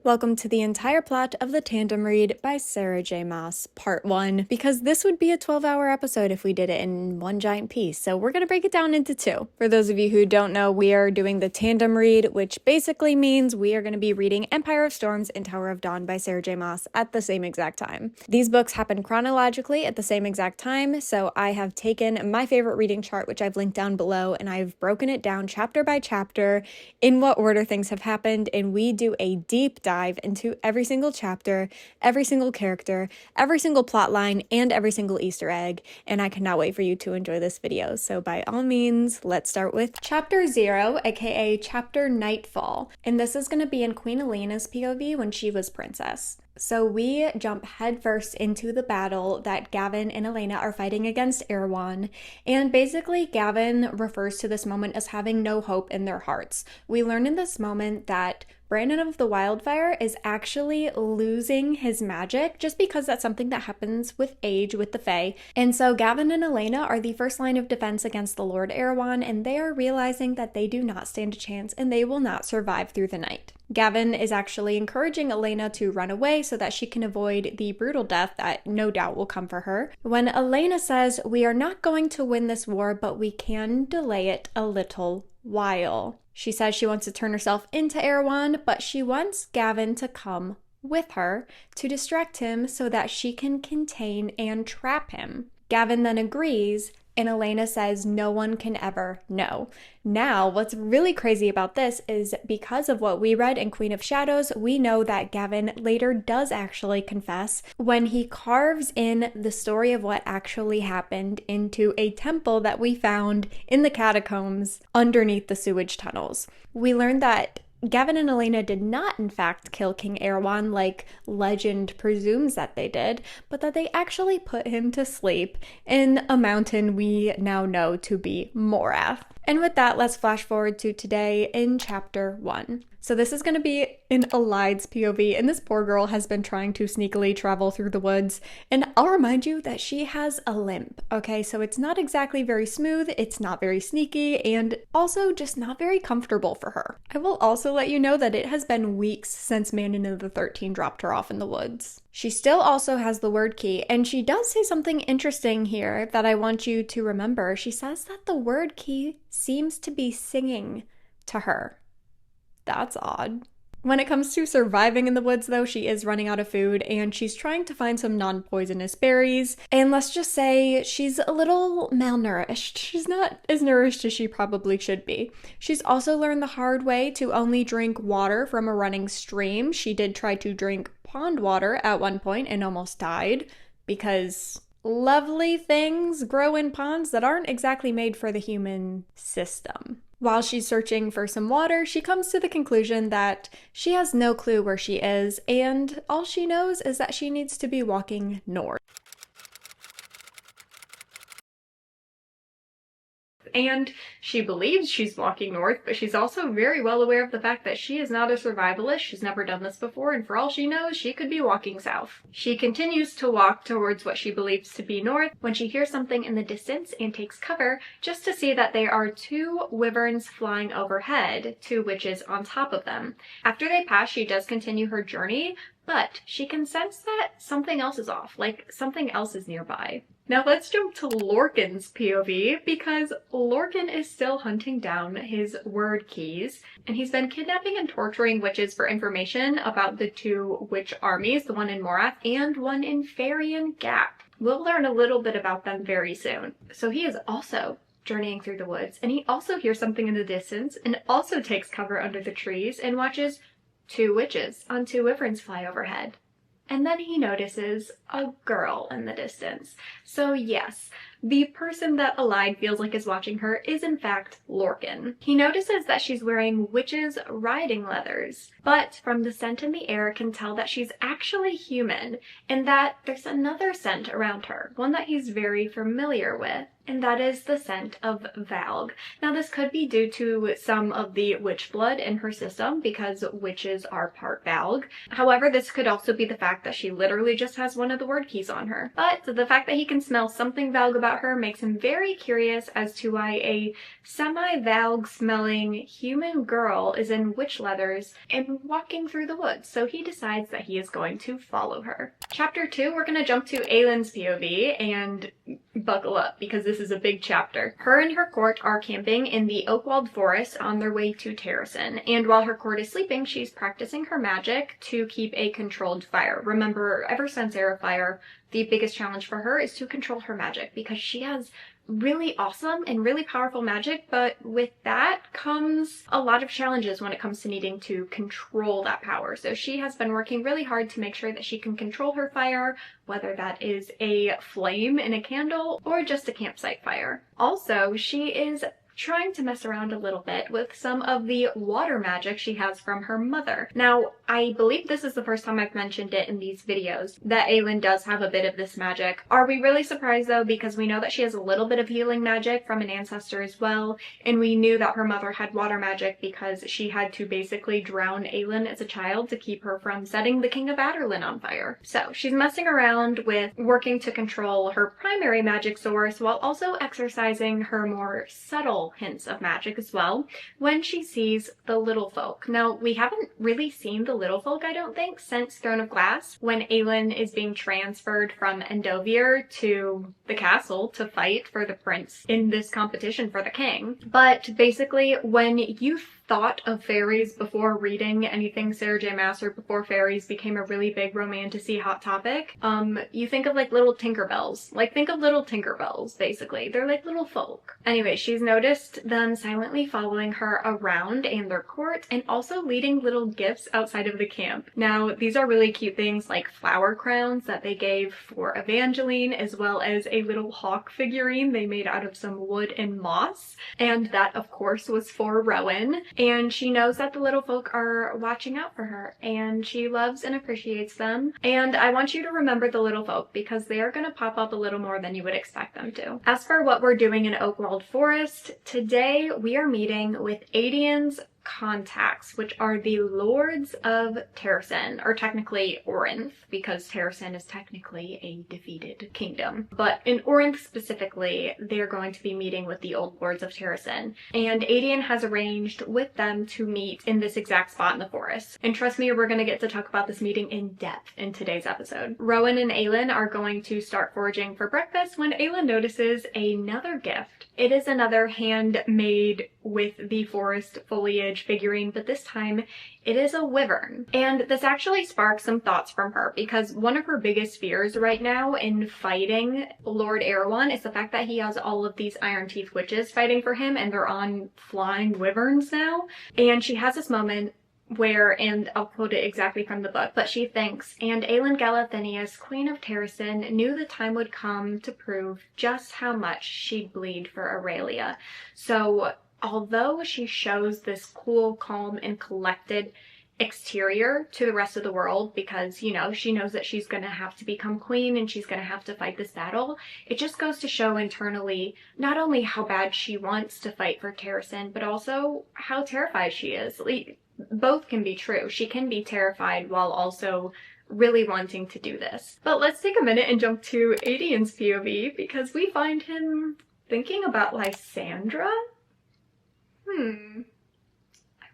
Welcome to the entire plot of the Tandem read by Sarah J Maas, part 1, because this would be a 12-hour episode if we did it in one giant piece, so we're going to break it down into two. For those of you who don't know, we are doing the Tandem read, which basically means we are going to be reading Empire of Storms and Tower of Dawn by Sarah J Maas at the same exact time. These books happen chronologically at the same exact time, so I have taken my favorite reading chart, which I've linked down below, and I've broken it down chapter by chapter in what order things have happened, and we do a deep dive into every single chapter, every single character, every single plot line, and every single Easter egg, and I cannot wait for you to enjoy this video. So by all means, let's start with Chapter 0, aka Chapter Nightfall, and this is going to be in Queen Elena's POV when she was princess. So we jump headfirst into the battle that Gavin and Elena are fighting against Erewhon, and basically Gavin refers to this moment as having no hope in their hearts. We learn in this moment that Brandon of the Wildfire is actually losing his magic just because that's something that happens with age with the Fae. And so Gavin and Elena are the first line of defense against the Lord Erewhon, and they are realizing that they do not stand a chance and they will not survive through the night. Gavin is actually encouraging Elena to run away so that she can avoid the brutal death that no doubt will come for her. When Elena says, "We are not going to win this war, but we can delay it a little while." She says she wants to turn herself into Erewhon, but she wants Gavin to come with her to distract him so that she can contain and trap him. Gavin then agrees, and Elena says no one can ever know. Now, what's really crazy about this is because of what we read in Queen of Shadows, we know that Gavin later does actually confess when he carves in the story of what actually happened into a temple that we found in the catacombs underneath the sewage tunnels. We learned that Gavin and Elena did not, in fact, kill King Erewhon like legend presumes that they did, but that they actually put him to sleep in a mountain we now know to be Morath. And with that, let's flash forward to today in Chapter 1. So this is going to be in Alide's POV, and this poor girl has been trying to sneakily travel through the woods, and I'll remind you that she has a limp, okay? So it's not exactly very smooth, it's not very sneaky, and also just not very comfortable for her. I will also let you know that it has been weeks since Manon of the 13 dropped her off in the woods. She still also has the word key, and she does say something interesting here that I want you to remember. She says that the word key seems to be singing to her. That's odd. When it comes to surviving in the woods, though, she is running out of food and she's trying to find some non-poisonous berries. And let's just say she's a little malnourished. She's not as nourished as she probably should be. She's also learned the hard way to only drink water from a running stream. She did try to drink pond water at one point and almost died because lovely things grow in ponds that aren't exactly made for the human system. While she's searching for some water, she comes to the conclusion that she has no clue where she is, and all she knows is that she needs to be walking north. And she believes she's walking north, but she's also very well aware of the fact that she is not a survivalist. She's never done this before, and for all she knows, she could be walking south. She continues to walk towards what she believes to be north when she hears something in the distance and takes cover just to see that there are two wyverns flying overhead, two witches on top of them. After they pass, she does continue her journey, but she can sense that something else is off, like something else is nearby. Now let's jump to Lorcan's POV, because Lorcan is still hunting down his word keys, and he's been kidnapping and torturing witches for information about the two witch armies, the one in Morath and one in Farian Gap. We'll learn a little bit about them very soon. So he is also journeying through the woods, and he also hears something in the distance, and also takes cover under the trees and watches two witches on two wyverns fly overhead. And then he notices a girl in the distance. So yes, the person that Alide feels like is watching her is in fact Lorcan. He notices that she's wearing witches' riding leathers, but from the scent in the air can tell that she's actually human, and that there's another scent around her, one that he's very familiar with, and that is the scent of Valg. Now this could be due to some of the witch blood in her system because witches are part Valg. However, this could also be the fact that she literally just has one of the word keys on her. But the fact that he can smell something Valg about her makes him very curious as to why a semi-Valg smelling human girl is in witch leathers and seen walking through the woods, so he decides that he is going to follow her. Chapter 2, we're going to jump to Aylin's POV, and buckle up because this is a big chapter. Her and her court are camping in the Oakwalled Forest on their way to Terrasen, and while her court is sleeping, she's practicing her magic to keep a controlled fire. Remember, ever since Era Fire, the biggest challenge for her is to control her magic because she has really awesome and really powerful magic, but with that comes a lot of challenges when it comes to needing to control that power. So she has been working really hard to make sure that she can control her fire, whether that is a flame in a candle or just a campsite fire. Also, she is trying to mess around a little bit with some of the water magic she has from her mother. Now, I believe this is the first time I've mentioned it in these videos, that Aylin does have a bit of this magic. Are we really surprised though? Because we know that she has a little bit of healing magic from an ancestor as well, and we knew that her mother had water magic because she had to basically drown Aylin as a child to keep her from setting the King of Adarlan on fire. So she's messing around with working to control her primary magic source while also exercising her more subtle hints of magic as well when she sees the little folk. Now, we haven't really seen the little folk, I don't think, since Throne of Glass, when Aylin is being transferred from Endovier to the castle to fight for the prince in this competition for the king. But basically, when you thought of fairies before reading anything Sarah J Maas or before fairies became a really big romantasy hot topic, you think of like little Tinkerbells. Like, think of little Tinkerbells, basically. They're like little folk. Anyway, she's noticed them silently following her around and their court, and also leading little gifts outside of the camp. Now, these are really cute things like flower crowns that they gave for Evangeline, as well as a little hawk figurine they made out of some wood and moss. And that, of course, was for Rowan. And she knows that the little folk are watching out for her, and she loves and appreciates them. And I want you to remember the little folk because they are going to pop up a little more than you would expect them to. As for what we're doing in Oakwalled Forest, today we are meeting with Adian's contacts, which are the lords of Terrasen, or technically Orinth, because Terrasen is technically a defeated kingdom. But in Orinth specifically, they're going to be meeting with the old lords of Terrasen, and Adian has arranged with them to meet in this exact spot in the forest. And trust me, we're going to get to talk about this meeting in depth in today's episode. Rowan and Aylin are going to start foraging for breakfast when Aylin notices another gift. It is another handmade with the forest foliage figurine, but this time it is a wyvern. And this actually sparks some thoughts from her because one of her biggest fears right now in fighting Lord Erewhon is the fact that he has all of these Iron Teeth witches fighting for him, and they're on flying wyverns now. And she has this moment where, and I'll quote it exactly from the book, but she thinks, and Aylin Galathinius, Queen of Terrasen, knew the time would come to prove just how much she'd bleed for Aurelia. So although she shows this cool, calm, and collected exterior to the rest of the world because, you know, she knows that she's going to have to become queen and she's going to have to fight this battle, it just goes to show internally not only how bad she wants to fight for Terrasen, but also how terrified she is. Both can be true. She can be terrified while also really wanting to do this. But let's take a minute and jump to Adian's POV because we find him thinking about Lysandra. I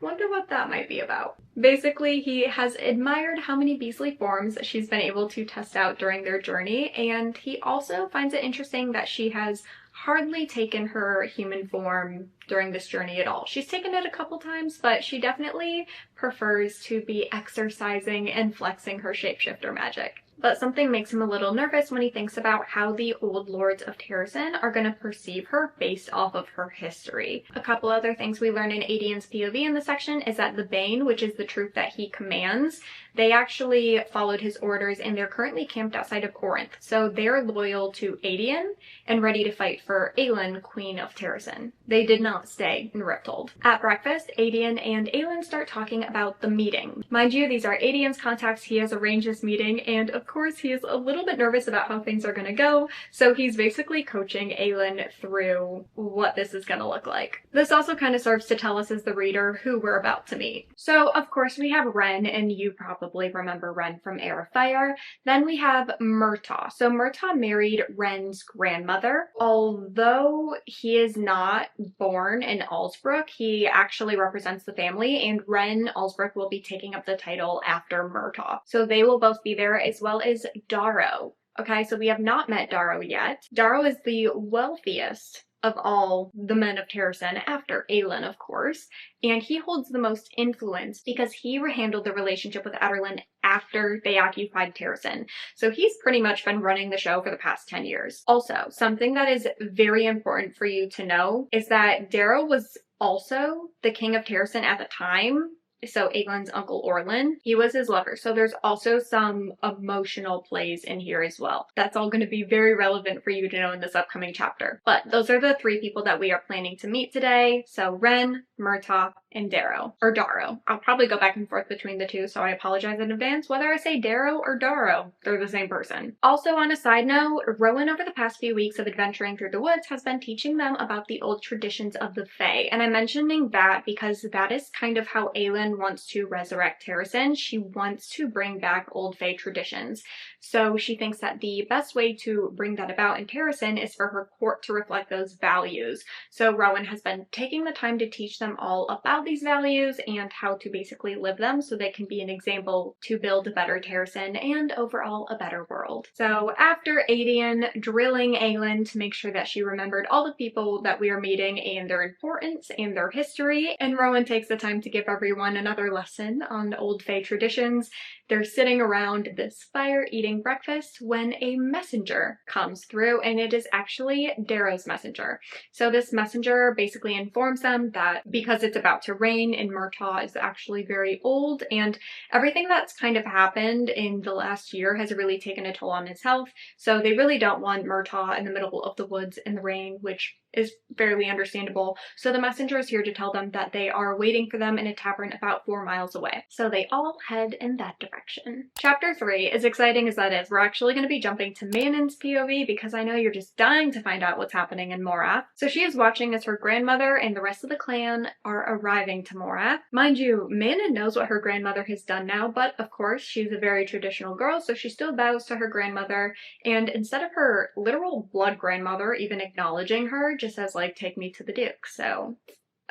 wonder what that might be about. Basically, he has admired how many beastly forms she's been able to test out during their journey, and he also finds it interesting that she has hardly taken her human form during this journey at all. She's taken it a couple times, but she definitely prefers to be exercising and flexing her shapeshifter magic. But something makes him a little nervous when he thinks about how the old lords of Terrasen are going to perceive her based off of her history. A couple other things we learn in Adian's POV in this section is that the Bane, which is the troop that he commands, they actually followed his orders and they're currently camped outside of Corinth. So they're loyal to Adian and ready to fight for Aylin, Queen of Terrasen. They did not stay in Riptold. At breakfast, Adian and Aylin start talking about the meeting. Mind you, these are Adian's contacts. He has arranged this meeting, and of course he is a little bit nervous about how things are going to go, so he's basically coaching Aylin through what this is going to look like. This also kind of serves to tell us as the reader who we're about to meet. So of course we have Ren, and you probably remember Ren from Heir of Fire. Then we have Murtaugh. So Murtaugh married Ren's grandmother. Although he is not born born in Allsbrook. He actually represents the family, and Ren Allsbrook will be taking up the title after Murtaugh. So they will both be there, as well as Darrow. Okay, so we have not met Darrow yet. Darrow is the wealthiest of all the men of Terrasen, after Aelin, of course, and he holds the most influence because he handled the relationship with Aderlin after they occupied Terrasen. So he's pretty much been running the show for the past 10 years. Also, something that is very important for you to know is that Darrow was also the king of Terrasen at the time. So Aelin's uncle Orlin, he was his lover. So there's also some emotional plays in here as well. That's all going to be very relevant for you to know in this upcoming chapter. But those are the 3 people that we are planning to meet today. So Ren, Murtaugh, and Darrow. Or Darrow. I'll probably go back and forth between the two, so I apologize in advance. Whether I say Darrow or Darrow, they're the same person. Also, on a side note, Rowan over the past few weeks of adventuring through the woods has been teaching them about the old traditions of the Fae. And I'm mentioning that because that is kind of how Aelin wants to resurrect Terrasen. She wants to bring back old Fae traditions. So she thinks that the best way to bring that about in Terrasen is for her court to reflect those values. So Rowan has been taking the time to teach them all about these values and how to basically live them so they can be an example to build a better Terrasen and overall a better world. So after Adian drilling Aelin to make sure that she remembered all the people that we are meeting and their importance and their history, and Rowan takes the time to give everyone another lesson on old Fae traditions, they're sitting around this fire eating breakfast when a messenger comes through, and it is actually Darrow's messenger. So this messenger basically informs them that because it's about to rain and Murtaugh is actually very old, and everything that's kind of happened in the last year has really taken a toll on his health, so they really don't want Murtaugh in the middle of the woods in the rain, which is fairly understandable. So the messenger is here to tell them that they are waiting for them in a tavern about 4 miles away. So they all head in that direction. Chapter 3, as exciting as that is, we're actually going to be jumping to Manon's POV because I know you're just dying to find out what's happening in Morath. So she is watching as her grandmother and the rest of the clan are arriving to Morath. Mind you, Manon knows what her grandmother has done now, but of course she's a very traditional girl, so she still bows to her grandmother, and instead of her literal blood grandmother even acknowledging her, just says like, take me to the Duke. So,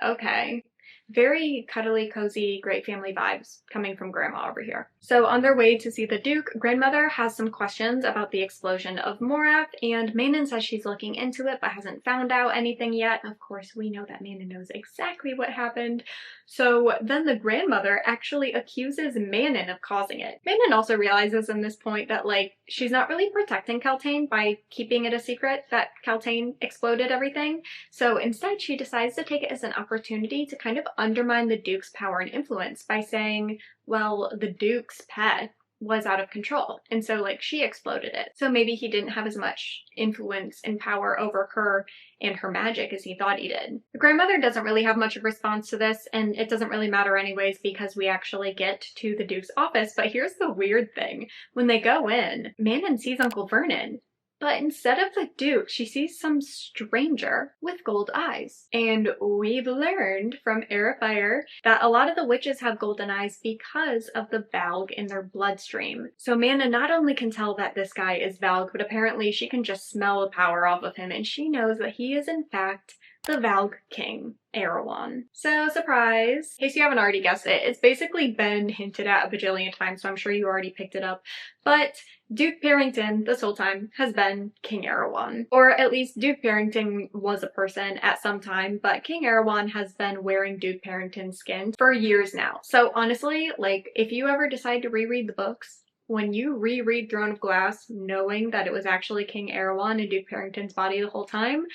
okay. Very cuddly, cozy, great family vibes coming from Grandma over here. So on their way to see the Duke, Grandmother has some questions about the explosion of Morath, and Manon says she's looking into it but hasn't found out anything yet. Of course, we know that Manon knows exactly what happened. So then the grandmother actually accuses Manon of causing it. Manon also realizes in this point that, like, she's not really protecting Kaltain by keeping it a secret that Kaltain exploded everything. So instead, she decides to take it as an opportunity to kind of undermine the Duke's power and influence by saying, well, the Duke's pet was out of control, and so like she exploded it. So maybe he didn't have as much influence and power over her and her magic as he thought he did. The grandmother doesn't really have much of a response to this, and it doesn't really matter anyways because we actually get to the Duke's office. But here's the weird thing. When they go in, Manon sees Uncle Vernon. But instead of the Duke, she sees some stranger with gold eyes. And we've learned from Air Fire that a lot of the witches have golden eyes because of the Valg in their bloodstream. So Mana not only can tell that this guy is Valg, but apparently she can just smell the power off of him, and she knows that he is in fact the Valg King, Erewhon. So, surprise! In case you haven't already guessed it, it's basically been hinted at a bajillion times, so I'm sure you already picked it up. But Duke Barrington, this whole time, has been King Erewhon. Or at least Duke Barrington was a person at some time, but King Erewhon has been wearing Duke Barrington's skin for years now. So honestly, like, if you ever decide to reread the books, when you reread Throne of Glass, knowing that it was actually King Erewhon and Duke Barrington's body the whole time,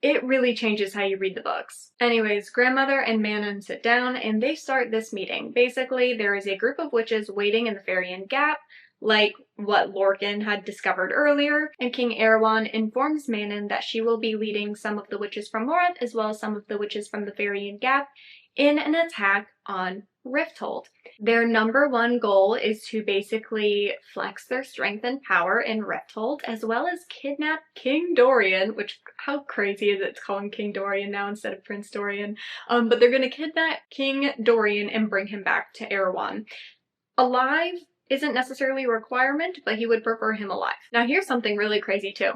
it really changes how you read the books. Anyways, Grandmother and Manon sit down and they start this meeting. Basically, there is a group of witches waiting in the Farian Gap, like what Lorcan had discovered earlier, and King Erewhon informs Manon that she will be leading some of the witches from Morath as well as some of the witches from the Farian Gap in an attack on Rifthold. Their number one goal is to basically flex their strength and power in Rifthold, as well as kidnap King Dorian, which, how crazy is it to call him King Dorian now instead of Prince Dorian? But they're gonna kidnap King Dorian and bring him back to Erewhon. Alive isn't necessarily a requirement, but he would prefer him alive. Now here's something really crazy too.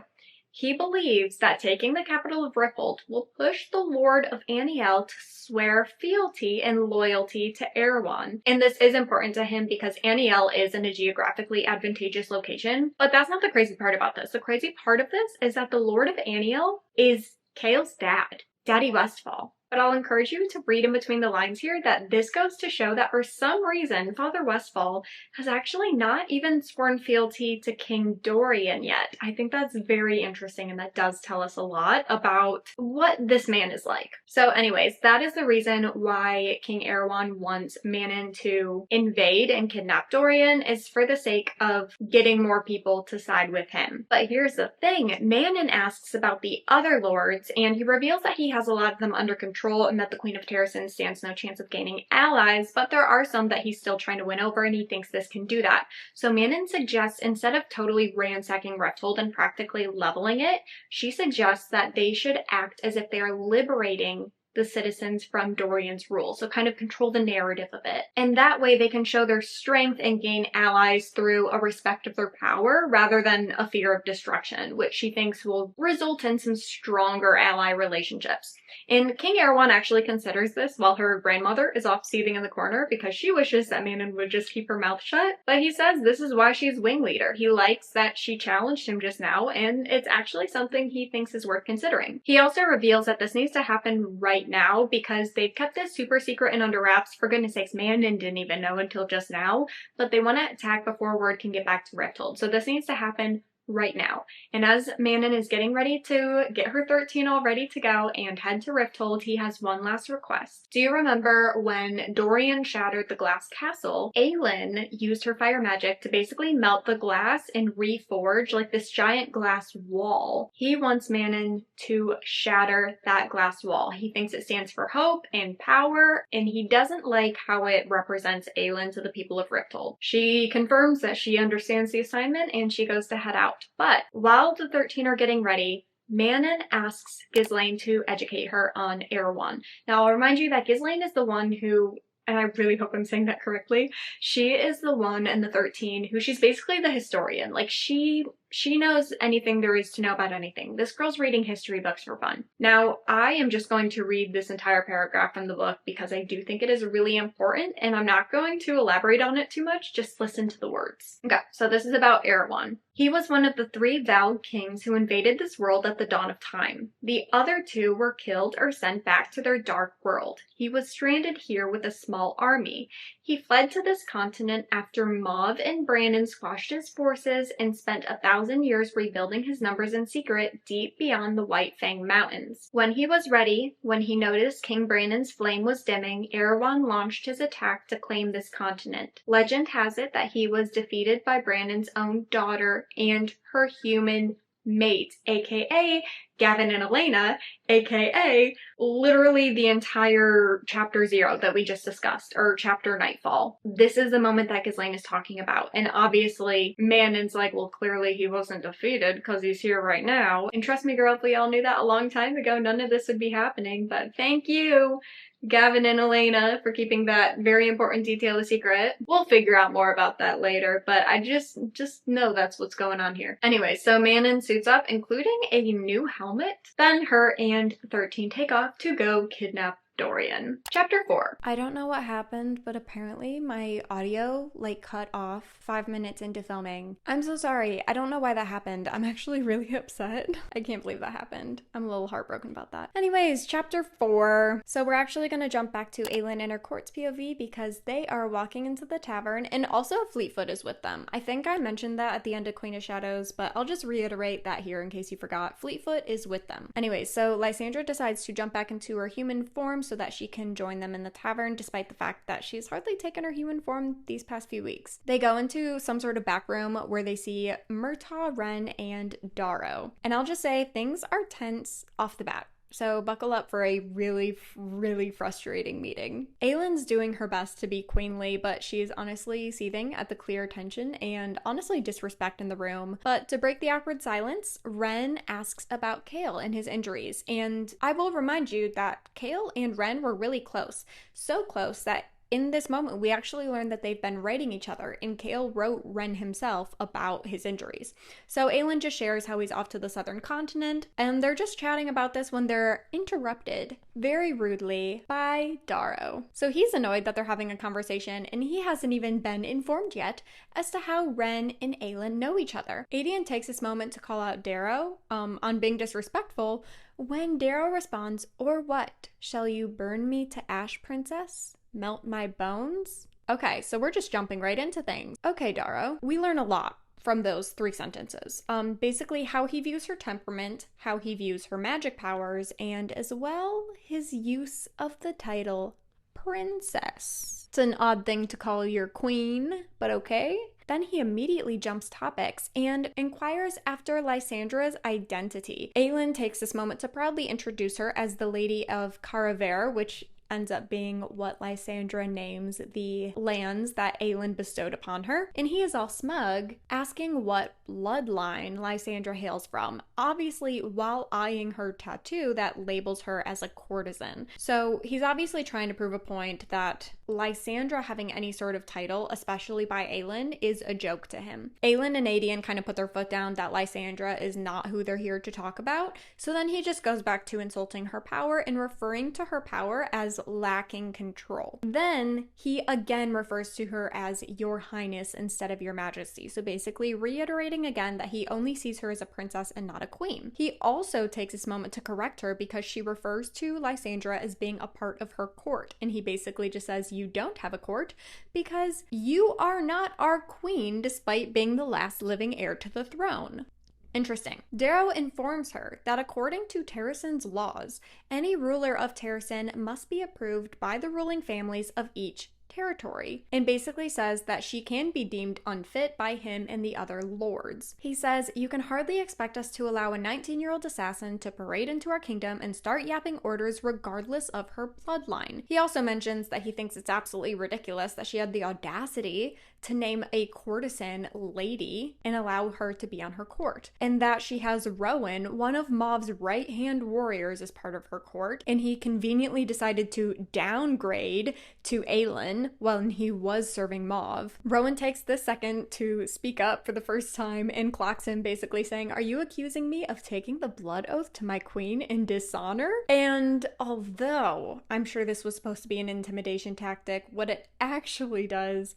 He believes that taking the capital of Rifthold will push the Lord of Aniel to swear fealty and loyalty to Erewhon. And this is important to him because Aniel is in a geographically advantageous location. But that's not the crazy part about this. The crazy part of this is that the Lord of Aniel is Chaol's dad, Daddy Westfall. But I'll encourage you to read in between the lines here that this goes to show that for some reason, Father Westfall has actually not even sworn fealty to King Dorian yet. I think that's very interesting, and that does tell us a lot about what this man is like. So anyways, that is the reason why King Erewhon wants Manon to invade and kidnap Dorian, is for the sake of getting more people to side with him. But here's the thing, Manon asks about the other lords, and he reveals that he has a lot of them under control and that the Queen of Terrasen stands no chance of gaining allies, but there are some that he's still trying to win over, and he thinks this can do that. So Manon suggests, instead of totally ransacking Rifthold and practically leveling it, she suggests that they should act as if they are liberating the citizens from Dorian's rule, so kind of control the narrative of it. And that way they can show their strength and gain allies through a respect of their power rather than a fear of destruction, which she thinks will result in some stronger ally relationships. And King Erewhon actually considers this while her grandmother is off seething in the corner because she wishes that Manon would just keep her mouth shut. But he says this is why she's wing leader. He likes that she challenged him just now, and it's actually something he thinks is worth considering. He also reveals that this needs to happen right now because they've kept this super secret and under wraps. For goodness sakes, Manon didn't even know until just now, but they want to attack before word can get back to Rifthold. So this needs to happen right now. And as Manon is getting ready to get her 13 all ready to go and head to Rifthold, he has one last request. Do you remember when Dorian shattered the glass castle, Aelin used her fire magic to basically melt the glass and reforge like this giant glass wall? He wants Manon to shatter that glass wall. He thinks it stands for hope and power, and he doesn't like how it represents Aelin to the people of Rifthold. She confirms that she understands the assignment and she goes to head out. But while the 13 are getting ready, Manon asks Ghislaine to educate her on Erewhon. Now, I'll remind you that Ghislaine is the one who, and I really hope I'm saying that correctly, she is the one in the 13 who she's basically the historian. Like, she knows anything there is to know about anything. This girl's reading history books for fun. Now, I am just going to read this entire paragraph from the book because I do think it is really important, and I'm not going to elaborate on it too much, just listen to the words. Okay, so this is about Erewhon. He was one of the 3 vowed kings who invaded this world at the dawn of time. The other 2 were killed or sent back to their dark world. He was stranded here with a small army. He fled to this continent after Mauve and Brandon squashed his forces and spent 1,000 years rebuilding his numbers in secret deep beyond the White Fang Mountains. When he was ready, when he noticed King Brandon's flame was dimming, Erewhon launched his attack to claim this continent. Legend has it that he was defeated by Brandon's own daughter and her human mate, aka Gavin and Elena, aka literally the entire chapter 0 that we just discussed, or chapter Nightfall. This is the moment that Ghislaine is talking about, and obviously Manon's like, well, clearly he wasn't defeated because he's here right now. And trust me, girl, if we all knew that a long time ago, none of this would be happening. But thank you, Gavin and Elena, for keeping that very important detail a secret. We'll figure out more about that later, but I just know that's what's going on here. Anyway, so Manon suits up, including a new helmet. Then her and 13 take off to go kidnap Dorian. Chapter 4. I don't know what happened, but apparently my audio cut off 5 minutes into filming. I'm so sorry. I don't know why that happened. I'm actually really upset. I can't believe that happened. I'm a little heartbroken about that. Anyways, chapter 4. So we're actually gonna jump back to Aelin and her court's POV because they are walking into the tavern, and also Fleetfoot is with them. I think I mentioned that at the end of Queen of Shadows, but I'll just reiterate that here in case you forgot. Fleetfoot is with them. Anyways, so Lysandra decides to jump back into her human form so that she can join them in the tavern, despite the fact that she's hardly taken her human form these past few weeks. They go into some sort of back room where they see Murtaugh, Ren, and Darrow. And I'll just say things are tense off the bat. So buckle up for a really, really frustrating meeting. Aelin's doing her best to be queenly, but she's honestly seething at the clear tension and honestly disrespect in the room. But to break the awkward silence, Ren asks about Chaol and his injuries. And I will remind you that Chaol and Ren were really close. So close that in this moment, we actually learned that they've been writing each other, and Chaol wrote Ren himself about his injuries. So Aelin just shares how he's off to the southern continent, and they're just chatting about this when they're interrupted very rudely by Darrow. So he's annoyed that they're having a conversation, and he hasn't even been informed yet as to how Ren and Aelin know each other. Aedion takes this moment to call out Darrow on being disrespectful, when Darrow responds, "Or what? Shall you burn me to ash, princess? Melt my bones?" Okay, so we're just jumping right into things. Okay, Darrow, we learn a lot from those 3 sentences. Basically how he views her temperament, how he views her magic powers, and as well, his use of the title princess. It's an odd thing to call your queen, but okay. Then he immediately jumps topics and inquires after Lysandra's identity. Aelin takes this moment to proudly introduce her as the Lady of Caraver, which ends up being what Lysandra names the lands that Aelin bestowed upon her. And he is all smug, asking what bloodline Lysandra hails from, obviously while eyeing her tattoo that labels her as a courtesan. So he's obviously trying to prove a point that Lysandra having any sort of title, especially by Aelin, is a joke to him. Aelin and Aedion kind of put their foot down that Lysandra is not who they're here to talk about, so then he just goes back to insulting her power and referring to her power as lacking control. Then he again refers to her as Your Highness instead of Your Majesty, so basically reiterating again that he only sees her as a princess and not a queen. He also takes this moment to correct her because she refers to Lysandra as being a part of her court, and he basically just says, "You don't have a court because you are not our queen despite being the last living heir to the throne." Interesting. Darrow informs her that according to Terrasen's laws, any ruler of Terrasen must be approved by the ruling families of each territory, and basically says that she can be deemed unfit by him and the other lords. He says, "You can hardly expect us to allow a 19-year-old assassin to parade into our kingdom and start yapping orders regardless of her bloodline." He also mentions that he thinks it's absolutely ridiculous that she had the audacity to name a courtesan lady and allow her to be on her court, and that she has Rowan, one of Mauv's right-hand warriors, as part of her court, and he conveniently decided to downgrade to Aelin when he was serving Mauve. Rowan takes this second to speak up for the first time and clocks him, basically saying, "Are you accusing me of taking the blood oath to my queen in dishonor?" And although I'm sure this was supposed to be an intimidation tactic, what it actually does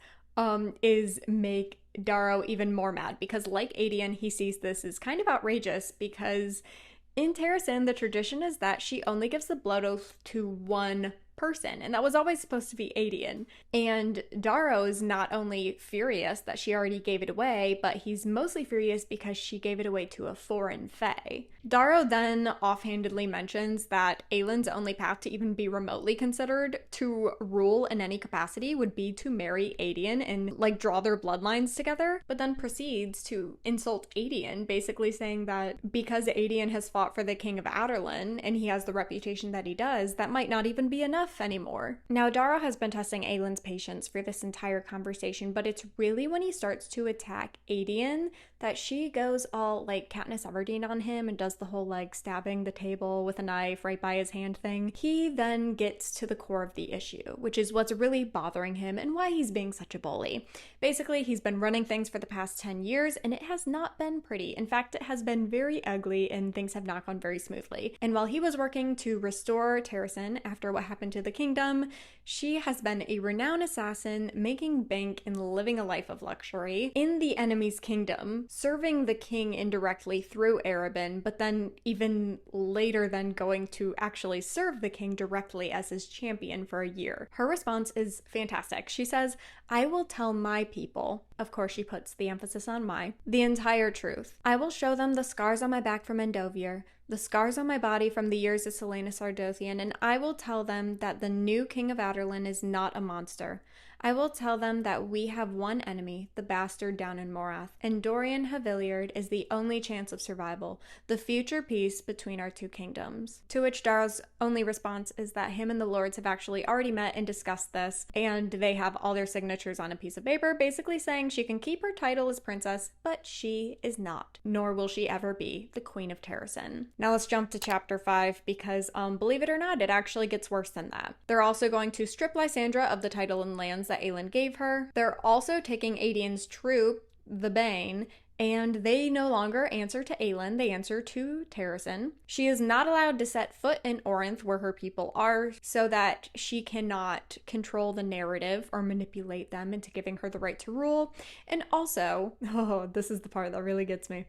is make Darrow even more mad, because like Aedion, he sees this as kind of outrageous because in Terrasen, the tradition is that she only gives the blood oath to one person, and that was always supposed to be Aedion. And Darrow is not only furious that she already gave it away, but he's mostly furious because she gave it away to a foreign fae. Darrow then offhandedly mentions that Aelin's only path to even be remotely considered to rule in any capacity would be to marry Aedion and like draw their bloodlines together, but then proceeds to insult Aedion, basically saying that because Aedion has fought for the king of Adarlan and he has the reputation that he does, that might not even be enough anymore. Now, Darrow has been testing Aelin's patience for this entire conversation, but it's really when he starts to attack Aedion that she goes all like Katniss Everdeen on him and does the whole like stabbing the table with a knife right by his hand thing. He then gets to the core of the issue, which is what's really bothering him and why he's being such a bully. Basically, he's been running things for the past 10 years and it has not been pretty. In fact, it has been very ugly and things have not gone very smoothly. And while he was working to restore Terrasen after what happened to the kingdom, she has been a renowned assassin, making bank and living a life of luxury in the enemy's kingdom, serving the king indirectly through Arobin, but then even later then going to actually serve the king directly as his champion for a year. Her response is fantastic. She says, "I will tell my people," of course she puts the emphasis on my, "the entire truth. I will show them the scars on my back from Endovier, the scars on my body from the years of Selena Sardothian, and I will tell them that the new king of Adarlan is not a monster. I will tell them that we have one enemy, the bastard down in Morath, and Dorian Haviliard is the only chance of survival, the future peace between our two kingdoms." To which Darrow's only response is that him and the lords have actually already met and discussed this, and they have all their signatures on a piece of paper, basically saying she can keep her title as princess, but she is not, nor will she ever be, the Queen of Terrasen. Now let's jump to chapter 5 because, believe it or not, it actually gets worse than that. They're also going to strip Lysandra of the title and lands that Aelin gave her. They're also taking Aedian's troop, the Bane, and they no longer answer to Aelin, they answer to Terrasen. She is not allowed to set foot in Orinth where her people are, so that she cannot control the narrative or manipulate them into giving her the right to rule. And also, this is the part that really gets me,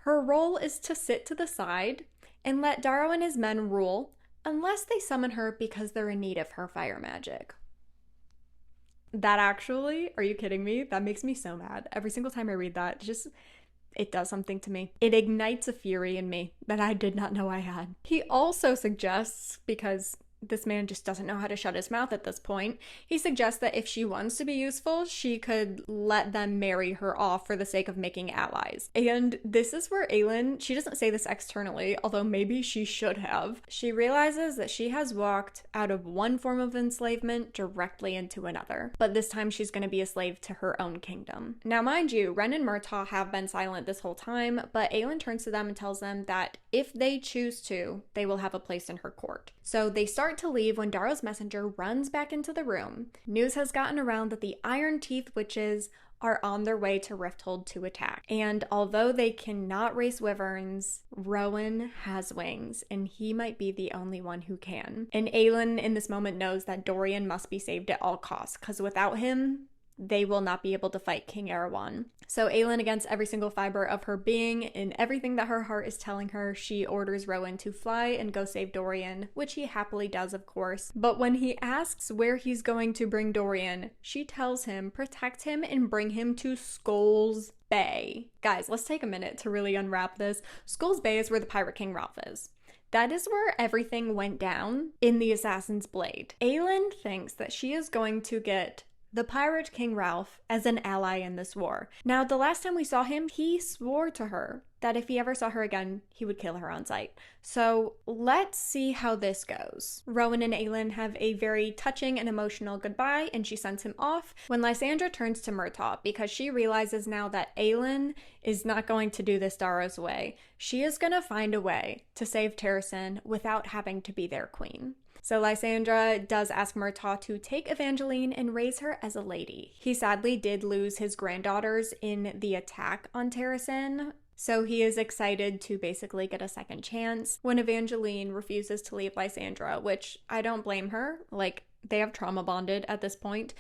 her role is to sit to the side and let Darrow and his men rule unless they summon her because they're in need of her fire magic. That actually, are you kidding me? That makes me so mad. Every single time I read that, it does something to me. It ignites a fury in me that I did not know I had. He also suggests, because this man just doesn't know how to shut his mouth at this point, he suggests that if she wants to be useful, she could let them marry her off for the sake of making allies. And this is where Aelin, she doesn't say this externally, although maybe she should have. She realizes that she has walked out of one form of enslavement directly into another, but this time she's going to be a slave to her own kingdom. Now, mind you, Ren and Murtaugh have been silent this whole time, but Aelin turns to them and tells them that if they choose to, they will have a place in her court. So they start to leave when Darrow's messenger runs back into the room. News has gotten around that the Iron Teeth witches are on their way to Rifthold to attack. And although they cannot race wyverns, Rowan has wings, and he might be the only one who can. And Aelin in this moment knows that Dorian must be saved at all costs, because without him, they will not be able to fight King Erewhon. So Aelin, against every single fiber of her being and everything that her heart is telling her, she orders Rowan to fly and go save Dorian, which he happily does, of course. But when he asks where he's going to bring Dorian, she tells him, protect him and bring him to Skulls Bay. Guys, let's take a minute to really unwrap this. Skulls Bay is where the Pirate King Ralph is. That is where everything went down in the Assassin's Blade. Aelin thinks that she is going to get the Pirate King Ralph as an ally in this war. Now, the last time we saw him, he swore to her that if he ever saw her again, he would kill her on sight. So let's see how this goes. Rowan and Aelin have a very touching and emotional goodbye, and she sends him off when Lysandra turns to Murtaugh because she realizes now that Aelin is not going to do this Darrow's way. She is going to find a way to save Terrasen without having to be their queen. So Lysandra does ask Murtaugh to take Evangeline and raise her as a lady. He sadly did lose his granddaughters in the attack on Terrasen, so he is excited to basically get a second chance when Evangeline refuses to leave Lysandra, which I don't blame her. Like, they have trauma bonded at this point.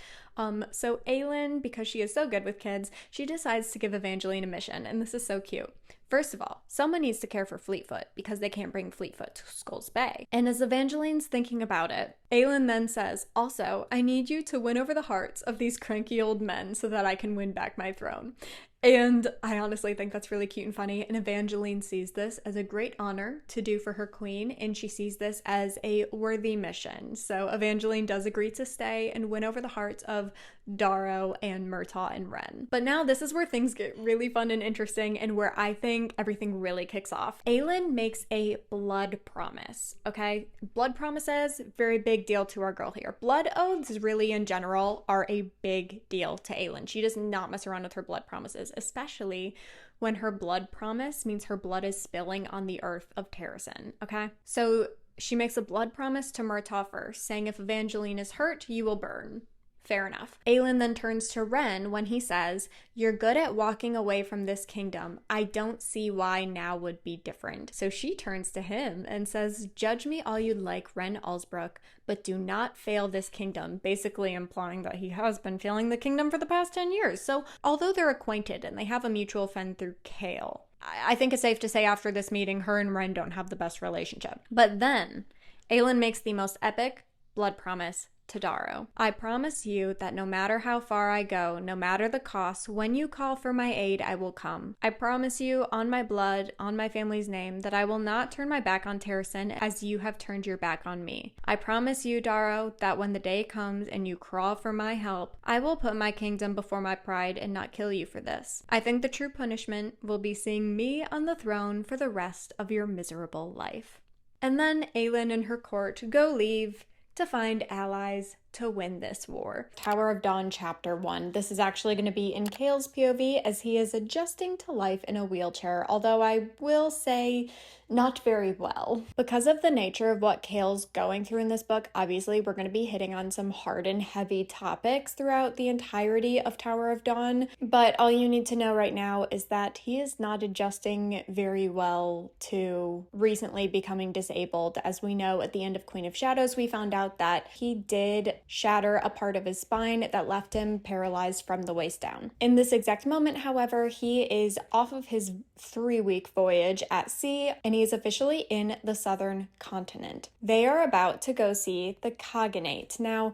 So Aelin, because she is so good with kids, she decides to give Evangeline a mission, and this is so cute. First of all, someone needs to care for Fleetfoot because they can't bring Fleetfoot to Skulls Bay. And as Evangeline's thinking about it, Aelin then says, also, I need you to win over the hearts of these cranky old men so that I can win back my throne. And I honestly think that's really cute and funny, and Evangeline sees this as a great honor to do for her queen, and she sees this as a worthy mission. So Evangeline does agree to stay and win over the hearts of Darrow and Murtaugh and Ren. But now this is where things get really fun and interesting, and where I think everything really kicks off. Aelin makes a blood promise, okay? Blood promises, very big deal to our girl here. Blood oaths really in general are a big deal to Aelin. She does not mess around with her blood promises, especially when her blood promise means her blood is spilling on the earth of Terrasen, okay? So she makes a blood promise to Murtaugh first, saying if Evangeline is hurt, you will burn. Fair enough. Aelin then turns to Ren when he says, you're good at walking away from this kingdom. I don't see why now would be different. So she turns to him and says, judge me all you'd like, Ren Allsbrook, but do not fail this kingdom, basically implying that he has been failing the kingdom for the past 10 years. So although they're acquainted and they have a mutual friend through Kale, I think it's safe to say after this meeting, her and Ren don't have the best relationship. But then Aelin makes the most epic blood promise to Darrow. I promise you that no matter how far I go, no matter the cost, when you call for my aid, I will come. I promise you on my blood, on my family's name, that I will not turn my back on Terrasen as you have turned your back on me. I promise you, Darrow, that when the day comes and you crawl for my help, I will put my kingdom before my pride and not kill you for this. I think the true punishment will be seeing me on the throne for the rest of your miserable life. And then Aelin and her court go leave to find allies to win this war. Tower of Dawn Chapter 1. This is actually going to be in Chaol's POV as he is adjusting to life in a wheelchair, although I will say not very well. Because of the nature of what Chaol's going through in this book, obviously we're going to be hitting on some hard and heavy topics throughout the entirety of Tower of Dawn, but all you need to know right now is that he is not adjusting very well to recently becoming disabled. As we know, at the end of Queen of Shadows, we found out that he did shatter a part of his spine that left him paralyzed from the waist down. In this exact moment, however, he is off of his 3-week voyage at sea, and he is officially in the southern continent. They are about to go see the Cognate. Now,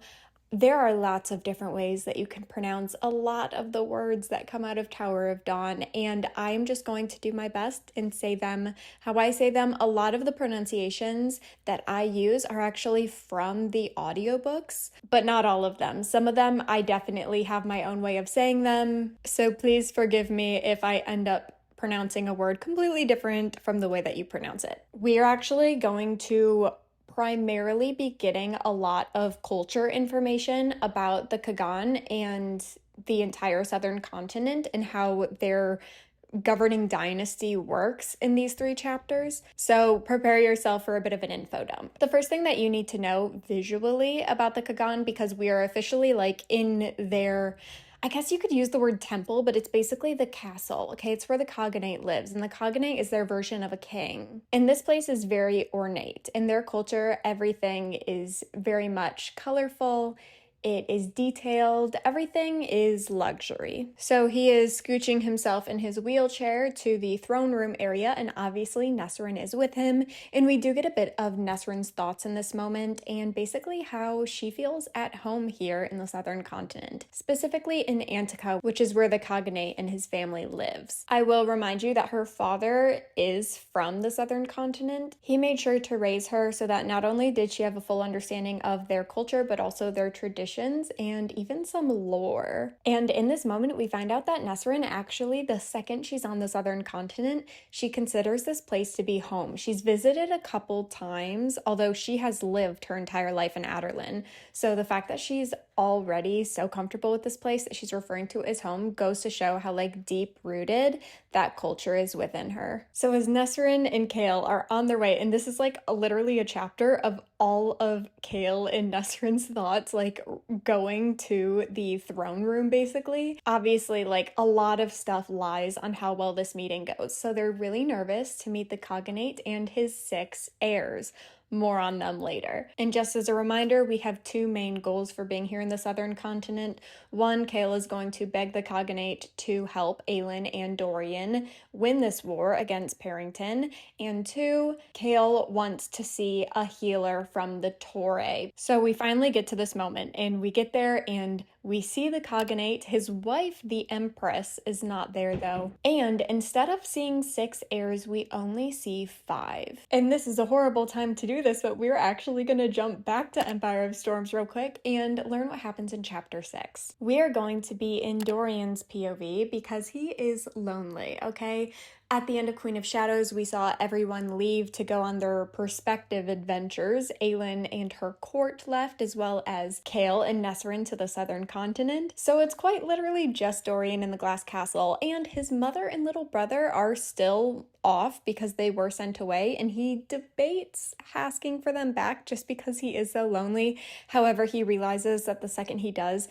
there are lots of different ways that you can pronounce a lot of the words that come out of Tower of Dawn, and I'm just going to do my best and say them how I say them. A lot of the pronunciations that I use are actually from the audiobooks, but not all of them. Some of them I definitely have my own way of saying them, so please forgive me if I end up pronouncing a word completely different from the way that you pronounce it. We are actually going to primarily be getting a lot of culture information about the Kagan and the entire southern continent and how their governing dynasty works in these 3 chapters. So prepare yourself for a bit of an info dump. The first thing that you need to know visually about the Kagan, because we are officially like in their, I guess you could use the word temple, but it's basically the castle, okay? It's where the Cognate lives, and the Cognate is their version of a king. And this place is very ornate. In their culture, everything is very much colorful. It is detailed. Everything is luxury. So he is scooching himself in his wheelchair to the throne room area, and obviously Nesrin is with him. And we do get a bit of Nesrin's thoughts in this moment and basically how she feels at home here in the southern continent, specifically in Antica, which is where the Cognate and his family lives. I will remind you that her father is from the southern continent. He made sure to raise her so that not only did she have a full understanding of their culture, but also their traditions and even some lore. And in this moment, we find out that Nesrin actually, the second she's on the southern continent, she considers this place to be home. She's visited a couple times, although she has lived her entire life in Aderlin. So the fact that she's already so comfortable with this place that she's referring to as home goes to show how like deep rooted that culture is within her. So as Nesrin and Chaol are on their way, and this is like literally a chapter of all of Chaol and Nesrin's thoughts, like going to the throne room basically. Obviously, like a lot of stuff lies on how well this meeting goes. So they're really nervous to meet the Cognate and his 6 heirs. More on them later. And just as a reminder, we have 2 main goals for being here in the southern continent. 1, Chaol is going to beg the Cognate to help Aelin and Dorian win this war against Parrington. And 2, Chaol wants to see a healer from the Torre. So we finally get to this moment, and we get there and we see the Cognate. His wife, the Empress, is not there though. And instead of seeing 6 heirs, we only see 5. And this is a horrible time to do this, but we're actually going to jump back to Empire of Storms real quick and learn what happens in chapter 6. We are going to be in Dorian's POV because he is lonely, okay? At the end of Queen of Shadows, we saw everyone leave to go on their perspective adventures. Aelin and her court left, as well as Chaol and Nesrin to the southern continent. So it's quite literally just Dorian in the glass castle, and his mother and little brother are still off because they were sent away, and he debates asking for them back just because he is so lonely. However, he realizes that the second he does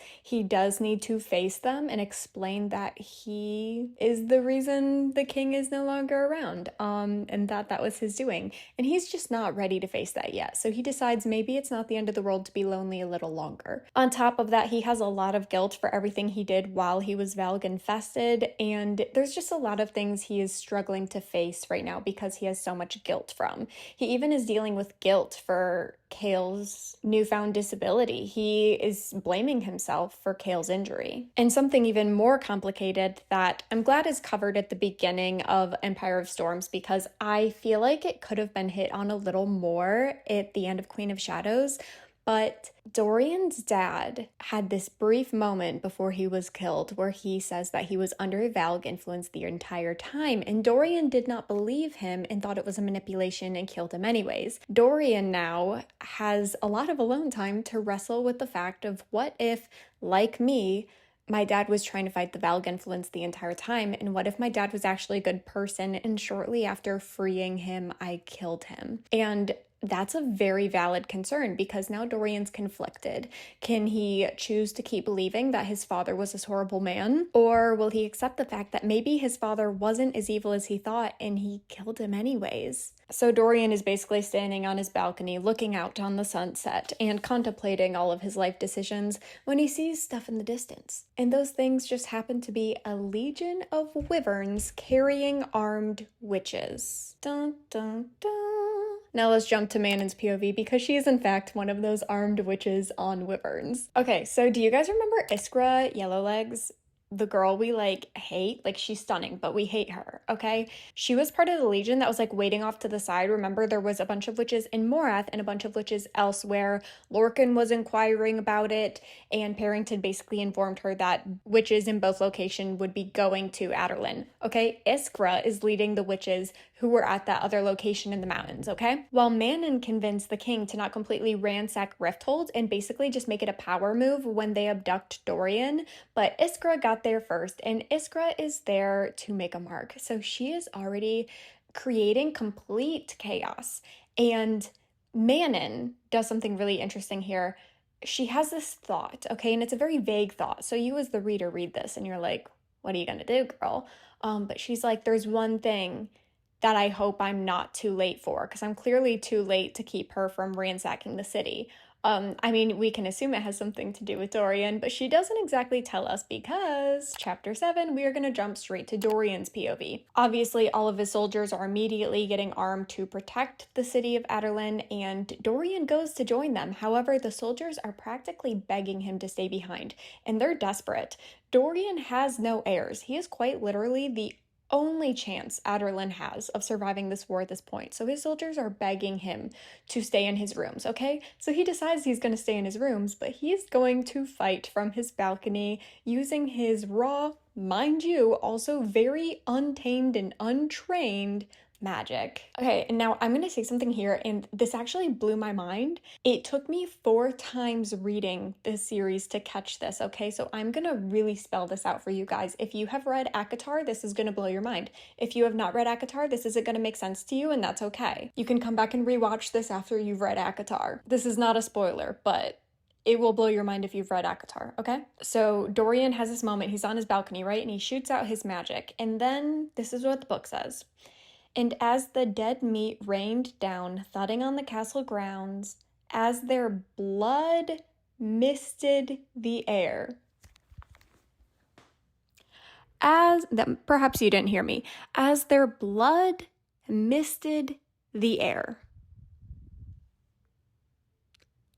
need to face them and explain that he is the reason the king is no longer around, and that was his doing. And he's just not ready to face that yet. So he decides maybe it's not the end of the world to be lonely a little longer. On top of that, he has a lot of guilt for everything he did while he was Valg infested, and there's just a lot of things he is struggling to face right now because he has so much guilt from. He even is dealing with guilt for Chaol's newfound disability. He is blaming himself for Chaol's injury. And something even more complicated that I'm glad is covered at the beginning of Empire of Storms, because I feel like it could have been hit on a little more at the end of Queen of Shadows, But Dorian's dad had this brief moment before he was killed where he says that he was under a Valg influence the entire time, and Dorian did not believe him and thought it was a manipulation and killed him anyways. Dorian now has a lot of alone time to wrestle with the fact of what if, like me, my dad was trying to fight the Valg influence the entire time, and what if my dad was actually a good person and shortly after freeing him, I killed him? And that's a very valid concern because now Dorian's conflicted. Can he choose to keep believing that his father was this horrible man? Or will he accept the fact that maybe his father wasn't as evil as he thought and he killed him anyways? So Dorian is basically standing on his balcony looking out on the sunset and contemplating all of his life decisions when he sees stuff in the distance. And those things just happen to be a legion of wyverns carrying armed witches. Dun dun dun. Now let's jump to Manon's POV because she is in fact one of those armed witches on wyverns. Okay, so do you guys remember Iskra Yellowlegs? The girl we hate, she's stunning, but we hate her, okay? She was part of the Legion that was waiting off to the side. Remember, there was a bunch of witches in Morath and a bunch of witches elsewhere. Lorcan was inquiring about it, and Parrington basically informed her that witches in both locations would be going to Aderlin, okay? Iskra is leading the witches who were at that other location in the mountains, okay? While Manon convinced the king to not completely ransack Rifthold and basically just make it a power move when they abduct Dorian, but Iskra got there first, and Iskra is there to make a mark. So she is already creating complete chaos. And Manon does something really interesting here. She has this thought, okay, and it's a very vague thought. So you as the reader read this and you're like, what are you gonna do, girl? But she's like, there's one thing that I hope I'm not too late for, because I'm clearly too late to keep her from ransacking the city. We can assume it has something to do with Dorian, but she doesn't exactly tell us because chapter 7, we are going to jump straight to Dorian's POV. Obviously, all of his soldiers are immediately getting armed to protect the city of Aderlin, and Dorian goes to join them. However, the soldiers are practically begging him to stay behind, and they're desperate. Dorian has no heirs. He is quite literally the only chance Aderlin has of surviving this war at this point. So his soldiers are begging him to stay in his rooms, okay? So he decides he's going to stay in his rooms, but he's going to fight from his balcony using his raw, mind you, also very untamed and untrained magic. Okay, and now I'm going to say something here, and this actually blew my mind. It took me 4 times reading this series to catch this, okay? So I'm going to really spell this out for you guys. If you have read ACOTAR, this is going to blow your mind. If you have not read ACOTAR, this isn't going to make sense to you, and that's okay. You can come back and rewatch this after you've read ACOTAR. This is not a spoiler, but it will blow your mind if you've read ACOTAR, okay? So Dorian has this moment. He's on his balcony, right? And he shoots out his magic. And then this is what the book says. And as the dead meat rained down, thudding on the castle grounds, as their blood misted the air. Perhaps you didn't hear me. As their blood misted the air.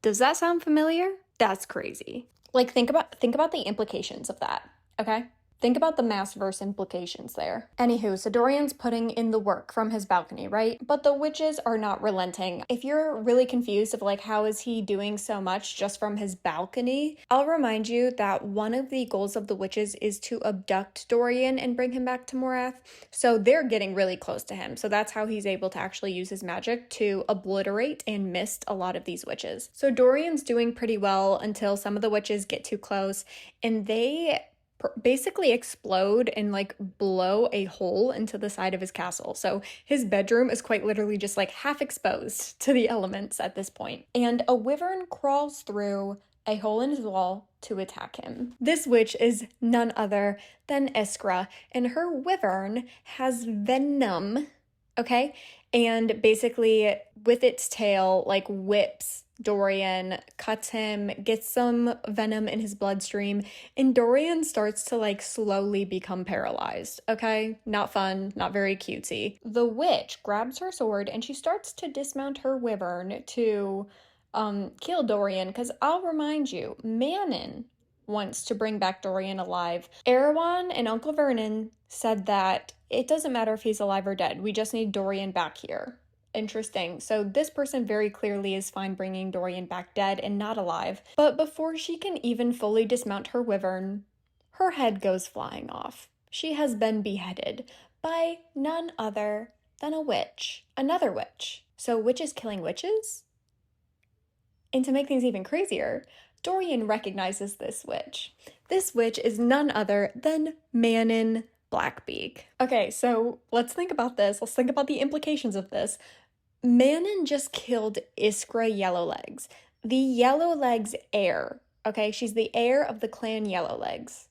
Does that sound familiar? That's crazy. Think about the implications of that, okay? Think about the mass-verse implications there. Anywho, so Dorian's putting in the work from his balcony, right? But the witches are not relenting. If you're really confused of how is he doing so much just from his balcony, I'll remind you that one of the goals of the witches is to abduct Dorian and bring him back to Morath. So they're getting really close to him. So that's how he's able to actually use his magic to obliterate and mist a lot of these witches. So Dorian's doing pretty well until some of the witches get too close and they basically explode and blow a hole into the side of his castle. So his bedroom is quite literally just half exposed to the elements at this point. And a wyvern crawls through a hole in his wall to attack him. This witch is none other than Iskra, and her wyvern has venom, okay? And basically with its tail whips Dorian, cuts him, gets some venom in his bloodstream, and Dorian starts to slowly become paralyzed, okay? Not fun, not very cutesy. The witch grabs her sword and she starts to dismount her wyvern to kill Dorian, because I'll remind you, Manon wants to bring back Dorian alive. Erewhon and Uncle Vernon said that it doesn't matter if he's alive or dead, we just need Dorian back here. interesting. So this person very clearly is fine bringing Dorian back dead and not alive. But before she can even fully dismount her wyvern, her head goes flying off. She has been beheaded by none other than a witch. Another witch. So witches killing witches? And to make things even crazier, Dorian recognizes this witch. This witch is none other than Manon Blackbeak. Okay, so let's think about this. Let's think about the implications of this. Manon just killed Iskra Yellowlegs, the Yellowlegs heir. Okay, she's the heir of the clan Yellowlegs.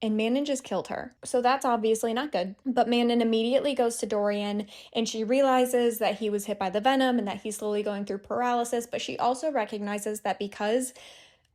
And Manon just killed her. So that's obviously not good. But Manon immediately goes to Dorian and she realizes that he was hit by the venom and that he's slowly going through paralysis. But she also recognizes that because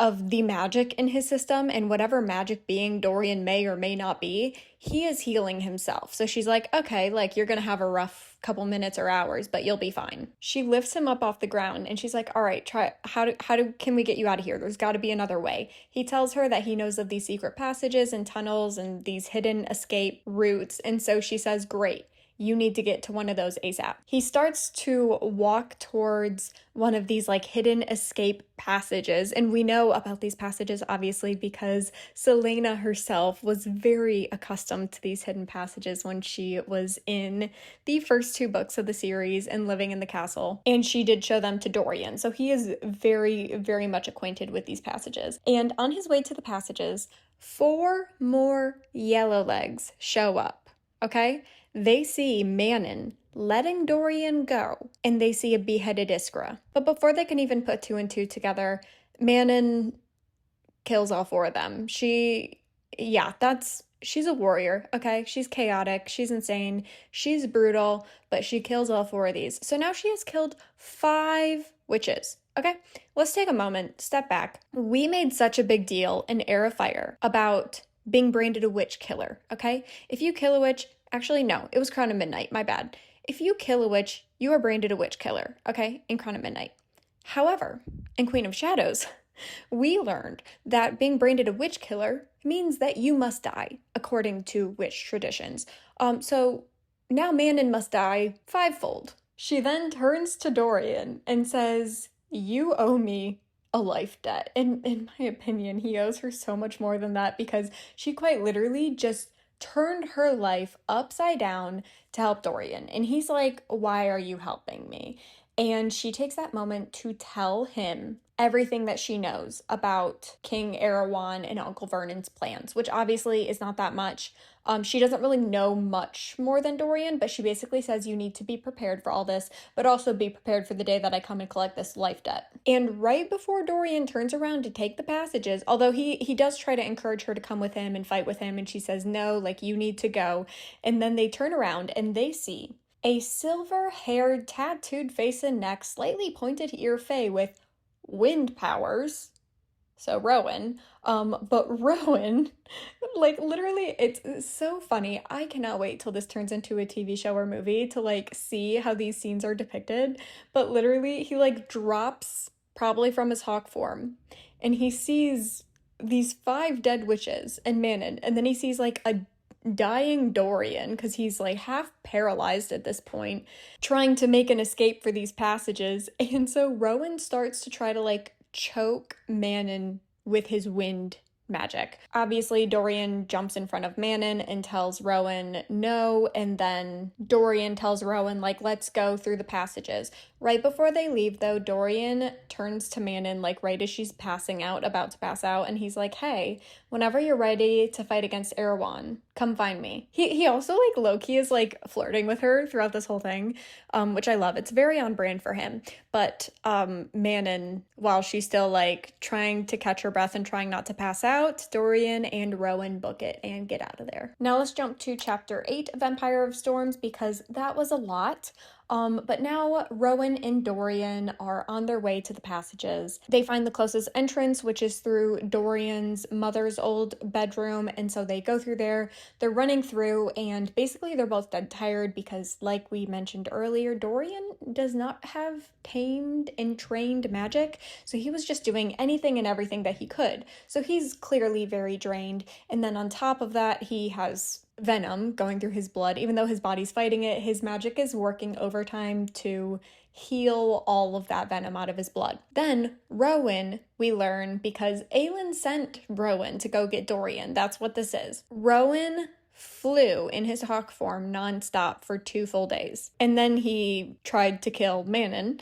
of the magic in his system and whatever magic being Dorian may or may not be, he is healing himself. So she's like, okay, like you're gonna have a rough couple minutes or hours, but you'll be fine. She lifts him up off the ground and she's like, all right, can we get you out of here? There's gotta be another way. He tells her that he knows of these secret passages and tunnels and these hidden escape routes. And so she says, great. You need to get to one of those ASAP. He starts to walk towards one of these like hidden escape passages. And we know about these passages, obviously, because Selena herself was very accustomed to these hidden passages when she was in the first 2 books of the series and living in the castle. And she did show them to Dorian. So he is very, very much acquainted with these passages. And on his way to the passages, 4 more Yellowlegs show up. Okay? They see Manon letting Dorian go, and they see a beheaded Iskra. But before they can even put 2 and 2 together, Manon kills all 4 of them. She's a warrior, okay? She's chaotic, she's insane, she's brutal, but she kills all 4 of these. So now she has killed 5 witches. Okay, let's take a moment, step back. We made such a big deal in Heir of Fire about being branded a witch killer, okay? If you kill a witch, actually, no, it was Crown of Midnight, my bad. If you kill a witch, you are branded a witch killer, okay, in Crown of Midnight. However, in Queen of Shadows, we learned that being branded a witch killer means that you must die, according to witch traditions. So now Manon must die 5-fold. She then turns to Dorian and says, you owe me a life debt. And in my opinion, he owes her so much more than that because she quite literally just turned her life upside down to help Dorian. And he's like, why are you helping me? And she takes that moment to tell him everything that she knows about King Erewhon and Uncle Vernon's plans, which obviously is not that much. She doesn't really know much more than Dorian, but she basically says you need to be prepared for all this, but also be prepared for the day that I come and collect this life debt. And right before Dorian turns around to take the passages, although he does try to encourage her to come with him and fight with him, and she says, no, like you need to go. And then they turn around and they see a silver-haired, tattooed face and neck, slightly pointed ear fae with wind powers. So Rowan, but Rowan, like literally, it's so funny. I cannot wait till this turns into a TV show or movie to like see how these scenes are depicted. But literally, he like drops probably from his hawk form, and he sees these 5 dead witches and Manon, and then he sees like a dying Dorian because he's like half paralyzed at this point, trying to make an escape for these passages. And so Rowan starts to try to like choke Manon with his wind magic. Obviously, Dorian jumps in front of Manon and tells Rowan no, and then Dorian tells Rowan, like, let's go through the passages. Right before they leave, though, Dorian turns to Manon, like, right as she's passing out, about to pass out, and he's like, hey, whenever you're ready to fight against Erewhon, come find me. He also, like, low-key is, like, flirting with her throughout this whole thing, which I love. It's very on brand for him. But Manon, while she's still, like, trying to catch her breath and trying not to pass out, Dorian and Rowan book it and get out of there. Now let's jump to chapter 8 of Empire of Storms, because that was a lot. But now Rowan and Dorian are on their way to the passages. They find the closest entrance, which is through Dorian's mother's old bedroom, and so they go through there. They're running through, and basically they're both dead tired because, like we mentioned earlier, Dorian does not have tamed and trained magic, so he was just doing anything and everything that he could. So he's clearly very drained, and then on top of that, he has venom going through his blood. Even though his body's fighting it, his magic is working overtime to heal all of that venom out of his blood. Then Rowan, we learn, because Aelin sent Rowan to go get Dorian. That's what this is. Rowan flew in his hawk form nonstop for 2 full days. And then he tried to kill Manon.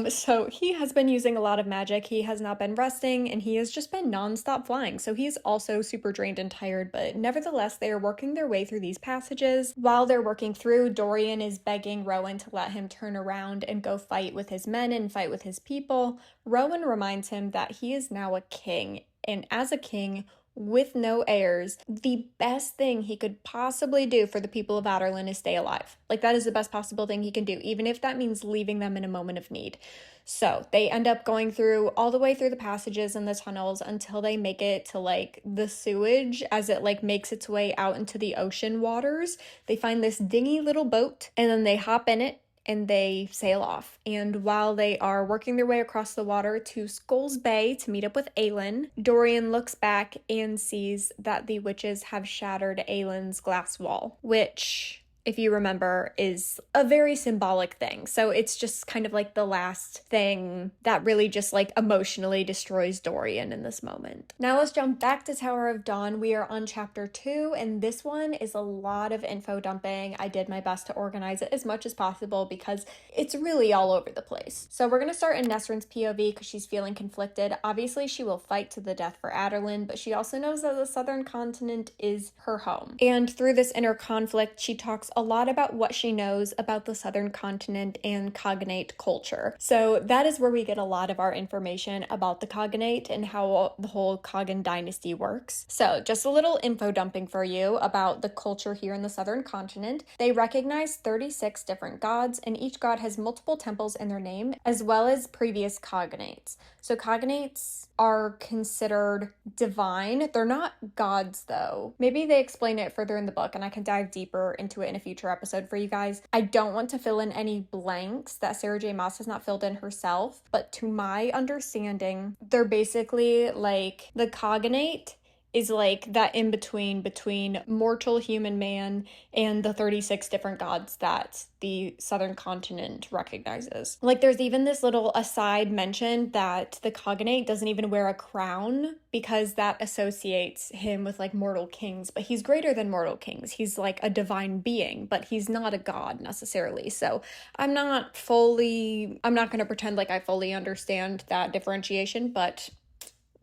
So he has been using a lot of magic. He has not been resting, and he has just been nonstop flying. So he's also super drained and tired, but nevertheless, they are working their way through these passages. While they're working through, Dorian is begging Rowan to let him turn around and go fight with his men and fight with his people. Rowan reminds him that he is now a king, and as a king, with no heirs, the best thing he could possibly do for the people of Adarlan is stay alive. Like, that is the best possible thing he can do, even if that means leaving them in a moment of need. So they end up going through all the way through the passages and the tunnels until they make it to like the sewage as it like makes its way out into the ocean waters. They find this dingy little boat and then they hop in it and they sail off. And while they are working their way across the water to Skulls Bay to meet up with Aelin, Dorian looks back and sees that the witches have shattered Aelin's glass wall, which, if you remember, is a very symbolic thing. So it's just kind of like the last thing that really just like emotionally destroys Dorian in this moment. Now let's jump back to Tower of Dawn. We are on chapter 2, and this one is a lot of info dumping. I did my best to organize it as much as possible because it's really all over the place. So we're going to start in Nesrin's POV because she's feeling conflicted. Obviously, she will fight to the death for Adarlan, but she also knows that the southern continent is her home. And through this inner conflict, she talks a lot about what she knows about the southern continent and cognate culture. So that is where we get a lot of our information about the cognate and how the whole Coggan dynasty works. So just a little info dumping for you about the culture here in the southern continent. They recognize 36 different gods, and each god has multiple temples in their name, as well as previous cognates. So cognates are considered divine. They're not gods though. Maybe they explain it further in the book and I can dive deeper into it in a future episode for you guys. I don't want to fill in any blanks that Sarah J Maas has not filled in herself, but to my understanding, they're basically like the cognate is like that in between mortal human man and the 36 different gods that the southern continent recognizes. Like, there's even this little aside mention that the cognate doesn't even wear a crown because that associates him with like mortal kings, but he's greater than mortal kings. He's like a divine being, but he's not a god necessarily. So I'm not going to pretend like I fully understand that differentiation, but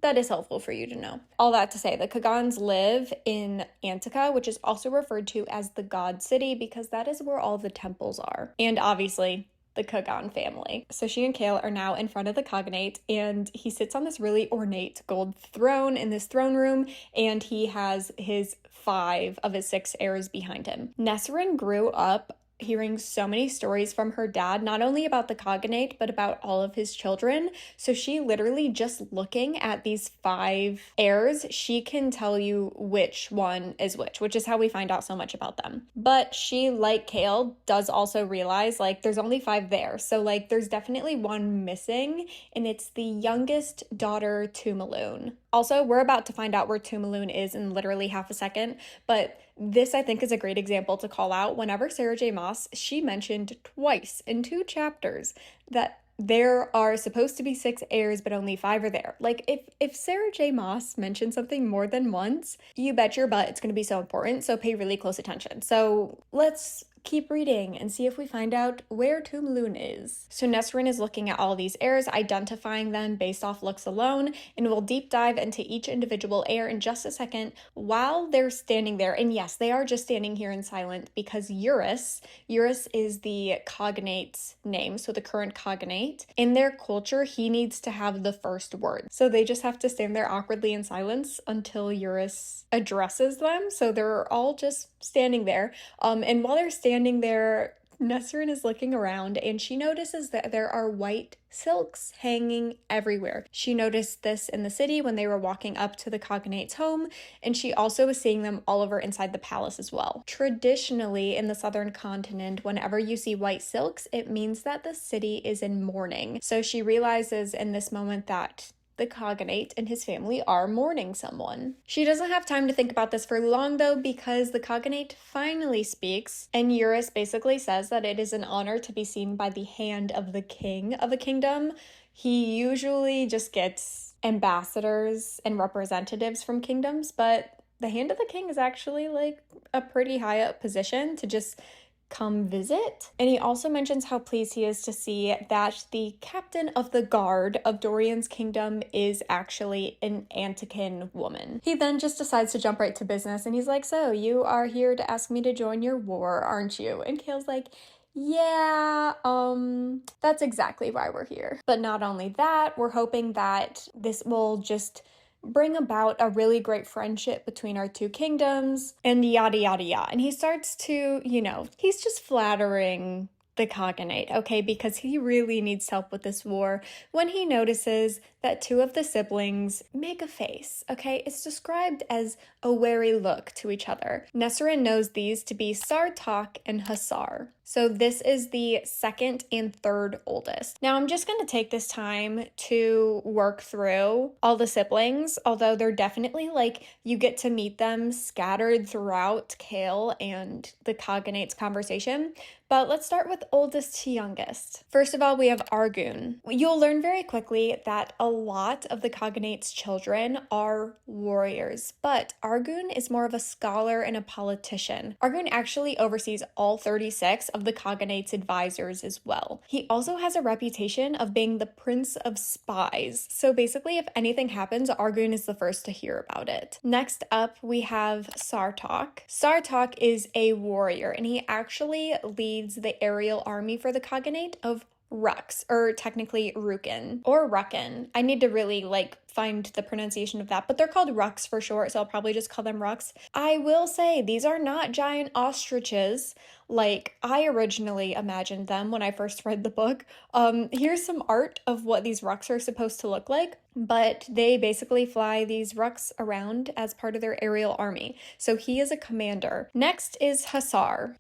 that is helpful for you to know. All that to say, the Coggans live in Antica, which is also referred to as the God City because that is where all the temples are. And obviously, the Coggan family. So she and Kale are now in front of the cognate, and he sits on this really ornate gold throne in this throne room, and he has his 5 of his 6 heirs behind him. Nesrin grew up hearing so many stories from her dad, not only about the cognate, but about all of his children. So she literally, just looking at these 5 heirs, she can tell you which one is which is how we find out so much about them. But she, like Kale, does also realize like there's only 5 there. So like there's definitely one missing, and it's the youngest daughter, Tumaloon. Also, we're about to find out where Tumaloon is in literally half a second, but this, I think, is a great example to call out. Whenever Sarah J Maas, she mentioned twice in 2 chapters that there are supposed to be 6 heirs, but only 5 are there. Like, if Sarah J Maas mentions something more than once, you bet your butt it's going to be so important, so pay really close attention. So let's keep reading and see if we find out where Tumaloon is. So Nesrin is looking at all these heirs, identifying them based off looks alone, and we'll deep dive into each individual heir in just a second while they're standing there. And yes, they are just standing here in silence because Eurus is the cognate's name, so the current cognate. In their culture, he needs to have the first word. So they just have to stand there awkwardly in silence until Eurus addresses them. So they're all just standing there. And while they're standing there, Nesrin is looking around and she notices that there are white silks hanging everywhere. She noticed this in the city when they were walking up to the cognate's home, and she also was seeing them all over inside the palace as well. Traditionally, in the southern continent, whenever you see white silks, it means that the city is in mourning. So she realizes in this moment that the Cognate and his family are mourning someone. She doesn't have time to think about this for long though, because the Cognate finally speaks, and Eurus basically says that it is an honor to be seen by the hand of the king of a kingdom. He usually just gets ambassadors and representatives from kingdoms, but the hand of the king is actually like a pretty high up position to just come visit. And he also mentions how pleased he is to see that the captain of the guard of Dorian's kingdom is actually an Antican woman. He then just decides to jump right to business, and he's like, so you are here to ask me to join your war, aren't you? And Kale's like, yeah, that's exactly why we're here. But not only that, we're hoping that this will just bring about a really great friendship between our two kingdoms, and yada yada yada. And he starts to, he's just flattering the Cognate, okay, because he really needs help with this war when he notices that two of the siblings make a face, okay? It's described as a wary look to each other. Nesrin knows these to be Sartok and Hasar. So this is the second and third oldest. Now I'm just going to take this time to work through all the siblings, although they're definitely you get to meet them scattered throughout Kale and the Cognate's conversation. But let's start with oldest to youngest. First of all, we have Argun. You'll learn very quickly that a lot of the Cognate's children are warriors, but Argun is more of a scholar and a politician. Argun actually oversees all 36 of the Cognate's advisors as well. He also has a reputation of being the prince of spies. So basically, if anything happens, Argun is the first to hear about it. Next up, we have Sartok. Sartok is a warrior, and he actually leads the aerial army for the Cognate of Rux, or technically Rukin, or Ruckin. I need to really find the pronunciation of that, but they're called Rux for short, so I'll probably just call them Rux. I will say these are not giant ostriches like I originally imagined them when I first read the book. Here's some art of what these Rux are supposed to look like, but they basically fly these Rux around as part of their aerial army. So he is a commander. Next is Hasar.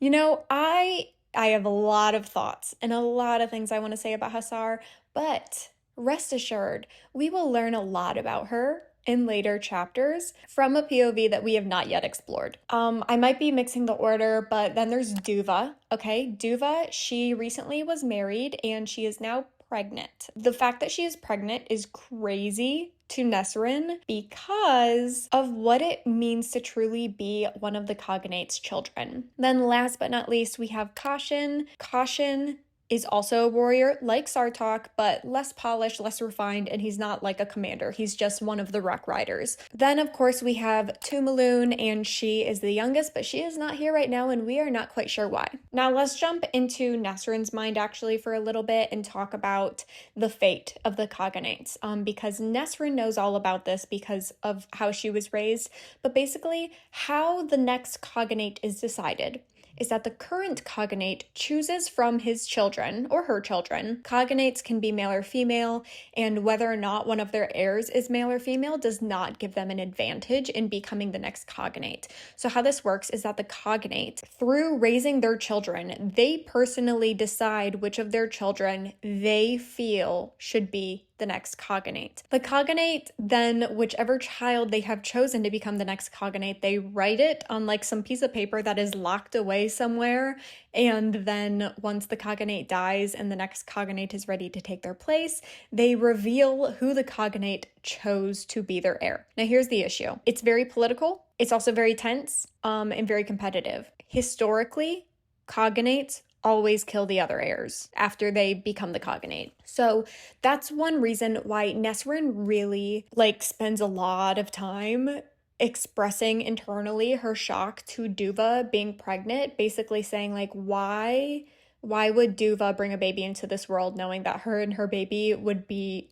I have a lot of thoughts and a lot of things I want to say about Hasar, but rest assured, we will learn a lot about her in later chapters from a POV that we have not yet explored. I might be mixing the order, but then there's Duva, okay? Duva, she recently was married and she is now pregnant. The fact that she is pregnant is crazy to Nesrin because of what it means to truly be one of the Cognate's children. Then last but not least, we have Caution. Caution is also a warrior like Sartok, but less polished, less refined, and he's not like a commander. He's just one of the Ruck Riders. Then, of course, we have Tumaloon, and she is the youngest, but she is not here right now, and we are not quite sure why. Now, let's jump into Nesrin's mind, actually, for a little bit and talk about the fate of the Cognates, because Nesrin knows all about this because of how she was raised, but basically, how the next Cognate is decided is that the current Cognate chooses from his children or her children. Cognates can be male or female, and whether or not one of their heirs is male or female does not give them an advantage in becoming the next Cognate. So how this works is that the Cognate, through raising their children, they personally decide which of their children they feel should be the next Cognate. The Cognate then, whichever child they have chosen to become the next Cognate, they write it on some piece of paper that is locked away somewhere, and then once the Cognate dies and the next Cognate is ready to take their place, they reveal who the Cognate chose to be their heir. Now here's the issue. It's very political, it's also very tense, and very competitive. Historically, Cognates always kill the other heirs after they become the Cognate. So that's one reason why Nesrin really spends a lot of time expressing internally her shock to Duva being pregnant, basically saying why would Duva bring a baby into this world knowing that her and her baby would be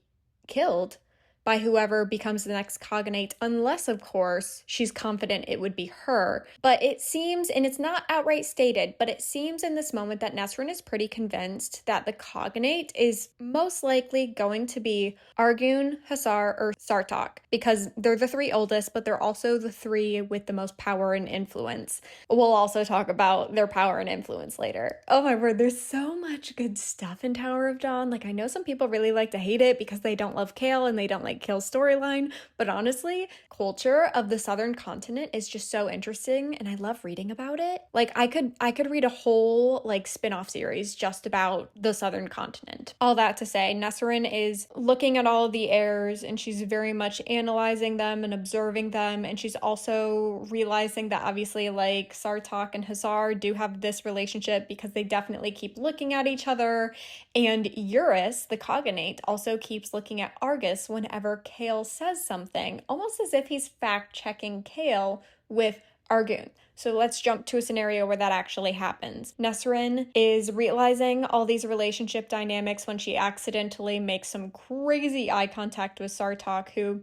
killed by whoever becomes the next Cognate, unless, of course, she's confident it would be her. But it seems, and it's not outright stated, but it seems in this moment that Nesrin is pretty convinced that the Cognate is most likely going to be Argun, Hasar, or Sartok, because they're the three oldest, but they're also the three with the most power and influence. We'll also talk about their power and influence later. Oh my word, there's so much good stuff in Tower of Dawn. I know some people really like to hate it because they don't love Kale and they don't like like Kale's storyline, but honestly, culture of the southern continent is just so interesting and I love reading about it. Like I could read a whole like spin-off series just about the southern continent. All that to say, Nesrin is looking at all of the heirs and she's very much analyzing them and observing them, and she's also realizing that obviously like Sartok and Hussar do have this relationship because they definitely keep looking at each other, and Eurus, the cognate, also keeps looking at Argus whenever Kale says something, almost as if he's fact-checking Kale with Argun. So let's jump to a scenario where that actually happens. Nesrin is realizing all these relationship dynamics when she accidentally makes some crazy eye contact with Sartok, who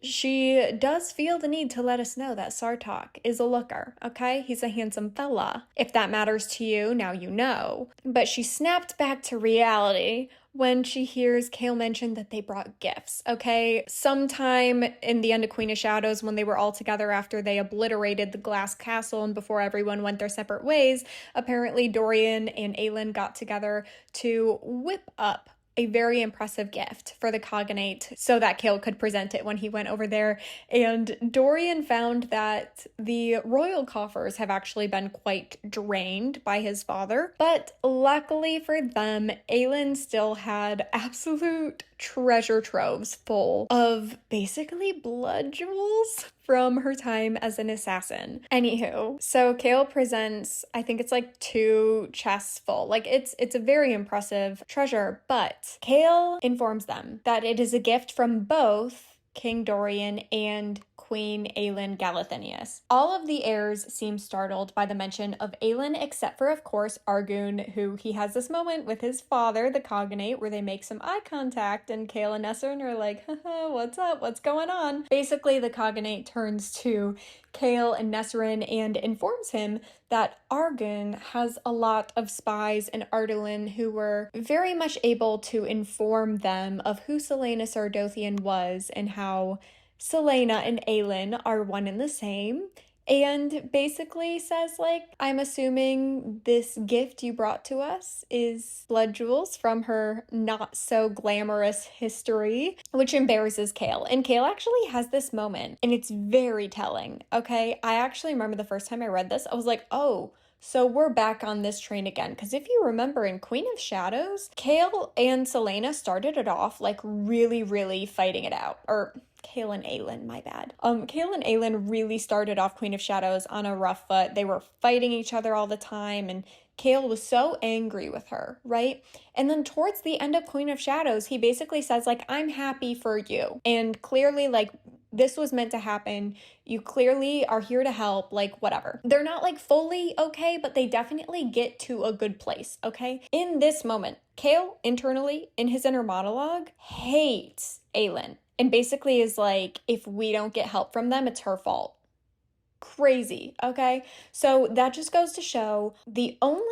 she does feel the need to let us know that Sartok is a looker, okay? He's a handsome fella. If that matters to you, now you know. But she snapped back to reality when she hears Kale mention that they brought gifts, okay? Sometime in the end of Queen of Shadows, when they were all together after they obliterated the glass castle and before everyone went their separate ways, apparently Dorian and Aelin got together to whip up a very impressive gift for the cognate so that Kale could present it when he went over there. And Dorian found that the royal coffers have actually been quite drained by his father. But luckily for them, Aelin still had absolute treasure troves full of basically blood jewels from her time as an assassin. Anywho, so Kale presents, I think it's like 2 chests full. Like it's a very impressive treasure, but Kale informs them that it is a gift from both King Dorian and Queen Aelin Galathynius. All of the heirs seem startled by the mention of Aelin, except for, of course, Argun, who he has this moment with his father, the cognate, where they make some eye contact, and Kale and Nesrin are like, haha, what's up? What's going on? Basically, the cognate turns to Kale and Nesrin and informs him that Argun has a lot of spies in Ardalin who were very much able to inform them of who Celaena Sardothian was and how Celaena and Aelin are one and the same, and basically says, like, I'm assuming this gift you brought to us is blood jewels from her not so glamorous history, which embarrasses Kale. And Kale actually has this moment, and it's very telling, okay? I actually remember the first time I read this, I was like, oh, so we're back on this train again. Because if you remember in Queen of Shadows, Kale and Celaena started it off like really, really fighting it out. Or Kale and Aelin, my bad. Kale and Aelin really started off Queen of Shadows on a rough foot. They were fighting each other all the time, and Kale was so angry with her, right? And then towards the end of Queen of Shadows, he basically says, like, I'm happy for you. And clearly, like, this was meant to happen. You clearly are here to help, like, whatever. They're not, like, fully okay, but they definitely get to a good place, okay? In this moment, Kale, internally, in his inner monologue, hates Aelin. And basically is like, if we don't get help from them, it's her fault. Crazy, okay? So that just goes to show the only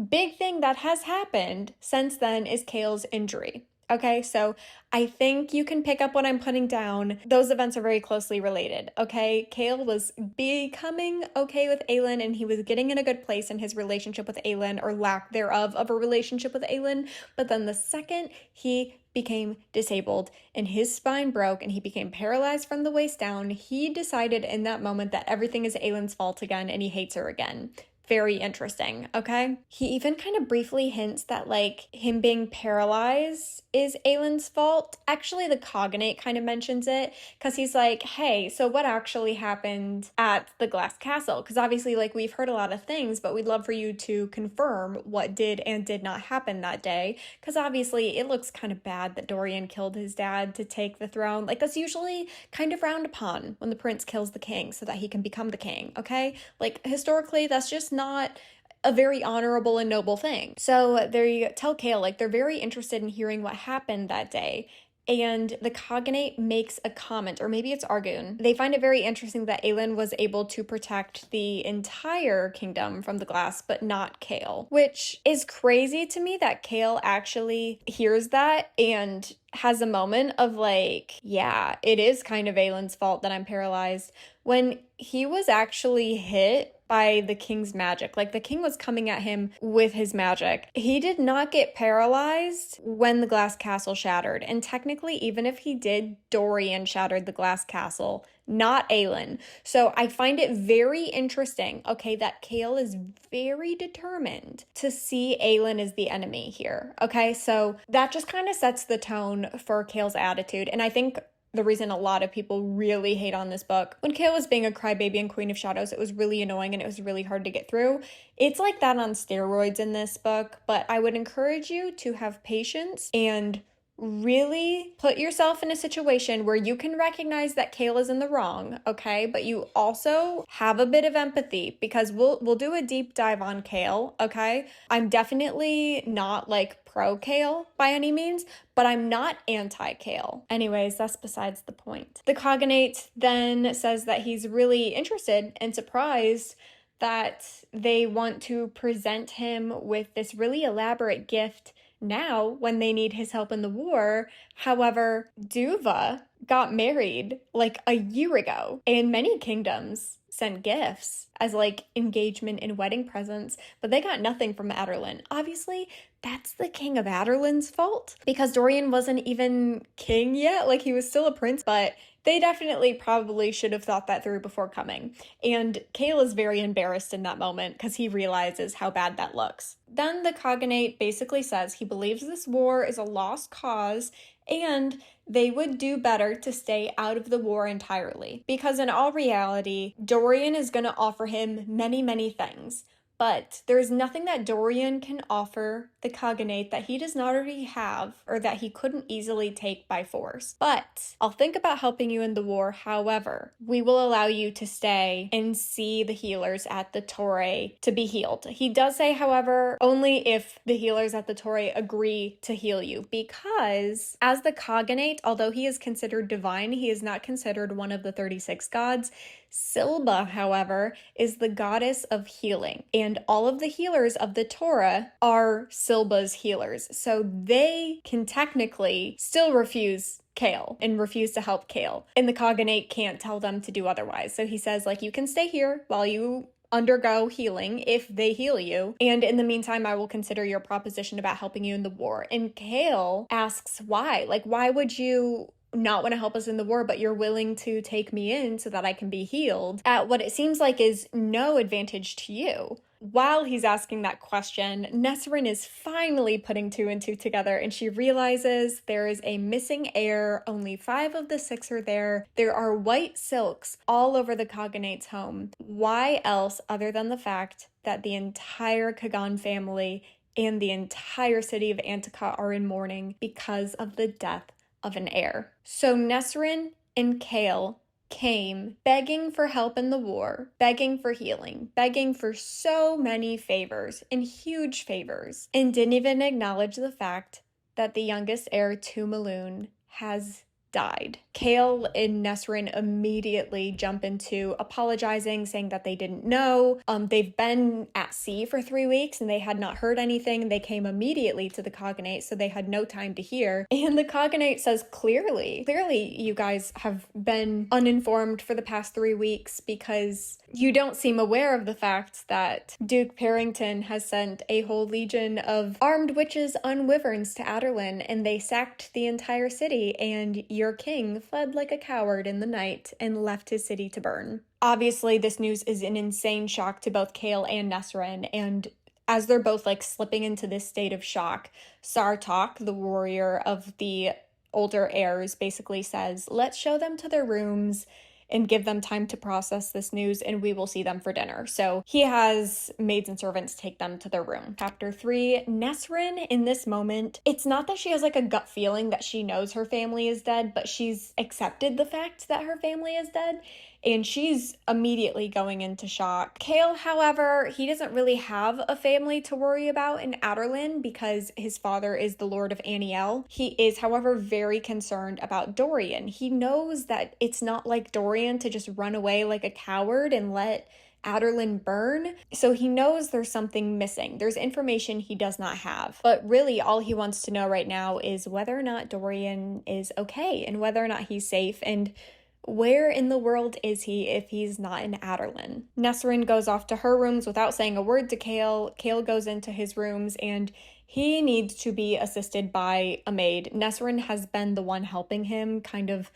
big thing that has happened since then is Kale's injury. Okay, so I think you can pick up what I'm putting down. Those events are very closely related, okay? Kale was becoming okay with Aelin, and he was getting in a good place in his relationship with Aelin, or lack thereof of a relationship with Aelin. But then the second he became disabled and his spine broke and he became paralyzed from the waist down, he decided in that moment that everything is Aelin's fault again and he hates her again. Very interesting, okay? He even kind of briefly hints that, like, him being paralyzed is Aelin's fault. Actually, the cognate kind of mentions it, because he's like, hey, so what actually happened at the Glass Castle? Because obviously, like, we've heard a lot of things, but we'd love for you to confirm what did and did not happen that day, because obviously it looks kind of bad that Dorian killed his dad to take the throne. Like, that's usually kind of frowned upon when the prince kills the king so that he can become the king, okay? Like, historically, that's just not a very honorable and noble thing. So they tell Kale, like, they're very interested in hearing what happened that day. And the cognate makes a comment, or maybe it's Argun. They find it very interesting that Aelin was able to protect the entire kingdom from the glass, but not Kale. Which is crazy to me that Kale actually hears that and has a moment of like, yeah, it is kind of Aelin's fault that I'm paralyzed. When he was actually hit by the king's magic. Like, the king was coming at him with his magic. He did not get paralyzed when the glass castle shattered. And technically, even if he did, Dorian shattered the glass castle, not Aelin. So I find it very interesting, okay, that Chaol is very determined to see Aelin as the enemy here, okay? So that just kind of sets the tone for Chaol's attitude. And I think the reason a lot of people really hate on this book, when Chaol was being a crybaby and Queen of Shadows, it was really annoying and it was really hard to get through. It's like that on steroids in this book, but I would encourage you to have patience and really put yourself in a situation where you can recognize that Chaol is in the wrong, okay? But you also have a bit of empathy, because we'll do a deep dive on Chaol, okay? I'm definitely not like pro Chaol by any means, but I'm not anti Chaol. Anyways, that's besides the point. The Cognate then says that he's really interested and surprised that they want to present him with this really elaborate gift now when they need his help in the war. However, Duva got married like a year ago, and many kingdoms sent gifts as like engagement and wedding presents, but they got nothing from Adarlan. Obviously, that's the king of Adarlan's fault, because Dorian wasn't even king yet. Like, he was still a prince, but they definitely probably should have thought that through before coming. And Chaol is very embarrassed in that moment because he realizes how bad that looks. Then the Cognate basically says he believes this war is a lost cause and they would do better to stay out of the war entirely. Because in all reality, Dorian is going to offer him many, many things. But there's nothing that Dorian can offer the Cognate that he does not already have, or that he couldn't easily take by force. But I'll think about helping you in the war. However, we will allow you to stay and see the healers at the Torre to be healed. He does say, however, only if the healers at the Torre agree to heal you, because as the Cognate, although he is considered divine, he is not considered one of the 36 gods. Silba, however, is the goddess of healing, and all of the healers of the Torah are Silba's healers, so they can technically still refuse Chaol and refuse to help Chaol, and the Cognate can't tell them to do otherwise. So he says, like, you can stay here while you undergo healing if they heal you, and in the meantime I will consider your proposition about helping you in the war. And Chaol asks why, like, why would you not want to help us in the war, but you're willing to take me in so that I can be healed at what it seems like is no advantage to you? While he's asking that question, Nesrin is finally putting 2 and 2 together, and she realizes there is a missing heir. Only 5 of the 6 are there. There are white silks all over the Cognate's home. Why else, other than the fact that the entire Kagan family and the entire city of Antica are in mourning because of the death of an heir? So Nesrin and Chaol came begging for help in the war, begging for healing, begging for so many favors and huge favors, and didn't even acknowledge the fact that the youngest heir to Maloon has died. Chaol and Nesrin immediately jump into apologizing, saying that they didn't know. They've been at sea for 3 weeks and they had not heard anything. They came immediately to the Cognate, so they had no time to hear. And the Cognate says, clearly you guys have been uninformed for the past 3 weeks because you don't seem aware of the fact that Duke Parrington has sent a whole legion of armed witches on wyverns to Adarlan, and they sacked the entire city, and your king fled like a coward in the night and left his city to burn. Obviously, this news is an insane shock to both Chaol and Nesrin, and as they're both like slipping into this state of shock, Sartok, the warrior of the older heirs, basically says, let's show them to their rooms and give them time to process this news, and we will see them for dinner. So he has maids and servants take them to their room. Chapter 3, Nesrin in this moment, it's not that she has like a gut feeling that she knows her family is dead, but she's accepted the fact that her family is dead, and she's immediately going into shock. Chaol, however, he doesn't really have a family to worry about in Adarlan because his father is the Lord of Aniel. He is, however, very concerned about Dorian. He knows that it's not like Dorian to just run away like a coward and let Adarlan burn. So he knows there's something missing. There's information he does not have. But really, all he wants to know right now is whether or not Dorian is okay and whether or not he's safe. And Where in the world is he if he's not in Aderlin? Nesrin goes off to her rooms without saying a word to Kale. Kale goes into his rooms and he needs to be assisted by a maid. Nesrin has been the one helping him kind of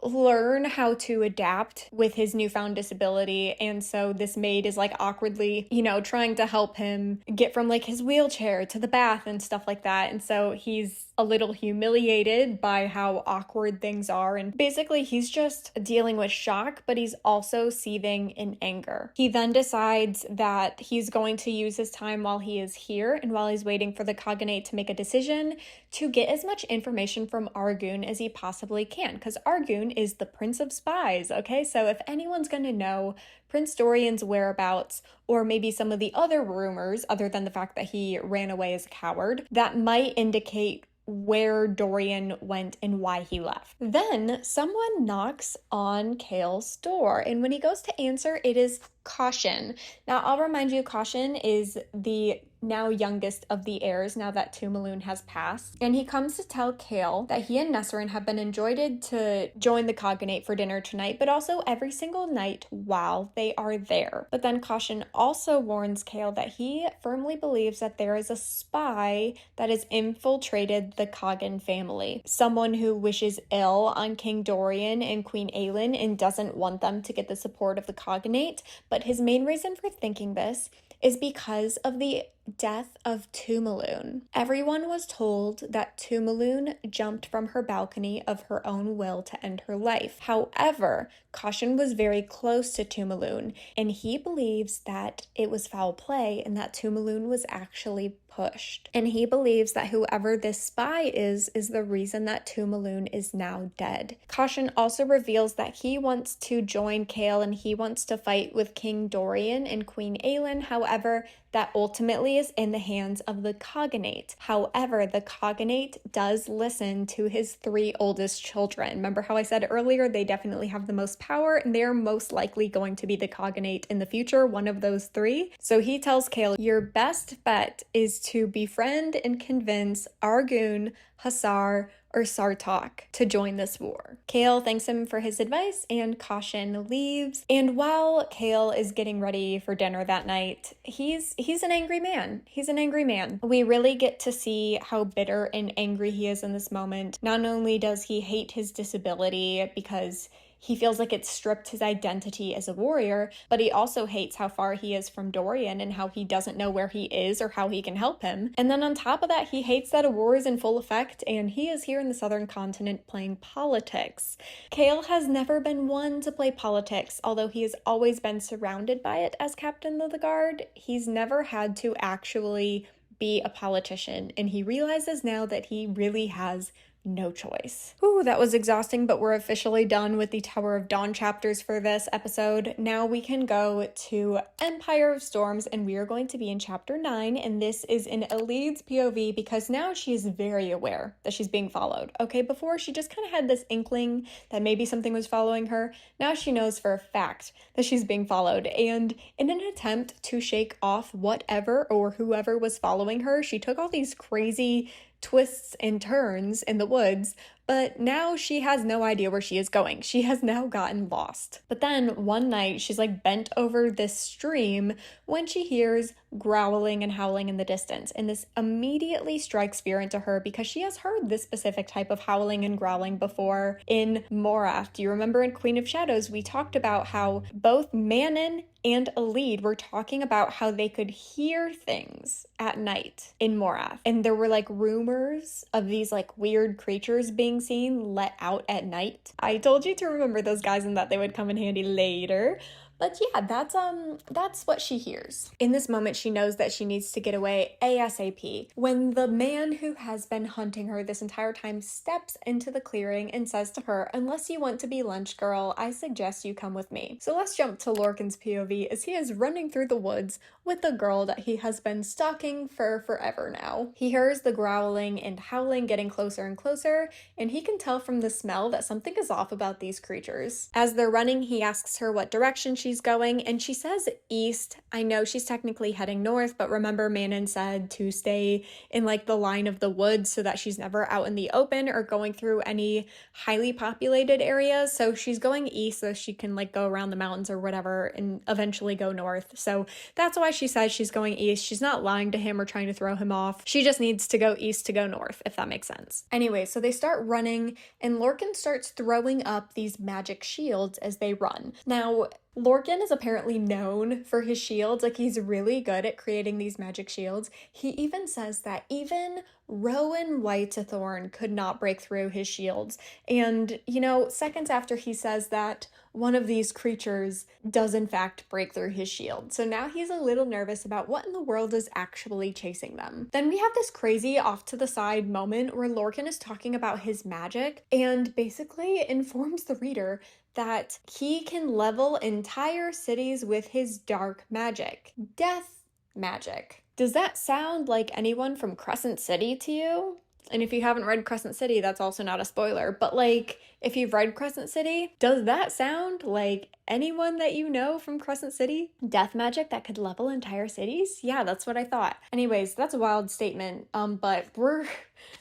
learn how to adapt with his newfound disability, and so this maid is like awkwardly, trying to help him get from like his wheelchair to the bath and stuff like that, and so he's a little humiliated by how awkward things are, and basically he's just dealing with shock, but he's also seething in anger. He then decides that he's going to use his time while he is here and while he's waiting for the cognate to make a decision to get as much information from Argun as he possibly can, because Argun is the Prince of Spies, okay? So if anyone's going to know Prince Dorian's whereabouts, or maybe some of the other rumors, other than the fact that he ran away as a coward, that might indicate where Dorian went and why he left. Then someone knocks on Kale's door, and when he goes to answer, it is Caution. Now, I'll remind you, Caution is the now youngest of the heirs now that Tumaloon has passed, and he comes to tell Kale that he and Nesrin have been invited to join the cognate for dinner tonight, but also every single night while they are there. But then Caution also warns Kale that he firmly believes that there is a spy that has infiltrated the Coggan family, someone who wishes ill on King Dorian and Queen Aelin and doesn't want them to get the support of the cognate. But his main reason for thinking this is because of the death of Tumaloon. Everyone was told that Tumaloon jumped from her balcony of her own will to end her life. However, Caution was very close to Tumaloon, and he believes that it was foul play and that Tumaloon was actually pushed. And he believes that whoever this spy is the reason that Tumaloon is now dead. Caution also reveals that he wants to join Kale and he wants to fight with King Dorian and Queen Aelin. However, that ultimately is in the hands of the cognate. However, the cognate does listen to his 3 oldest children. Remember how I said earlier they definitely have the most power and they're most likely going to be the cognate in the future, one of those 3. So he tells Kale, your best bet is to befriend and convince Argun, Hussar, or Sartok to join this war. Kale thanks him for his advice and Caution leaves. And while Kale is getting ready for dinner that night, he's an angry man. He's an angry man. We really get to see how bitter and angry he is in this moment. Not only does he hate his disability because he feels like it stripped his identity as a warrior, but he also hates how far he is from Dorian and how he doesn't know where he is or how he can help him. And then on top of that, he hates that a war is in full effect and he is here in the southern continent playing politics. Kale has never been one to play politics, although he has always been surrounded by it as captain of the guard. He's never had to actually be a politician, and he realizes now that he really has no choice. Ooh, that was exhausting, but we're officially done with the Tower of Dawn chapters for this episode. Now we can go to Empire of Storms, and we are going to be in chapter 9, and this is in Elid's POV because now she is very aware that she's being followed. Okay, before she just kind of had this inkling that maybe something was following her. Now she knows for a fact that she's being followed, and in an attempt to shake off whatever or whoever was following her, she took all these crazy twists and turns in the woods, but now she has no idea where she is going. She has now gotten lost. But then one night she's like bent over this stream when she hears growling and howling in the distance, and this immediately strikes fear into her because she has heard this specific type of howling and growling before in Morath. Do you remember in Queen of Shadows we talked about how both Manon and Elid were talking about how they could hear things at night in Morath, and there were like rumors of these like weird creatures being seen let out at night. I told you to remember those guys and that they would come in handy later. But yeah, that's what she hears. In this moment, she knows that she needs to get away ASAP. When the man who has been hunting her this entire time steps into the clearing and says to her, unless you want to be lunch girl, I suggest you come with me. So let's jump to Lorcan's POV as he is running through the woods with the girl that he has been stalking for forever now. He hears the growling and howling getting closer and closer, and he can tell from the smell that something is off about these creatures. As they're running, he asks her what direction she's going, and she says east. I know she's technically heading north, but remember Manon said to stay in like the line of the woods so that she's never out in the open or going through any highly populated areas. So she's going east so she can like go around the mountains or whatever and eventually go north. So that's why she says she's going east. She's not lying to him or trying to throw him off. She just needs to go east to go north, if that makes sense. Anyway, so they start running and Lorcan starts throwing up these magic shields as they run. Now, Lorcan is apparently known for his shields, like he's really good at creating these magic shields. He even says that even Rowan Whitethorn could not break through his shields. And, you know, seconds after he says that, one of these creatures does in fact break through his shield. So now he's a little nervous about what in the world is actually chasing them. Then we have this crazy off to the side moment where Lorcan is talking about his magic and basically informs the reader that he can level entire cities with his dark magic. Death magic. Does that sound like anyone from Crescent City to you? And if you haven't read Crescent City, that's also not a spoiler. But like, if you've read Crescent City, does that sound like anyone that you know from Crescent City? Death magic that could level entire cities? Yeah, that's what I thought. Anyways, that's a wild statement, but we're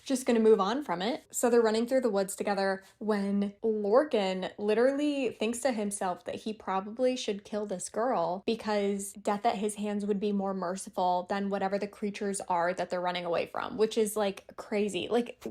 just gonna move on from it. So they're running through the woods together when Lorcan literally thinks to himself that he probably should kill this girl because death at his hands would be more merciful than whatever the creatures are that they're running away from, which is like crazy. Like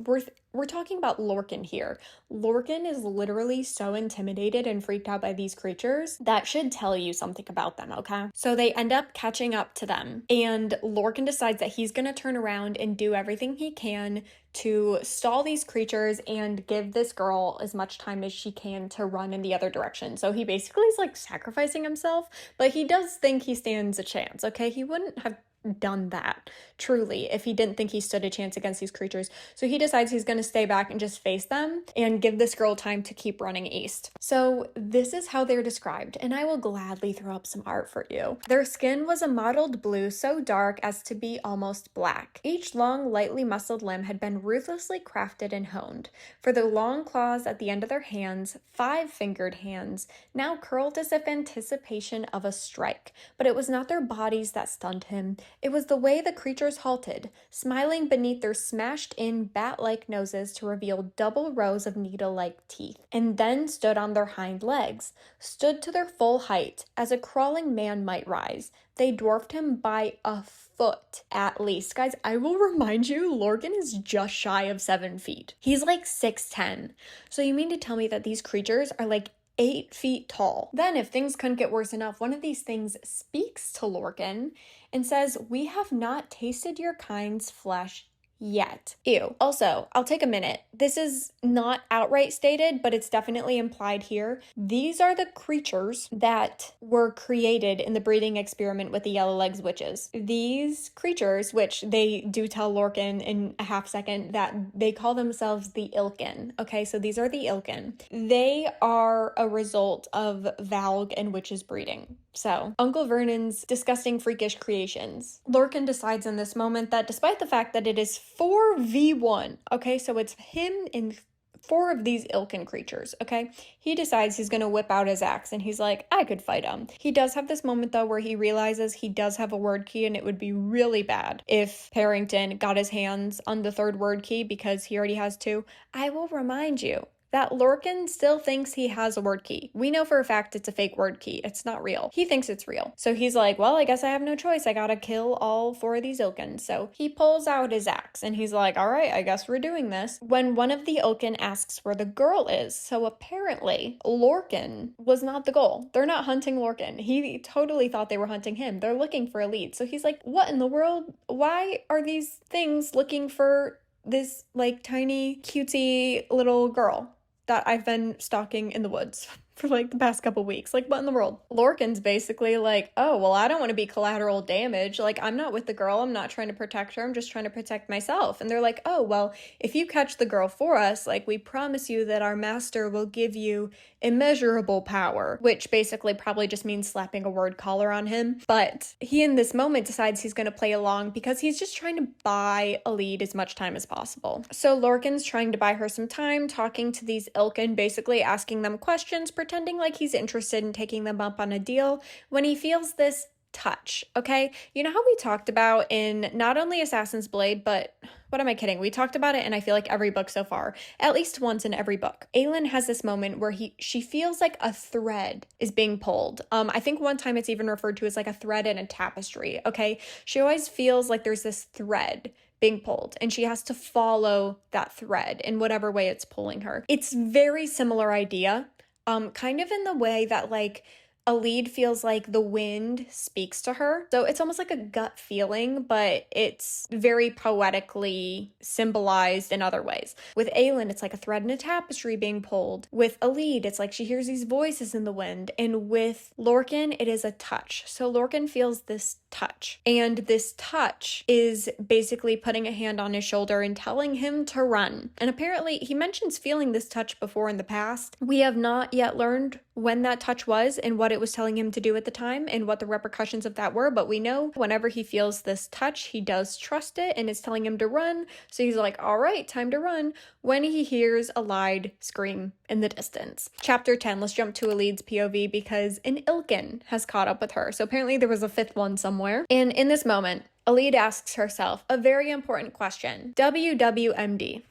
we're talking about Lorcan here. Lorcan is literally so intimidated and freaked out by these creatures. That should tell you something about them, okay? So they end up catching up to them, and Lorcan decides that he's gonna turn around and do everything he can to stall these creatures and give this girl as much time as she can to run in the other direction. So he basically is like sacrificing himself, but he does think he stands a chance, okay? He wouldn't have done that truly if he didn't think he stood a chance against these creatures. So he decides he's going to stay back and just face them and give this girl time to keep running east. So this is how they're described, and I will gladly throw up some art for you. Their skin was a mottled blue so dark as to be almost black. Each long, lightly muscled limb had been ruthlessly crafted and honed. For the long claws at the end of their hands, 5-fingered hands, now curled as if anticipation of a strike. But it was not their bodies that stunned him. It was the way the creatures halted, smiling beneath their smashed-in bat-like noses to reveal double rows of needle-like teeth, and then stood on their hind legs, stood to their full height, as a crawling man might rise. They dwarfed him by a foot at least. Guys, I will remind you, Lorcan is just shy of 7 feet. He's like 6'10". So you mean to tell me that these creatures are like 8 feet tall? Then, if things couldn't get worse enough, one of these things speaks to Lorcan and says, "We have not tasted your kind's flesh yet." Ew. Also, I'll take a minute. This is not outright stated, but it's definitely implied here. These are the creatures that were created in the breeding experiment with the Yellowlegs witches. These creatures, which they do tell Lorcan in a half second that they call themselves the Ilkin. Okay, so these are the Ilkin. They are a result of Valg and witches breeding. So, Uncle Vernon's disgusting, freakish creations. Lorcan decides in this moment that despite the fact that it is 4v1, okay, so it's him and 4 of these Ilkin creatures, okay? He decides he's gonna whip out his axe, and he's like, I could fight him. He does have this moment, though, where he realizes he does have a word key, and it would be really bad if Parrington got his hands on the 3rd word key because he already has 2. I will remind you that Lorcan still thinks he has a word key. We know for a fact it's a fake word key. It's not real. He thinks it's real. So he's like, well, I guess I have no choice. I gotta kill all 4 of these Ilkin. So he pulls out his axe and he's like, all right, I guess we're doing this. When one of the Ilkin asks where the girl is. So apparently Lorcan was not the goal. They're not hunting Lorcan. He totally thought they were hunting him. They're looking for a lead. So he's like, what in the world? Why are these things looking for this like tiny cutesy little girl that I've been stalking in the woods for like the past couple weeks? Like, what in the world? Lorcan's basically like, oh, well, I don't want to be collateral damage. Like, I'm not with the girl. I'm not trying to protect her. I'm just trying to protect myself. And they're like, oh, well, if you catch the girl for us, like, we promise you that our master will give you immeasurable power, which basically probably just means slapping a word collar on him. But he in this moment decides he's going to play along because he's just trying to buy a lead as much time as possible. So Lorcan's trying to buy her some time, talking to these Ilkin, basically asking them questions, pretending like he's interested in taking them up on a deal when he feels this touch, okay? You know how we talked about in not only Assassin's Blade, but what am I kidding? We talked about it in I feel like every book so far, at least once in every book. Aelin has this moment where she feels like a thread is being pulled. I think one time it's even referred to as like a thread in a tapestry, okay? She always feels like there's this thread being pulled and she has to follow that thread in whatever way it's pulling her. It's very similar idea, kind of in the way that like a lead feels like the wind speaks to her. So it's almost like a gut feeling, but it's very poetically symbolized in other ways. With Aelin, it's like a thread in a tapestry being pulled. With a lead, it's like she hears these voices in the wind. And with Lorcan, it is a touch. So Lorcan feels this touch. And this touch is basically putting a hand on his shoulder and telling him to run. And apparently he mentions feeling this touch before in the past. We have not yet learned when that touch was and what it was telling him to do at the time and what the repercussions of that were, but we know whenever he feels this touch, he does trust it and it's telling him to run. So he's like, all right, time to run, when he hears a Alide scream in the distance. Chapter 10, let's jump to Alide's POV because an Ilkin has caught up with her. So apparently there was a fifth one somewhere. And in this moment, Alide asks herself a very important question. WWMD.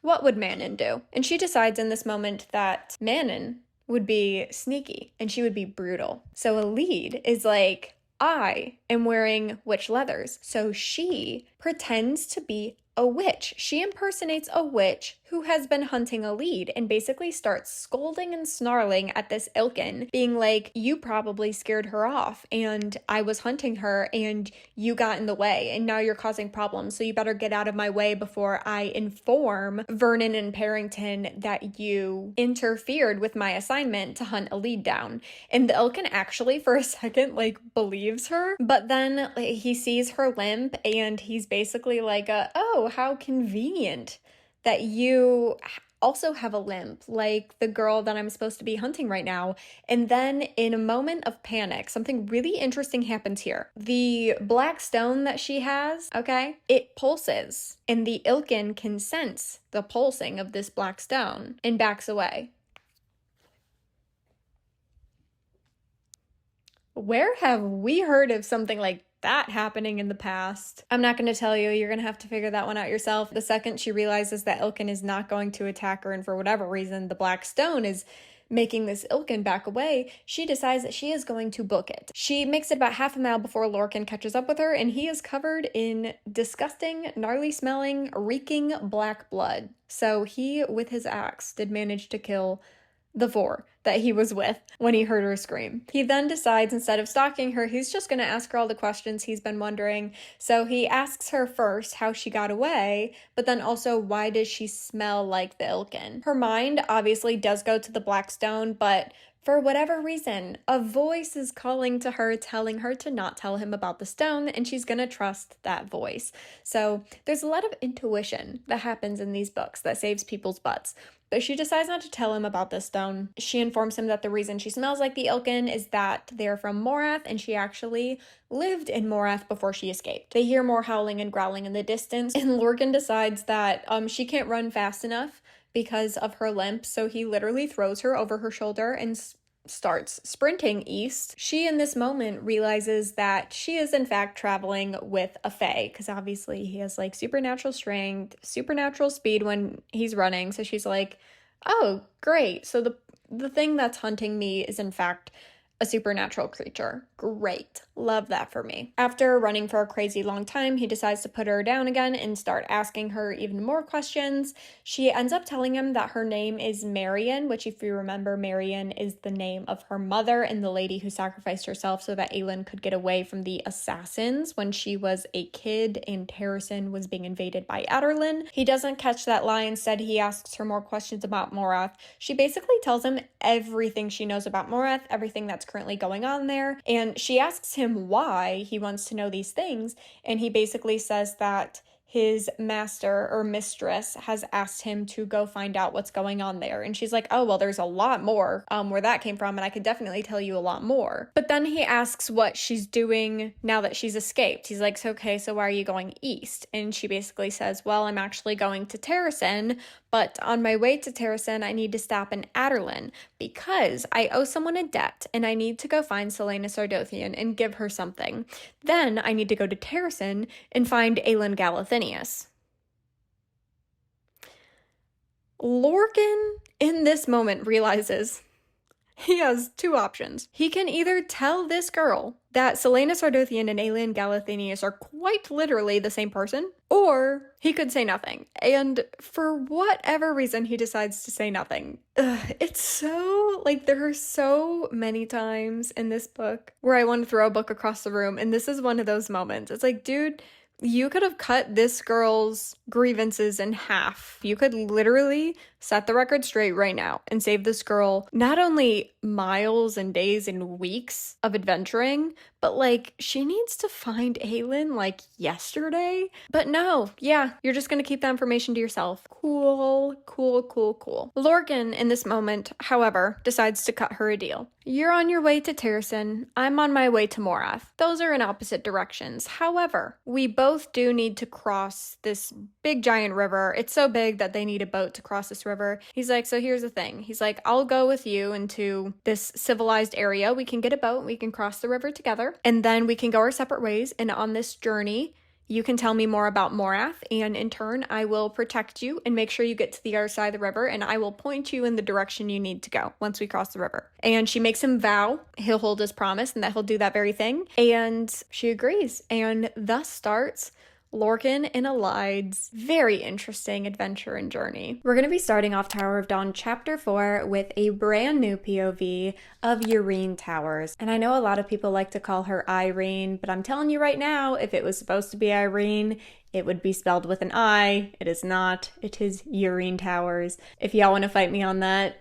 What would Manon do? And she decides in this moment that Manon would be sneaky and she would be brutal. So a lead is like, I am wearing witch leathers. So she pretends to be a witch. She impersonates a witch who has been hunting a lead and basically starts scolding and snarling at this Ilkin, being like, you probably scared her off and I was hunting her and you got in the way and now you're causing problems. So you better get out of my way before I inform Vernon and Parrington that you interfered with my assignment to hunt a lead down. And the Ilkin actually for a second like believes her, but then like, he sees her limp and he's basically like, oh, how convenient that you also have a limp, like the girl that I'm supposed to be hunting right now. And then in a moment of panic, something really interesting happens here. The black stone that she has, okay, it pulses, and the Ilkin can sense the pulsing of this black stone and backs away. Where have we heard of something like that happening in the past? I'm not going to tell you. You're going to have to figure that one out yourself. The second she realizes that Ilkin is not going to attack her, and for whatever reason, the black stone is making this Ilkin back away, she decides that she is going to book it. She makes it about half a mile before Lorcan catches up with her, and he is covered in disgusting, gnarly-smelling, reeking black blood. So he, with his axe, did manage to kill the four that he was with when he heard her scream. He then decides instead of stalking her, he's just going to ask her all the questions he's been wondering. So he asks her first how she got away, but then also why does she smell like the Ilkin? Her mind obviously does go to the black stone, but for whatever reason, a voice is calling to her, telling her to not tell him about the stone, and she's gonna trust that voice. So there's a lot of intuition that happens in these books that saves people's butts. But she decides not to tell him about this stone. She informs him that the reason she smells like the Ilkin is that they're from Morath, and she actually lived in Morath before she escaped. They hear more howling and growling in the distance, and Lorcan decides that she can't run fast enough because of her limp, so he literally throws her over her shoulder and starts sprinting east. She, in this moment, realizes that she is in fact traveling with a fae, because obviously he has like supernatural strength, supernatural speed when he's running, so she's like, oh, great, so the thing that's hunting me is in fact a supernatural creature. Great. Love that for me. After running for a crazy long time, he decides to put her down again and start asking her even more questions. She ends up telling him that her name is Marion, which if you remember, Marion is the name of her mother and the lady who sacrificed herself so that Aelin could get away from the assassins when she was a kid and Terrasen was being invaded by Adarlan. He doesn't catch that lie. Instead, he asks her more questions about Morath. She basically tells him everything she knows about Morath, everything that's currently going on there, and she asks him why he wants to know these things, and he basically says that his master or mistress has asked him to go find out what's going on there. And she's like, oh, well, there's a lot more where that came from, and I could definitely tell you a lot more. But then he asks what she's doing now that she's escaped. He's like, okay, so why are you going east? And she basically says, well, I'm actually going to Terrasen, but on my way to Terrasen, I need to stop in Aderlin because I owe someone a debt and I need to go find Selena Sardothian and give her something. Then I need to go to Terrasen and find Aelin Galathinius. Lorcan, in this moment, realizes he has two options. He can either tell this girl that Selena Sardothian and Aelin Galathinius are quite literally the same person, or he could say nothing. And for whatever reason, he decides to say nothing. It's so, like, there are so many times in this book where I want to throw a book across the room, and this is one of those moments. It's like, dude, you could have cut this girl's grievances in half. You could literally set the record straight right now and save this girl not only miles and days and weeks of adventuring, but like she needs to find Aelin like yesterday. But no, yeah, you're just gonna keep that information to yourself. Cool. Lorcan in this moment, however, decides to cut her a deal. You're on your way to Terrasen. I'm on my way to Morath. Those are in opposite directions. However, we both do need to cross this big giant river. It's so big that they need a boat to cross this river. He's like, so here's the thing. He's like, I'll go with you into this civilized area. We can get a boat. We can cross the river together. And then we can go our separate ways. And on this journey, you can tell me more about Morath, and in turn, I will protect you and make sure you get to the other side of the river, and I will point you in the direction you need to go once we cross the river. And she makes him vow he'll hold his promise and that he'll do that very thing, and she agrees. And thus starts Lorcan and Alide's very interesting adventure and journey. We're going to be starting off Tower of Dawn Chapter 4 with a brand new POV of Yrene Towers. And I know a lot of people like to call her Irene, but I'm telling you right now, if it was supposed to be Irene, it would be spelled with an I. It is not. It is Yrene Towers. If y'all want to fight me on that,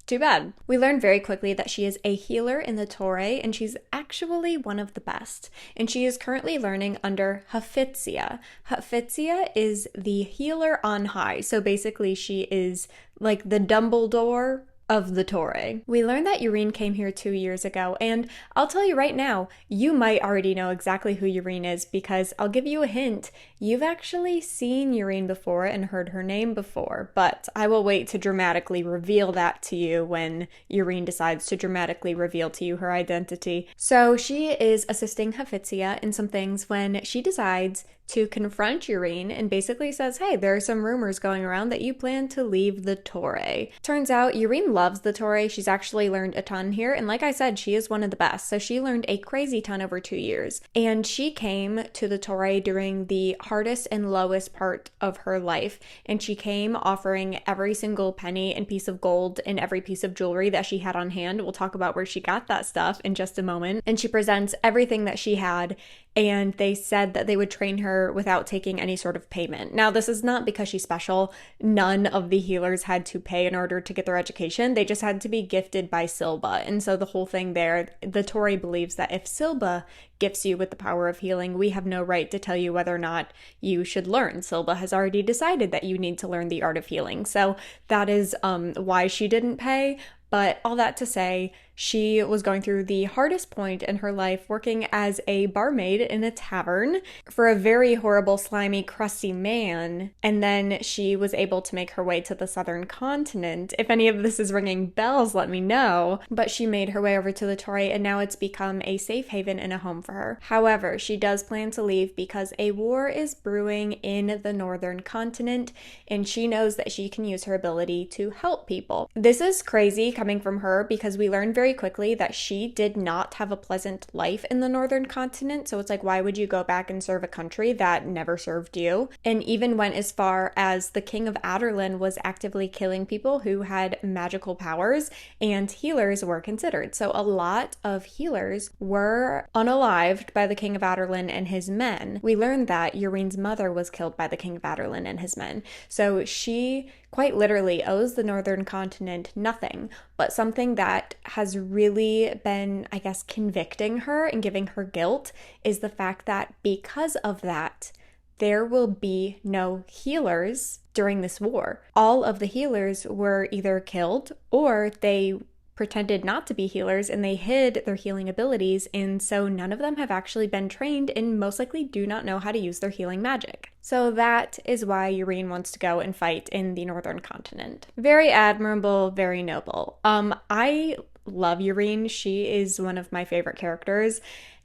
too bad. We learn very quickly that she is a healer in the Torre, and she's actually one of the best. And she is currently learning under Hafizia. Hafizia is the healer on high. So basically she is like the Dumbledore of the Torre. We learned that Yrene came here 2 years ago, and I'll tell you right now, you might already know exactly who Yrene is because I'll give you a hint. You've actually seen Yrene before and heard her name before, but I will wait to dramatically reveal that to you when Yrene decides to dramatically reveal to you her identity. So she is assisting Hafizia in some things when she decides to confront Yrene and basically says, hey, there are some rumors going around that you plan to leave the Torre. Turns out Yrene loves the Torre. She's actually learned a ton here, and like I said, she is one of the best. So she learned a crazy ton over 2 years, and she came to the Torre during the hardest and lowest part of her life, and she came offering every single penny and piece of gold and every piece of jewelry that she had on hand. We'll talk about where she got that stuff in just a moment. And she presents everything that she had, and they said that they would train her without taking any sort of payment. Now, this is not because she's special. None of the healers had to pay in order to get their education. They just had to be gifted by Silba. And so the whole thing there, the Torre believes that if Silba gifts you with the power of healing, we have no right to tell you whether or not you should learn. Silba has already decided that you need to learn the art of healing. So that is why she didn't pay. But all that to say, she was going through the hardest point in her life working as a barmaid in a tavern for a very horrible, slimy, crusty man. And then she was able to make her way to the southern continent. If any of this is ringing bells, let me know. But she made her way over to the Torre, and now it's become a safe haven and a home for her. However, she does plan to leave because a war is brewing in the northern continent, and she knows that she can use her ability to help people. This is crazy coming from her because we learned very quickly that she did not have a pleasant life in the northern continent. So it's like, why would you go back and serve a country that never served you? And even went as far as the king of Aderlin was actively killing people who had magical powers, and healers were considered. So a lot of healers were unalived by the king of Aderlin and his men. We learned that Yrene's mother was killed by the king of Aderlin and his men. So she quite literally owes the northern continent nothing, but something that has really been, I guess, convicting her and giving her guilt is the fact that because of that, there will be no healers during this war. All of the healers were either killed or they pretended not to be healers and they hid their healing abilities, and so none of them have actually been trained and most likely do not know how to use their healing magic. So that is why Yrene wants to go and fight in the Northern Continent. Very admirable, very noble. I love Yrene. She is one of my favorite characters,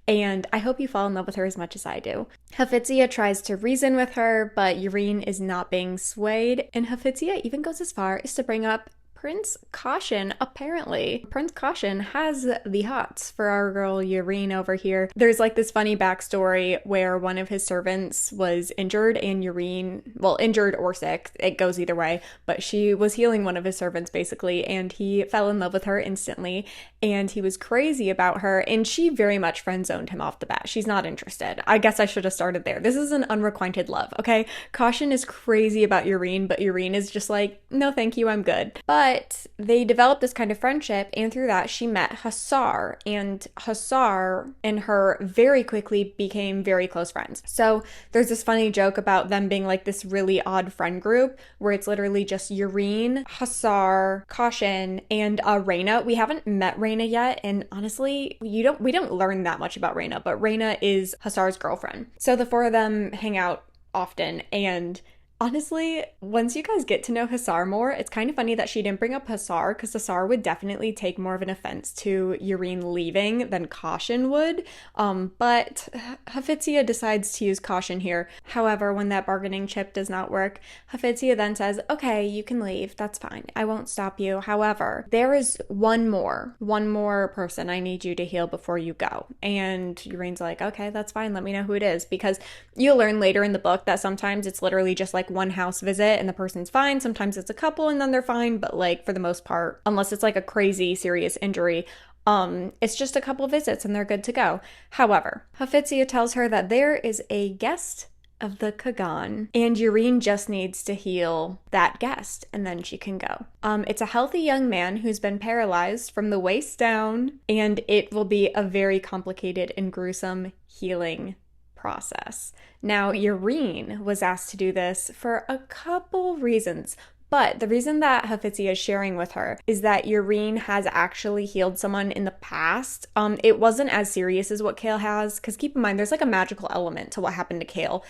and I hope you fall in love with her as much as I do. Hafizia tries to reason with her, but Yrene is not being swayed, and Hafizia even goes as far as to bring up Prince Caution. Apparently, Prince Caution has the hots for our girl Yrene over here. There's like this funny backstory where one of his servants was injured and Yrene, well, injured or sick, it goes either way, but she was healing one of his servants basically, and he fell in love with her instantly, and he was crazy about her, and she very much friend-zoned him off the bat. She's not interested. I guess I should have started there. This is an unrequited love, okay? Caution is crazy about Yrene, but Yrene is just like, no thank you, I'm good. But they developed this kind of friendship, and through that she met Hussar, and Hussar and her very quickly became very close friends. So there's this funny joke about them being like this really odd friend group where it's literally just Yrene, Hussar, Caution, and Reyna. We haven't met Reyna yet, and honestly, we don't learn that much about Reyna, but Reyna is Hussar's girlfriend. So the four of them hang out often, and honestly, once you guys get to know Hussar more, it's kind of funny that she didn't bring up Hussar, because Hussar would definitely take more of an offense to Yrene leaving than Caution would. But Hafizia decides to use Caution here. However, when that bargaining chip does not work, Hafizia then says, okay, you can leave. That's fine. I won't stop you. However, there is one more person I need you to heal before you go. And Yrene's like, okay, that's fine. Let me know who it is. Because you'll learn later in the book that sometimes it's literally just like one house visit and the person's fine. Sometimes it's a couple and then they're fine, but like for the most part, unless it's like a crazy serious injury, it's just a couple visits and they're good to go. However, Hafizia tells her that there is a guest of the Kagan, and Yrene just needs to heal that guest and then she can go. It's a healthy young man who's been paralyzed from the waist down, and it will be a very complicated and gruesome healing process. Now, Yrene was asked to do this for a couple reasons, but the reason that Hafizia is sharing with her is that Yrene has actually healed someone in the past. It wasn't as serious as what Chaol has, because keep in mind, there's like a magical element to what happened to Chaol,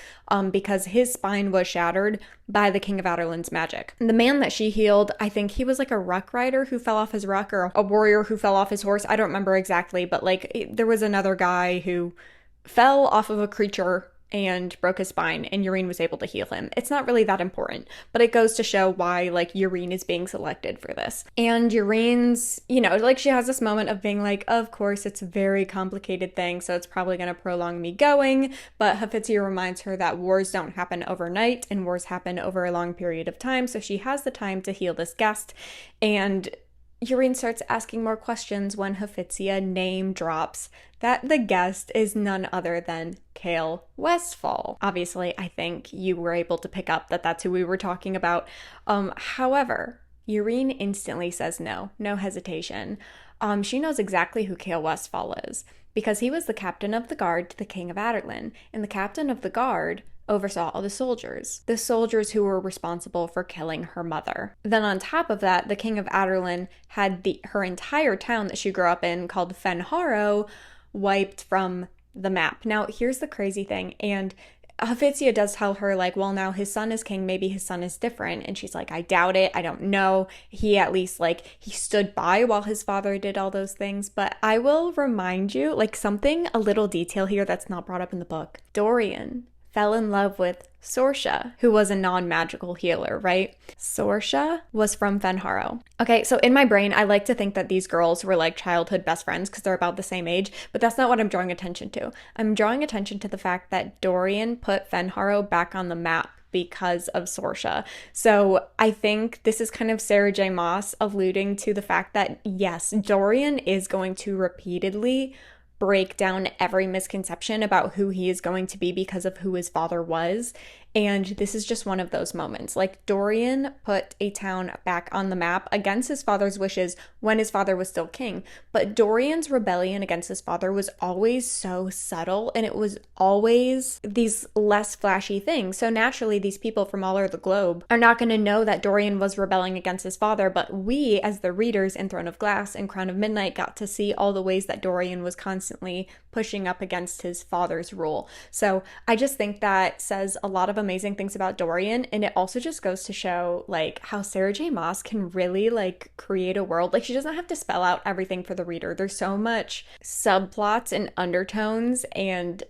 because his spine was shattered by the King of Adarlan's magic. The man that she healed, I think he was like a ruck rider who fell off his ruck, or a warrior who fell off his horse. I don't remember exactly, but like there was another guy who fell off of a creature and broke his spine, and Yrene was able to heal him. It's not really that important, but it goes to show why like Yrene is being selected for this. And Yrene's, like she has this moment of being like, of course, it's a very complicated thing, so it's probably going to prolong me going, but Hafizia reminds her that wars don't happen overnight and wars happen over a long period of time, so she has the time to heal this guest. And Yrene starts asking more questions when Hafizia name drops that the guest is none other than Chaol Westfall. Obviously, I think you were able to pick up that that's who we were talking about. However, Yrene instantly says no hesitation. She knows exactly who Chaol Westfall is, because he was the captain of the guard to the King of Adarlan, and the captain of the guard oversaw all the soldiers who were responsible for killing her mother. Then on top of that, the King of Adarlan had her entire town that she grew up in, called Fenharrow, wiped from the map. Now, here's the crazy thing, and Hafizia does tell her, like, well, now his son is king, maybe his son is different, and she's like, I doubt it, I don't know. He at least, like, he stood by while his father did all those things, but I will remind you, like, a little detail here that's not brought up in the book. Dorian fell in love with Sorsha, who was a non-magical healer, right? Sorsha was from Fenharrow. Okay, so in my brain, I like to think that these girls were like childhood best friends because they're about the same age, but that's not what I'm drawing attention to. I'm drawing attention to the fact that Dorian put Fenharrow back on the map because of Sorsha. So I think this is kind of Sarah J Maas alluding to the fact that, yes, Dorian is going to repeatedly break down every misconception about who he is going to be because of who his father was. And this is just one of those moments. Like, Dorian put a town back on the map against his father's wishes when his father was still king. But Dorian's rebellion against his father was always so subtle, and it was always these less flashy things. So naturally, these people from all over the globe are not going to know that Dorian was rebelling against his father, but we, as the readers in Throne of Glass and Crown of Midnight, got to see all the ways that Dorian was constantly pushing up against his father's rule. So I just think that says a lot of amazing things about Dorian, and it also just goes to show like how Sarah J Maas can really like create a world. Like, she doesn't have to spell out everything for the reader. There's so much subplots and undertones, and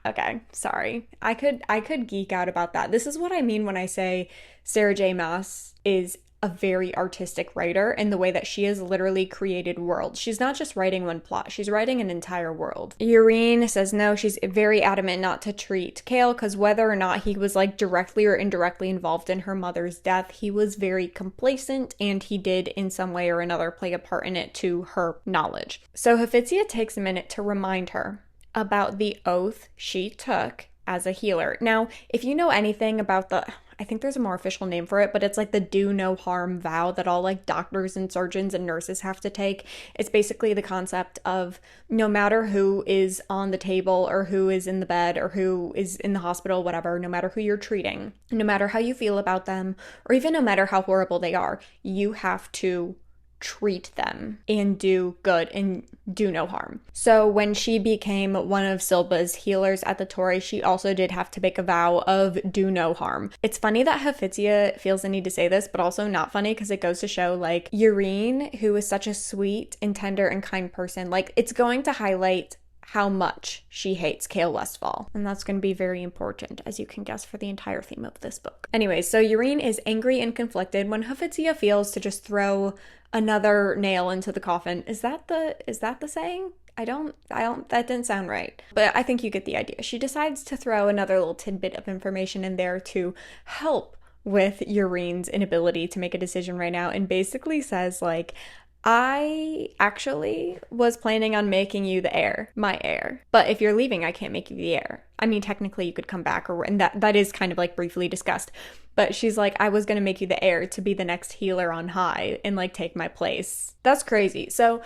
okay, sorry. I could geek out about that. This is what I mean when I say Sarah J Maas is a very artistic writer in the way that she has literally created worlds. She's not just writing one plot, she's writing an entire world. Yrene says no, she's very adamant not to treat Chaol, because whether or not he was like directly or indirectly involved in her mother's death, he was very complacent, and he did in some way or another play a part in it to her knowledge. So Hephaestia takes a minute to remind her about the oath she took as a healer. Now, if you know anything about I think there's a more official name for it, but it's like the do no harm vow that all like doctors and surgeons and nurses have to take. It's basically the concept of no matter who is on the table or who is in the bed or who is in the hospital, whatever, no matter who you're treating, no matter how you feel about them, or even no matter how horrible they are, you have to treat them and do good and do no harm. So when she became one of Silba's healers at the Torre, she also did have to make a vow of do no harm. It's funny that Hephaestia feels the need to say this, but also not funny, because it goes to show like Yrene, who is such a sweet and tender and kind person, like it's going to highlight how much she hates Chaol Westfall. And that's going to be very important, as you can guess, for the entire theme of this book. Anyway, so Yrene is angry and conflicted when Hephaestia feels to just throw another nail into the coffin. Is that the saying? That didn't sound right. But I think you get the idea. She decides to throw another little tidbit of information in there to help with Yrene's inability to make a decision right now, and basically says like, I actually was planning on making you the heir, my heir. But if you're leaving, I can't make you the heir. I mean, technically you could come back, and that is kind of like briefly discussed. But she's like, I was going to make you the heir to be the next healer on high and like take my place. That's crazy. So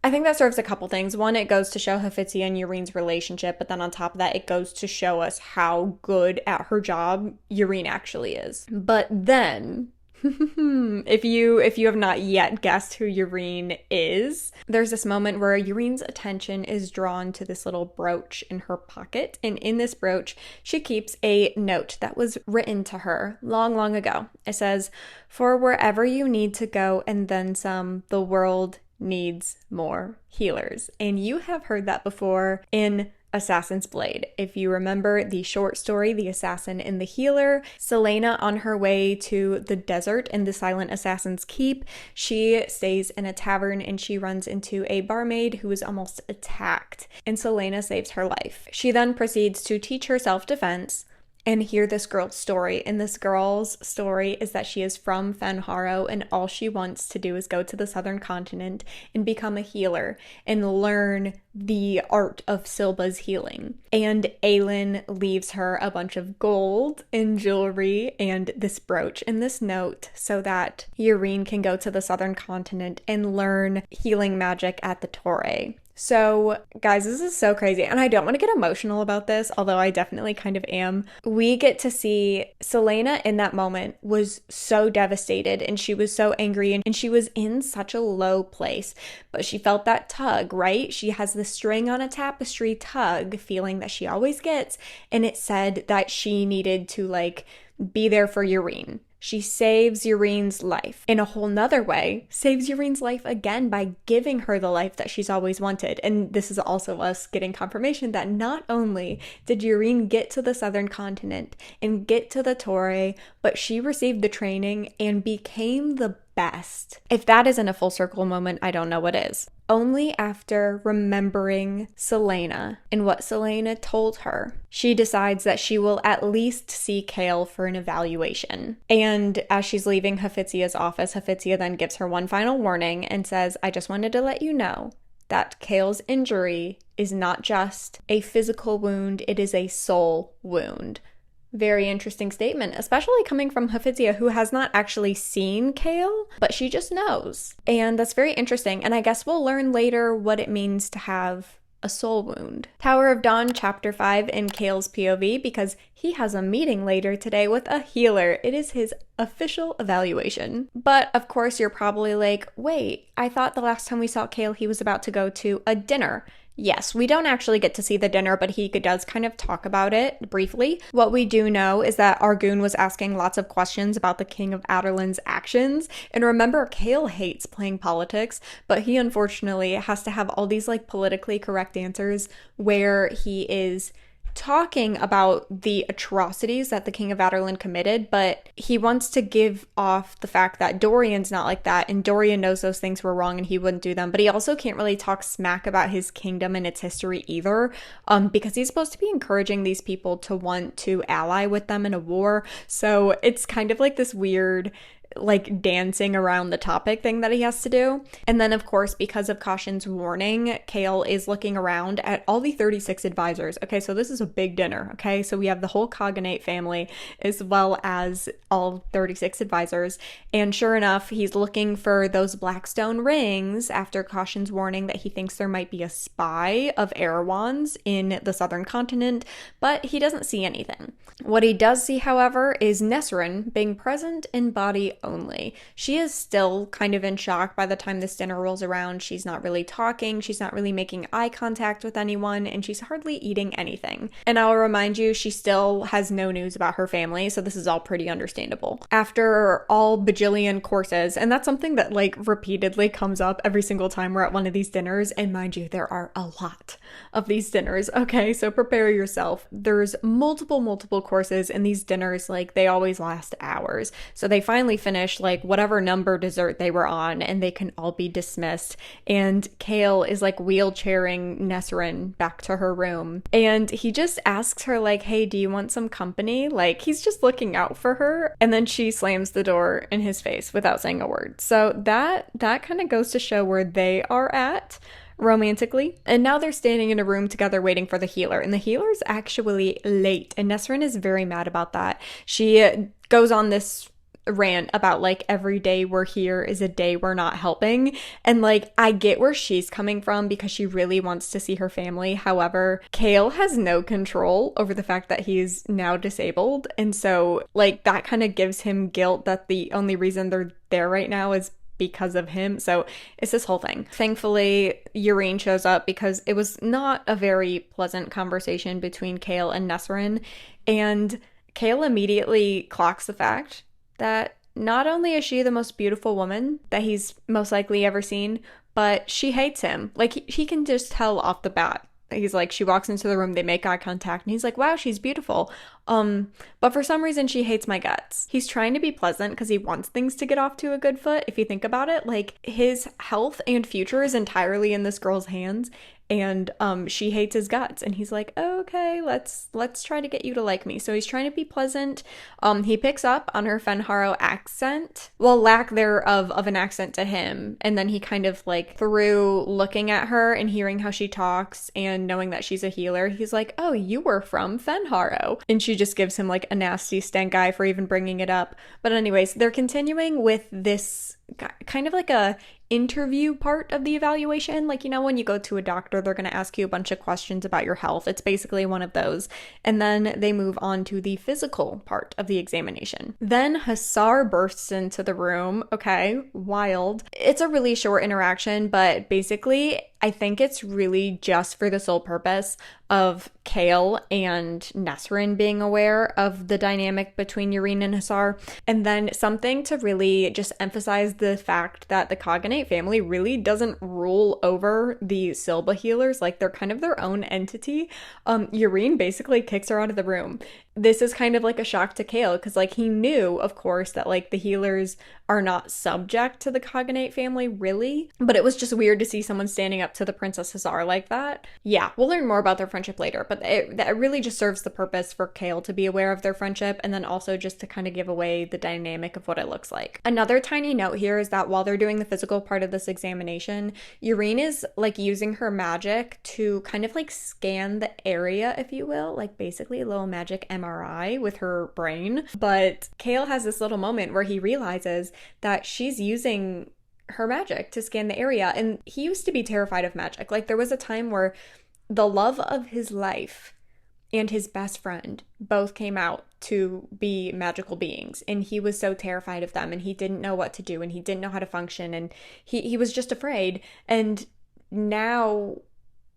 I think that serves a couple things. One, it goes to show Hephaestia and Yrene's relationship, but then on top of that, it goes to show us how good at her job Yrene actually is. But then if you have not yet guessed who Yrene is, there's this moment where Yrene's attention is drawn to this little brooch in her pocket, and in this brooch she keeps a note that was written to her long, long ago. It says, "For wherever you need to go and then some, the world needs more healers." And you have heard that before in Assassin's Blade. If you remember the short story, The Assassin and the Healer, Selena, on her way to the desert in the Silent Assassin's Keep, she stays in a tavern and she runs into a barmaid who is almost attacked, and Selena saves her life. She then proceeds to teach her self-defense and hear this girl's story. And this girl's story is that she is from Fenharo, and all she wants to do is go to the southern continent and become a healer and learn the art of Silba's healing. And Aelin leaves her a bunch of gold and jewelry and this brooch and this note so that Yrene can go to the southern continent and learn healing magic at the Torre. So, guys, this is so crazy, and I don't want to get emotional about this, although I definitely kind of am. We get to see Selena in that moment was so devastated, and she was so angry, and she was in such a low place, but she felt that tug, right? She has the string on a tapestry tug feeling that she always gets, and it said that she needed to, like, be there for Yrene. She saves Yrene's life. In a whole nother way, saves Yrene's life again by giving her the life that she's always wanted. And this is also us getting confirmation that not only did Yrene get to the southern continent and get to the Torre, but she received the training and became the best. If that isn't a full circle moment, I don't know what is. Only after remembering Selena and what Selena told her, she decides that she will at least see Chaol for an evaluation. And as she's leaving Hephaestia's office, Hephaestia then gives her one final warning and says, I just wanted to let you know that Chaol's injury is not just a physical wound, it is a soul wound. Very interesting statement, especially coming from Hafizia, who has not actually seen Kale, but she just knows. And that's very interesting. And I guess we'll learn later what it means to have a soul wound. Tower of Dawn, Chapter 5 in Kale's POV, because he has a meeting later today with a healer. It is his official evaluation. But of course, you're probably like, wait, I thought the last time we saw Kale, he was about to go to a dinner. Yes, we don't actually get to see the dinner, but he does kind of talk about it briefly. What we do know is that Argoon was asking lots of questions about the King of Adarlan's actions. And remember, Kale hates playing politics, but he unfortunately has to have all these like politically correct answers where he is talking about the atrocities that the King of Adarlan committed, but he wants to give off the fact that Dorian's not like that, and Dorian knows those things were wrong and he wouldn't do them, but he also can't really talk smack about his kingdom and its history either, because he's supposed to be encouraging these people to want to ally with them in a war. So it's kind of like this weird like dancing around the topic thing that he has to do. And then of course, because of Caution's warning, Kale is looking around at all the 36 advisors. Okay, so this is a big dinner. Okay, so we have the whole Cognate family as well as all 36 advisors. And sure enough, he's looking for those Blackstone rings after Caution's warning that he thinks there might be a spy of Erewhon's in the southern continent, but he doesn't see anything. What he does see, however, is Nesrin being present in body only. She is still kind of in shock by the time this dinner rolls around. She's not really talking, she's not really making eye contact with anyone, and she's hardly eating anything. And I'll remind you, she still has no news about her family, so this is all pretty understandable. After all bajillion courses, and that's something that like repeatedly comes up every single time we're at one of these dinners, and mind you, there are a lot of these dinners, okay? So prepare yourself. There's multiple courses, and these dinners, like, they always last hours. So they finally finish like whatever number dessert they were on, and they can all be dismissed. And Kale is like wheelchairing Nesrin back to her room, and he just asks her like, hey, do you want some company? Like, he's just looking out for her, and then she slams the door in his face without saying a word. So that kind of goes to show where they are at romantically. And now they're standing in a room together waiting for the healer, and the healer's actually late, and Nesrin is very mad about that. She goes on this rant about like every day we're here is a day we're not helping, and like I get where she's coming from because she really wants to see her family. However, Kale has no control over the fact that he's now disabled, and so like that kind of gives him guilt that the only reason they're there right now is because of him. So it's this whole thing. Thankfully, Yrene shows up because it was not a very pleasant conversation between Kale and Nesrin, and Kale immediately clocks the fact that not only is she the most beautiful woman that he's most likely ever seen, but she hates him. Like, he can just tell off the bat. He's like, she walks into the room, they make eye contact, and he's like, wow, she's beautiful. But for some reason, she hates my guts. He's trying to be pleasant because he wants things to get off to a good foot. If you think about it, like, his health and future is entirely in this girl's hands, and she hates his guts, and he's like, okay, let's try to get you to like me. So he's trying to be pleasant. He picks up on her Fenharo accent, well, lack thereof of an accent to him, and then he kind of like, through looking at her and hearing how she talks and knowing that she's a healer, he's like, oh, you were from Fenharo, and she just gives him like a nasty stank eye for even bringing it up. But anyways, they're continuing with this kind of like a interview part of the evaluation. Like, you know, when you go to a doctor, they're going to ask you a bunch of questions about your health. It's basically one of those. And then they move on to the physical part of the examination. Then Hussar bursts into the room. Okay, wild. It's a really short interaction, but basically I think it's really just for the sole purpose of Kale and Nesrin being aware of the dynamic between Yrene and Hussar, and then something to really just emphasize the fact that the Cognate family really doesn't rule over the Silba healers. Like, they're kind of their own entity. Yrene basically kicks her out of the room. This is kind of like a shock to Kale because, like, he knew, of course, that, like, the healers are not subject to the Cognate family, really. But it was just weird to see someone standing up to the Princess Hussar like that. Yeah, we'll learn more about their friendship later, but that really just serves the purpose for Kale to be aware of their friendship, and then also just to kind of give away the dynamic of what it looks like. Another tiny note here is that while they're doing the physical part of this examination, Yrene is, like, using her magic to kind of, like, scan the area, if you will, like, basically a little magic MRI MRI with her brain. But Kale has this little moment where he realizes that she's using her magic to scan the area. And he used to be terrified of magic. Like, there was a time where the love of his life and his best friend both came out to be magical beings, and he was so terrified of them, and he didn't know what to do, and he didn't know how to function, and he was just afraid. And now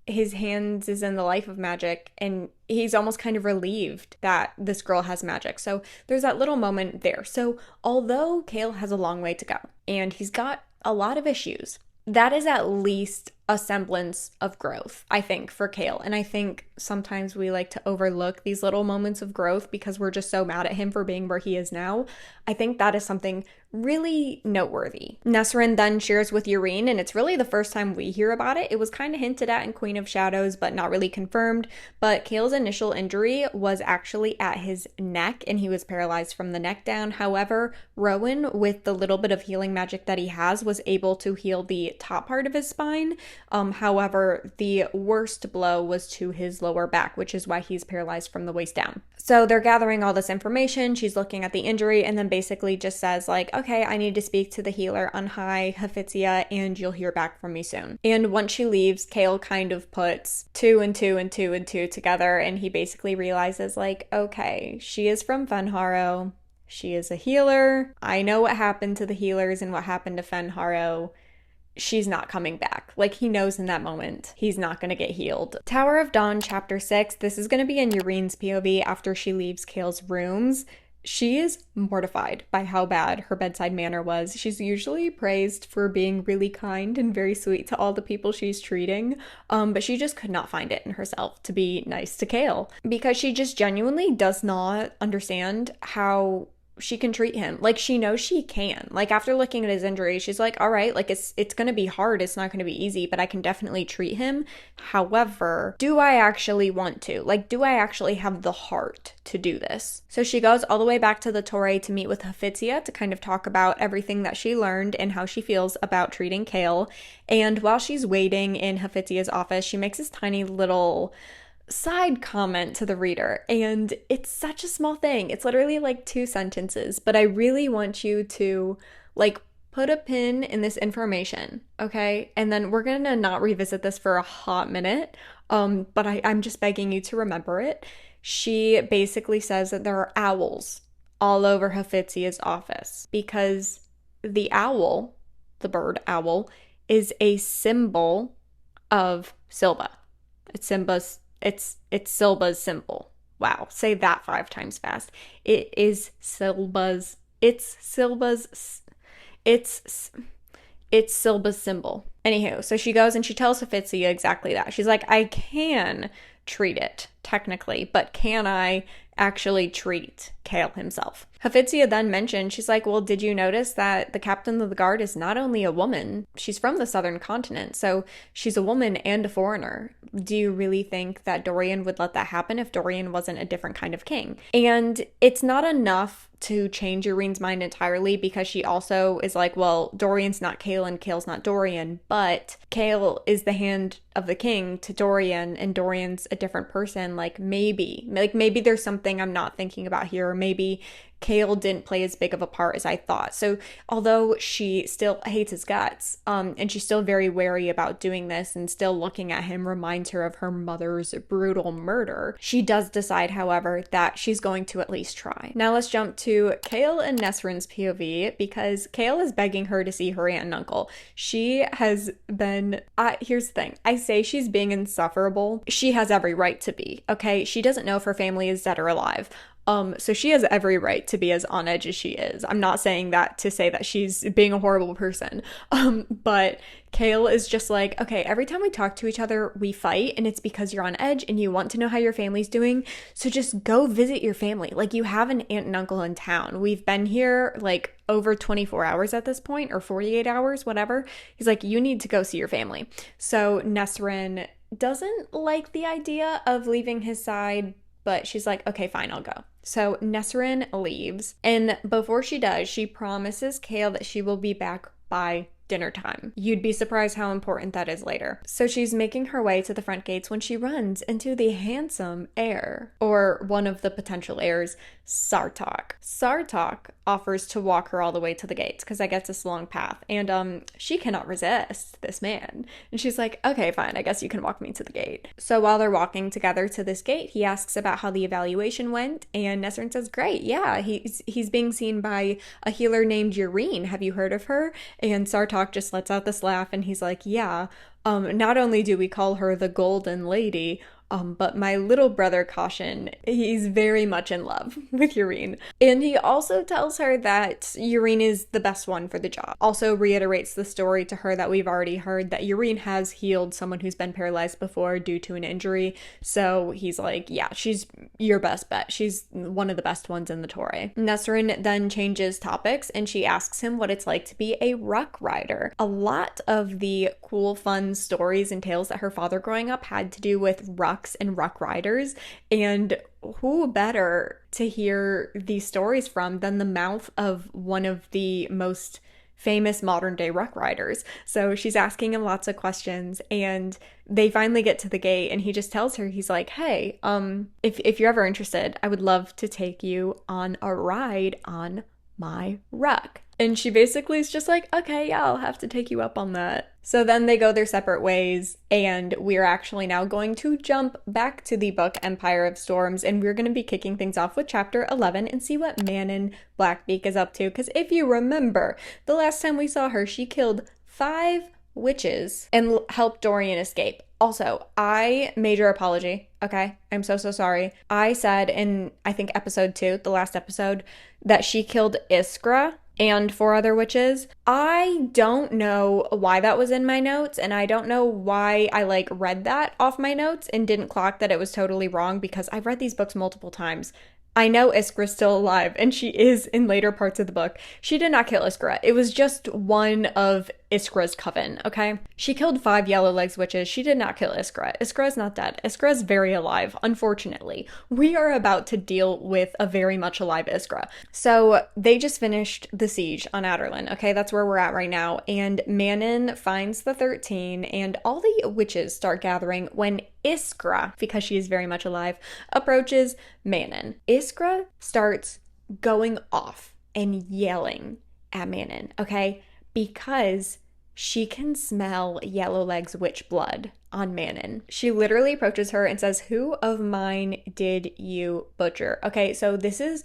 his hands is in the life of magic, and he's almost kind of relieved that this girl has magic. So there's that little moment there. So although Kale has a long way to go and he's got a lot of issues, that is at least a semblance of growth, I think, for Kale. And I think sometimes we like to overlook these little moments of growth because we're just so mad at him for being where he is now. I think that is something really noteworthy. Nesrin then shares with Yrene, and it's really the first time we hear about it. It was kind of hinted at in Queen of Shadows, but not really confirmed. But Kale's initial injury was actually at his neck, and he was paralyzed from the neck down. However, Rowan, with the little bit of healing magic that he has, was able to heal the top part of his spine. However, the worst blow was to his lower back, which is why he's paralyzed from the waist down. So they're gathering all this information. She's looking at the injury and then basically just says like, okay, I need to speak to the healer on high, Hafizia, and you'll hear back from me soon. And once she leaves, Kale kind of puts two and two and two and two together, and he basically realizes like, okay, she is from Fenharrow. She is a healer. I know what happened to the healers and what happened to Fenharrow. She's not coming back. Like, he knows in that moment he's not going to get healed. Tower of Dawn, chapter 6. This is going to be in Yrene's POV after she leaves Kale's rooms. She is mortified by how bad her bedside manner was. She's usually praised for being really kind and very sweet to all the people she's treating, but she just could not find it in herself to be nice to Kale because she just genuinely does not understand how she can treat him. Like, she knows she can. Like, after looking at his injury, she's like, all right, like, it's gonna be hard, it's not gonna be easy, but I can definitely treat him. However, do I actually want to? Like, do I actually have the heart to do this? So she goes all the way back to the Torre to meet with Hafizia to kind of talk about everything that she learned and how she feels about treating Kale. And while she's waiting in Hafizia's office, she makes this tiny little side comment to the reader, and it's such a small thing. It's literally like 2 sentences, but I really want you to like put a pin in this information, okay? And then we're gonna not revisit this for a hot minute, but I'm just begging you to remember it. She basically says that there are owls all over Hafizia's office because the owl, the bird owl, is a symbol of Silba. It's Silba's symbol. Wow, say that 5 times fast. It's Silba's symbol. Anywho, so she goes and she tells Hafizia exactly that. She's like, I can treat it, technically, but can I actually treat Kale himself? Hafizia then mentioned, she's like, well, did you notice that the captain of the guard is not only a woman, she's from the southern continent, so she's a woman and a foreigner. Do you really think that Dorian would let that happen if Dorian wasn't a different kind of king? And it's not enough to change Yrene's mind entirely because she also is like, well, Dorian's not Kale and Kale's not Dorian, but Kale is the hand of the king to Dorian and Dorian's a different person. Like maybe there's something I'm not thinking about here, or maybe Kale didn't play as big of a part as I thought. So although she still hates his guts, and she's still very wary about doing this and still looking at him reminds her of her mother's brutal murder, she does decide, however, that she's going to at least try. Now let's jump to Kale and Nesrin's POV because Kale is begging her to see her aunt and uncle. She has been, here's the thing, I say she's being insufferable. She has every right to be, okay? She doesn't know if her family is dead or alive. So she has every right to be as on edge as she is. I'm not saying that to say that she's being a horrible person. But Kale is just like, okay, every time we talk to each other, we fight, and it's because you're on edge and you want to know how your family's doing. So just go visit your family. Like, you have an aunt and uncle in town. We've been here like over 24 hours at this point, or 48 hours, whatever. He's like, you need to go see your family. So Nesrin doesn't like the idea of leaving his side, but she's like, okay, fine, I'll go. So Nesrin leaves, and before she does, she promises Kale that she will be back by dinner time. You'd be surprised how important that is later. So she's making her way to the front gates when she runs into the handsome heir, or one of the potential heirs, Sartok. Sartok offers to walk her all the way to the gates because I guess it's a long path, and she cannot resist this man. And she's like, okay, fine, I guess you can walk me to the gate. So while they're walking together to this gate, he asks about how the evaluation went, and Nesrin says, great, yeah, he's being seen by a healer named Urine. Have you heard of her? And Sartok just lets out this laugh, and he's like, yeah, not only do we call her the Golden Lady, but my little brother Caution, he's very much in love with Urine. And he also tells her that Urine is the best one for the job. Also reiterates the story to her that we've already heard, that Urine has healed someone who's been paralyzed before due to an injury. So he's like, yeah, she's your best bet. She's one of the best ones in the Torre. Nesrin then changes topics and she asks him what it's like to be a ruck rider. A lot of the cool, fun stories and tales that her father growing up had to do with rucks and ruck riders, and who better to hear these stories from than the mouth of one of the most famous modern day ruck riders. So she's asking him lots of questions, and they finally get to the gate, and he just tells her, he's like, hey, if you're ever interested, I would love to take you on a ride on my ruck. And she basically is just like, okay, yeah, I'll have to take you up on that. So then they go their separate ways, and we're actually now going to jump back to the book Empire of Storms, and we're going to be kicking things off with chapter 11 and see what Manon Blackbeak is up to. Because if you remember, the last time we saw her, she killed 5 witches and helped Dorian escape. Also, major apology, okay? I'm so sorry. I said in, I think, episode 2, the last episode, that she killed Iskra and 4 other witches. I don't know why that was in my notes, and I don't know why I read that off my notes and didn't clock that it was totally wrong, because I've read these books multiple times. I know Iskra's still alive, and she is in later parts of the book. She did not kill Iskra. It was just one of Iskra's coven, okay? She killed 5 Yellowlegs witches. She did not kill Iskra. Iskra is not dead. Iskra is very alive, unfortunately. We are about to deal with a very much alive Iskra. So they just finished the siege on Adderlin, okay? That's where we're at right now. And Manon finds the 13, and all the witches start gathering when Iskra, because she is very much alive, approaches Manon. Iskra starts going off and yelling at Manon, okay? Because she can smell Yellowleg's witch blood on Manon. She literally approaches her and says, who of mine did you butcher? Okay, so this is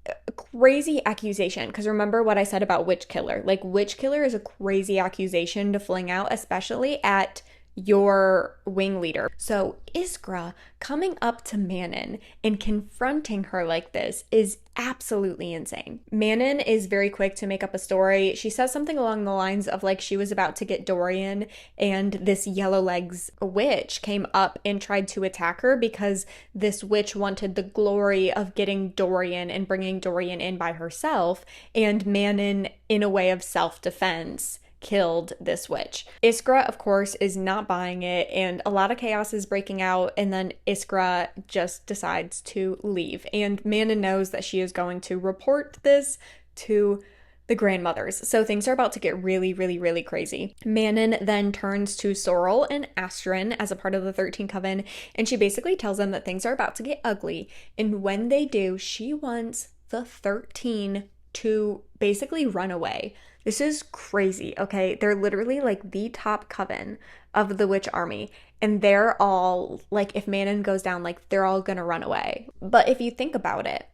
a crazy accusation, because remember what I said about witch killer. Witch killer is a crazy accusation to fling out, especially at your wing leader. So Iskra coming up to Manon and confronting her like this is absolutely insane. Manon is very quick to make up a story. She says something along the lines of she was about to get Dorian, and this Yellowlegs witch came up and tried to attack her because this witch wanted the glory of getting Dorian and bringing Dorian in by herself, and Manon, in a way of self-defense, killed this witch. Iskra, of course, is not buying it, and a lot of chaos is breaking out, and then Iskra just decides to leave. And Manon knows that she is going to report this to the grandmothers. So things are about to get really, really, really crazy. Manon then turns to Sorrel and Astrin as a part of the 13 Coven, and she basically tells them that things are about to get ugly. And when they do, she wants the 13 to basically run away. This is crazy, okay? They're literally the top coven of the witch army, and they're all, if Manon goes down, they're all gonna run away. But if you think about it,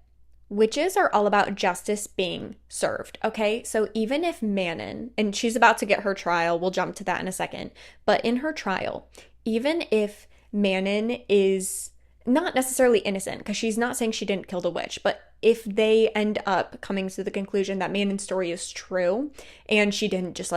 witches are all about justice being served, okay? So even if Manon, and she's about to get her trial, we'll jump to that in a second, but in her trial, even if Manon is not necessarily innocent, because she's not saying she didn't kill the witch, but if they end up coming to the conclusion that Manon's story is true and she didn't just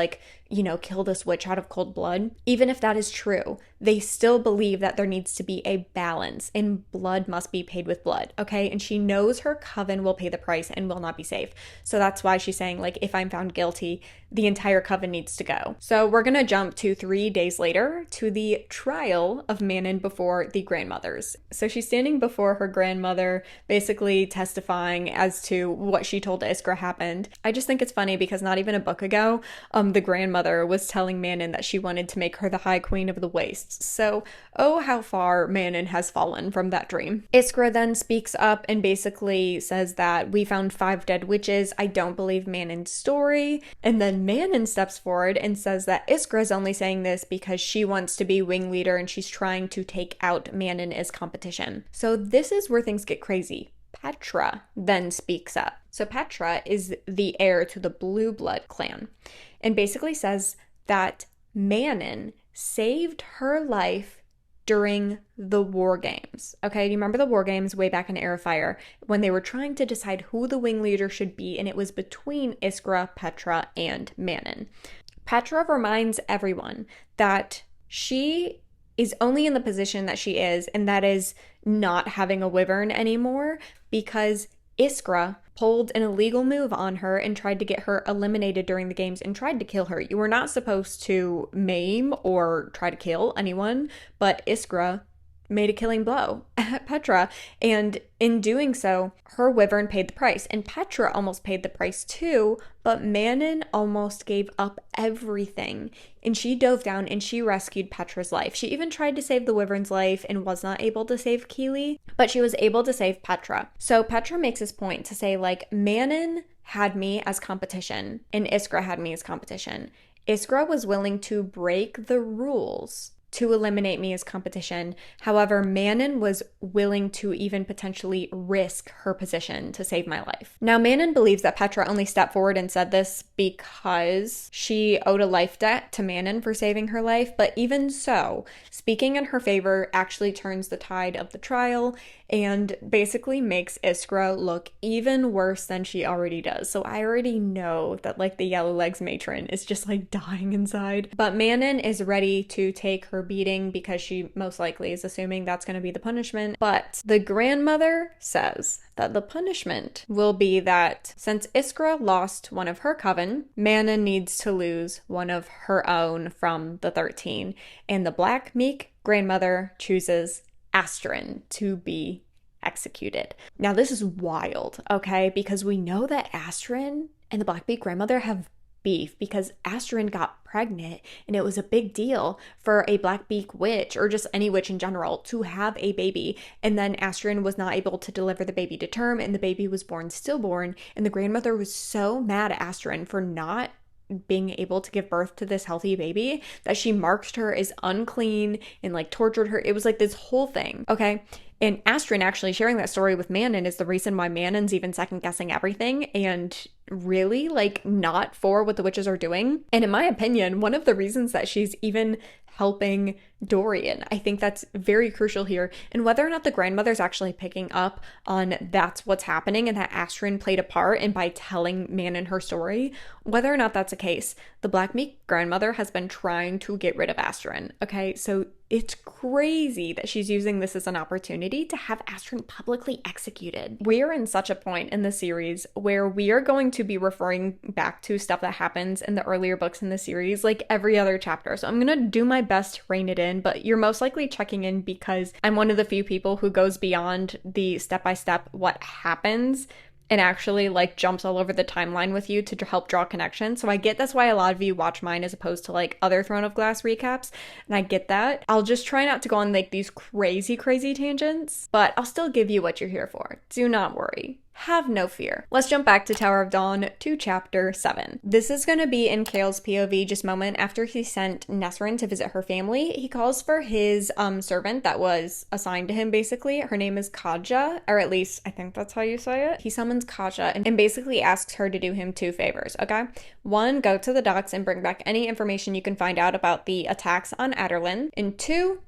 kill this witch out of cold blood, even if that is true, they still believe that there needs to be a balance and blood must be paid with blood, okay? And she knows her coven will pay the price and will not be safe. So that's why she's saying, if I'm found guilty, the entire coven needs to go. So we're gonna jump to 3 days later to the trial of Manon before the grandmothers. So she's standing before her grandmother, basically testifying terrifying as to what she told Iskra happened. I just think it's funny because not even a book ago, the grandmother was telling Manon that she wanted to make her the High Queen of the Wastes. So, oh, how far Manon has fallen from that dream. Iskra then speaks up and basically says that we found 5 dead witches. I don't believe Manon's story. And then Manon steps forward and says that Iskra's only saying this because she wants to be wing leader and she's trying to take out Manon as competition. So this is where things get crazy. Petra then speaks up. So Petra is the heir to the Blue Blood clan and basically says that Manon saved her life during the war games. Okay, do you remember the war games way back in Heir of Fire when they were trying to decide who the wing leader should be, and it was between Iskra, Petra, and Manon. Petra reminds everyone that she is only in the position that she is, and that is not having a wyvern anymore because Iskra pulled an illegal move on her and tried to get her eliminated during the games and tried to kill her. You were not supposed to maim or try to kill anyone, but Iskra made a killing blow at Petra, and in doing so, her wyvern paid the price, and Petra almost paid the price too, but Manon almost gave up everything, and she dove down and she rescued Petra's life. She even tried to save the wyvern's life and was not able to save Keely, but she was able to save Petra. So Petra makes this point to say, like, Manon had me as competition, and Iskra had me as competition. Iskra was willing to break the rules to eliminate me as competition. However, Manon was willing to even potentially risk her position to save my life. Now, Manon believes that Petra only stepped forward and said this because she owed a life debt to Manon for saving her life, but even so, speaking in her favor actually turns the tide of the trial and basically makes Iskra look even worse than she already does. So I already know that, like, the Yellow Legs matron is just like dying inside. But Manon is ready to take her beating because she most likely is assuming that's going to be the punishment. But the grandmother says that the punishment will be that since Iskra lost one of her coven, Manon needs to lose one of her own from the 13. And the Black Meek grandmother chooses Astrid to be executed. Now, this is wild, okay? Because we know that Astrid and the Black Meek grandmother have beef because Astrid got pregnant and it was a big deal for a Black Meek witch or just any witch in general to have a baby, and then Astrid was not able to deliver the baby to term and the baby was born stillborn, and the grandmother was so mad at Astrid for not being able to give birth to this healthy baby that she marked her as unclean and like tortured her. It was like this whole thing, okay? And Astrid actually sharing that story with Manon is the reason why Manon's even second guessing everything and really like not for what the witches are doing. And in my opinion, one of the reasons that she's even helping Dorian, I think that's very crucial here. And whether or not the grandmother's actually picking up on that's what's happening and that Astrid played a part in by telling Manon her story, whether or not that's the case, the Black Meek grandmother has been trying to get rid of Astrid, okay? So it's crazy that she's using this as an opportunity to have Astrid publicly executed. We are in such a point in the series where we are going to be referring back to stuff that happens in the earlier books in the series, like every other chapter. So I'm gonna do my best to rein it in, but you're most likely checking in because I'm one of the few people who goes beyond the step-by-step what happens and actually like jumps all over the timeline with you to help draw connections. So I get that's why a lot of you watch mine as opposed to like other Throne of Glass recaps, and I get that. I'll just try not to go on like these crazy tangents, but I'll still give you what you're here for. Do not worry. Have no fear. Let's jump back to Tower of Dawn to chapter 7. This is going to be in Chaol's POV just a moment after he sent Nesrin to visit her family. He calls for his servant that was assigned to him basically. Her name is Kaja, or at least I think that's how you say it. He summons Kaja and basically asks her to do him 2 favors, okay? 1, go to the docks and bring back any information you can find out about the attacks on Aderlin. And 2,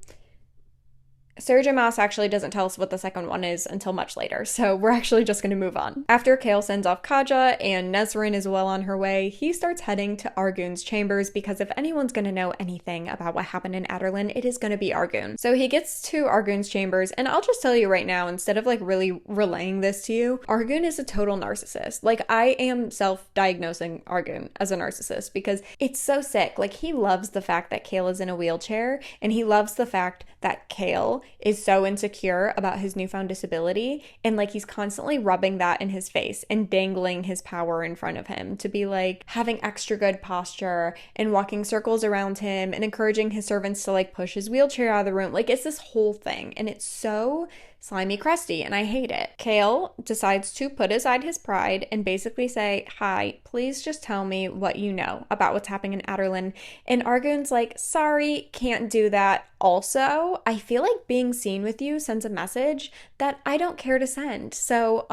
Sarah J Maas actually doesn't tell us what the second one is until much later, so we're actually just going to move on. After Chaol sends off Kaja and Nesrin is well on her way, he starts heading to Argun's chambers because if anyone's going to know anything about what happened in Aderlin, it is going to be Argun. So he gets to Argun's chambers, and I'll just tell you right now, instead of like really relaying this to you, Argun is a total narcissist. Like, I am self-diagnosing Argun as a narcissist because it's so sick. Like, he loves the fact that Chaol is in a wheelchair, and he loves the fact that Chaol is so insecure about his newfound disability, and like he's constantly rubbing that in his face and dangling his power in front of him to be like having extra good posture and walking circles around him and encouraging his servants to like push his wheelchair out of the room. Like it's this whole thing, and it's so slimy crusty, and I hate it. Chaol decides to put aside his pride and basically say, hi, please just tell me what you know about what's happening in Aderlin. And Argun's like, sorry, can't do that. Also, I feel like being seen with you sends a message that I don't care to send. So,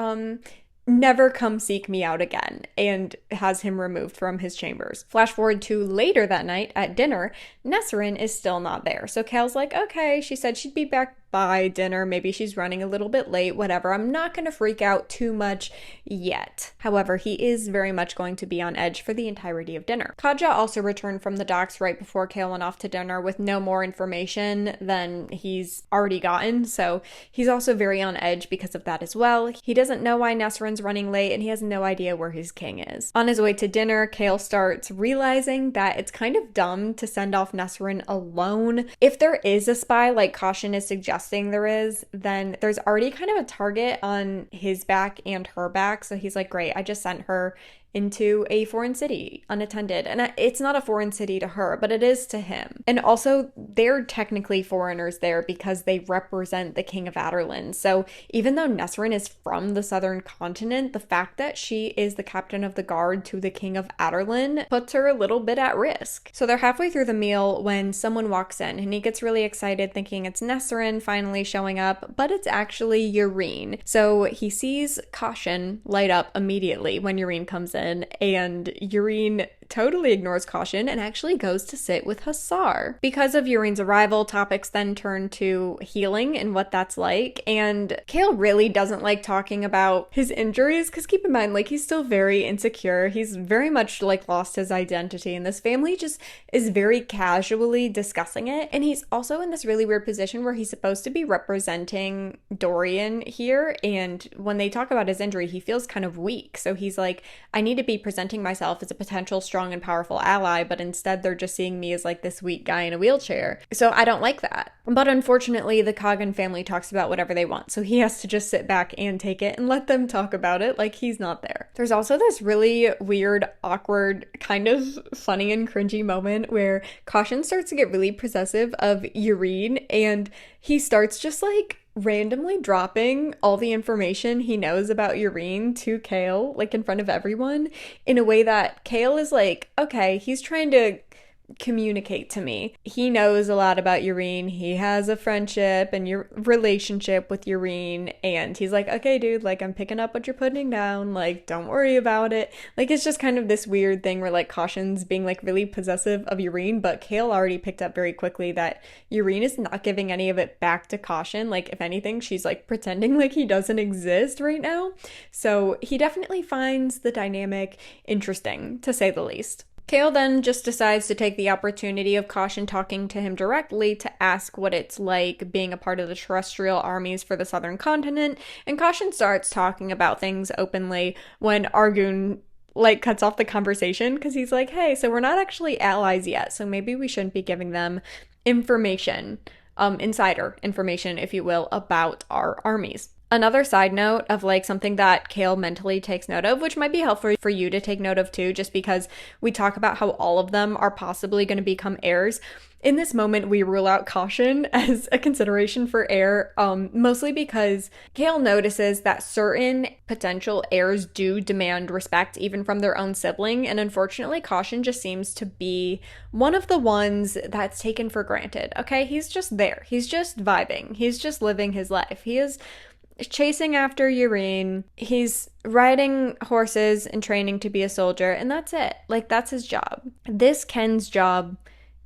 never come seek me out again, and has him removed from his chambers. Flash forward to later that night at dinner, Nesrin is still not there. So Chaol's like, okay, she said she'd be back by dinner. Maybe she's running a little bit late, whatever. I'm not going to freak out too much yet. However, he is very much going to be on edge for the entirety of dinner. Katja also returned from the docks right before Chaol went off to dinner with no more information than he's already gotten. So he's also very on edge because of that as well. He doesn't know why Nesrin's running late, and he has no idea where his king is. On his way to dinner, Chaol starts realizing that it's kind of dumb to send off Nesrin alone. If there is a spy, like Caution is suggesting there is, then there's already kind of a target on his back and her back. So he's like, great, I just sent her into a foreign city unattended. And it's not a foreign city to her, but it is to him. And also, they're technically foreigners there because they represent the King of Aderlin. So even though Nesrin is from the southern continent, the fact that she is the captain of the guard to the King of Aderlin puts her a little bit at risk. So they're halfway through the meal when someone walks in, and he gets really excited thinking it's Nesrin finally showing up, but it's actually Yrene. So he sees Caution light up immediately when Yrene comes in, and Yrene totally ignores Caution and actually goes to sit with Hussar. Because of Yurene's arrival, topics then turn to healing and what that's like, and Chaol really doesn't like talking about his injuries because keep in mind, like, he's still very insecure. He's very much like lost his identity, and this family just is very casually discussing it. And he's also in this really weird position where he's supposed to be representing Dorian here, and when they talk about his injury, he feels kind of weak. So he's like, I need to be presenting myself as a potential strong and powerful ally, but instead they're just seeing me as like this weak guy in a wheelchair. So I don't like that. But unfortunately, the Kagan family talks about whatever they want, so he has to just sit back and take it and let them talk about it like he's not there. There's also this really weird, awkward, kind of funny and cringy moment where Caution starts to get really possessive of Yrene, and he starts just like randomly dropping all the information he knows about Yrene to Chaol, like in front of everyone, in a way that Chaol is like, okay, he's trying to communicate to me. He knows a lot about Yrene. He has a friendship and your relationship with Yrene, and he's like, okay, dude, like, I'm picking up what you're putting down, like, don't worry about it. Like, it's just kind of this weird thing where like Caution's being like really possessive of Yrene, but Chaol already picked up very quickly that Yrene is not giving any of it back to Caution. Like, if anything, she's like pretending like he doesn't exist right now. So he definitely finds the dynamic interesting, to say the least. Chaol then just decides to take the opportunity of Caution talking to him directly to ask what it's like being a part of the terrestrial armies for the southern continent, and Caution starts talking about things openly when Argun like cuts off the conversation because he's like, hey, so we're not actually allies yet, so maybe we shouldn't be giving them information, insider information, if you will, about our armies. Another side note of like something that Chaol mentally takes note of, which might be helpful for you to take note of too, just because we talk about how all of them are possibly going to become heirs. In this moment, we rule out Caution as a consideration for heir, mostly because Chaol notices that certain potential heirs do demand respect even from their own sibling, and unfortunately, Caution just seems to be one of the ones that's taken for granted. Okay, he's just there. He's just vibing. He's just living his life. He is chasing after Yrene, he's riding horses and training to be a soldier, and that's it. Like, that's his job. This Ken's job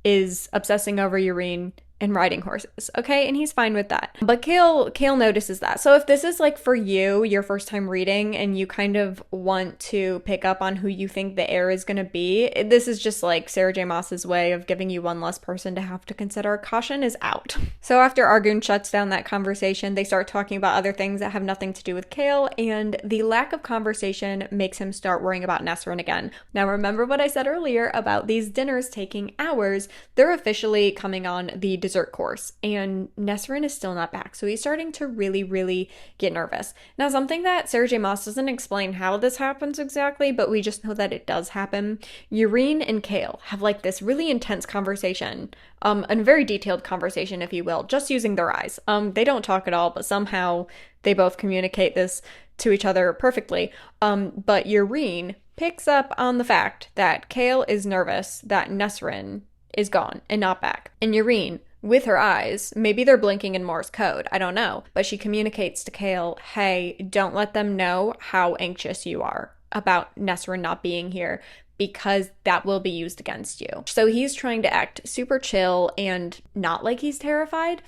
is obsessing over Yrene and riding horses, okay? And he's fine with that. But Chaol notices that. So if this is like for you, your first time reading, and you kind of want to pick up on who you think the heir is going to be, this is just like Sarah J Maas's way of giving you one less person to have to consider. Caution is out. So after Argun shuts down that conversation, they start talking about other things that have nothing to do with Chaol, and the lack of conversation makes him start worrying about Nesrin again. Now remember what I said earlier about these dinners taking hours. They're officially coming on the dessert course, and Nesrin is still not back. So he's starting to really, really get nervous. Now, something that Sarah J Maas doesn't explain how this happens exactly, but we just know that it does happen. Yrene and Kale have like this really intense conversation, a very detailed conversation, if you will, just using their eyes. They don't talk at all, but somehow they both communicate this to each other perfectly. But Yrene picks up on the fact that Kale is nervous that Nesrin is gone and not back. And Yrene, with her eyes, maybe they're blinking in Morse code, I don't know, but she communicates to Kale, hey, don't let them know how anxious you are about Nesrin not being here, because that will be used against you. So he's trying to act super chill and not like he's terrified.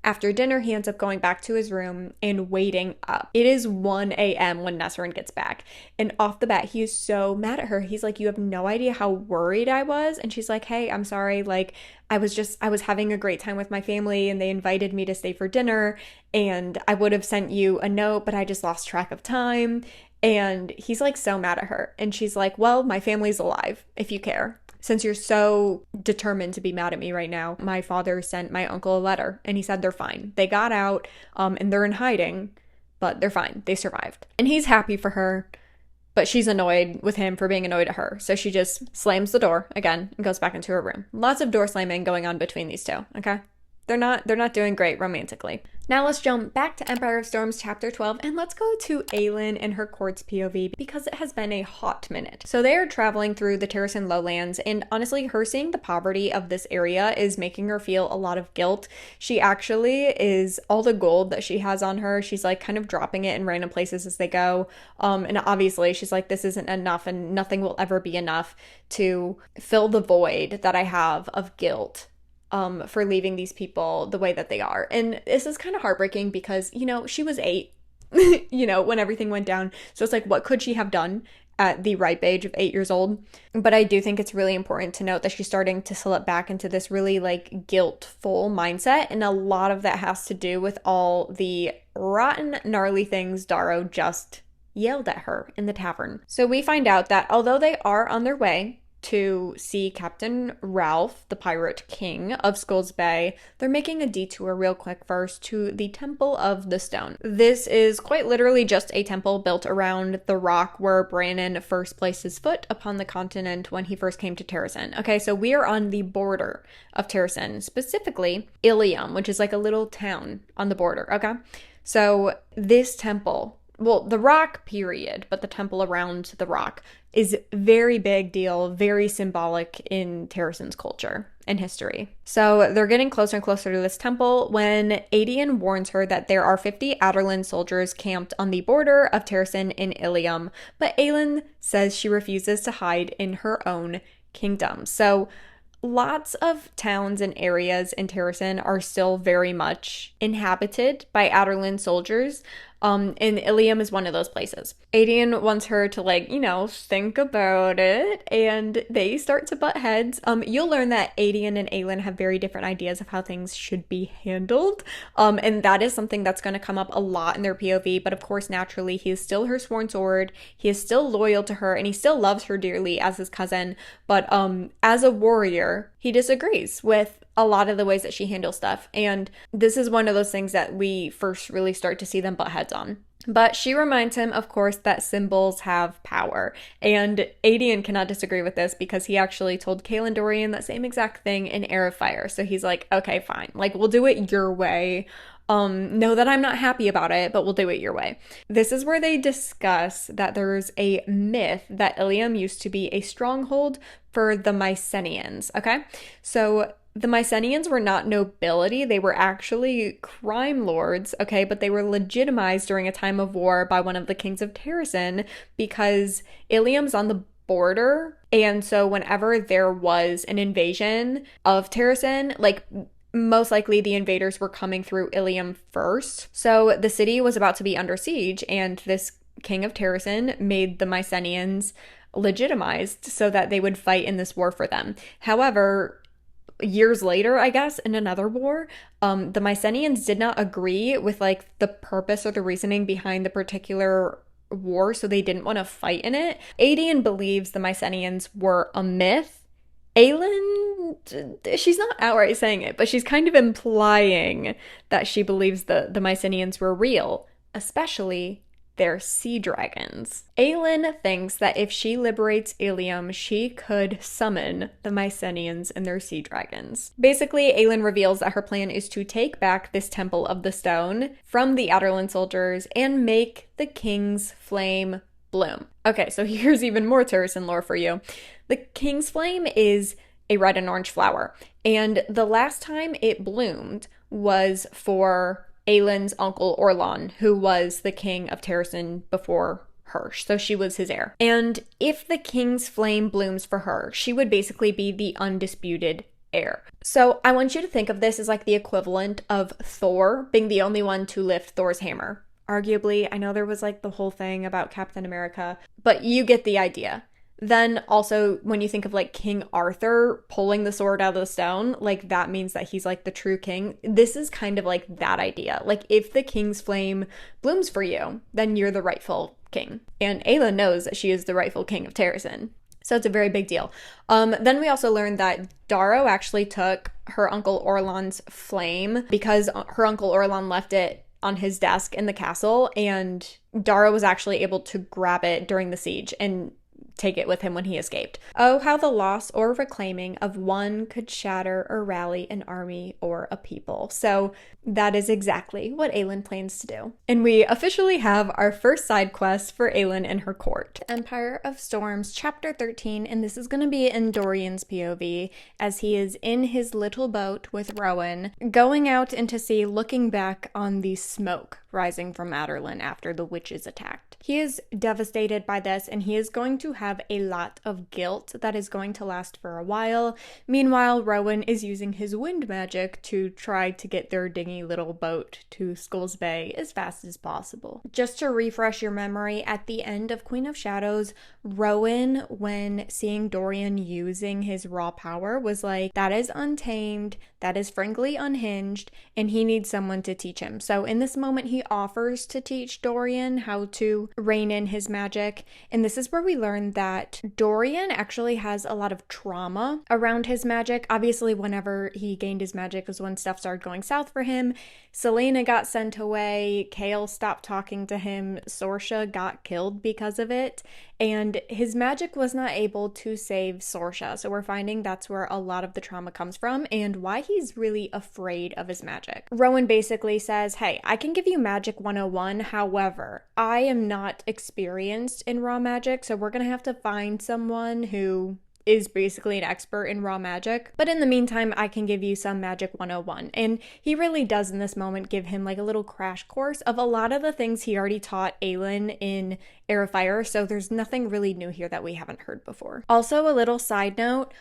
After dinner, he ends up going back to his room and waiting up. It is 1 a.m. when Nesrin gets back. And off the bat, he is so mad at her. He's like, you have no idea how worried I was. And she's like, hey, I'm sorry. Like, I was having a great time with my family and they invited me to stay for dinner. And I would have sent you a note, but I just lost track of time. And he's like so mad at her. And she's like, well, my family's alive, if you care. Since you're so determined to be mad at me right now, my father sent my uncle a letter and he said they're fine. They got out and they're in hiding, but they're fine. They survived. And he's happy for her, but she's annoyed with him for being annoyed at her. So she just slams the door again and goes back into her room. Lots of door slamming going on between these two, okay? They're not doing great romantically. Now let's jump back to Empire of Storms chapter 12 and let's go to Aelin and her court's POV because it has been a hot minute. So they are traveling through the Terrasen lowlands, and honestly, her seeing the poverty of this area is making her feel a lot of guilt. She actually is, all the gold that she has on her, she's like kind of dropping it in random places as they go. And obviously she's like, this isn't enough and nothing will ever be enough to fill the void that I have of guilt for leaving these people the way that they are. And this is kind of heartbreaking because, you know, she was 8, you know, when everything went down. So it's like, what could she have done at the ripe age of 8 years old? But I do think it's really important to note that she's starting to slip back into this really like guilt-full mindset. And a lot of that has to do with all the rotten, gnarly things Darrow just yelled at her in the tavern. So we find out that although they are on their way to see Captain Ralph, the Pirate King of Skulls Bay, they're making a detour real quick first to the Temple of the Stone. This is quite literally just a temple built around the rock where Brannon first placed his foot upon the continent when he first came to Terrasen. Okay, so we are on the border of Terrasen, specifically Ilium, which is like a little town on the border, okay? So this temple, well, the rock period, but the temple around the rock is very big deal, very symbolic in Terrasen's culture and history. So they're getting closer and closer to this temple when Adian warns her that there are 50 Adarlan soldiers camped on the border of Terrasen in Ilium, but Aelin says she refuses to hide in her own kingdom. So lots of towns and areas in Terrasen are still very much inhabited by Adarlan soldiers. And Ilium is one of those places. Adian wants her to, like, you know, think about it, and they start to butt heads. You'll learn that Adian and Aelin have very different ideas of how things should be handled. And that is something that's going to come up a lot in their POV, but of course, naturally, he is still her sworn sword. He is still loyal to her, and he still loves her dearly as his cousin. But as a warrior, he disagrees with a lot of the ways that she handles stuff. And this is one of those things that we first really start to see them butt heads on. But she reminds him, of course, that symbols have power. And Adian cannot disagree with this because he actually told Kaelin Dorian that same exact thing in Heir of Fire. So he's like, okay, fine. Like, we'll do it your way. Know that I'm not happy about it, but we'll do it your way. This is where they discuss that there's a myth that Ilium used to be a stronghold for the Mycenaeans, okay? So the Mycenaeans were not nobility, they were actually crime lords, okay? But they were legitimized during a time of war by one of the kings of Terrasen because Ilium's on the border, and so whenever there was an invasion of Terrasen, like, most likely the invaders were coming through Ilium first. So the city was about to be under siege, and this king of Terrasen made the Mycenaeans legitimized so that they would fight in this war for them. However, years later, I guess, in another war, the Mycenaeans did not agree with, like, the purpose or the reasoning behind the particular war, so they didn't want to fight in it. Adian believes the Mycenaeans were a myth, Aelin, she's not outright saying it, but she's kind of implying that she believes the Mycenaeans were real, especially their sea dragons. Aelin thinks that if she liberates Ilium, she could summon the Mycenaeans and their sea dragons. Basically, Aelin reveals that her plan is to take back this Temple of the Stone from the Adarlan soldiers and make the King's Flame bloom. Okay, so here's even more Terrasen lore for you. The King's Flame is a red and orange flower, and the last time it bloomed was for Aelin's uncle Orlan, who was the king of Terrasen before her. So she was his heir. And if the King's Flame blooms for her, she would basically be the undisputed heir. So I want you to think of this as like the equivalent of Thor being the only one to lift Thor's hammer. Arguably, I know there was like the whole thing about Captain America, but you get the idea. Then also, when you think of like King Arthur pulling the sword out of the stone, like that means that he's like the true king. This is kind of like that idea. Like if the King's Flame blooms for you, then you're the rightful king. And Aelin knows that she is the rightful king of Terrasen. So it's a very big deal. Then we also learned that Darrow actually took her uncle Orlan's flame because her uncle Orlan left it on his desk in the castle, and Darrow was actually able to grab it during the siege and take it with him when he escaped. Oh, how the loss or reclaiming of one could shatter or rally an army or a people. So that is exactly what Aelin plans to do. And we officially have our first side quest for Aelin and her court. Empire of Storms, chapter 13, and this is going to be in Dorian's POV as he is in his little boat with Rowan, going out into sea, looking back on the smoke rising from Adarlan after the witches attacked. He is devastated by this, and he is going to have a lot of guilt that is going to last for a while. Meanwhile, Rowan is using his wind magic to try to get their dingy little boat to Skulls Bay as fast as possible. Just to refresh your memory, at the end of Queen of Shadows, Rowan, when seeing Dorian using his raw power, was like, that is untamed, that is frankly unhinged, and he needs someone to teach him. So in this moment, he offers to teach Dorian how to rein in his magic. And this is where we learn that Dorian actually has a lot of trauma around his magic. Obviously, whenever he gained his magic was when stuff started going south for him. Selena got sent away, Kale stopped talking to him, Sorsha got killed because of it, and his magic was not able to save Sorsha. So we're finding that's where a lot of the trauma comes from and why he's really afraid of his magic. Rowan basically says, hey, I can give you Magic 101, however, I am not experienced in raw magic, so we're gonna have to find someone who is basically an expert in raw magic. But in the meantime, I can give you some Magic 101. And he really does in this moment give him like a little crash course of a lot of the things he already taught Aelin in Heir of Fire. So there's nothing really new here that we haven't heard before. Also, a little side note,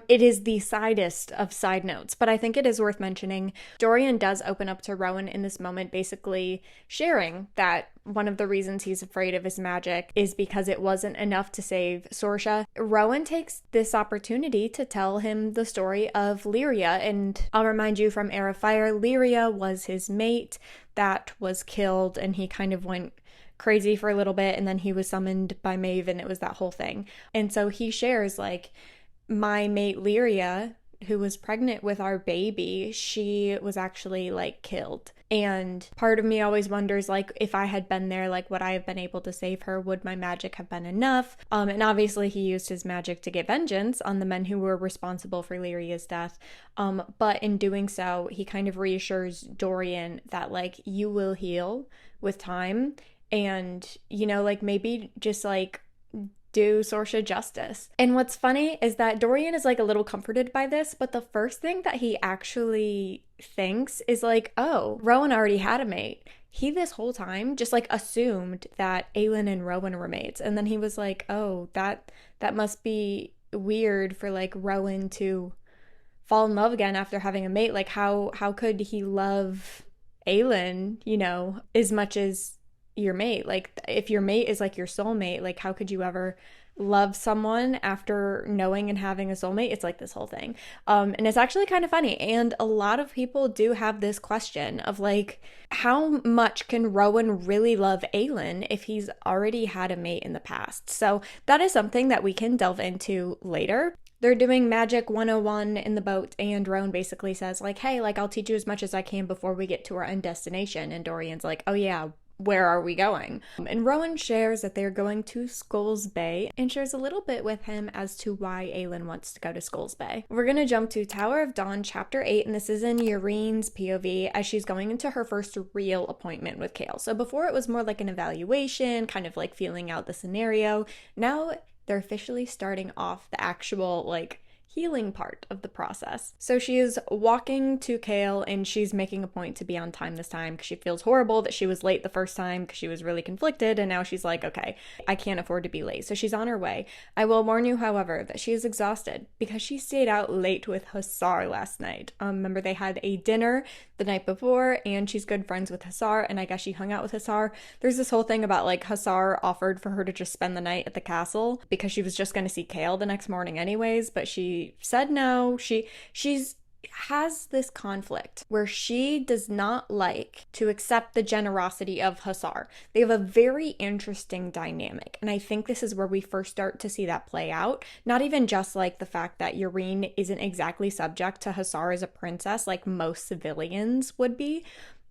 it is the sidest of side notes, but I think it is worth mentioning. Dorian does open up to Rowan in this moment, basically sharing that one of the reasons he's afraid of his magic is because it wasn't enough to save Sorsha. Rowan takes this opportunity to tell him the story of Lyria, and I'll remind you from Heir of Fire, Lyria was his mate that was killed, and he kind of went crazy for a little bit, and then he was summoned by Maeve, and it was that whole thing. And so he shares, like, my mate Lyria, who was pregnant with our baby, she was actually like killed. And part of me always wonders, like, if I had been there, like, would I have been able to save her? Would my magic have been enough? And obviously he used his magic to get vengeance on the men who were responsible for Lyria's death. But in doing so, he kind of reassures Dorian that, like, you will heal with time. And, you know, like, maybe just like do Sorsha justice. And what's funny is that Dorian is like a little comforted by this, but the first thing that he actually thinks is like, oh, Rowan already had a mate. He this whole time just like assumed that Aelin and Rowan were mates. And then he was like, oh, that must be weird for like Rowan to fall in love again after having a mate. Like how could he love Aelin, you know, as much as your mate? Like, if your mate is like your soulmate, like how could you ever love someone after knowing and having a soulmate? It's like this whole thing. And it's actually kind of funny. And a lot of people do have this question of like, how much can Rowan really love Aelin if he's already had a mate in the past? So that is something that we can delve into later. They're doing Magic 101 in the boat, and Rowan basically says, like, hey, like, I'll teach you as much as I can before we get to our end destination. And Dorian's like, oh yeah, where are we going? And Rowan shares that they're going to Skulls Bay and shares a little bit with him as to why Aelin wants to go to Skulls Bay. We're going to jump to Tower of Dawn, Chapter 8, and this is in Yarine's POV as she's going into her first real appointment with Chaol. So before it was more like an evaluation, kind of like feeling out the scenario. Now they're officially starting off the actual, like, healing part of the process. So she is walking to Chaol and she's making a point to be on time this time because she feels horrible that she was late the first time because she was really conflicted, and now she's like, okay, I can't afford to be late. So she's on her way. I will warn you, however, that she is exhausted because she stayed out late with Hussar last night. Remember, they had a dinner the night before and she's good friends with Hussar, and I guess she hung out with Hussar. There's this whole thing about like Hussar offered for her to just spend the night at the castle because she was just going to see Chaol the next morning anyways, but she said no. She's has this conflict where she does not like to accept the generosity of Hussar. They have a very interesting dynamic, and I think this is where we first start to see that play out. Not even just like the fact that Yrene isn't exactly subject to Hussar as a princess like most civilians would be,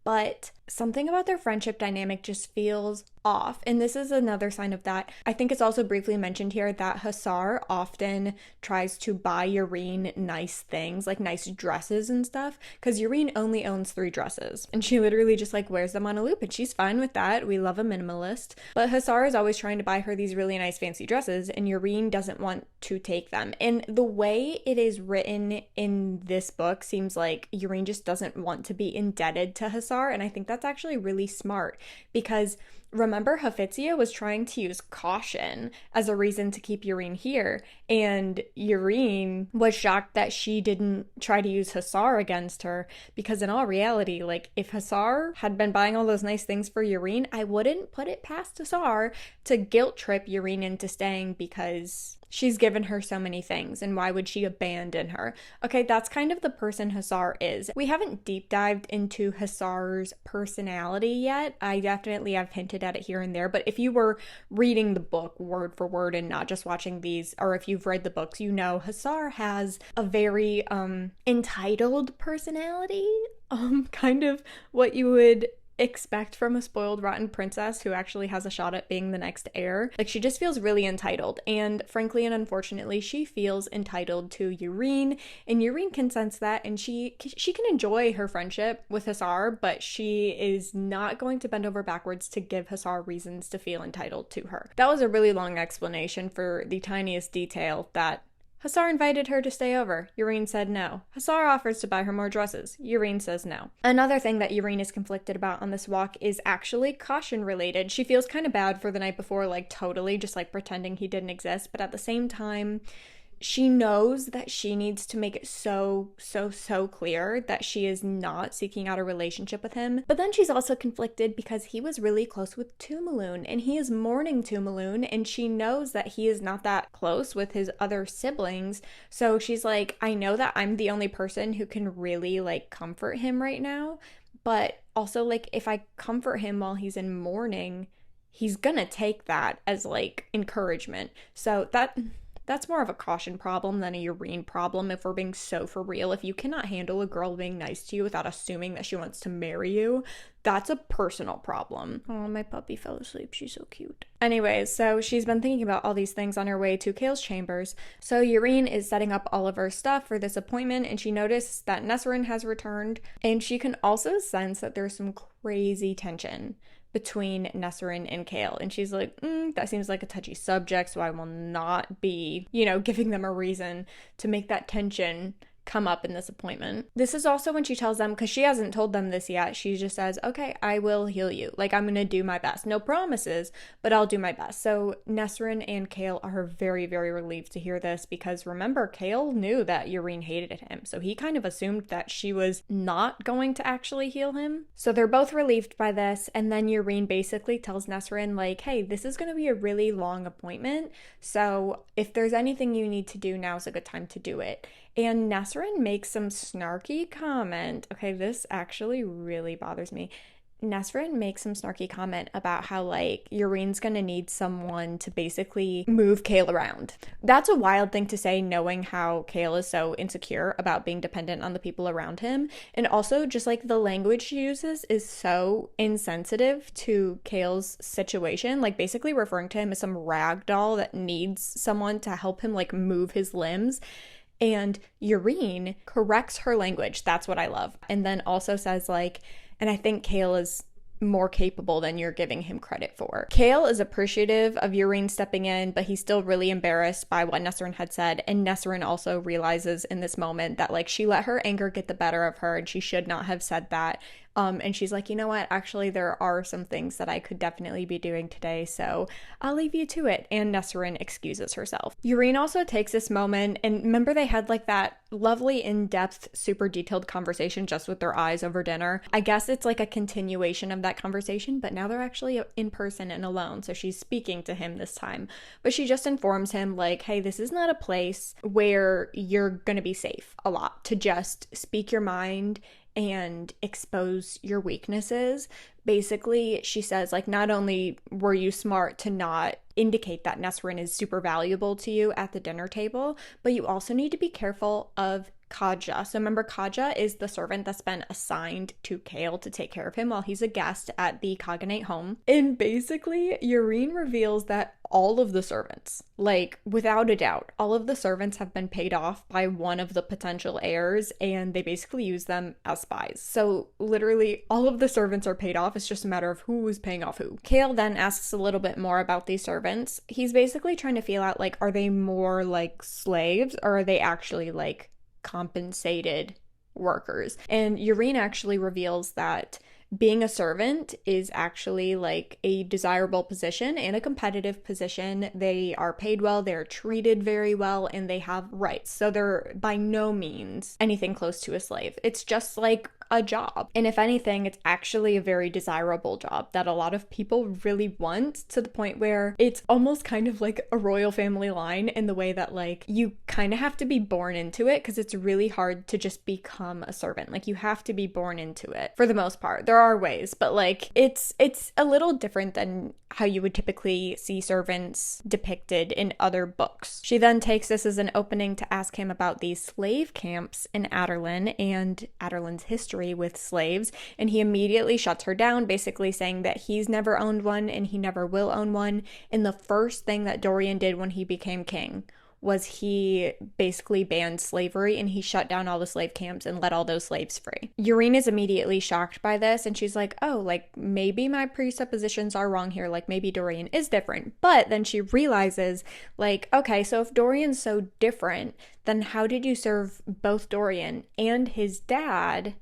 but something about their friendship dynamic just feels off. And this is another sign of that. I think it's also briefly mentioned here that Hussar often tries to buy Yrene nice things, like nice dresses and stuff, because Yrene only owns 3 dresses. And she literally just like wears them on a loop, and she's fine with that. We love a minimalist. But Hussar is always trying to buy her these really nice fancy dresses, and Yrene doesn't want to take them. And the way it is written in this book seems like Yrene just doesn't want to be indebted to Hussar, and I think that's actually really smart because remember, Hafizia was trying to use caution as a reason to keep Yrene here, and Yrene was shocked that she didn't try to use Hussar against her, because in all reality, like, if Hussar had been buying all those nice things for Yrene, I wouldn't put it past Hussar to guilt trip Yrene into staying because she's given her so many things, and why would she abandon her? Okay, that's kind of the person Hussar is. We haven't deep dived into Hussar's personality yet. I definitely have hinted at it here and there, but if you were reading the book word for word and not just watching these, or if you've read the books, you know Hussar has a very entitled personality, kind of what you would expect from a spoiled rotten princess who actually has a shot at being the next heir. Like, she just feels really entitled, and frankly and unfortunately she feels entitled to Yrene, and Yrene can sense that, and she can enjoy her friendship with Hussar, but she is not going to bend over backwards to give Hussar reasons to feel entitled to her. That was a really long explanation for the tiniest detail that Hussar invited her to stay over. Yrene said no. Hussar offers to buy her more dresses. Yrene says no. Another thing that Yrene is conflicted about on this walk is actually caution related. She feels kind of bad for the night before, like totally just like pretending he didn't exist, but at the same time, she knows that she needs to make it so clear that she is not seeking out a relationship with him. But then she's also conflicted because he was really close with Tumaloon, and he is mourning Tumaloon, and she knows that he is not that close with his other siblings. So she's like, I know that I'm the only person who can really like comfort him right now, but also like if I comfort him while he's in mourning, he's gonna take that as like encouragement. So that's more of a caution problem than a Yrene problem, if we're being so for real. If you cannot handle a girl being nice to you without assuming that she wants to marry you, that's a personal problem. Oh, my puppy fell asleep. She's so cute. Anyways, so she's been thinking about all these things on her way to Chaol's chambers. So Yrene is setting up all of her stuff for this appointment, and she noticed that Nesrin has returned, and she can also sense that there's some crazy tension between Nesrin and Chaol, and she's like, that seems like a touchy subject, so I will not be, giving them a reason to make that tension come up in this appointment. This is also when she tells them, because she hasn't told them this yet, she just says, okay, I will heal you. Like, I'm gonna do my best. No promises, but I'll do my best. So Nesrin and Chaol are very, very relieved to hear this, because remember, Chaol knew that Yrene hated him, so he kind of assumed that she was not going to actually heal him. So they're both relieved by this, and then Yrene basically tells Nesrin, like, hey, this is gonna be a really long appointment, so if there's anything you need to do, now's a good time to do it. And Nesrin makes some snarky comment. Okay, this actually really bothers me. Nesrin makes some snarky comment about how, like, Yreen's gonna need someone to basically move Kale around. That's a wild thing to say, knowing how Kale is so insecure about being dependent on the people around him. And also, just like the language she uses is so insensitive to Kale's situation, like basically referring to him as some rag doll that needs someone to help him, like, move his limbs. And Yreen corrects her language. That's what I love. And then also says, like, and I think Kale is more capable than you're giving him credit for. Kale is appreciative of Yreen stepping in, but he's still really embarrassed by what Nesrin had said. And Nesrin also realizes in this moment that, like, she let her anger get the better of her and she should not have said that. And she's like, you know what? Actually, there are some things that I could definitely be doing today, so I'll leave you to it. And Nesrin excuses herself. Yreen also takes this moment, and remember they had like that lovely in-depth, super detailed conversation just with their eyes over dinner. I guess it's like a continuation of that conversation, but now they're actually in person and alone, so she's speaking to him this time. But she just informs him, like, hey, this is not a place where you're gonna be safe a lot to just speak your mind and expose your weaknesses. Basically, she says, like, not only were you smart to not indicate that Nesrin is super valuable to you at the dinner table, but you also need to be careful of Kaja. So remember, Kaja is the servant that's been assigned to Kale to take care of him while he's a guest at the Cognate home. And basically, Yreen reveals that all of the servants, like, without a doubt, all of the servants have been paid off by one of the potential heirs, and they basically use them as spies. So literally, all of the servants are paid off. It's just a matter of who is paying off who. Kale then asks a little bit more about these servants. He's basically trying to feel out, like, are they more like slaves or are they actually like compensated workers? And Yreen actually reveals that being a servant is actually like a desirable position and a competitive position. They are paid well, they're treated very well, and they have rights. So they're by no means anything close to a slave. It's just like a job. And if anything, it's actually a very desirable job that a lot of people really want, to the point where it's almost kind of like a royal family line in the way that, like, you kind of have to be born into it, because it's really hard to just become a servant. Like, you have to be born into it for the most part. There are ways, but like it's a little different than how you would typically see servants depicted in other books. She then takes this as an opening to ask him about these slave camps in Aderlin and Aderlin's history with slaves, and he immediately shuts her down, basically saying that he's never owned one and he never will own one. And the first thing that Dorian did when he became king was he basically banned slavery, and he shut down all the slave camps and let all those slaves free. Yreen is immediately shocked by this, and she's like, oh, like, maybe my presuppositions are wrong here, like, maybe Dorian is different. But then she realizes, like, okay, so if Dorian's so different, then how did you serve both Dorian and his dad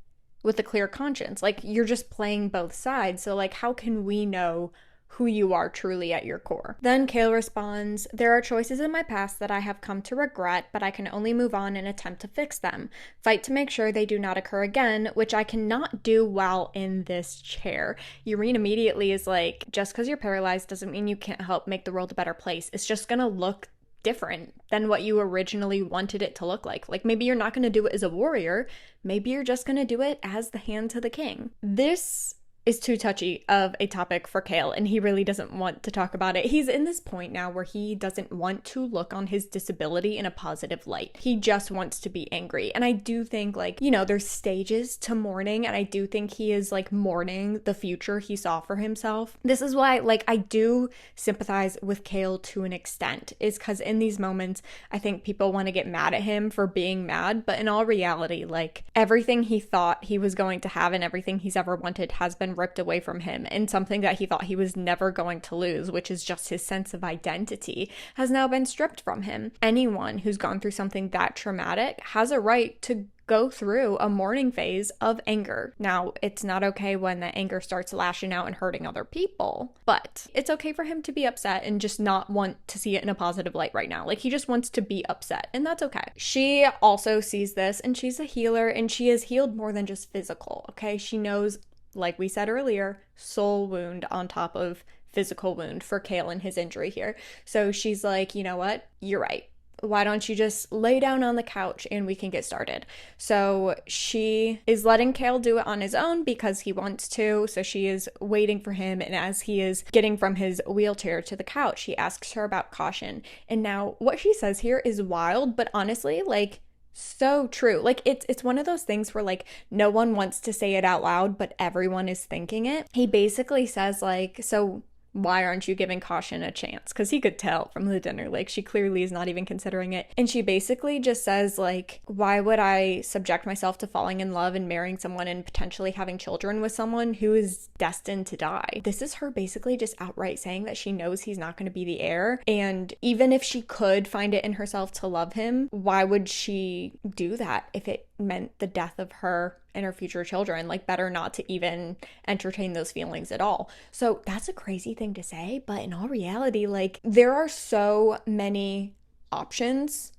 with a clear conscience? Like, you're just playing both sides, so, like, how can we know who you are truly at your core? Then Kale responds, there are choices in my past that I have come to regret, but I can only move on and attempt to fix them. Fight to make sure they do not occur again, which I cannot do while in this chair. Yreen immediately is like, just because you're paralyzed doesn't mean you can't help make the world a better place. It's just gonna look different than what you originally wanted it to look like. Like, maybe you're not gonna do it as a warrior. Maybe you're just gonna do it as the hand to the king. This is too touchy of a topic for Kale, and he really doesn't want to talk about it. He's in this point now where he doesn't want to look on his disability in a positive light. He just wants to be angry. And I do think, like, you know, there's stages to mourning, and I do think he is, like, mourning the future he saw for himself. This is why, like, I do sympathize with Kale to an extent, is because in these moments, I think people want to get mad at him for being mad, but in all reality, like, everything he thought he was going to have and everything he's ever wanted has been ripped away from him, and something that he thought he was never going to lose, which is just his sense of identity, has now been stripped from him. Anyone who's gone through something that traumatic has a right to go through a mourning phase of anger. Now, it's not okay when the anger starts lashing out and hurting other people, but it's okay for him to be upset and just not want to see it in a positive light right now. Like, he just wants to be upset, and that's okay. She also sees this, and she's a healer, and she has healed more than just physical, okay? She knows, like we said earlier, soul wound on top of physical wound for Kale and his injury here. So she's like, you know what? You're right. why don't you just lay down on the couch and we can get started? So she is letting Kale do it on his own because he wants to. So she is waiting for him. And as he is getting from his wheelchair to the couch, he asks her about caution. And now what she says here is wild, but honestly, like, so true. Like it's one of those things where like no one wants to say it out loud, but everyone is thinking it. He basically says like, so why aren't you giving Caution a chance? Because he could tell from the dinner, like she clearly is not even considering it. And she basically just says like, why would I subject myself to falling in love and marrying someone and potentially having children with someone who is destined to die? This is her basically just outright saying that she knows he's not going to be the heir. And even if she could find it in herself to love him, why would she do that if it meant the death of her and her future children? Like, better not to even entertain those feelings at all. So that's a crazy thing to say, but in all reality, like, there are so many options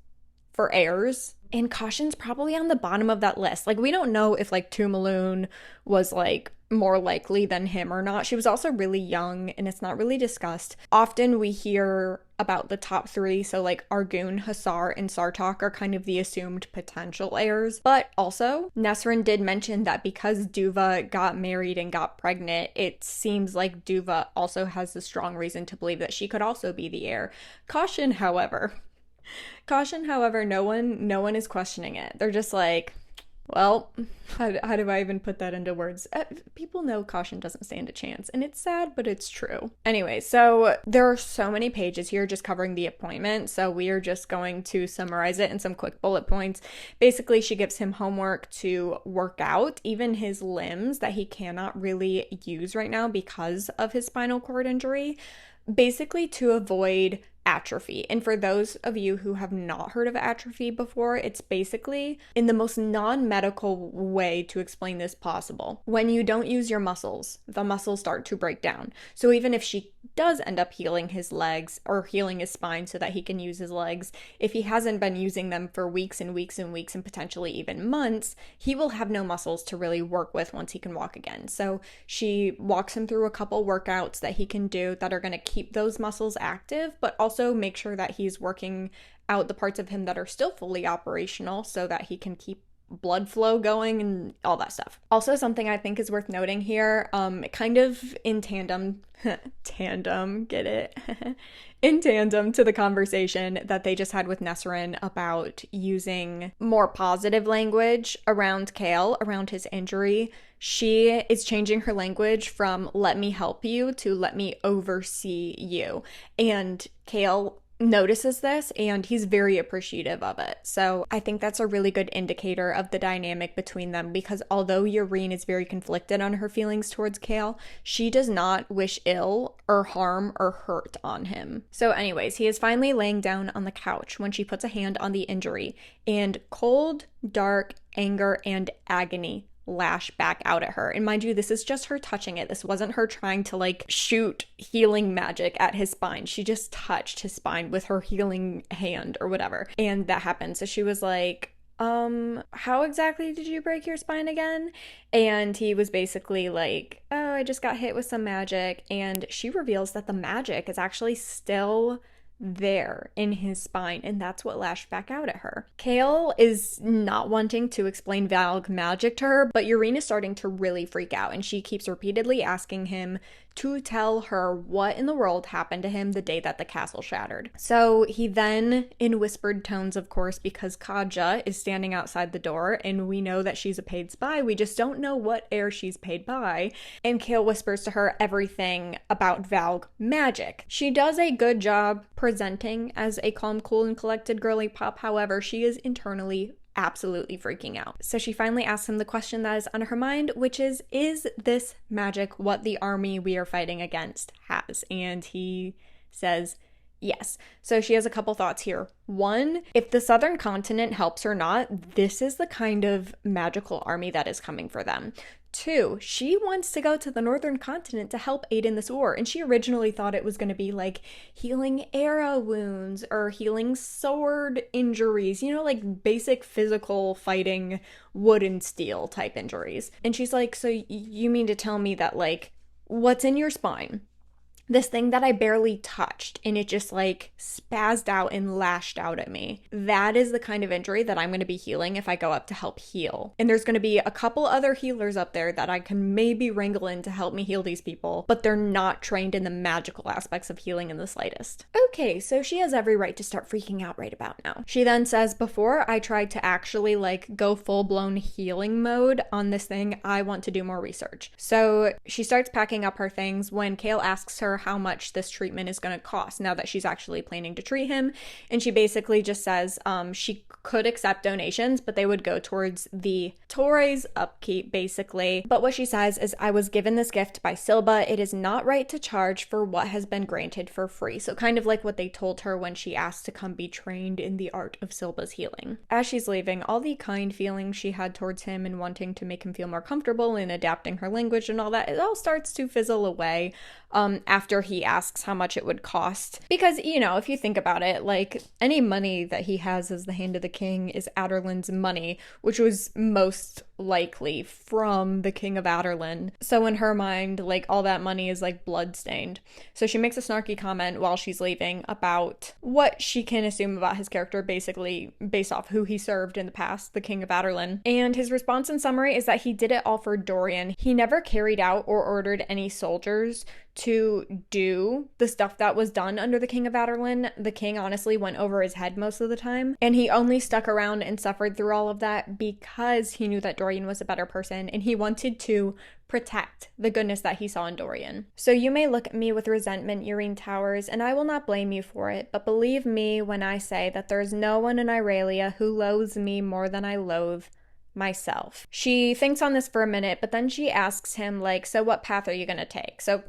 for heirs, and Caution's probably on the bottom of that list. Like, we don't know if like Tourmaline was like more likely than him or not. She was also really young and it's not really discussed. Often we hear about the top three, so like Argun, Hussar, and Sartok are kind of the assumed potential heirs. But also, Nesrin did mention that because Duva got married and got pregnant, it seems like Duva also has a strong reason to believe that she could also be the heir. Caution, however, no one is questioning it. They're just like, well, how do I even put that into words? People know Caution doesn't stand a chance, and it's sad, but it's true. Anyway, so there are so many pages here just covering the appointment, so we are just going to summarize it in some quick bullet points. Basically, she gives him homework to work out even his limbs that he cannot really use right now because of his spinal cord injury, basically to avoid atrophy. And for those of you who have not heard of atrophy before, it's basically, in the most non-medical way to explain this possible, when you don't use your muscles, the muscles start to break down. So even if she does end up healing his legs or healing his spine so that he can use his legs, if he hasn't been using them for weeks and weeks and weeks and potentially even months, he will have no muscles to really work with once he can walk again. So she walks him through a couple workouts that he can do that are going to keep those muscles active, but also make sure that he's working out the parts of him that are still fully operational so that he can keep blood flow going and all that stuff. Also, something I think is worth noting here, kind of in tandem, get it? In tandem to the conversation that they just had with Nesrin about using more positive language around Kale, around his injury, she is changing her language from let me help you to let me oversee you. And Kale notices this and he's very appreciative of it. So I think that's a really good indicator of the dynamic between them, because although Yrene is very conflicted on her feelings towards Kale, she does not wish ill or harm or hurt on him. So anyways, he is finally laying down on the couch when she puts a hand on the injury, and cold, dark anger and agony lash back out at her. And mind you, this is just her touching it. This wasn't her trying to like shoot healing magic at his spine. She just touched his spine with her healing hand or whatever. And that happened. So she was like, how exactly did you break your spine again? And he was basically like, oh, I just got hit with some magic. And she reveals that the magic is actually still there in his spine, and that's what lashed back out at her. Kale is not wanting to explain Valg magic to her, but Yrene is starting to really freak out, and she keeps repeatedly asking him to tell her what in the world happened to him the day that the castle shattered. So he then, in whispered tones, of course, because Kaja is standing outside the door, and we know that she's a paid spy, we just don't know what heir she's paid by, and Kale whispers to her everything about Valg magic. She does a good job presenting as a calm, cool, and collected girly pop. However, she is internally absolutely freaking out. So she finally asks him the question that is on her mind, which is this magic what the army we are fighting against has? And he says yes. So she has a couple thoughts here. One, if the southern continent helps or not, this is the kind of magical army that is coming for them. Two, she wants to go to the northern continent to help aid in this war, and she originally thought it was going to be like healing arrow wounds or healing sword injuries, you know, like basic physical fighting, wood and steel type injuries. And she's like, so you mean to tell me that like what's in your spine this thing that I barely touched and it just like spazzed out and lashed out at me. That is the kind of injury that I'm going to be healing if I go up to help heal. And there's going to be a couple other healers up there that I can maybe wrangle in to help me heal these people, but they're not trained in the magical aspects of healing in the slightest. Okay, so she has every right to start freaking out right about now. She then says, before I try to actually like go full-blown healing mode on this thing, I want to do more research. So she starts packing up her things when Kale asks her how much this treatment is going to cost now that she's actually planning to treat him. And she basically just says she could accept donations, but they would go towards the Torre's upkeep, basically. But what she says is, I was given this gift by Silba. It is not right to charge for what has been granted for free. So kind of like what they told her when she asked to come be trained in the art of Silba's healing. As she's leaving, all the kind feelings she had towards him and wanting to make him feel more comfortable in adapting her language and all that, it all starts to fizzle away after he asks how much it would cost. Because, you know, if you think about it, like, any money that he has as the Hand of the King is Aderlin's money, which was most likely from the King of Aderlin. So in her mind, like, all that money is like bloodstained. So she makes a snarky comment while she's leaving about what she can assume about his character, basically based off who he served in the past, the King of Aderlin. And his response in summary is that he did it all for Dorian. He never carried out or ordered any soldiers to do the stuff that was done under the King of Aderlin. The king honestly went over his head most of the time, and he only stuck around and suffered through all of that because he knew that Dorian was a better person, and he wanted to protect the goodness that he saw in Dorian. So you may look at me with resentment, Yrene Towers, and I will not blame you for it, but believe me when I say that there is no one in Irelia who loathes me more than I loathe myself. She thinks on this for a minute, but then she asks him, like, so what path are you going to take? So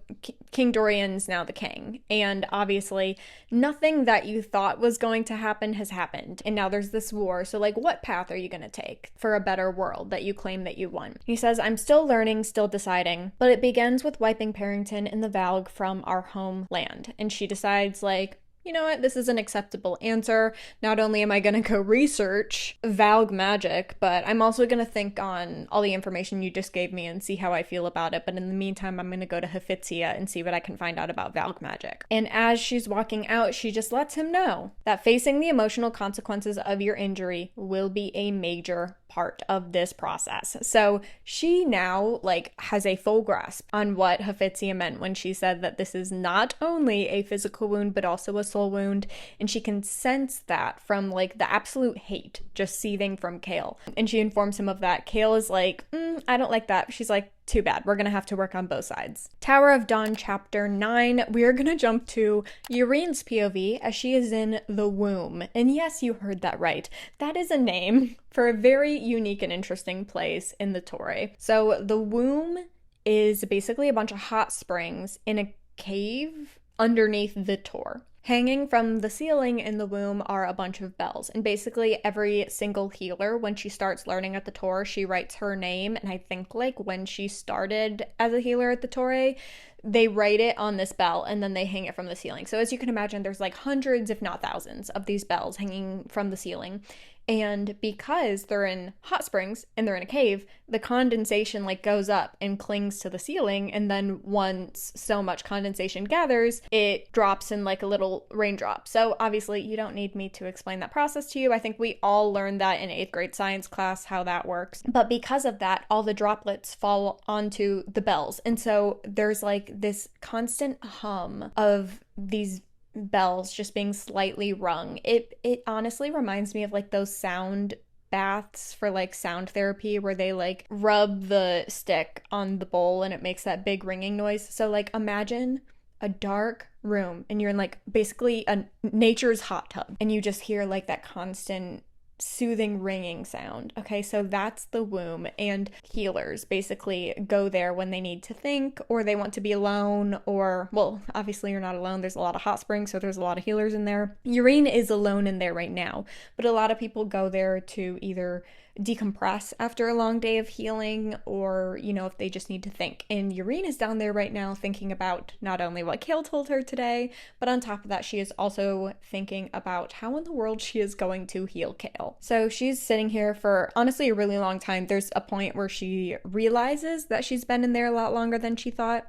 King Dorian's now the king, and obviously nothing that you thought was going to happen has happened, and now there's this war. So like, what path are you going to take for a better world that you claim that you want? He says, I'm still learning, still deciding, but it begins with wiping Parrington and the Valg from our homeland. And she decides, like, you know what, this is an acceptable answer. Not only am I going to go research Valg magic, but I'm also going to think on all the information you just gave me and see how I feel about it. But in the meantime, I'm going to go to Hafizia and see what I can find out about Valg magic. And as she's walking out, she just lets him know that facing the emotional consequences of your injury will be a major part of this process. So she now, like, has a full grasp on what Hafizia meant when she said that this is not only a physical wound, but also a soul wound. And she can sense that from, like, the absolute hate just seething from Kale. And she informs him of that. Kale is like, I don't like that. She's like, too bad. We're gonna have to work on both sides. Tower of Dawn chapter 9. We are gonna jump to Yrene's POV as she is in the womb. And yes, you heard that right. That is a name for a very unique and interesting place in the Torre. So the womb is basically a bunch of hot springs in a cave underneath the Tor. Hanging from the ceiling in the womb are a bunch of bells, and basically every single healer, when she starts learning at the Tor, she writes her name, and I think, like, when she started as a healer at the Torre, they write it on this bell, and then they hang it from the ceiling. So as you can imagine, there's like hundreds, if not thousands, of these bells hanging from the ceiling. And because they're in hot springs and they're in a cave, the condensation like goes up and clings to the ceiling. And then once so much condensation gathers, it drops in like a little raindrop. So obviously you don't need me to explain that process to you. I think we all learned that in 8th grade science class, how that works. But because of that, all the droplets fall onto the bells. And so there's like this constant hum of these bells just being slightly rung. It honestly reminds me of like those sound baths for like sound therapy where they like rub the stick on the bowl and it makes that big ringing noise. So like imagine a dark room and you're in like basically a nature's hot tub and you just hear like that constant soothing ringing sound. Okay, so that's the womb, and healers basically go there when they need to think or they want to be alone, or, well, obviously you're not alone. There's a lot of hot springs, so there's a lot of healers in there. Yrene is alone in there right now, but a lot of people go there to either decompress after a long day of healing, or, you know, if they just need to think. And Yrene is down there right now thinking about not only what Kale told her today, but on top of that, she is also thinking about how in the world she is going to heal Kale. So she's sitting here for honestly a really long time. There's a point where she realizes that she's been in there a lot longer than she thought.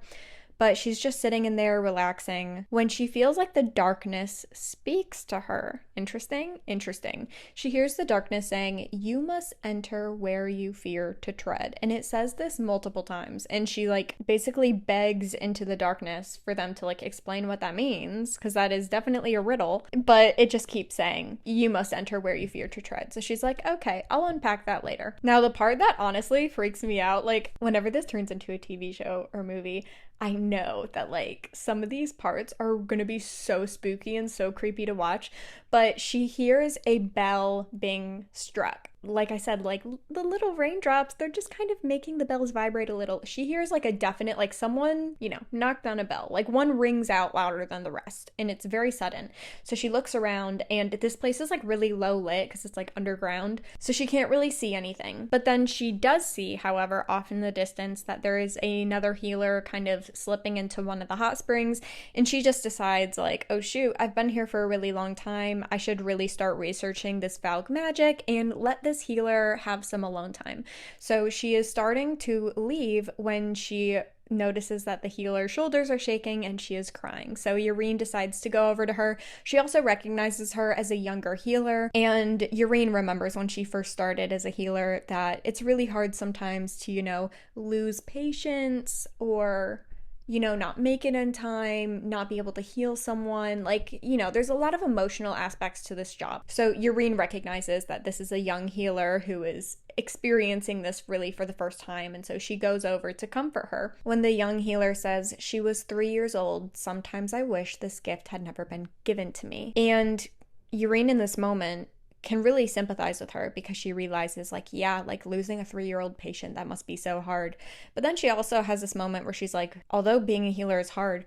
but she's just sitting in there relaxing when she feels like the darkness speaks to her. Interesting? Interesting. She hears the darkness saying, "You must enter where you fear to tread." And it says this multiple times. And she like basically begs into the darkness for them to like explain what that means, because that is definitely a riddle. But it just keeps saying, "You must enter where you fear to tread." So she's like, okay, I'll unpack that later. Now, the part that honestly freaks me out, like whenever this turns into a TV show or movie, I know that like some of these parts are gonna be so spooky and so creepy to watch, but she hears a bell being struck. Like I said, like the little raindrops, they're just kind of making the bells vibrate a little. She hears like a definite, like someone, knocked on a bell. Like one rings out louder than the rest, and it's very sudden. So she looks around, and this place is like really low lit because it's like underground, so she can't really see anything. But then she does see, however, off in the distance that there is another healer kind of slipping into one of the hot springs, and she just decides like, oh shoot, I've been here for a really long time. I should really start researching this Valg magic and let this healer have some alone time. So she is starting to leave when she notices that the healer's shoulders are shaking and she is crying. So Yrene decides to go over to her. She also recognizes her as a younger healer, and Yrene remembers when she first started as a healer that it's really hard sometimes to, lose patience or not make it in time, not be able to heal someone. Like, there's a lot of emotional aspects to this job. So Yrene recognizes that this is a young healer who is experiencing this really for the first time, and so she goes over to comfort her. When the young healer says, "She was 3 years old, sometimes I wish this gift had never been given to me." And Yrene in this moment can really sympathize with her because she realizes like, yeah, like losing a 3-year-old patient, that must be so hard. But then she also has this moment where she's like, although being a healer is hard,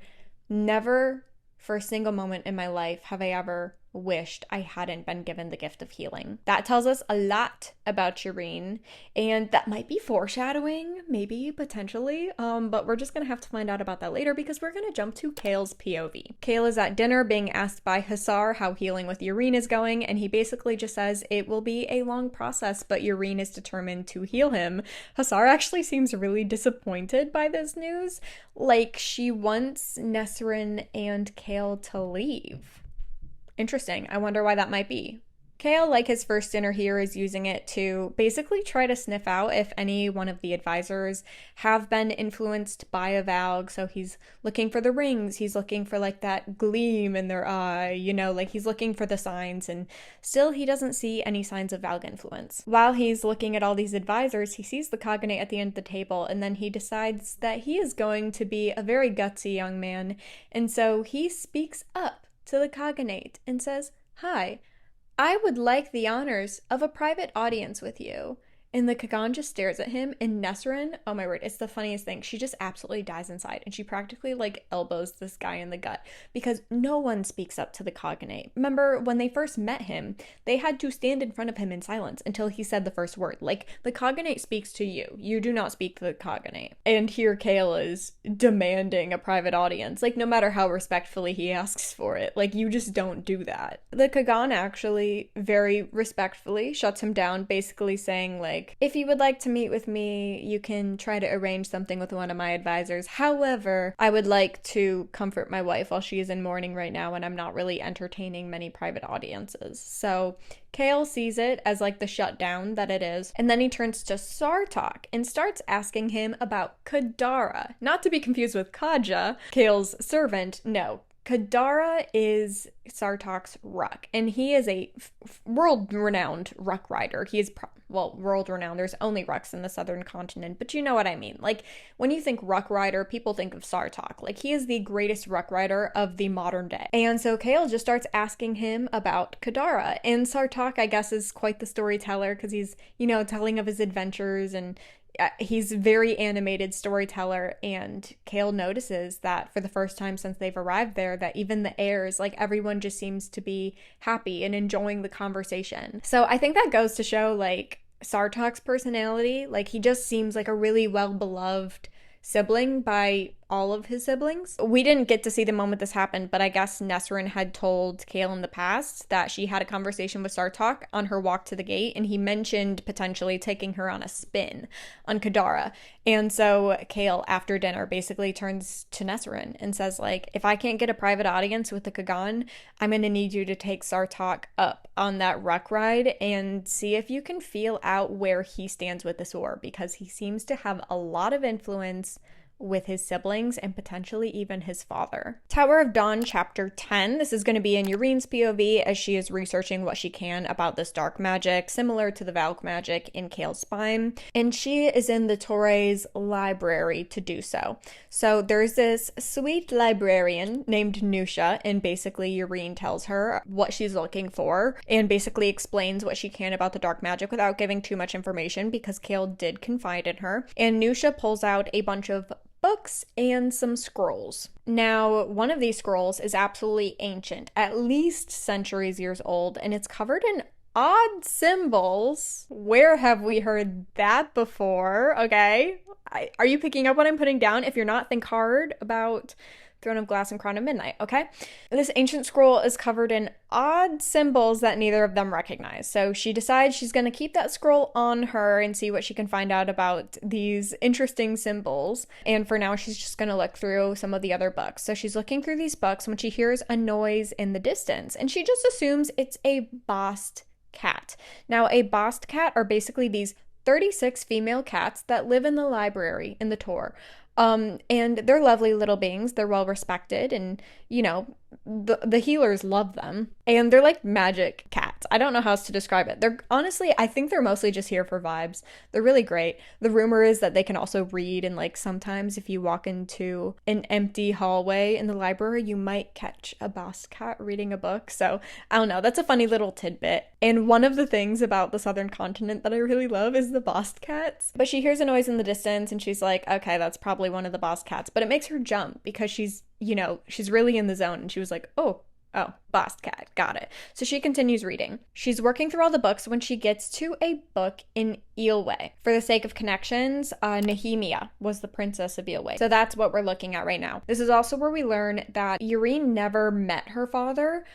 never for a single moment in my life have I ever wished I hadn't been given the gift of healing. That tells us a lot about Yrene, and that might be foreshadowing, maybe, potentially, but we're just gonna have to find out about that later because we're gonna jump to Kale's POV. Kale is at dinner being asked by Hussar how healing with Yrene is going, and he basically just says it will be a long process, but Yrene is determined to heal him. Hussar actually seems really disappointed by this news, like she wants Nesrin and Kale to leave. Interesting. I wonder why that might be. Kale, like his first dinner here, is using it to basically try to sniff out if any one of the advisors have been influenced by a Valg. So he's looking for the rings, he's looking for like that gleam in their eye, like he's looking for the signs, and still he doesn't see any signs of Valg influence. While he's looking at all these advisors, he sees the Cognate at the end of the table, and then he decides that he is going to be a very gutsy young man, and so he speaks up to the Cognate and says, "Hi, I would like the honors of a private audience with you." And the Kagan just stares at him, and Nesrin, oh my word, it's the funniest thing. She just absolutely dies inside, and she practically like elbows this guy in the gut because no one speaks up to the Cognate. Remember, when they first met him, they had to stand in front of him in silence until he said the first word. Like, the Cognate speaks to you. You do not speak to the Cognate. And here Kale is demanding a private audience. Like, no matter how respectfully he asks for it, like, you just don't do that. The Kagan actually very respectfully shuts him down, basically saying, like, if you would like to meet with me, you can try to arrange something with one of my advisors. However, I would like to comfort my wife while she is in mourning right now, and I'm not really entertaining many private audiences. So Kale sees it as like the shutdown that it is, and then he turns to Sartok and starts asking him about Kadara. Not to be confused with Kaja, Kale's servant. No, Kadara is Sartok's ruck, and he is a world-renowned ruck rider. He is, world-renowned. There's only rucks in the southern continent, but you know what I mean. Like, when you think ruck rider, people think of Sartok. Like, he is the greatest ruck rider of the modern day. And so Kale just starts asking him about Kadara, and Sartok, I guess, is quite the storyteller because he's, telling of his adventures, and he's a very animated storyteller, and Kale notices that for the first time since they've arrived there, that even the heirs, like everyone just seems to be happy and enjoying the conversation. So I think that goes to show like Sartok's personality. Like, he just seems like a really well-beloved sibling by all of his siblings. We didn't get to see the moment this happened, but I guess Nesrin had told Kale in the past that she had a conversation with Sartok on her walk to the gate, and he mentioned potentially taking her on a spin on Kadara. And so Kale, after dinner, basically turns to Nesrin and says, like, if I can't get a private audience with the Kagan, I'm going to need you to take Sartok up on that ruck ride and see if you can feel out where he stands with this war, because he seems to have a lot of influence with his siblings and potentially even his father. Tower of Dawn, chapter 10. This is going to be in Yurine's POV as she is researching what she can about this dark magic, similar to the Valk magic in Kale's spine. And she is in the Torre's library to do so. So there's this sweet librarian named Nusha, and basically Yurine tells her what she's looking for and basically explains what she can about the dark magic without giving too much information because Kale did confide in her. And Nusha pulls out a bunch of books and some scrolls. Now, one of these scrolls is absolutely ancient, at least centuries years old, and it's covered in odd symbols. Where have we heard that before? Okay. Are you picking up what I'm putting down? If you're not, think hard about Throne of Glass and Crown of Midnight, okay? This ancient scroll is covered in odd symbols that neither of them recognize. So she decides she's going to keep that scroll on her and see what she can find out about these interesting symbols. And for now, she's just going to look through some of the other books. So she's looking through these books when she hears a noise in the distance, and she just assumes it's a Bast cat. Now, a Bast cat are basically these 36 female cats that live in the library in the Tor. And they're lovely little beings. They're well respected, and you know, the healers love them, and they're like magic cats. I don't know how else to describe it. They're honestly, I think they're mostly just here for vibes. They're really great. The rumor is that they can also read, and like sometimes if you walk into an empty hallway in the library, you might catch a Bast cat reading a book. So I don't know, that's a funny little tidbit. And one of the things about the southern continent that I really love is the Bast cats. But she hears a noise in the distance and she's like, okay, that's probably one of the Bast cats. But it makes her jump because she's, you know, she's really in the zone, and she was like, oh, Bast cat, got it. So she continues reading. She's working through all the books when she gets to a book in Eelway. For the sake of connections, Nehemia was the princess of Eelway. So that's what we're looking at right now. This is also where we learn that Yurine never met her father.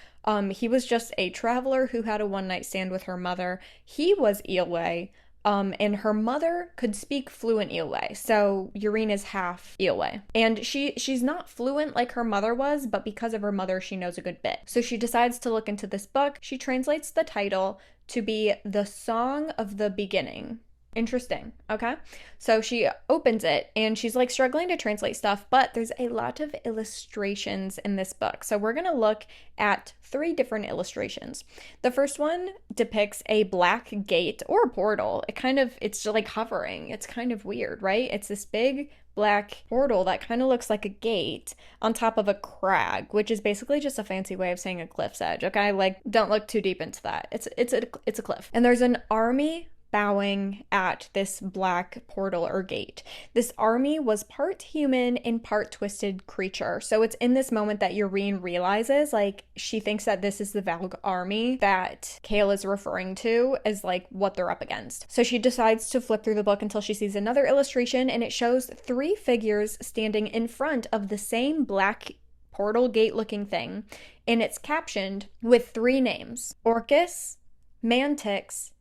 He was just a traveler who had a one-night stand with her mother. He was Eelway. And her mother could speak fluent Eelway, so Yurine is half Eelway. And she's not fluent like her mother was, but because of her mother, she knows a good bit. So she decides to look into this book. She translates the title to be The Song of the Beginning. Interesting, okay? So she opens it and she's like struggling to translate stuff, but there's a lot of illustrations in this book. So we're gonna look at 3 different illustrations. The first one depicts a black gate or a portal. It's just like hovering. It's kind of weird, right? It's this big black portal that kind of looks like a gate on top of a crag, which is basically just a fancy way of saying a cliff's edge, okay? Like, don't look too deep into that. It's a cliff. And there's an army bowing at this black portal or gate. This army was part human and part twisted creature. So it's in this moment that Yurine realizes, like, she thinks that this is the Valg army that Kale is referring to as like what they're up against. So she decides to flip through the book until she sees another illustration, and it shows 3 figures standing in front of the same black portal gate looking thing, and it's captioned with 3 names: Orcus, Mantix,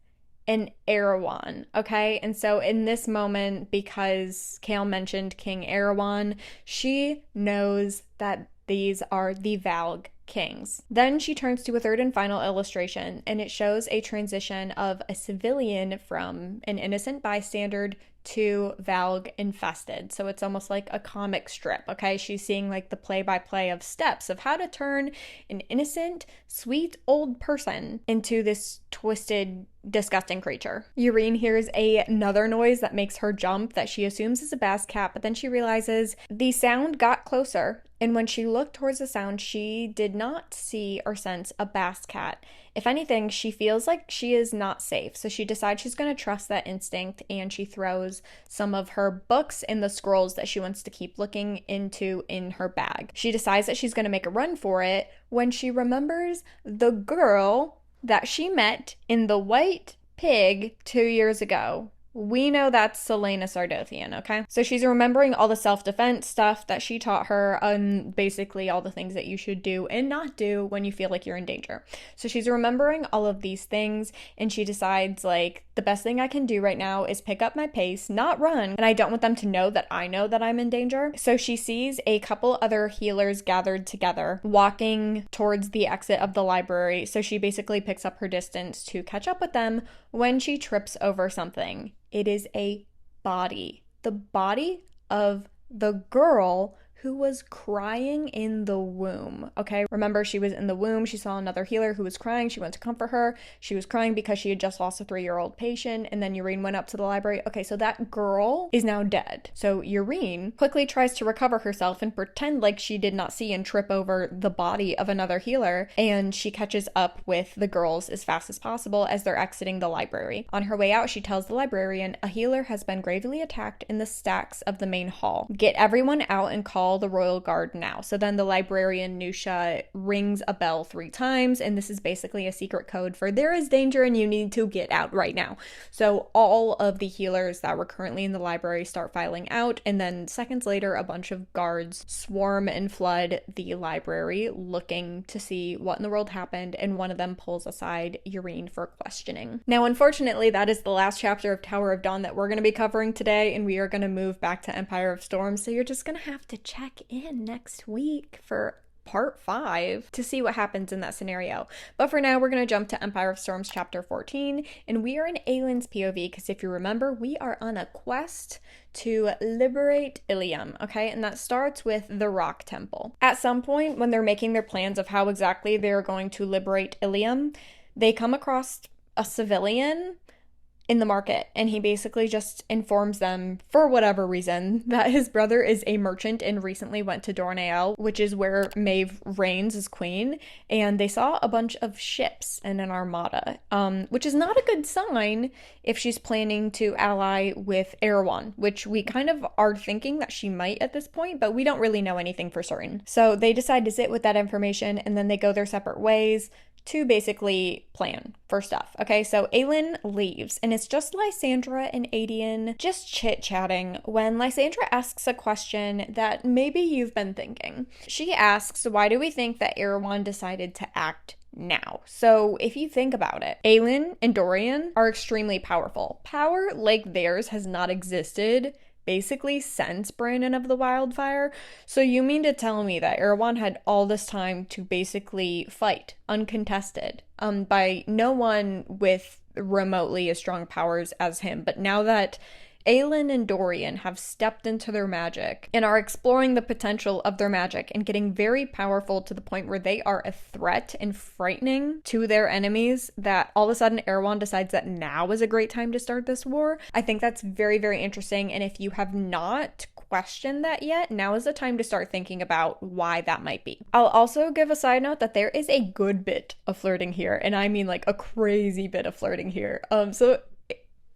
and Erewhon, okay? And so in this moment, because Kale mentioned King Erewhon, she knows that these are the Valg kings. Then she turns to a third and final illustration, and it shows a transition of a civilian from an innocent bystander to Valg infested. So it's almost like a comic strip, okay? She's seeing like the play-by-play of steps of how to turn an innocent, sweet old person into this twisted, disgusting creature. Yurine hears another noise that makes her jump that she assumes is a Bast cat, but then she realizes the sound got closer, and when she looked towards the sound, she did not see or sense a Bast cat. If anything, she feels like she is not safe, so she decides she's going to trust that instinct, and she throws some of her books and the scrolls that she wants to keep looking into in her bag. She decides that she's going to make a run for it when she remembers the girl that she met in the White Pig 2 years ago. We know that's Selena Sardothian, okay? So she's remembering all the self-defense stuff that she taught her, basically all the things that you should do and not do when you feel like you're in danger. So she's remembering all of these things, and she decides, like, the best thing I can do right now is pick up my pace, not run, and I don't want them to know that I'm in danger. So she sees a couple other healers gathered together, walking towards the exit of the library. So she basically picks up her distance to catch up with them when she trips over something. It is a body. The body of the girl who was crying in the womb, okay? Remember, she was in the womb. She saw another healer who was crying. She went to comfort her. She was crying because she had just lost a 3-year-old patient, and then Urine went up to the library. Okay, so that girl is now dead. So Urine quickly tries to recover herself and pretend like she did not see and trip over the body of another healer, and she catches up with the girls as fast as possible as they're exiting the library. On her way out, she tells the librarian, a healer has been gravely attacked in the stacks of the main hall. Get everyone out and call the royal guard now. So then the librarian Nusha rings a bell 3 times, and this is basically a secret code for there is danger and you need to get out right now. So all of the healers that were currently in the library start filing out, and then seconds later a bunch of guards swarm and flood the library looking to see what in the world happened, and one of them pulls aside Urine for questioning. Now, unfortunately, that is the last chapter of Tower of Dawn that we're going to be covering today, and we are going to move back to Empire of Storms, so you're just going to have to check in next week for part 5 to see what happens in that scenario. But for now, we're going to jump to Empire of Storms chapter 14, and we are in Aylin's POV, because if you remember, we are on a quest to liberate Ilium, okay? And that starts with the Rock Temple. At some point, when they're making their plans of how exactly they're going to liberate Ilium, they come across a civilian in the market, and he basically just informs them, for whatever reason, that his brother is a merchant and recently went to Dornael, which is where Maeve reigns as queen, and they saw a bunch of ships and an armada, which is not a good sign if she's planning to ally with Erewhon, which we kind of are thinking that she might at this point, but we don't really know anything for certain. So they decide to sit with that information, and then they go their separate ways to basically plan for stuff. Okay, so Aylin leaves, and it's just Lysandra and Adian just chit-chatting when Lysandra asks a question that maybe you've been thinking. She asks, why do we think that Erewhon decided to act now? So if you think about it, Aylin and Dorian are extremely powerful. Power like theirs has not existed basically since Brandon of the Wildfire. So you mean to tell me that Erewhon had all this time to basically fight uncontested by no one with remotely as strong powers as him? But now that Aylin and Dorian have stepped into their magic and are exploring the potential of their magic and getting very powerful to the point where they are a threat and frightening to their enemies, that all of a sudden Erewhon decides that now is a great time to start this war. I think that's very, very interesting, and if you have not questioned that yet, now is the time to start thinking about why that might be. I'll also give a side note that there is a good bit of flirting here, and I mean like a crazy bit of flirting here. So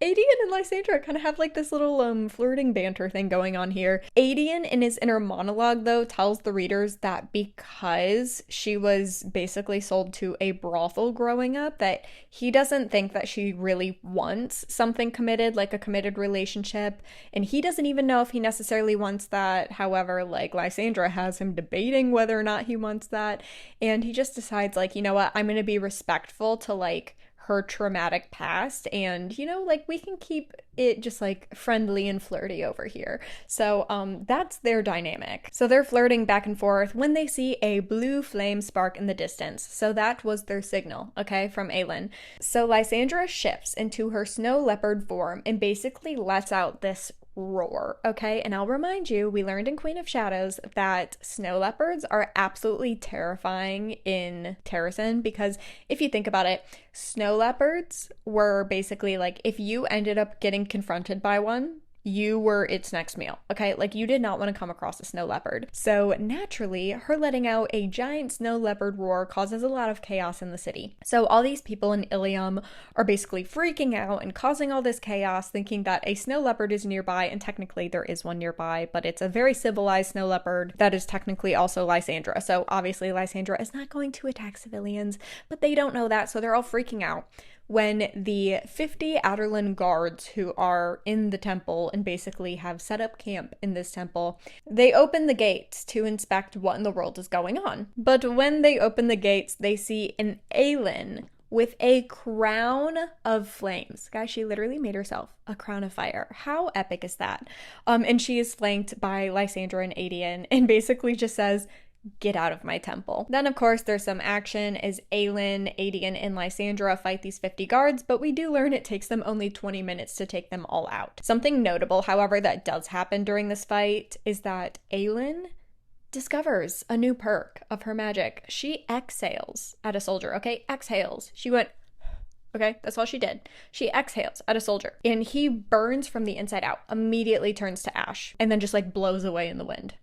Adian and Lysandra kind of have like this little flirting banter thing going on here. Adian in his inner monologue though tells the readers that because she was basically sold to a brothel growing up, that he doesn't think that she really wants something committed, like a committed relationship, and he doesn't even know if he necessarily wants that. However, like Lysandra has him debating whether or not he wants that, and he just decides like, you know what, I'm gonna be respectful to like her traumatic past, and you know, like we can keep it just like friendly and flirty over here. So that's their dynamic. So they're flirting back and forth when they see a blue flame spark in the distance. So that was their signal, okay, from Aylin. So Lysandra shifts into her snow leopard form and basically lets out this roar, okay? And I'll remind you, we learned in Queen of Shadows that snow leopards are absolutely terrifying in Terrasen, because if you think about it, snow leopards were basically like, if you ended up getting confronted by one, you were its next meal, okay? Like you did not want to come across a snow leopard. So naturally, her letting out a giant snow leopard roar causes a lot of chaos in the city. So all these people in Ilium are basically freaking out and causing all this chaos, thinking that a snow leopard is nearby, and technically there is one nearby, but it's a very civilized snow leopard that is technically also Lysandra. So obviously Lysandra is not going to attack civilians, but they don't know that, so they're all freaking out. when the 50 Aderlin guards who are in the temple and basically have set up camp in this temple, they open the gates to inspect what in the world is going on. But when they open the gates, they see an Aelin with a crown of flames. Guys, she literally made herself a crown of fire. How epic is that? And she is flanked by Lysandra and Aedion and basically just says, "Get out of my temple." Then, of course, there's some action as Aelin, Aedion, and Lysandra fight these 50 guards, but we do learn it takes them only 20 minutes to take them all out. Something notable, however, that does happen during this fight is that Aelin discovers a new perk of her magic. She exhales at a soldier, okay? Exhales. She went, okay, that's all she did. She exhales at a soldier, and he burns from the inside out, immediately turns to ash, and then just like blows away in the wind.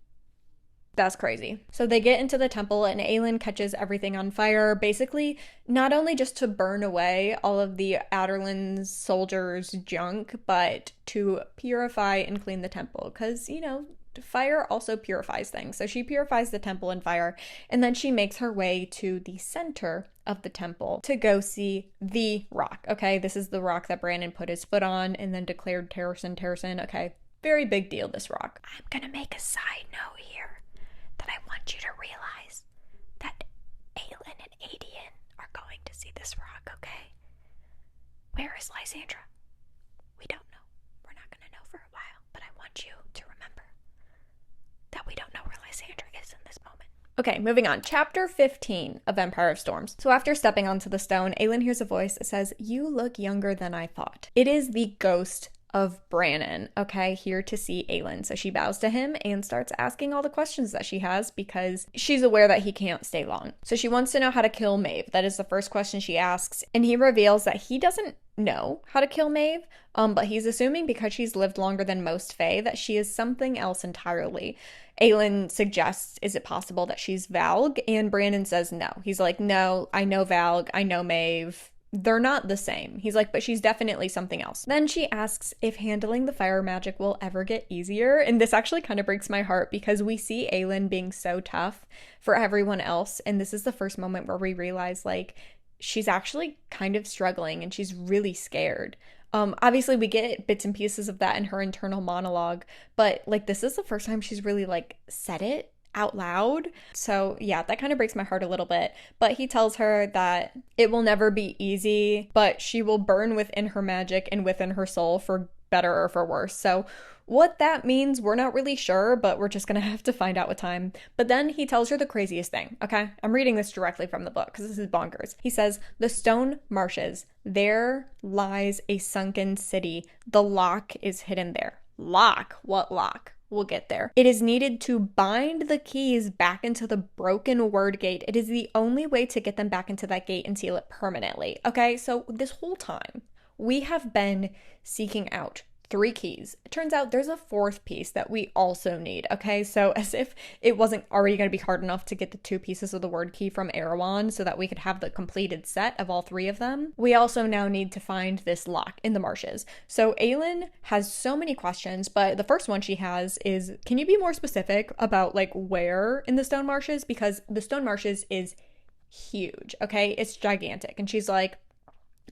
That's crazy. So they get into the temple and Aelin catches everything on fire, basically not only just to burn away all of the Aderlin's soldiers' junk, but to purify and clean the temple. Because, you know, fire also purifies things. So she purifies the temple in fire, and then she makes her way to the center of the temple to go see the rock. Okay, this is the rock that Brandon put his foot on and then declared Terrasen. Okay, very big deal, this rock. I'm gonna make a side note here that I want you to realize that Aelin and Aedion are going to see this rock, okay? Where is Lysandra? We don't know. We're not gonna know for a while, but I want you to remember that we don't know where Lysandra is in this moment. Okay, moving on. Chapter 15 of Empire of Storms. So after stepping onto the stone, Aelin hears a voice that says, "You look younger than I thought." It is the ghost of Brannon, okay, here to see Aelin. So she bows to him and starts asking all the questions that she has because she's aware that he can't stay long. So she wants to know how to kill Maeve. That is the first question she asks. And he reveals that he doesn't know how to kill Maeve, but he's assuming because she's lived longer than most Fae that she is something else entirely. Aelin suggests, is it possible that she's Valg? And Brandon says no. He's like, no, I know Valg, I know Maeve. They're not the same. He's like, but she's definitely something else. Then she asks if handling the fire magic will ever get easier. And this actually kind of breaks my heart because we see Aelin being so tough for everyone else. And this is the first moment where we realize, like, she's actually kind of struggling and she's really scared. Obviously we get bits and pieces of that in her internal monologue, but like this is the first time she's really like said it out loud. So yeah, that kind of breaks my heart a little bit. But he tells her that it will never be easy, but she will burn within her magic and within her soul for better or for worse. So what that means, we're not really sure, but we're just gonna have to find out with time. But then he tells her the craziest thing, okay? I'm reading this directly from the book because this is bonkers. He says, "The stone marshes, there lies a sunken city. The lock is hidden there." Lock? What lock? We'll get there. "It is needed to bind the keys back into the broken word gate. It is the only way to get them back into that gate and seal it permanently." Okay, so this whole time, we have been seeking out 3 keys. It turns out there's a 4th piece that we also need, okay? So as if it wasn't already going to be hard enough to get the 2 pieces of the word key from Erewhon so that we could have the completed set of all 3 of them, we also now need to find this lock in the marshes. So Aelin has so many questions, but the first one she has is, can you be more specific about like where in the stone marshes? Because the stone marshes is huge, okay? It's gigantic. And she's like,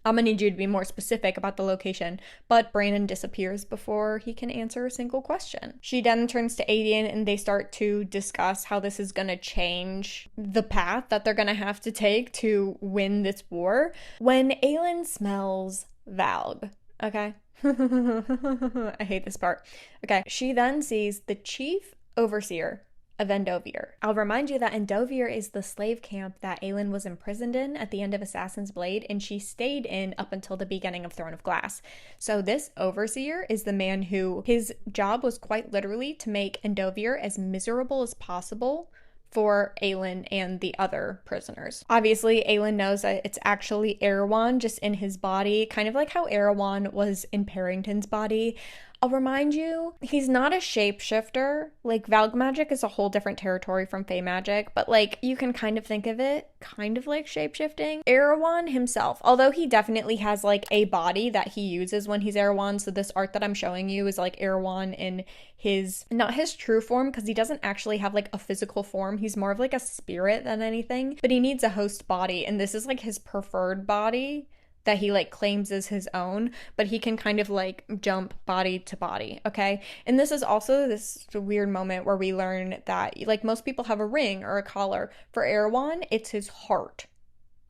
I'm gonna need you to be more specific about the location, but Brandon disappears before he can answer a single question. She then turns to Aedion and they start to discuss how this is gonna change the path that they're gonna have to take to win this war. When Aelin smells Valg, okay? I hate this part. Okay, she then sees the chief overseer of Endovier. I'll remind you that Endovier is the slave camp that Aelin was imprisoned in at the end of Assassin's Blade, and she stayed in up until the beginning of Throne of Glass. So this overseer is the man who, his job was quite literally to make Endovier as miserable as possible for Aelin and the other prisoners. Obviously, Aelin knows that it's actually Erewhon just in his body, kind of like how Erewhon was in Parrington's body. I'll remind you, he's not a shapeshifter. Like, Valg magic is a whole different territory from Fey magic, but like, you can kind of think of it kind of like shapeshifting. Erewhon himself, although he definitely has like a body that he uses when he's Erewhon, so this art that I'm showing you is like Erewhon in his, not his true form, because he doesn't actually have like a physical form. He's more of like a spirit than anything, but he needs a host body, and this is like his preferred body. that he like claims as his own, but he can kind of like jump body to body, okay? And this is also this weird moment where we learn that like most people have a ring or a collar. For Erewhon, it's his heart,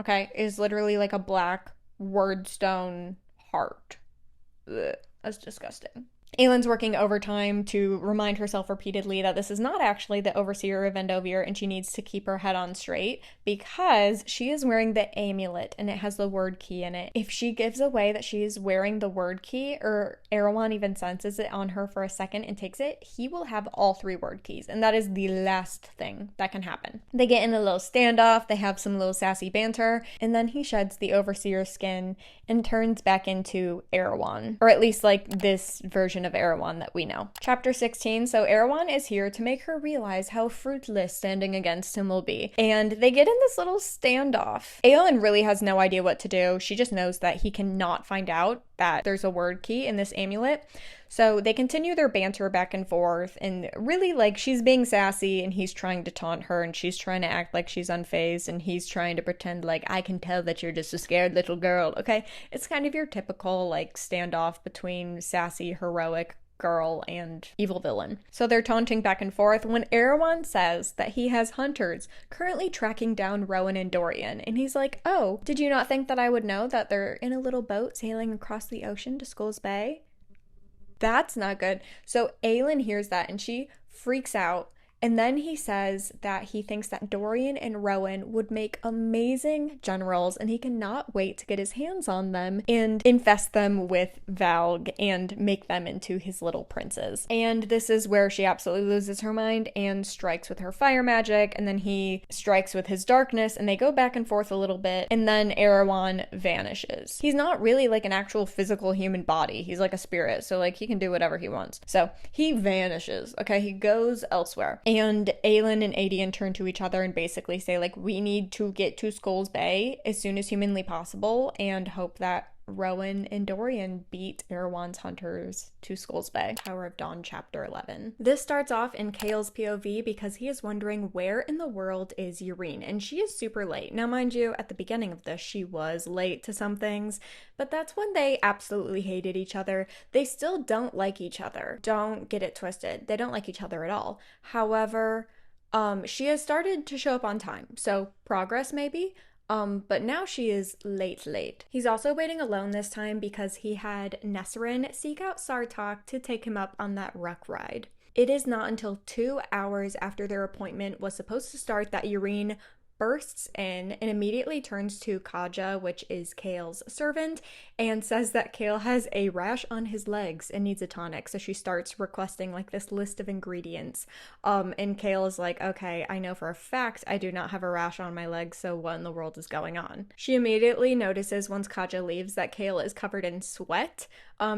okay? It is literally like a black word stone heart. Ugh, that's disgusting. Aylin's working overtime to remind herself repeatedly that this is not actually the overseer of Endovir and she needs to keep her head on straight because she is wearing the amulet and it has the word key in it. If she gives away that she is wearing the word key, or Erewhon even senses it on her for a second and takes it, he will have all 3 word keys, and that is the last thing that can happen. They get in a little standoff, they have some little sassy banter, and then he sheds the overseer's skin and turns back into Erewhon, or at least like this version of Erewhon that we know. Chapter 16, so Erewhon is here to make her realize how fruitless standing against him will be, and they get in this little standoff. Aelin really has no idea what to do. She just knows that he cannot find out that there's a word key in this amulet. So they continue their banter back and forth, and really like she's being sassy and he's trying to taunt her and she's trying to act like she's unfazed and he's trying to pretend like, I can tell that you're just a scared little girl, okay? It's kind of your typical like standoff between sassy, heroic girl and evil villain. So they're taunting back and forth when Erewhon says that he has hunters currently tracking down Rowan and Dorian, and he's like, oh, did you not think that I would know that they're in a little boat sailing across the ocean to Skulls Bay? That's not good. So Aelin hears that and she freaks out. And then he says that he thinks that Dorian and Rowan would make amazing generals and he cannot wait to get his hands on them and infest them with Valg and make them into his little princes. And this is where she absolutely loses her mind and strikes with her fire magic, and then he strikes with his darkness, and they go back and forth a little bit, and then Erewhon vanishes. He's not really like an actual physical human body. He's like a spirit, so like he can do whatever he wants. So he vanishes, okay? He goes elsewhere. And Aelin and Adian turn to each other and basically say, like, we need to get to Skulls Bay as soon as humanly possible and hope that Rowan and Dorian beat Erewhon's hunters to Skulls Bay. Tower of Dawn, Chapter 11. This starts off in Chaol's POV because he is wondering where in the world is Yrene, and she is super late. Now, mind you, at the beginning of this, she was late to some things, but that's when they absolutely hated each other. They still don't like each other. Don't get it twisted. They don't like each other at all. However, she has started to show up on time, so progress maybe. But now she is late. He's also waiting alone this time because he had Nesrin seek out Sartok to take him up on that ruck ride. It is not until 2 hours after their appointment was supposed to start that Yrene bursts in and immediately turns to Kaja, which is Chaol's servant, and says that Chaol has a rash on his legs and needs a tonic. So she starts requesting like this list of ingredients. And Chaol is like, okay, I know for a fact I do not have a rash on my legs, so what in the world is going on? She immediately notices once Kaja leaves that Chaol is covered in sweat.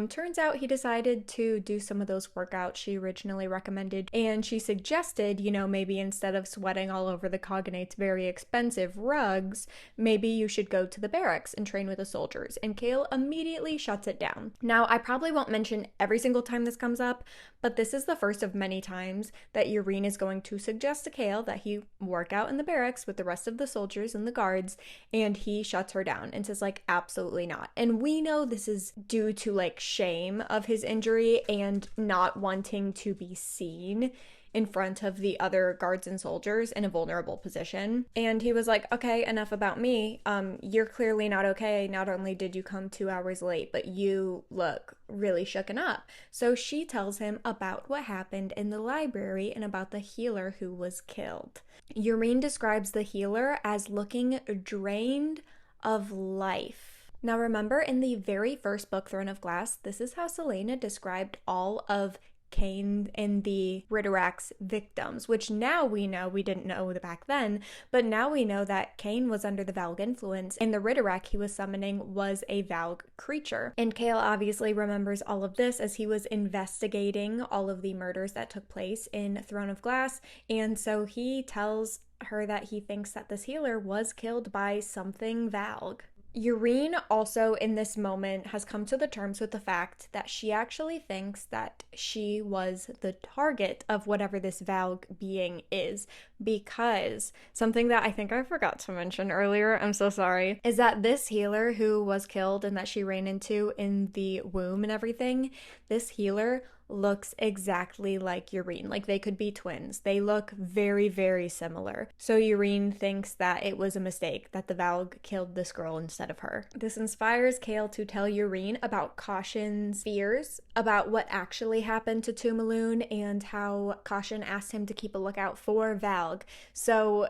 Turns out he decided to do some of those workouts she originally recommended, and she suggested, you know, maybe instead of sweating all over the Cognate's very expensive rugs, maybe you should go to the barracks and train with the soldiers, and Chaol immediately shuts it down. Now, I probably won't mention every single time this comes up, but this is the first of many times that Yrene is going to suggest to Chaol that he work out in the barracks with the rest of the soldiers and the guards, and he shuts her down and says, like, absolutely not. And we know this is due to, like, shame of his injury and not wanting to be seen in front of the other guards and soldiers in a vulnerable position. And he was like, okay, enough about me. You're clearly not okay. Not only did you come 2 hours late, but you look really shooken up. So she tells him about what happened in the library and about the healer who was killed. Yrene describes the healer as looking drained of life. Now remember, in the very first book, Throne of Glass, this is how Selena described all of Cain and the Ridderak's victims, which now we know, we didn't know back then, but now we know that Cain was under the Valg influence and the Ridderak he was summoning was a Valg creature. And Chaol obviously remembers all of this as he was investigating all of the murders that took place in Throne of Glass, and so he tells her that he thinks that this healer was killed by something Valg. Urine also in this moment has come to the terms with the fact that she actually thinks that she was the target of whatever this Valg being is, because something that I think I forgot to mention earlier, I'm so sorry, is that this healer who was killed and that she ran into in the womb and everything, this healer looks exactly like Urine. Like they could be twins. They look very, very similar. So Urine thinks that it was a mistake, that the Valg killed this girl instead of her. This inspires Kale to tell Urine about Caution's fears about what actually happened to Tumaloon and how Caution asked him to keep a lookout for Valg. So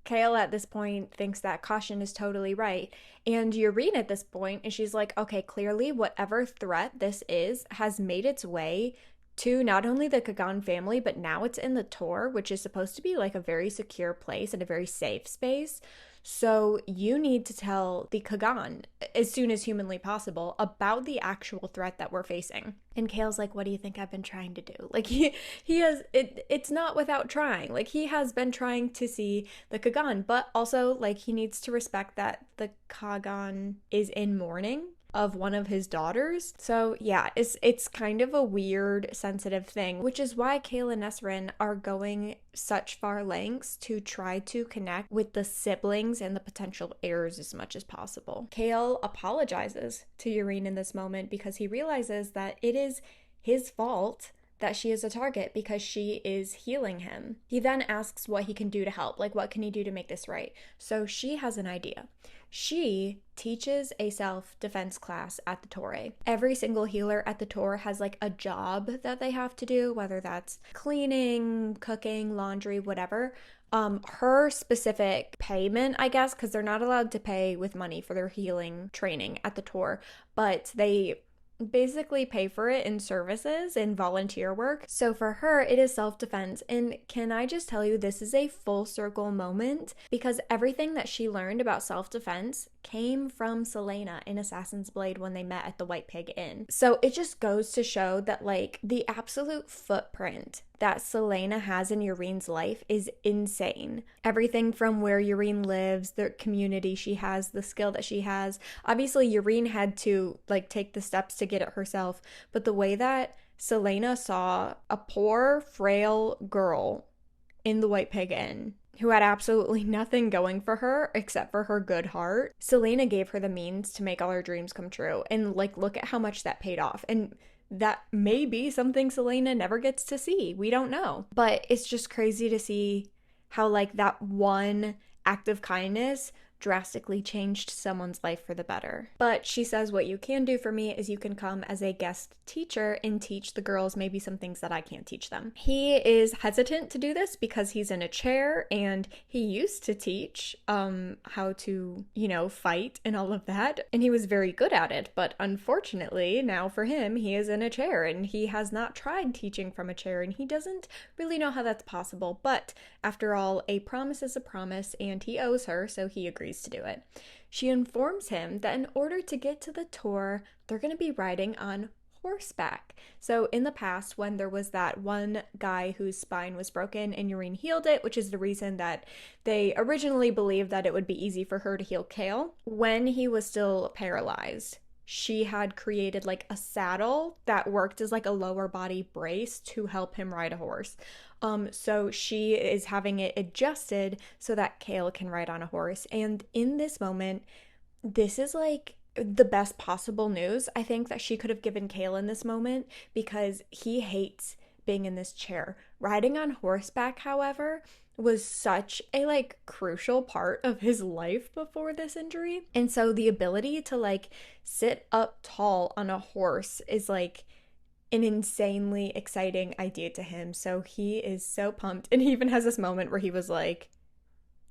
Kale at this point thinks that Caution is totally right. And Urine at this point, and she's like, okay, clearly whatever threat this is has made its way to not only the Kagan family, but now it's in the Tor, which is supposed to be like a very secure place and a very safe space. So you need to tell the Kagan as soon as humanly possible about the actual threat that we're facing. And Kale's like, what do you think I've been trying to do? Like he has, it's not without trying. Like he has been trying to see the Kagan, but also like he needs to respect that the Kagan is in mourning of one of his daughters. So yeah, it's kind of a weird, sensitive thing, which is why Kale and Nesrin are going such far lengths to try to connect with the siblings and the potential heirs as much as possible. Kale apologizes to Urine in this moment because he realizes that it is his fault that she is a target because she is healing him. He then asks what he can do to help, like what can he do to make this right? So she has an idea. She teaches a self-defense class at the Torre. Every single healer at the Tor has like a job that they have to do, whether that's cleaning, cooking, laundry, whatever. Her specific payment, I guess, because they're not allowed to pay with money for their healing training at the Tor, but they basically pay for it in services and volunteer work. So for her, it is self-defense. And can I just tell you, this is a full circle moment because everything that she learned about self-defense came from Selena in Assassin's Blade when they met at the White Pig Inn. So it just goes to show that like the absolute footprint that Selena has in Urine's life is insane. Everything from where Urine lives, the community she has, the skill that she has. Obviously, Urine had to like take the steps to get it herself, but the way that Selena saw a poor, frail girl in the White Pig Inn who had absolutely nothing going for her except for her good heart, Selena gave her the means to make all her dreams come true. And like, look at how much that paid off. And that may be something Selena never gets to see. We don't know. But it's just crazy to see how like that one act of kindness drastically changed someone's life for the better. But she says what you can do for me is you can come as a guest teacher and teach the girls maybe some things that I can't teach them. He is hesitant to do this because he's in a chair and he used to teach how to, fight and all of that. And he was very good at it. But unfortunately, now for him, he is in a chair and he has not tried teaching from a chair and he doesn't really know how that's possible. But after all, a promise is a promise and he owes her, so he agrees to do it. She informs him that in order to get to the Tor, they're going to be riding on horseback. So in the past, when there was that one guy whose spine was broken and Urine healed it, which is the reason that they originally believed that it would be easy for her to heal Kale, when he was still paralyzed, she had created like a saddle that worked as like a lower body brace to help him ride a horse. So she is having it adjusted so that Kale can ride on a horse. And in this moment, this is like the best possible news I think that she could have given Kale in this moment, because he hates being in this chair. Riding on horseback, however, was such a like crucial part of his life before this injury. And so the ability to like sit up tall on a horse is like an insanely exciting idea to him. So he is so pumped. And he even has this moment where he was like,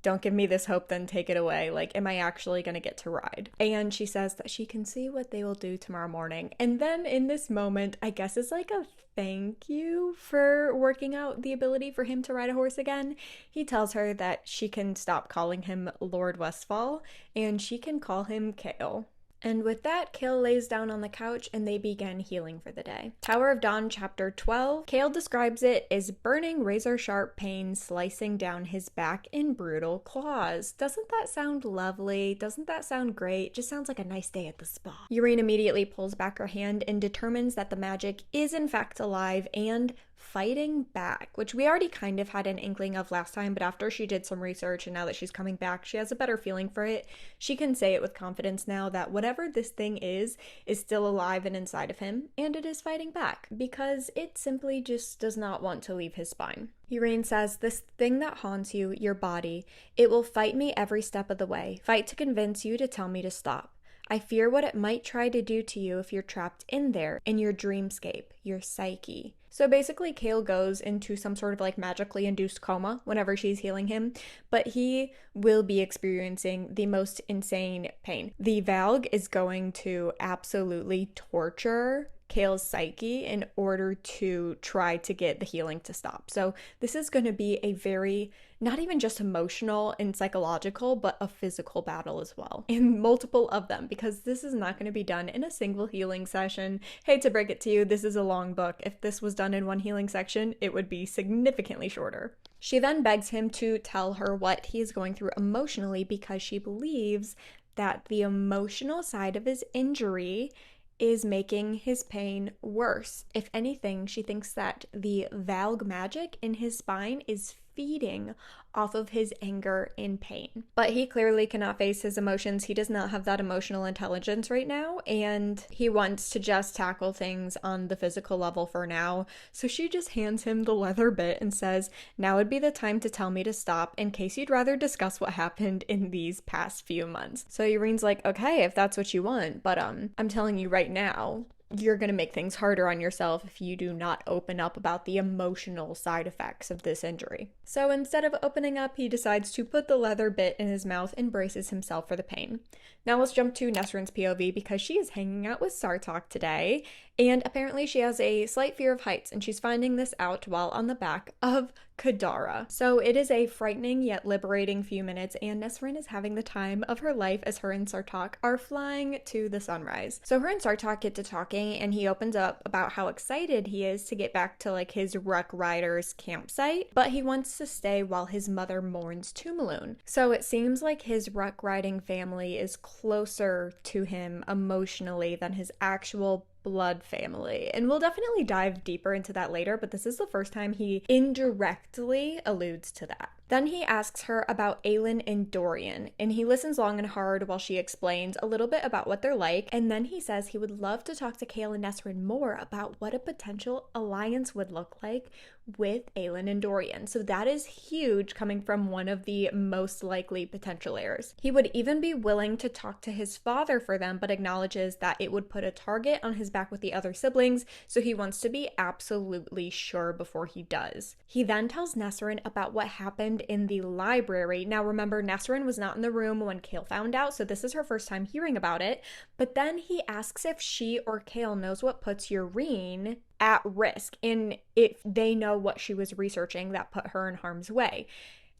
don't give me this hope, then take it away. Like, am I actually going to get to ride? And she says that she can see what they will do tomorrow morning. And then in this moment, I guess it's like a thank you for working out the ability for him to ride a horse again. He tells her that she can stop calling him Lord Westfall and she can call him Kale. And with that, Kale lays down on the couch and they begin healing for the day. Tower of Dawn, chapter 12. Kale describes it as burning razor-sharp pain slicing down his back in brutal claws. Doesn't that sound lovely? Doesn't that sound great? Just sounds like a nice day at the spa. Yrene immediately pulls back her hand and determines that the magic is in fact alive and fighting back, which we already kind of had an inkling of last time, but after she did some research and now that she's coming back, she has a better feeling for it. She can say it with confidence now that whatever this thing is still alive and inside of him, and it is fighting back because it simply just does not want to leave his spine. Yrene says, "This thing that haunts you, your body, it will fight me every step of the way, fight to convince you to tell me to stop. I fear what it might try to do to you if you're trapped in there, in your dreamscape, your psyche." So basically, Kale goes into some sort of like magically induced coma whenever she's healing him, but he will be experiencing the most insane pain. The Valg is going to absolutely torture Kale's psyche in order to try to get the healing to stop. So this is going to be a very, not even just emotional and psychological, but a physical battle as well. And multiple of them, because this is not going to be done in a single healing session. Hate to break it to you, this is a long book. If this was done in one healing section, it would be significantly shorter. She then begs him to tell her what he is going through emotionally because she believes that the emotional side of his injury is making his pain worse. If anything, she thinks that the Valg magic in his spine is feeding off of his anger and pain. But he clearly cannot face his emotions. He does not have that emotional intelligence right now, and he wants to just tackle things on the physical level for now. So she just hands him the leather bit and says, "Now would be the time to tell me to stop in case you'd rather discuss what happened in these past few months." So Yrene's like, "Okay, if that's what you want, but I'm telling you right now, you're going to make things harder on yourself if you do not open up about the emotional side effects of this injury." So instead of opening up, he decides to put the leather bit in his mouth and braces himself for the pain. Now let's jump to Nesrin's POV because she is hanging out with Sartok today, and apparently she has a slight fear of heights, and she's finding this out while on the back of Kadara. So it is a frightening yet liberating few minutes, and Nesrin is having the time of her life as her and Sartok are flying to the sunrise. So her and Sartok get to talking, and he opens up about how excited he is to get back to like his Ruck Riders campsite, but he wants to stay while his mother mourns Tumaloon. So it seems like his Ruck riding family is closer to him emotionally than his actual blood family, and we'll definitely dive deeper into that later, but this is the first time he indirectly alludes to that. Then he asks her about Aelin and Dorian, and he listens long and hard while she explains a little bit about what they're like, and then he says he would love to talk to Kale and Nesrin more about what a potential alliance would look like with Aelin and Dorian. So that is huge coming from one of the most likely potential heirs. He would even be willing to talk to his father for them, but acknowledges that it would put a target on his back with the other siblings, so he wants to be absolutely sure before he does. He then tells Nesrin about what happened in the library. Now remember, Nesrin was not in the room when Kale found out, so this is her first time hearing about it, but then he asks if she or Kale knows what puts Yrene at risk, and if they know what she was researching that put her in harm's way.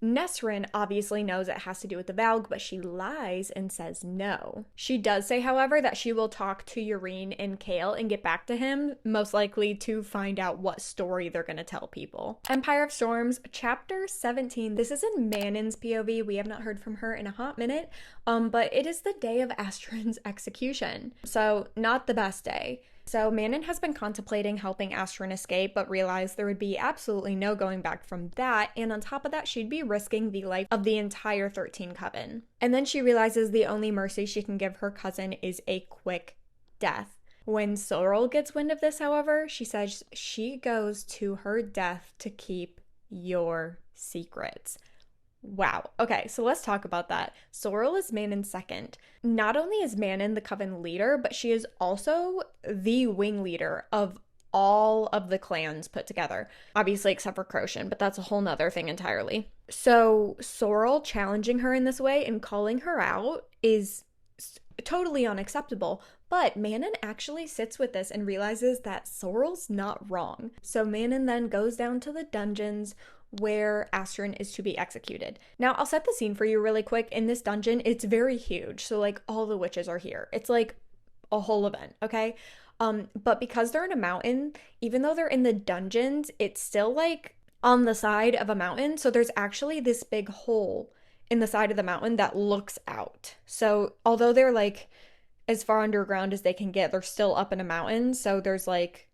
Nesrin obviously knows it has to do with the Valg, but she lies and says no. She does say, however, that she will talk to Yrene and Kale and get back to him, most likely to find out what story they're going to tell people. Empire of Storms, chapter 17. This is in Manin's POV. We have not heard from her in a hot minute, but it is the day of Astron's execution. So not the best day. So Manon has been contemplating helping Astron escape, but realized there would be absolutely no going back from that, and on top of that, she'd be risking the life of the entire 13 Coven. And then she realizes the only mercy she can give her cousin is a quick death. When Sorrel gets wind of this, however, she says she goes to her death to keep your secrets. Wow. Okay, so let's talk about that. Sorrel is Manon's second. Not only is Manon the Coven leader, but she is also the wing leader of all of the clans put together. Obviously, except for Croshen, but that's a whole nother thing entirely. So Sorrel challenging her in this way and calling her out is totally unacceptable. But Manon actually sits with this and realizes that Sorrel's not wrong. So Manon then goes down to the dungeons where Astrid is to be executed. Now, I'll set the scene for you really quick. In this dungeon, it's very huge. So, like, all the witches are here. It's like a whole event, okay? But because they're in a mountain, even though they're in the dungeons, it's still like on the side of a mountain. So there's actually this big hole in the side of the mountain that looks out. So although they're like as far underground as they can get, they're still up in a mountain. So there's like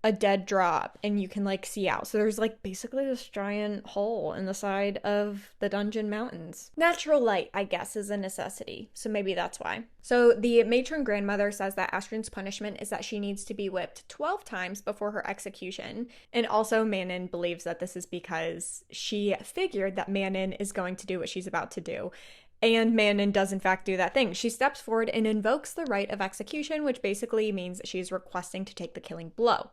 a dead drop and you can like see out. So there's like basically this giant hole in the side of the dungeon mountains. Natural light, I guess, is a necessity. So maybe that's why. So the matron grandmother says that Astrid's punishment is that she needs to be whipped 12 times before her execution. And also Manon believes that this is because she figured that Manon is going to do what she's about to do. And Manon does in fact do that thing. She steps forward and invokes the right of execution, which basically means that she's requesting to take the killing blow.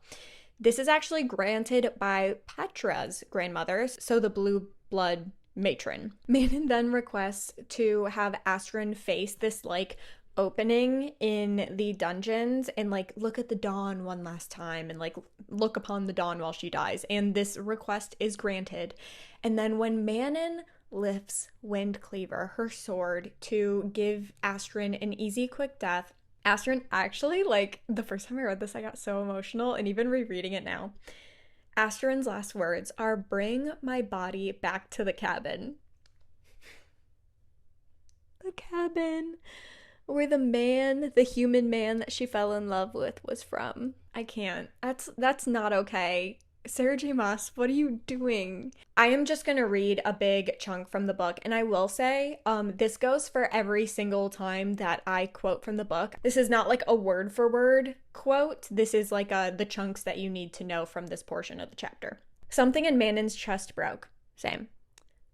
This is actually granted by Petra's grandmother, so the blue blood matron. Manon then requests to have Astrid face this like opening in the dungeons and like look at the dawn one last time and like look upon the dawn while she dies. And this request is granted. And then when Manon lifts Windcleaver, her sword, to give Astrid an easy, quick death, Astrid actually, like, the first time I read this, I got so emotional, and even rereading it now, Astrid's last words are, "Bring my body back to the cabin." The cabin where the man, the human man that she fell in love with was from. I can't. That's not okay. Sarah J Maas, what are you doing? I am just gonna read a big chunk from the book, and I will say, this goes for every single time that I quote from the book. This is not like a word for word quote. This is like the chunks that you need to know from this portion of the chapter. Something in Manon's chest broke. Same.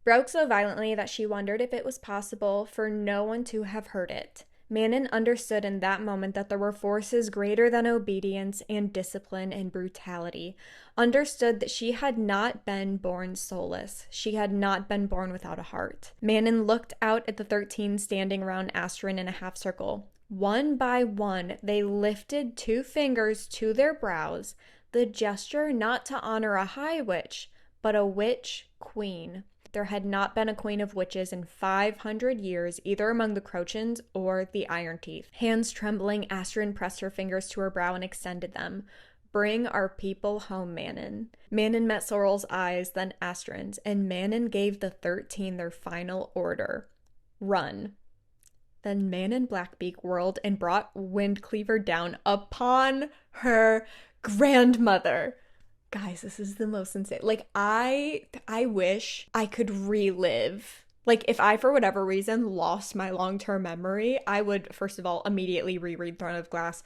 Broke so violently that she wondered if it was possible for no one to have heard it. Manon understood in that moment that there were forces greater than obedience and discipline and brutality. Understood that she had not been born soulless. She had not been born without a heart. Manon looked out at the 13 standing around Astrid in a half circle. One by one, they lifted 2 fingers to their brows, the gesture not to honor a high witch, but a witch queen. There had not been a queen of witches in 500 years, either among the Crochans or the Iron Teeth. Hands trembling, Astrid pressed her fingers to her brow and extended them. "Bring our people home, Manon." Manon met Sorrel's eyes, then Astrid's, and Manon gave the 13 their final order. "Run." Then Manon Blackbeak whirled and brought Windcleaver down upon her grandmother. Guys, this is the most insane. Like, I wish I could relive. Like, if I, for whatever reason, lost my long-term memory, I would, first of all, immediately reread Throne of Glass.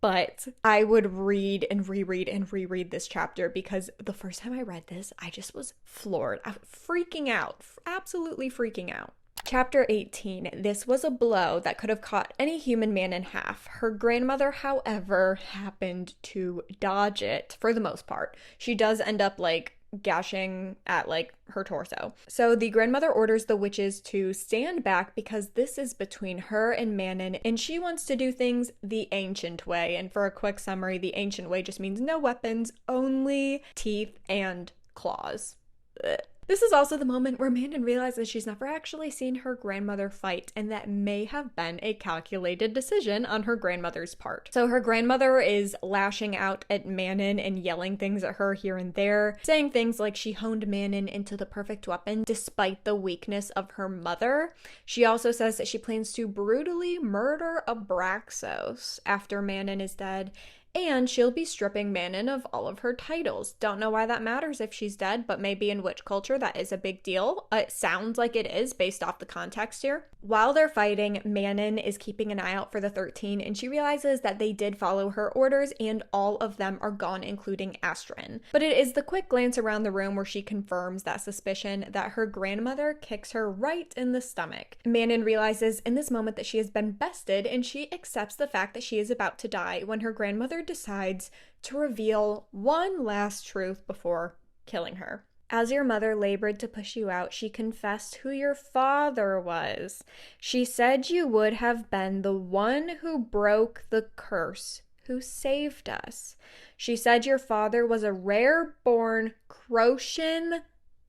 But I would read and reread and reread this chapter because the first time I read this, I just was floored. I was freaking out. Absolutely freaking out. Chapter 18. This was a blow that could have cut any human man in half. Her grandmother, however, happened to dodge it for the most part. She does end up, like, gashing at, like, her torso. So the grandmother orders the witches to stand back because this is between her and Manon, and she wants to do things the ancient way. And for a quick summary, the ancient way just means no weapons, only teeth and claws. Ugh. This is also the moment where Manon realizes she's never actually seen her grandmother fight, and that may have been a calculated decision on her grandmother's part. So her grandmother is lashing out at Manon and yelling things at her here and there, saying things like she honed Manon into the perfect weapon despite the weakness of her mother. She also says that she plans to brutally murder Abraxos after Manon is dead, and she'll be stripping Manon of all of her titles. Don't know why that matters if she's dead, but maybe in witch culture that is a big deal. It sounds like it is based off the context here. While they're fighting, Manon is keeping an eye out for the 13, and she realizes that they did follow her orders and all of them are gone, including Astrid. But it is the quick glance around the room where she confirms that suspicion that her grandmother kicks her right in the stomach. Manon realizes in this moment that she has been bested, and she accepts the fact that she is about to die when her grandmother decides to reveal one last truth before killing her. "As your mother labored to push you out, she confessed who your father was. She said you would have been the one who broke the curse, who saved us. She said your father was a rare-born Crotian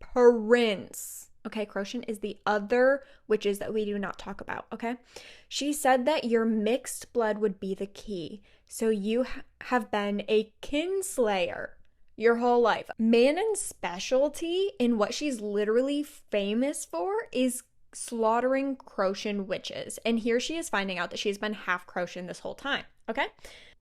prince. Okay, Crochin is the other witches that we do not talk about, okay? She said that your mixed blood would be the key. So you have been a kinslayer your whole life. Manon's specialty in what she's literally famous for is slaughtering Crochin witches. And here she is finding out that she's been half Crochin this whole time, okay?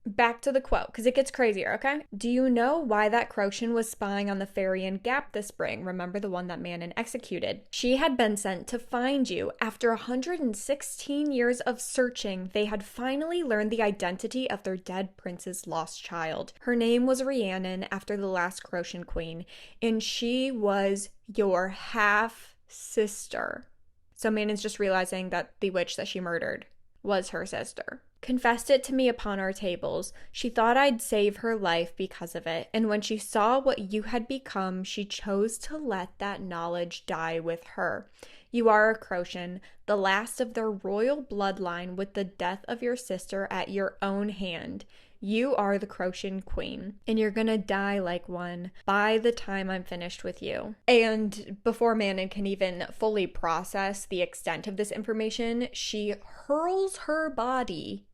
Back to the quote, because it gets crazier, okay? Do you know why that Crochin was spying on the Farian Gap this spring? Remember the one that Manon executed? She had been sent to find you. After 116 years of searching, they had finally learned the identity of their dead prince's lost child. Her name was Rhiannon, after the last Crochin queen, and she was your half-sister. So Manon's just realizing that the witch that she murdered was her sister. Confessed it to me upon our tables. She thought I'd save her life because of it, and when she saw what you had become, she chose to let that knowledge die with her. You are a Crochin, the last of their royal bloodline, with the death of your sister at your own hand. You are the Crochin queen, and you're gonna die like one by the time I'm finished with you. And before Manon can even fully process the extent of this information, she hurls her body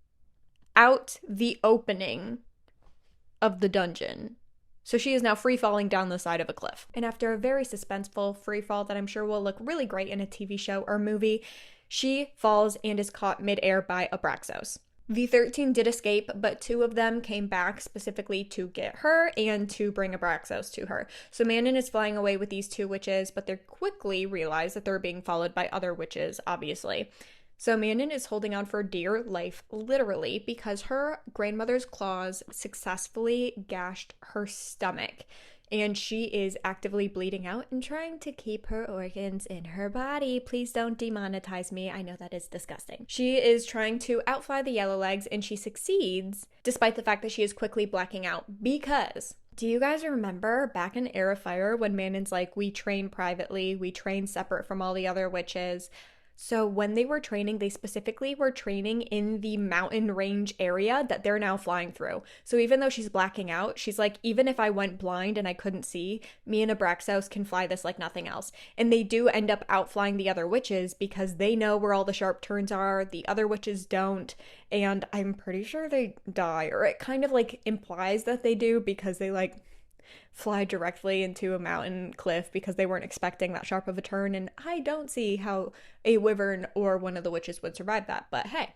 out the opening of the dungeon. So she is now free falling down the side of a cliff. And after a very suspenseful free fall that I'm sure will look really great in a TV show or movie, she falls and is caught midair by Abraxos. The 13 did escape, but 2 of them came back specifically to get her and to bring Abraxos to her. So Manon is flying away with these 2 witches, but they quickly realize that they're being followed by other witches, obviously. So Manon is holding on for dear life, literally, because her grandmother's claws successfully gashed her stomach. And she is actively bleeding out and trying to keep her organs in her body. Please don't demonetize me. I know that is disgusting. She is trying to outfly the Yellowlegs, and she succeeds, despite the fact that she is quickly blacking out. Because, do you guys remember back in Heir of Fire when Manon's like, we train privately, we train separate from all the other witches? So when they were training, they specifically were training in the mountain range area that they're now flying through. So even though she's blacking out, she's like, even if I went blind and I couldn't see, me and Abraxos can fly this like nothing else. And they do end up outflying the other witches because they know where all the sharp turns are. The other witches don't. And I'm pretty sure they die, or it kind of like implies that they do because they like fly directly into a mountain cliff because they weren't expecting that sharp of a turn, and I don't see how a wyvern or one of the witches would survive that, but hey,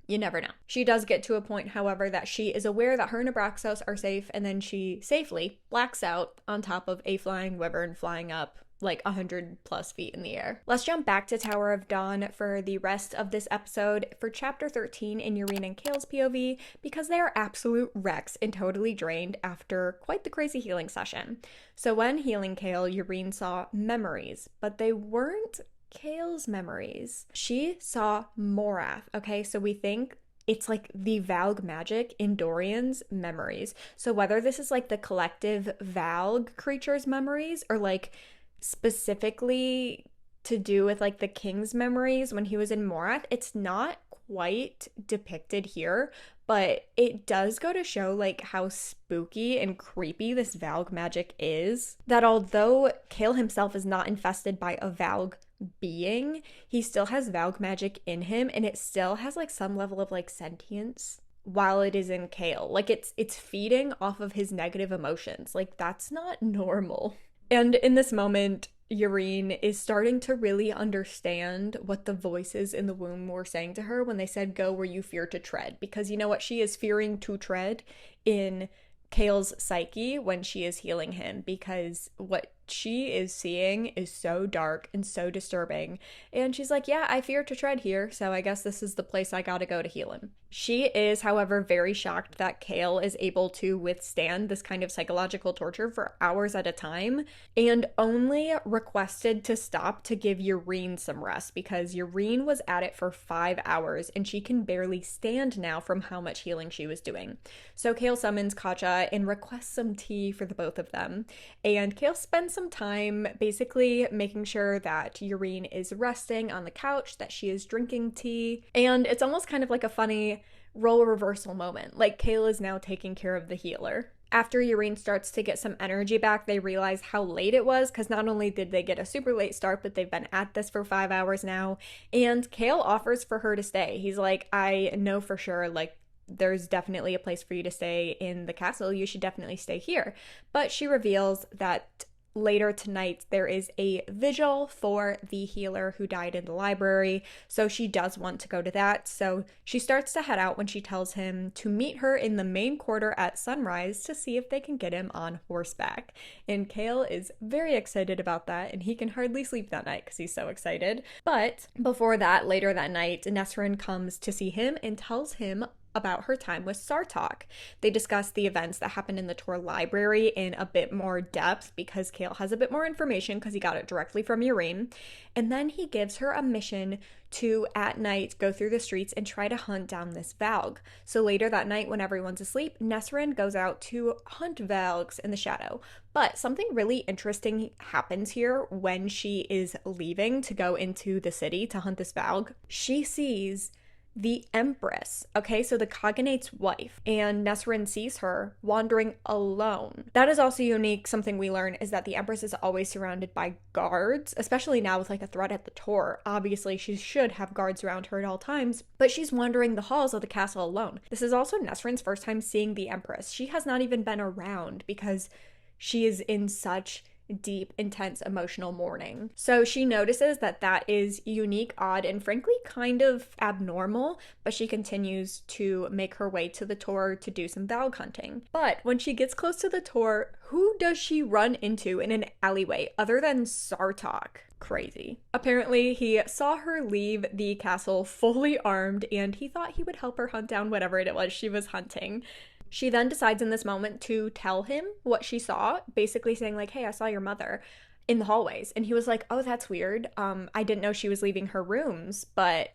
you never know. She does get to a point, however, that she is aware that her and Abraxos are safe, and then she safely blacks out on top of a flying wyvern flying up like 100+ feet in the air. Let's jump back to Tower of Dawn for the rest of this episode for chapter 13 in Yrene and Chaol's POV, because they are absolute wrecks and totally drained after quite the crazy healing session. So when healing Chaol, Yrene saw memories, but they weren't Chaol's memories. She saw Morath, okay? So we think it's like the Valg magic in Dorian's memories. So whether this is like the collective Valg creatures' memories or like specifically to do with like the king's memories when he was in Morath, it's not quite depicted here, but it does go to show like how spooky and creepy this Valg magic is, that although Chaol himself is not infested by a Valg being, he still has Valg magic in him, and it still has like some level of like sentience while it is in Chaol. Like it's feeding off of his negative emotions. Like that's not normal. And in this moment, Yrene is starting to really understand what the voices in the womb were saying to her when they said, go where you fear to tread. Because you know what? She is fearing to tread in Chaol's psyche when she is healing him, because what she is seeing is so dark and so disturbing. And she's like, yeah, I fear to tread here, so I guess this is the place I gotta go to heal him. She is, however, very shocked that Chaol is able to withstand this kind of psychological torture for hours at a time, and only requested to stop to give Yrene some rest, because Yrene was at it for 5 hours and she can barely stand now from how much healing she was doing. So Chaol summons Katja and requests some tea for the both of them, and Chaol spends some time basically making sure that Yrene is resting on the couch, that she is drinking tea, and it's almost kind of like a funny role reversal moment. Like Chaol is now taking care of the healer. After Yrene starts to get some energy back, they realize how late it was, because not only did they get a super late start, but they've been at this for 5 hours now. And Kale offers for her to stay. He's like, I know for sure, like, there's definitely a place for you to stay in the castle. You should definitely stay here. But she reveals that later tonight there is a vigil for the healer who died in the library, so she does want to go to that. So she starts to head out when she tells him to meet her in the main quarter at sunrise to see if they can get him on horseback. And Kale is very excited about that, and he can hardly sleep that night because he's so excited. But before that, later that night, Nesrin comes to see him and tells him about her time with Sartok. They discuss the events that happened in the Tor library in a bit more depth because Kale has a bit more information because he got it directly from Yrene. And then he gives her a mission to, at night, go through the streets and try to hunt down this Valg. So later that night, when everyone's asleep, Nesrin goes out to hunt Valgs in the shadow. But something really interesting happens here when she is leaving to go into the city to hunt this Valg. She sees the Empress, okay, so the Cognate's wife, and Nesrin sees her wandering alone. That is also unique. Something we learn is that the Empress is always surrounded by guards, especially now with like a threat at the Tor. Obviously, she should have guards around her at all times, but she's wandering the halls of the castle alone. This is also Nesrin's first time seeing the Empress. She has not even been around because she is in such deep, intense emotional mourning. So she notices that that is unique, odd, and frankly kind of abnormal, but she continues to make her way to the Tor to do some Valg hunting. But when she gets close to the Tor, who does she run into in an alleyway other than Sartok? Crazy. Apparently, he saw her leave the castle fully armed, and he thought he would help her hunt down whatever it was she was hunting. She then decides in this moment to tell him what she saw, basically saying like, hey, I saw your mother in the hallways. And he was like, oh, that's weird. I didn't know she was leaving her rooms, but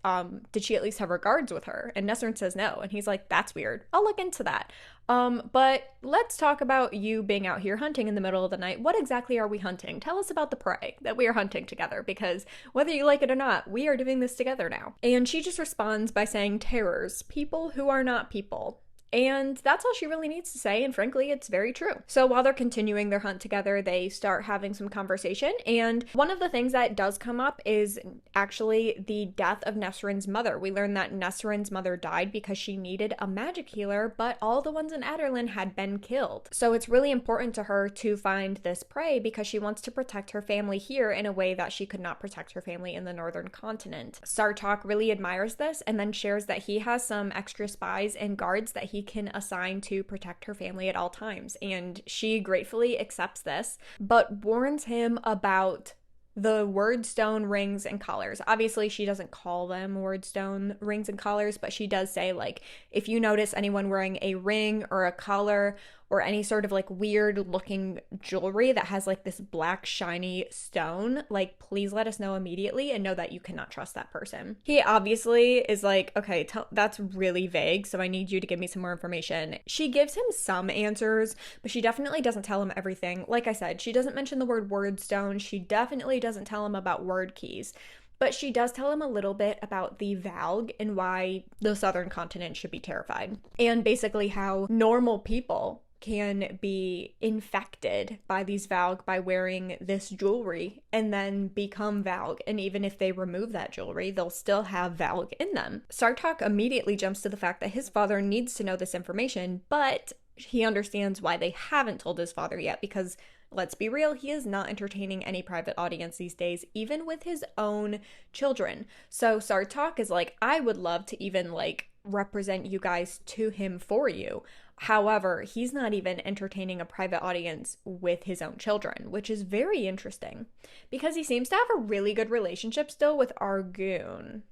did she at least have her guards with her? And Nesrin says no. And he's like, that's weird. I'll look into that. But let's talk about you being out here hunting in the middle of the night. What exactly are we hunting? Tell us about the prey that we are hunting together, because whether you like it or not, we are doing this together now. And she just responds by saying terrors, people who are not people. And that's all she really needs to say, and frankly, it's very true. So while they're continuing their hunt together, they start having some conversation, and one of the things that does come up is actually the death of Nesrin's mother. We learn that Nesrin's mother died because she needed a magic healer, but all the ones in Adarlan had been killed. So it's really important to her to find this prey because she wants to protect her family here in a way that she could not protect her family in the northern continent. Sartok really admires this and then shares that he has some extra spies and guards that he can assign to protect her family at all times, and she gratefully accepts this, but warns him about the wordstone rings and collars. Obviously, she doesn't call them wordstone rings and collars, but she does say, like, if you notice anyone wearing a ring or a collar or any sort of like weird looking jewelry that has like this black shiny stone, like, please let us know immediately and know that you cannot trust that person. He obviously is like, okay, that's really vague, so I need you to give me some more information. She gives him some answers, but she definitely doesn't tell him everything. Like I said, she doesn't mention the word wordstone. She definitely doesn't tell him about word keys. But she does tell him a little bit about the Valg and why the southern continent should be terrified. And basically how normal people can be infected by these Valg by wearing this jewelry and then become Valg. And even if they remove that jewelry, they'll still have Valg in them. Sartok immediately jumps to the fact that his father needs to know this information, but he understands why they haven't told his father yet, because let's be real, he is not entertaining any private audience these days, even with his own children. So Sartok is like, I would love to even like represent you guys to him for you. However, he's not even entertaining a private audience with his own children, which is very interesting because he seems to have a really good relationship still with Argoon.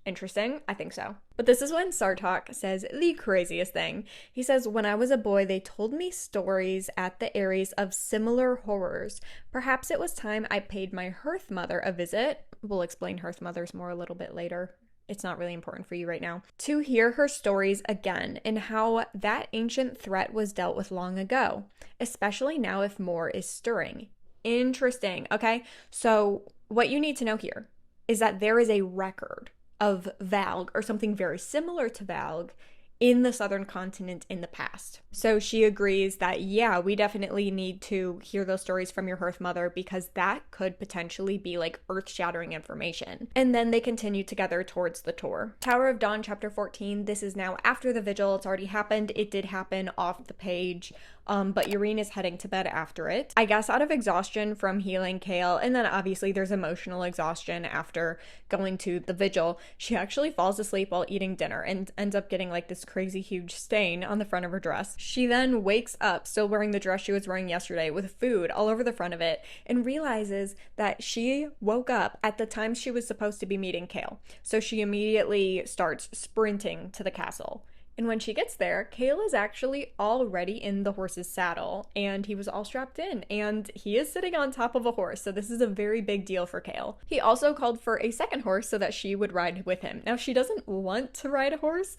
Interesting? I think so. But this is when Sartok says the craziest thing. He says, when I was a boy, they told me stories at the Ares of similar horrors. Perhaps it was time I paid my Hearth Mother a visit. We'll explain Hearth Mothers more a little bit later. It's not really important for you right now. To hear her stories again and how that ancient threat was dealt with long ago, especially now if more is stirring. Interesting. Okay, so what you need to know here is that there is a record of Valg or something very similar to Valg in the southern continent in the past. So she agrees that, yeah, we definitely need to hear those stories from your Hearth mother because that could potentially be like earth-shattering information. And then they continue together towards the tour. Tower of Dawn, chapter 14. This is now after the vigil. It's already happened. It did happen off the page. But Yrene is heading to bed after it. I guess out of exhaustion from healing Kale, and then obviously there's emotional exhaustion after going to the vigil, she actually falls asleep while eating dinner and ends up getting like this crazy huge stain on the front of her dress. She then wakes up, still wearing the dress she was wearing yesterday, with food all over the front of it, and realizes that she woke up at the time she was supposed to be meeting Kale. So she immediately starts sprinting to the castle. And when she gets there, Kale is actually already in the horse's saddle, and he was all strapped in, and he is sitting on top of a horse, so this is a very big deal for Kale. He also called for a second horse so that she would ride with him. Now, she doesn't want to ride a horse.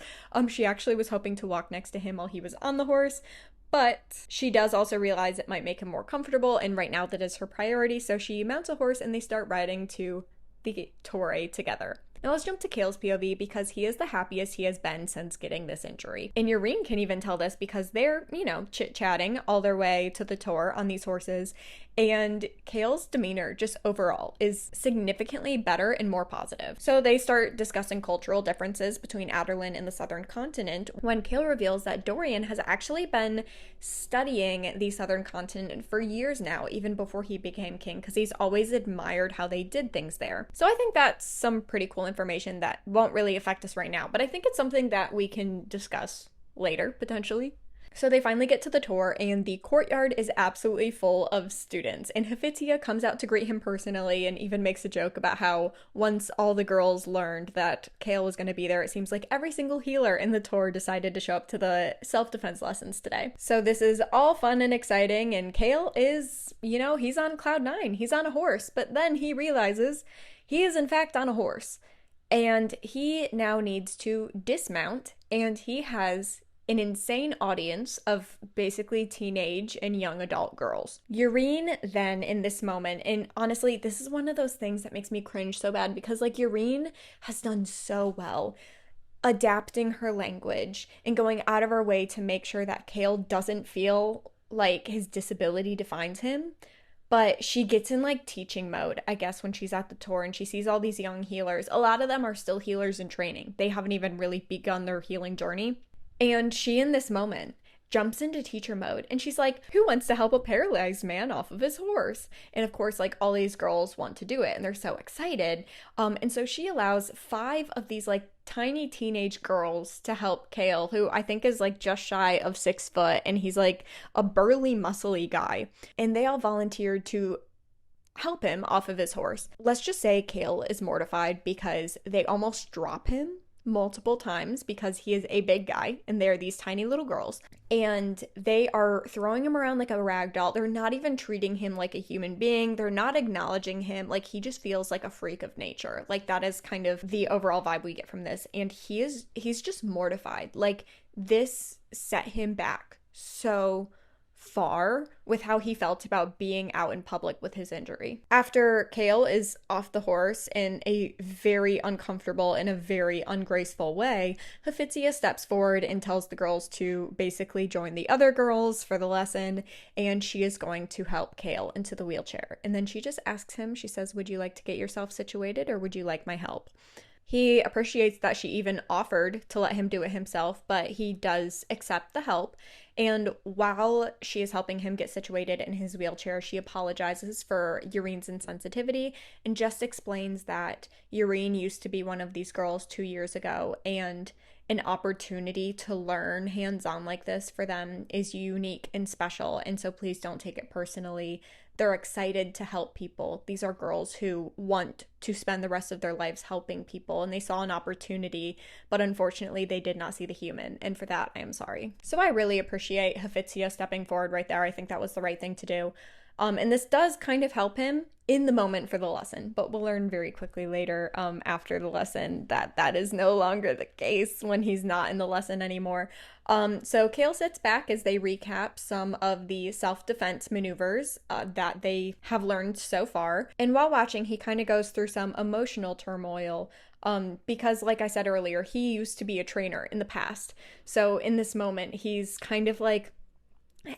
She actually was hoping to walk next to him while he was on the horse, but she does also realize it might make him more comfortable, and right now that is her priority, so she mounts a horse and they start riding to the Torre together. Now let's jump to Kale's POV because he is the happiest he has been since getting this injury. And Yrene can even tell this because they're, chit-chatting all their way to the tour on these horses. And Kale's demeanor just overall is significantly better and more positive. So they start discussing cultural differences between Aderlin and the southern continent when Kale reveals that Dorian has actually been studying the southern continent for years now, even before he became king, because he's always admired how they did things there. So I think that's some pretty cool information that won't really affect us right now, but I think it's something that we can discuss later, potentially. So they finally get to the tour, and the courtyard is absolutely full of students, and Hephaestia comes out to greet him personally and even makes a joke about how once all the girls learned that Kale was going to be there, it seems like every single healer in the tour decided to show up to the self-defense lessons today. So this is all fun and exciting, and Kale is, he's on cloud 9. He's on a horse, but then he realizes he is in fact on a horse, and he now needs to dismount, and he has an insane audience of basically teenage and young adult girls. Yrene then in this moment, and honestly, this is one of those things that makes me cringe so bad because Yrene has done so well adapting her language and going out of her way to make sure that Kale doesn't feel like his disability defines him. But she gets in teaching mode, I guess, when she's at the tour and she sees all these young healers. A lot of them are still healers in training. They haven't even really begun their healing journey. And she, in this moment, jumps into teacher mode and she's like, who wants to help a paralyzed man off of his horse? And of course, all these girls want to do it and they're so excited. And so she allows 5 of these tiny teenage girls to help Kale, who I think is just shy of 6 foot, and he's a burly, muscly guy. And they all volunteered to help him off of his horse. Let's just say Kale is mortified because they almost drop him multiple times because he is a big guy and they're these tiny little girls, and they are throwing him around like a rag doll. They're not even treating him like a human being. They're not acknowledging him. He just feels like a freak of nature. That is kind of the overall vibe we get from this, and he's just mortified. This set him back so far with how he felt about being out in public with his injury. After Kale is off the horse in a very uncomfortable and a very ungraceful way, Hephaestia steps forward and tells the girls to basically join the other girls for the lesson, and she is going to help Kale into the wheelchair. And then she just asks him, she says, would you like to get yourself situated or would you like my help? He appreciates that she even offered to let him do it himself, but he does accept the help. And while she is helping him get situated in his wheelchair, she apologizes for Yrene's insensitivity and just explains that Yrene used to be one of these girls 2 years ago, and an opportunity to learn hands-on like this for them is unique and special, and so please don't take it personally. They're excited to help people. These are girls who want to spend the rest of their lives helping people, and they saw an opportunity, but unfortunately they did not see the human, and for that I am sorry. So I really appreciate Hephaestia stepping forward right there. I think that was the right thing to do. And this does kind of help him in the moment for the lesson, but we'll learn very quickly later after the lesson that that is no longer the case when he's not in the lesson anymore. So Kale sits back as they recap some of the self-defense maneuvers that they have learned so far. And while watching, he kind of goes through some emotional turmoil because like I said earlier, he used to be a trainer in the past. So in this moment, he's kind of like,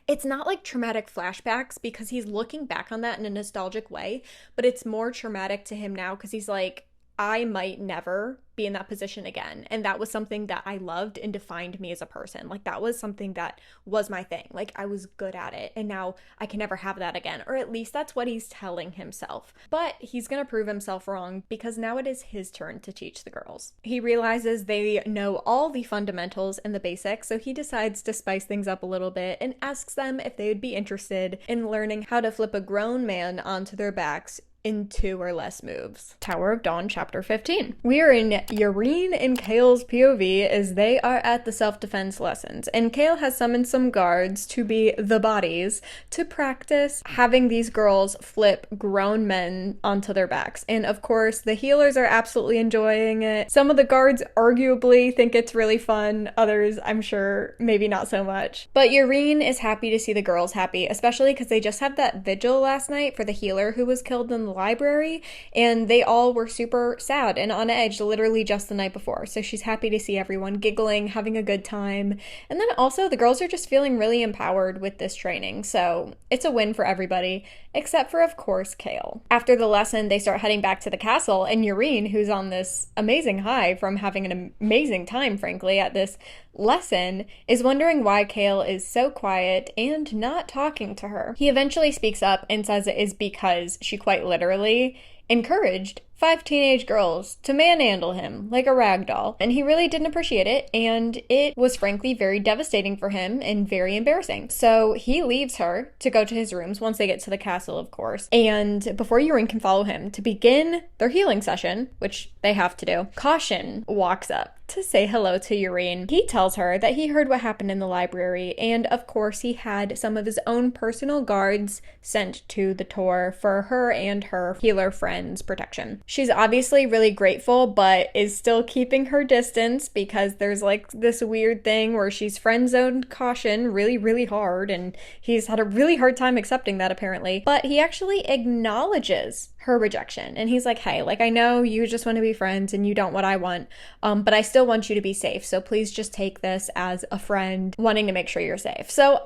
it's not like traumatic flashbacks because he's looking back on that in a nostalgic way, but it's more traumatic to him now because he's like, I might never be in that position again. And that was something that I loved and defined me as a person. Like, that was something that was my thing. Like, I was good at it. And now I can never have that again. Or at least that's what he's telling himself. But he's going to prove himself wrong because now it is his turn to teach the girls. He realizes they know all the fundamentals and the basics. So he decides to spice things up a little bit and asks them if they would be interested in learning how to flip a grown man onto their backs in 2 or less moves. Tower of Dawn, chapter 15. We are in Yrene and Kale's POV as they are at the self-defense lessons, and Kale has summoned some guards to be the bodies to practice having these girls flip grown men onto their backs. And of course, the healers are absolutely enjoying it. Some of the guards arguably think it's really fun. Others, I'm sure, maybe not so much. But Yrene is happy to see the girls happy, especially because they just had that vigil last night for the healer who was killed in the library, and they all were super sad and on edge literally just the night before. So she's happy to see everyone giggling, having a good time. And then also the girls are just feeling really empowered with this training. So it's a win for everybody, except for, of course, Kale. After the lesson, they start heading back to the castle, and Yrene, who's on this amazing high from having an amazing time, frankly, at this lesson, is wondering why Kale is so quiet and not talking to her. He eventually speaks up and says it is because she quite literally encouraged 5 teenage girls to manhandle him like a rag doll. And he really didn't appreciate it, and it was frankly very devastating for him and very embarrassing. So he leaves her to go to his rooms once they get to the castle, of course. And before Yrene can follow him to begin their healing session, which they have to do, Caution walks up to say hello to Yrene. He tells her that he heard what happened in the library, and of course he had some of his own personal guards sent to the tour for her and her healer friends' protection. She's obviously really grateful, but is still keeping her distance because there's like this weird thing where she's friend-zoned Caution really, really hard, and he's had a really hard time accepting that apparently. But he actually acknowledges her rejection, and he's like, hey, like, I know you just want to be friends and you don't what I want, but I still want you to be safe, so please just take this as a friend wanting to make sure you're safe. So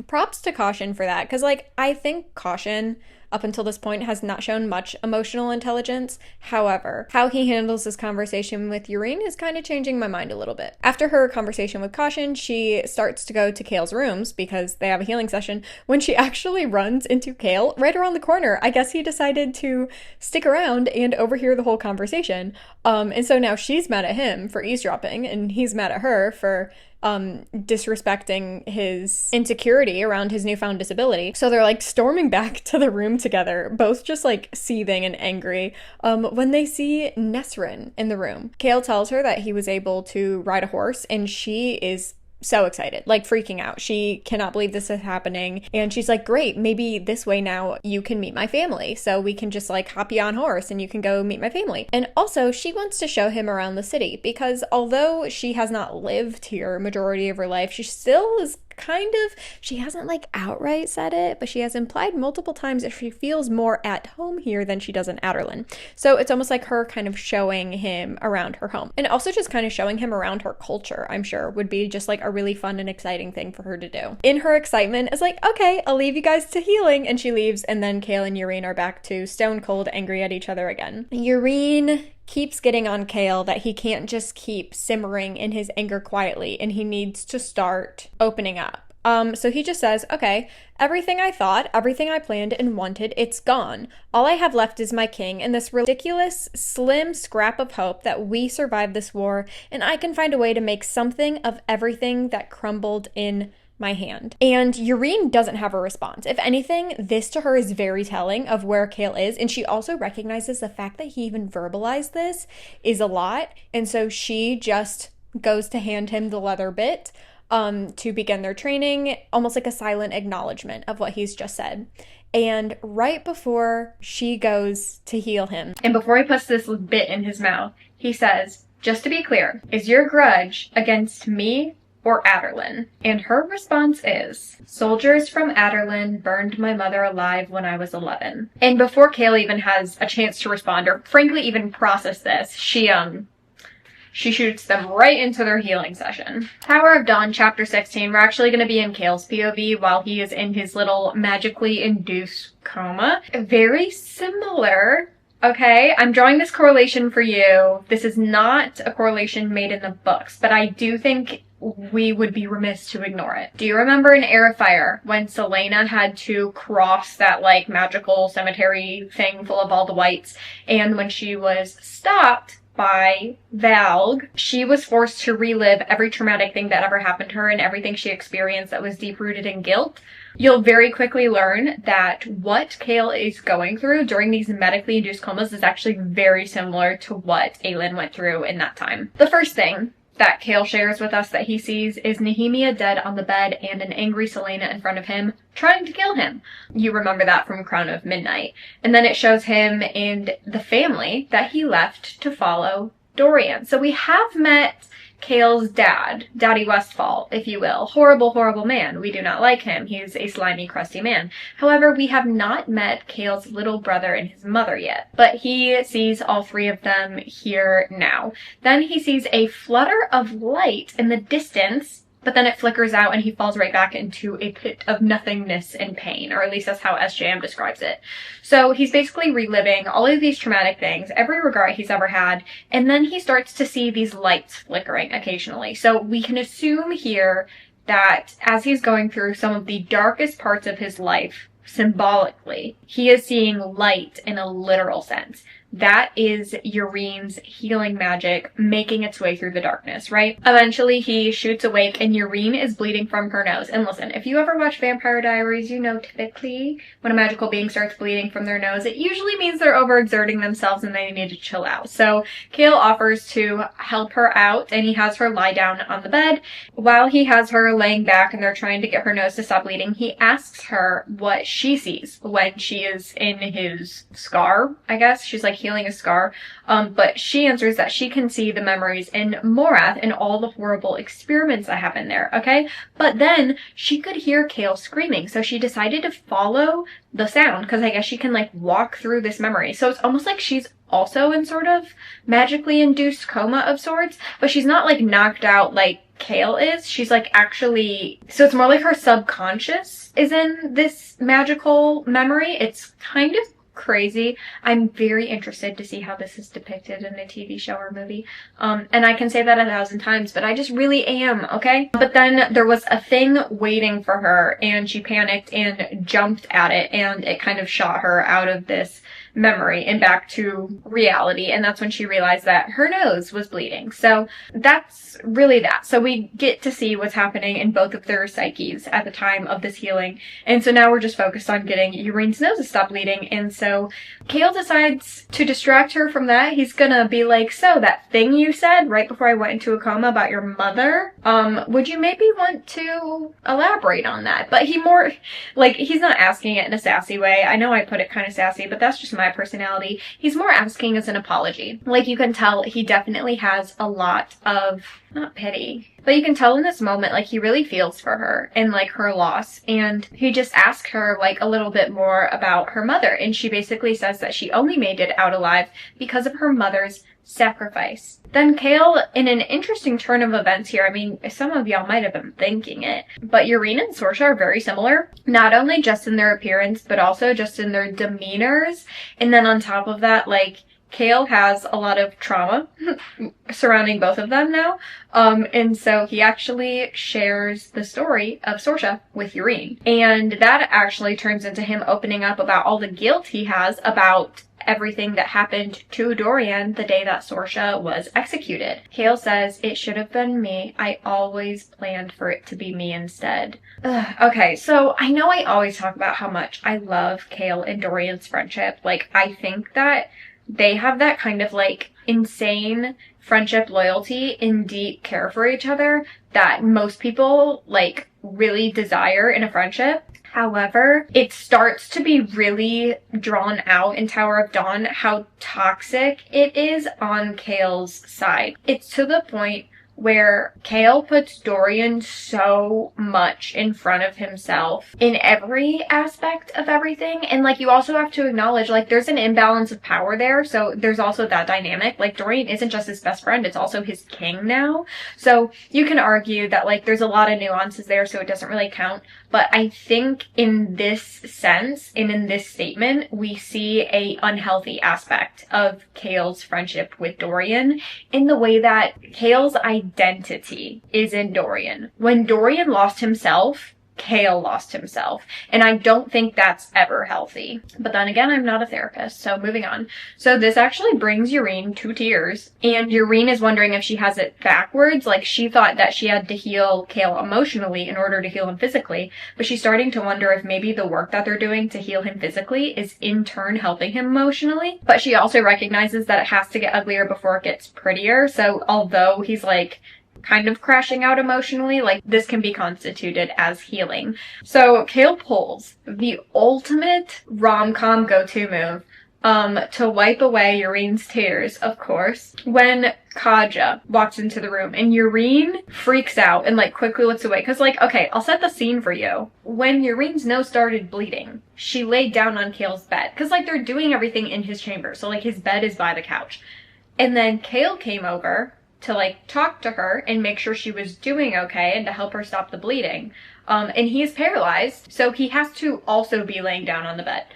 props to Caution for that, because like, I think Caution up until this point has not shown much emotional intelligence. However, how he handles this conversation with Yrene is kind of changing my mind a little bit. After her conversation with Caution, she starts to go to Kale's rooms because they have a healing session, when she actually runs into Kale right around the corner. I guess he decided to stick around and overhear the whole conversation. And so now she's mad at him for eavesdropping, and he's mad at her for disrespecting his insecurity around his newfound disability. So they're like storming back to the room together, both just like seething and angry, when they see Nesrin in the room. Kale tells her that he was able to ride a horse, and she is so excited, like freaking out. She cannot believe this is happening. And she's like, great, maybe this way now you can meet my family. So we can just like hop you on horse and you can go meet my family. And also she wants to show him around the city because although she has not lived here majority of her life, she still is she hasn't like outright said it, but she has implied multiple times that she feels more at home here than she does in Adderlyn. So it's almost like her kind of showing him around her home, and also just kind of showing him around her culture, I'm sure would be just like a really fun and exciting thing for her to do. In her excitement, it's like, okay, I'll leave you guys to healing, and she leaves, and then Kale and Yrene are back to stone cold angry at each other again. Yrene keeps getting on Kale that he can't just keep simmering in his anger quietly, and he needs to start opening up. So he just says, okay, everything I thought, everything I planned and wanted, it's gone. All I have left is my king and this ridiculous, slim scrap of hope that we survived this war, and I can find a way to make something of everything that crumbled in my hand. And Yrene doesn't have a response. If anything, this to her is very telling of where Kale is, and she also recognizes the fact that he even verbalized this is a lot, and so she just goes to hand him the leather bit to begin their training, almost like a silent acknowledgement of what he's just said. And right before she goes to heal him, and before he puts this bit in his mouth, he says, just to be clear, is your grudge against me or Adderlin? And her response is, soldiers from Adderlin burned my mother alive when I was 11. And before Kale even has a chance to respond or frankly even process this, she shoots them right into their healing session. Tower of Dawn, Chapter 16. We're actually going to be in Kale's POV while he is in his little magically induced coma. Very similar. Okay, I'm drawing this correlation for you. This is not a correlation made in the books, but I do think we would be remiss to ignore it. Do you remember in Heir of Fire when Selena had to cross that like magical cemetery thing full of all the whites, and when she was stopped by Valg, she was forced to relive every traumatic thing that ever happened to her and everything she experienced that was deep-rooted in guilt? You'll very quickly learn that what Kale is going through during these medically induced comas is actually very similar to what Aelin went through in that time. The first thing that Kale shares with us that he sees is Nehemia dead on the bed and an angry Selena in front of him trying to kill him. You remember that from Crown of Midnight. And then it shows him and the family that he left to follow Dorian. So we have met Kale's dad, Daddy Westfall, if you will. Horrible, horrible man. We do not like him. He's a slimy, crusty man. However, we have not met Kale's little brother and his mother yet, but he sees all three of them here now. Then he sees a flutter of light in the distance, but then it flickers out and he falls right back into a pit of nothingness and pain, or at least that's how SJM describes it. So he's basically reliving all of these traumatic things, every regret he's ever had, and then he starts to see these lights flickering occasionally. So we can assume here that as he's going through some of the darkest parts of his life, symbolically, he is seeing light in a literal sense. That is Yreen's healing magic making its way through the darkness, right? Eventually, he shoots awake and Yreen is bleeding from her nose. And listen, if you ever watch Vampire Diaries, you know typically when a magical being starts bleeding from their nose, it usually means they're overexerting themselves and they need to chill out. So Kale offers to help her out and he has her lie down on the bed. While he has her laying back and they're trying to get her nose to stop bleeding, he asks her what she sees when she is in his scar, I guess. She's like healing a scar, but she answers that she can see the memories in Morath and all the horrible experiments that happen there, okay? But then she could hear Kale screaming, so she decided to follow the sound, because I guess she can like walk through this memory. So it's almost like she's also in sort of magically induced coma of sorts, but she's not like knocked out like Kale is. She's like actually, so it's more like her subconscious is in this magical memory. It's kind of crazy. I'm very interested to see how this is depicted in a TV show or movie. And I can say that 1,000 times, but I just really am, okay? But then there was a thing waiting for her and she panicked and jumped at it and it kind of shot her out of this memory and back to reality, and that's when she realized that her nose was bleeding. So that's really that. So we get to see what's happening in both of their psyches at the time of this healing, and so now we're just focused on getting Yreen's nose to stop bleeding. And so Kale decides to distract her from that. He's gonna be like, so that thing you said right before I went into a coma about your mother, would you maybe want to elaborate on that? But he more like, he's not asking it in a sassy way. I know I put it kind of sassy, but that's just my personality. He's more asking as an apology. Like, you can tell he definitely has a lot of, not pity, but you can tell in this moment, like, he really feels for her and like her loss. And he just asks her like a little bit more about her mother. And she basically says that she only made it out alive because of her mother's sacrifice. Then Kale, in an interesting turn of events here, I mean, some of y'all might have been thinking it, but Yreen and Sorsha are very similar, not only just in their appearance, but also just in their demeanors. And then on top of that, like, Kale has a lot of trauma surrounding both of them now. And so he actually shares the story of Sorsha with Yreen. And that actually turns into him opening up about all the guilt he has about everything that happened to Dorian the day that Sorsha was executed. Kale says, "It should have been me. I always planned for it to be me instead." Okay, so I know I always talk about how much I love Kale and Dorian's friendship. Like, I think that they have that kind of like insane friendship loyalty and deep care for each other that most people like really desire in a friendship. However, it starts to be really drawn out in Tower of Dawn how toxic it is on Kale's side. It's to the point where Kale puts Dorian so much in front of himself in every aspect of everything. And like, you also have to acknowledge, like, there's an imbalance of power there. So there's also that dynamic. Like, Dorian isn't just his best friend, it's also his king now. So you can argue that, like, there's a lot of nuances there, so it doesn't really count. But I think in this sense, and in this statement, we see a unhealthy aspect of Kale's friendship with Dorian in the way that Kale's identity is in Dorian. When Dorian lost himself, Kale lost himself. And I don't think that's ever healthy. But then again, I'm not a therapist, so moving on. So this actually brings Yrene to tears. And Yrene is wondering if she has it backwards. Like, she thought that she had to heal Kale emotionally in order to heal him physically. But she's starting to wonder if maybe the work that they're doing to heal him physically is in turn helping him emotionally. But she also recognizes that it has to get uglier before it gets prettier. So although he's like kind of crashing out emotionally, like, this can be constituted as healing. So Kale pulls the ultimate rom-com go-to move to wipe away Yrene's tears, of course, when Kaja walks into the room and Yrene freaks out and like quickly looks away. Cause like, okay, I'll set the scene for you. When Yrene's nose started bleeding, she laid down on Kale's bed. Cause like, they're doing everything in his chamber. So like, his bed is by the couch. And then Kale came over to like talk to her and make sure she was doing okay and to help her stop the bleeding. And he's paralyzed, so he has to also be laying down on the bed.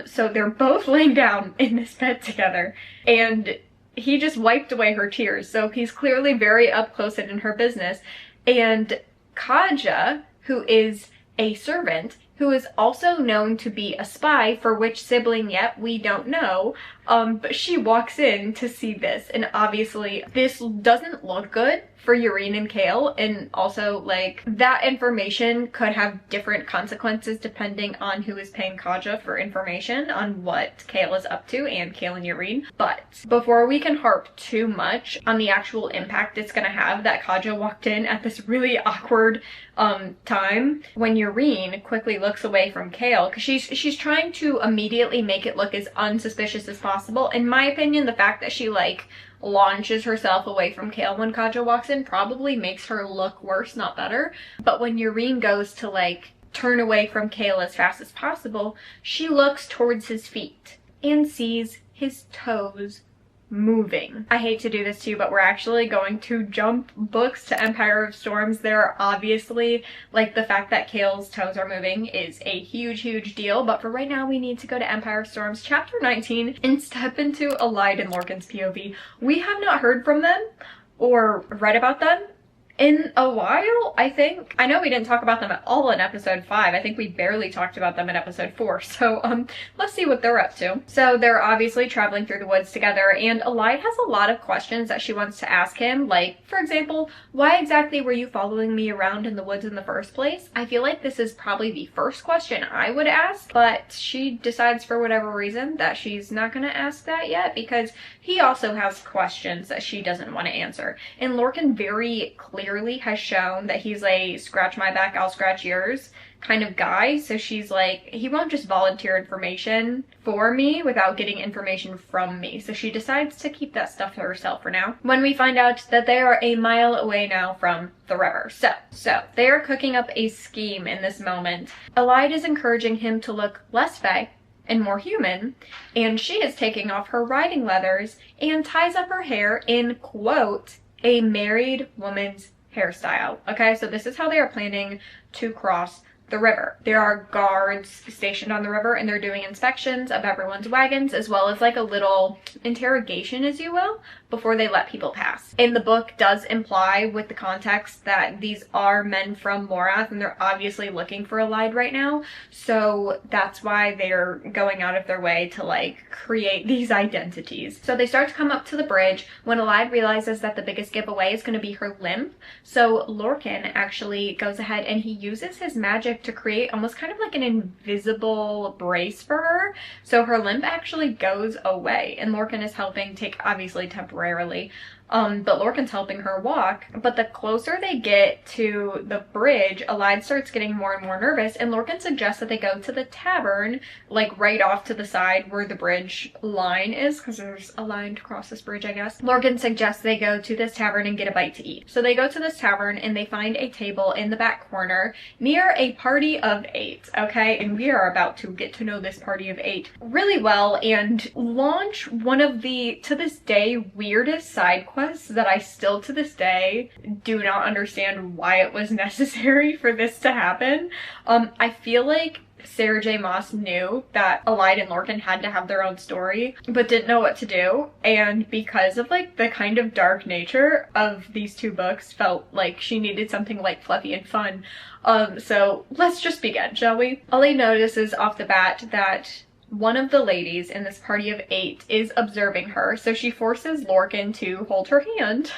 So they're both laying down in this bed together, and he just wiped away her tears. So he's clearly very up close and in her business. And Kaja, who is a servant, who is also known to be a spy, for which sibling yet we don't know, but she walks in to see this, and obviously this doesn't look good for Yrene and Kale, and also like, that information could have different consequences depending on who is paying Kaja for information on what Kale is up to, and Kale and Yrene. But before we can harp too much on the actual impact it's gonna have that Kaja walked in at this really awkward time, when Yrene quickly looks away from Kale, because she's trying to immediately make it look as unsuspicious as possible. In my opinion, the fact that she like launches herself away from Kale when Kaja walks in probably makes her look worse, not better. But when Yrene goes to like turn away from Kale as fast as possible, she looks towards his feet and sees his toes moving. I hate to do this to you, but we're actually going to jump books to Empire of Storms. There obviously, like, the fact that Kale's toes are moving is a huge deal, but for right now we need to go to Empire of Storms chapter 19 and step into Alide and Lorcan's POV. We have not heard from them or read about them in a while, I think. I know we didn't talk about them at all in episode 5. I think we barely talked about them in episode 4. So, let's see what they're up to. So they're obviously traveling through the woods together, and Alide has a lot of questions that she wants to ask him. Like, for example, why exactly were you following me around in the woods in the first place? I feel like this is probably the first question I would ask, but she decides for whatever reason that she's not gonna ask that yet, because he also has questions that she doesn't want to answer. And Lorcan very clearly has shown that he's a scratch my back, I'll scratch yours kind of guy. So she's like, he won't just volunteer information for me without getting information from me. So she decides to keep that stuff to herself for now. When we find out that they are a mile away now from the river. So they are cooking up a scheme in this moment. Alide is encouraging him to look less fey and more human, and she is taking off her riding leathers and ties up her hair in, quote, a married woman's hairstyle. Okay, so this is how they are planning to cross the river. There are guards stationed on the river, and they're doing inspections of everyone's wagons, as well as like a little interrogation, as you will, before they let people pass. And the book does imply with the context that these are men from Morath, and they're obviously looking for Alide right now. So that's why they're going out of their way to like create these identities. So they start to come up to the bridge when Alide realizes that the biggest giveaway is going to be her limp. So Lorcan actually goes ahead and he uses his magic to create almost kind of like an invisible brace for her. So her limp actually goes away, and Lorcan is helping take, obviously temporarily, but Lorcan's helping her walk. But the closer they get to the bridge, Alide starts getting more and more nervous, and Lorcan suggests that they go to the tavern, like right off to the side where the bridge line is, because there's a line to cross this bridge, I guess. Lorcan suggests they go to this tavern and get a bite to eat. So they go to this tavern and they find a table in the back corner near a party of 8, okay? And we are about to get to know this party of 8 really well and launch one of the, to this day, weirdest side quests that I still to this day do not understand why it was necessary for this to happen. I feel like Sarah J Maas knew that Alide and Lorcan had to have their own story, but didn't know what to do. And because of like the kind of dark nature of these two books, felt like she needed something light, fluffy, and fun. So let's just begin, shall we? Alide notices off the bat that one of the ladies in this party of 8 is observing her, so she forces Lorcan to hold her hand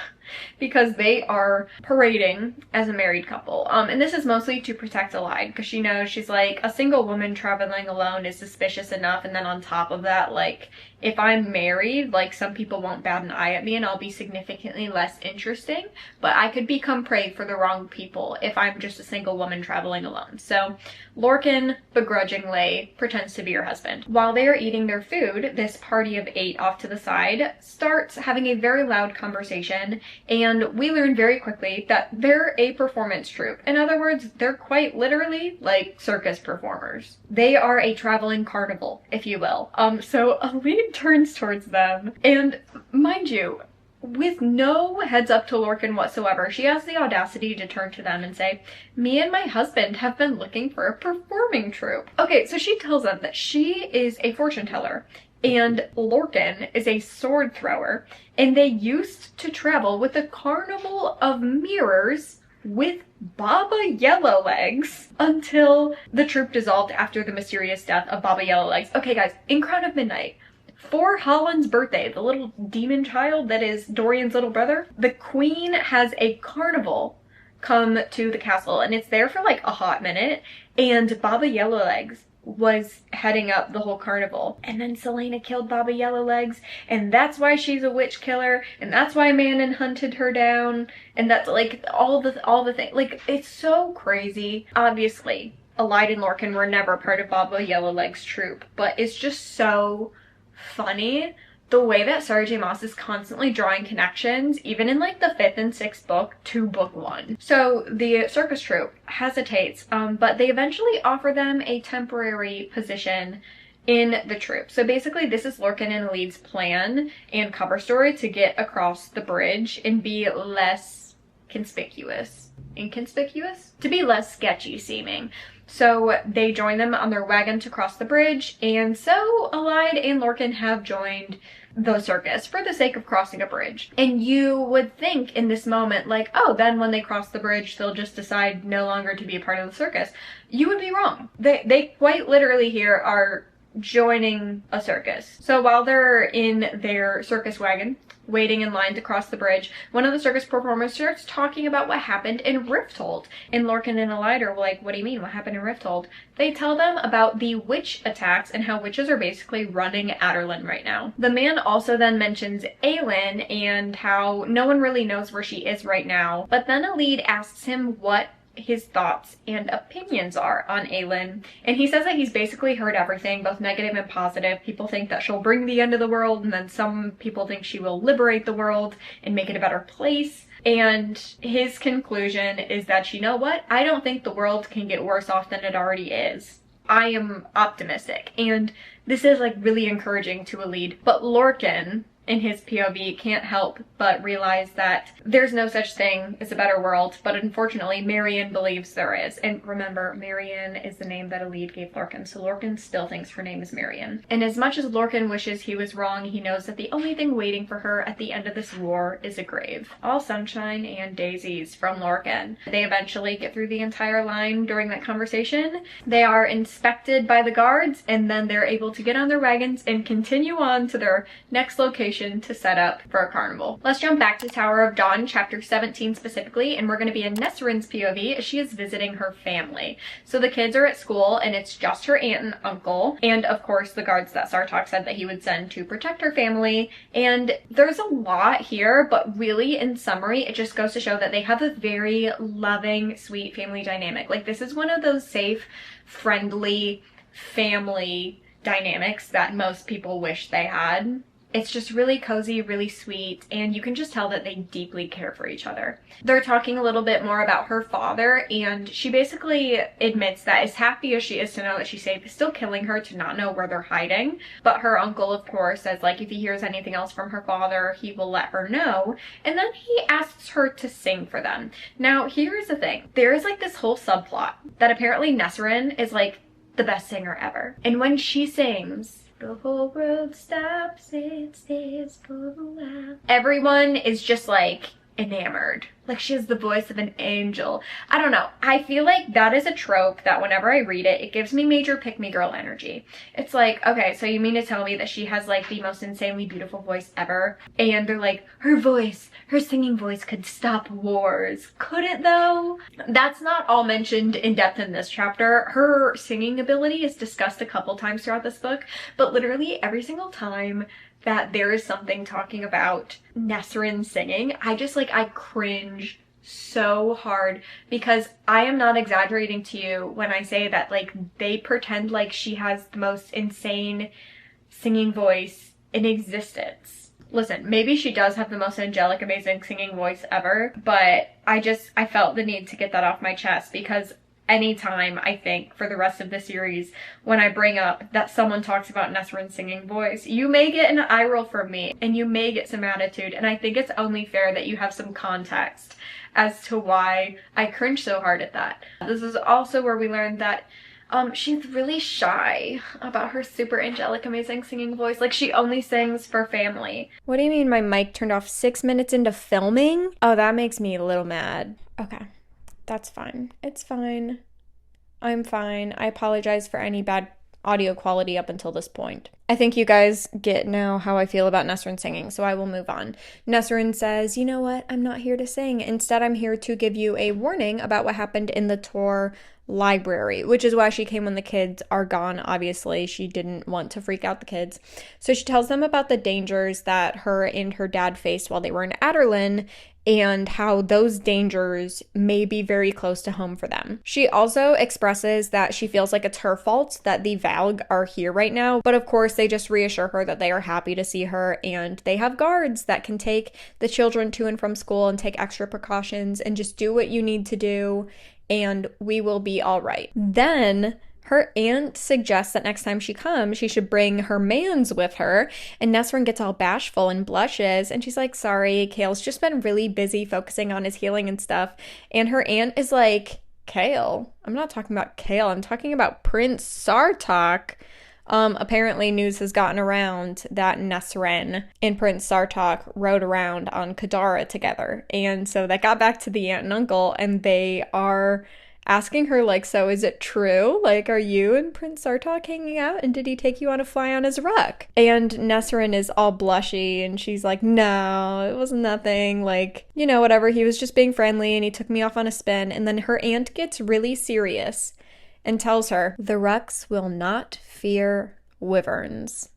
because they are parading as a married couple. And this is mostly to protect Alide, because she knows, she's like, a single woman traveling alone is suspicious enough, and then on top of that, like, if I'm married, like, some people won't bat an eye at me and I'll be significantly less interesting, but I could become prey for the wrong people if I'm just a single woman traveling alone. So Lorcan begrudgingly pretends to be her husband. While they are eating their food, this party of 8 off to the side starts having a very loud conversation, and we learn very quickly that they're a performance troupe. In other words, they're quite literally like circus performers. They are a traveling carnival, if you will. So Alide turns towards them, and mind you, with no heads up to Lorcan whatsoever, she has the audacity to turn to them and say, "Me and my husband have been looking for a performing troupe." Okay, so she tells them that she is a fortune teller and Lorcan is a sword thrower, and they used to travel with a carnival of mirrors with Baba Yellowlegs until the troupe dissolved after the mysterious death of Baba Yellowlegs. Okay guys, in Crown of Midnight, for Holland's birthday, the little demon child that is Dorian's little brother, the queen has a carnival come to the castle, and it's there for like a hot minute, and Baba Yellowlegs was heading up the whole carnival. And then Selena killed Baba Yellowlegs, and that's why she's a witch killer, and that's why Manon hunted her down, and that's like all the things. Like, it's so crazy. Obviously, Alide and Lorcan were never part of Baba Yellowlegs' troupe, but it's just so funny the way that Sarah J Maas is constantly drawing connections, even in like the 5th and 6th book, to book 1. So the circus troupe hesitates, but they eventually offer them a temporary position in the troupe. So basically this is Lorcan and Alide's plan and cover story to get across the bridge and be less conspicuous. Inconspicuous? To be less sketchy seeming. So they join them on their wagon to cross the bridge, and so Alide and Lorcan have joined the circus for the sake of crossing a bridge. And you would think in this moment, like, oh, then when they cross the bridge, they'll just decide no longer to be a part of the circus. You would be wrong. They quite literally here are joining a circus. So while they're in their circus wagon, waiting in line to cross the bridge, one of the circus performers starts talking about what happened in Rifthold. And Lorcan and Alide are like, what do you mean, what happened in Rifthold? They tell them about the witch attacks and how witches are basically running Adderlin right now. The man also then mentions Aelin and how no one really knows where she is right now. But then Alide asks him what his thoughts and opinions are on Aelin, and he says that he's basically heard everything, both negative and positive. People think that she'll bring the end of the world, and then some people think she will liberate the world and make it a better place. And his conclusion is that, you know what, I don't think the world can get worse off than it already is. I am optimistic, and this is like really encouraging to Alide. But Lorcan, in his POV, can't help but realize that there's no such thing as a better world, but unfortunately Marion believes there is. And remember, Marion is the name that Alide gave Lorcan, so Lorcan still thinks her name is Marion. And as much as Lorcan wishes he was wrong, he knows that the only thing waiting for her at the end of this war is a grave. All sunshine and daisies from Lorcan. They eventually get through the entire line during that conversation. They are inspected by the guards, and then they're able to get on their wagons and continue on to their next location location to set up for a carnival. Let's jump back to Tower of Dawn, chapter 17 specifically, and we're going to be in Nesserin's POV as she is visiting her family. So the kids are at school and it's just her aunt and uncle, and of course the guards that Sartok said that he would send to protect her family. And there's a lot here, but really in summary, it just goes to show that they have a very loving, sweet family dynamic. Like, this is one of those safe, friendly family dynamics that most people wish they had. It's just really cozy, really sweet, and you can just tell that they deeply care for each other. They're talking a little bit more about her father, and she basically admits that as happy as she is to know that she's safe, it's still killing her to not know where they're hiding. But her uncle, of course, says, like, if he hears anything else from her father, he will let her know. And then he asks her to sing for them. Now, here's the thing. There is, like, this whole subplot that apparently Nesserin is, like, the best singer ever. And when she sings, the whole world stops, it stays for a while, everyone is just like enamored. Like, she has the voice of an angel. I don't know. I feel like that is a trope that whenever I read it, it gives me major pick-me-girl energy. It's like, okay, so you mean to tell me that she has like the most insanely beautiful voice ever? And they're like, her voice, her singing voice could stop wars. Could it though? That's not all mentioned in depth in this chapter. Her singing ability is discussed a couple times throughout this book, but literally every single time that there is something talking about Nesserin singing, I cringe so hard, because I am not exaggerating to you when I say that, like, they pretend like she has the most insane singing voice in existence. Listen, maybe she does have the most angelic, amazing singing voice ever, but I felt the need to get that off my chest, because anytime, I think, for the rest of the series, when I bring up that someone talks about Nesserin's singing voice, you may get an eye roll from me, and you may get some attitude, and I think it's only fair that you have some context as to why I cringe so hard at that. This is also where we learned that she's really shy about her super angelic, amazing singing voice. Like, she only sings for family. What do you mean my mic turned off 6 minutes into filming? Oh, that makes me a little mad. Okay. That's fine. It's fine. I'm fine. I apologize for any bad audio quality up until this point. I think you guys get now how I feel about Nesserin singing, so I will move on. Nesserin says, you know what? I'm not here to sing. Instead, I'm here to give you a warning about what happened in the Tor library, which is why she came when the kids are gone. Obviously, she didn't want to freak out the kids. So she tells them about the dangers that her and her dad faced while they were in Adderlin, and how those dangers may be very close to home for them. She also expresses that she feels like it's her fault that the Valg are here right now, but of course they just reassure her that they are happy to see her, and they have guards that can take the children to and from school and take extra precautions and just do what you need to do, and we will be all right. Then her aunt suggests that next time she comes, she should bring her mans with her, and Nesserin gets all bashful and blushes, and she's like, sorry, Kale's just been really busy focusing on his healing and stuff. And her aunt is like, Kale? I'm not talking about Kale, I'm talking about Prince Sartok. Apparently news has gotten around that Nesserin and Prince Sartok rode around on Kadara together, and so that got back to the aunt and uncle, and they are asking her, like, so is it true? Like, are you and Prince Sartok hanging out? And did he take you on a fly on his ruck? And Nesserin is all blushy, and she's like, no, it was nothing. Like, you know, whatever. He was just being friendly, and he took me off on a spin. And then her aunt gets really serious and tells her, the rucks will not fear wyverns.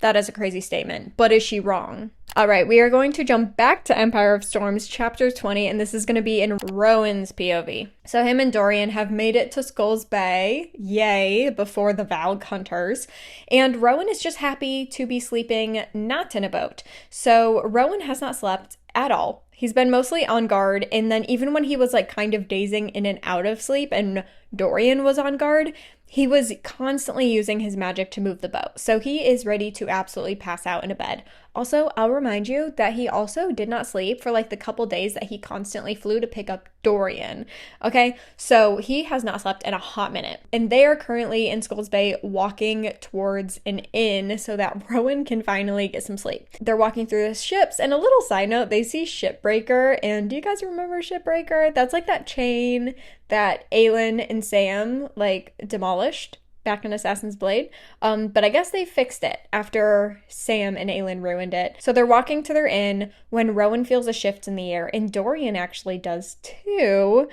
That is a crazy statement, but is she wrong? All right, we are going to jump back to Empire of Storms, chapter 20, and this is going to be in Rowan's POV. So him and Dorian have made it to Skulls Bay, yay, before the Valg hunters, and Rowan is just happy to be sleeping not in a boat. So Rowan has not slept at all. He's been mostly on guard, and then even when he was like kind of dazing in and out of sleep and Dorian was on guard, he was constantly using his magic to move the boat. So he is ready to absolutely pass out in a bed. Also, I'll remind you that he also did not sleep for like the couple days that he constantly flew to pick up Dorian. Okay, so he has not slept in a hot minute. And they are currently in Skulls Bay walking towards an inn so that Rowan can finally get some sleep. They're walking through the ships, and a little side note, they see Shipbreaker. And do you guys remember Shipbreaker? That's like that chain that Aelin and Sam like demolished back in Assassin's Blade. But I guess they fixed it after Sam and Aelin ruined it. So they're walking to their inn when Rowan feels a shift in the air, and Dorian actually does too.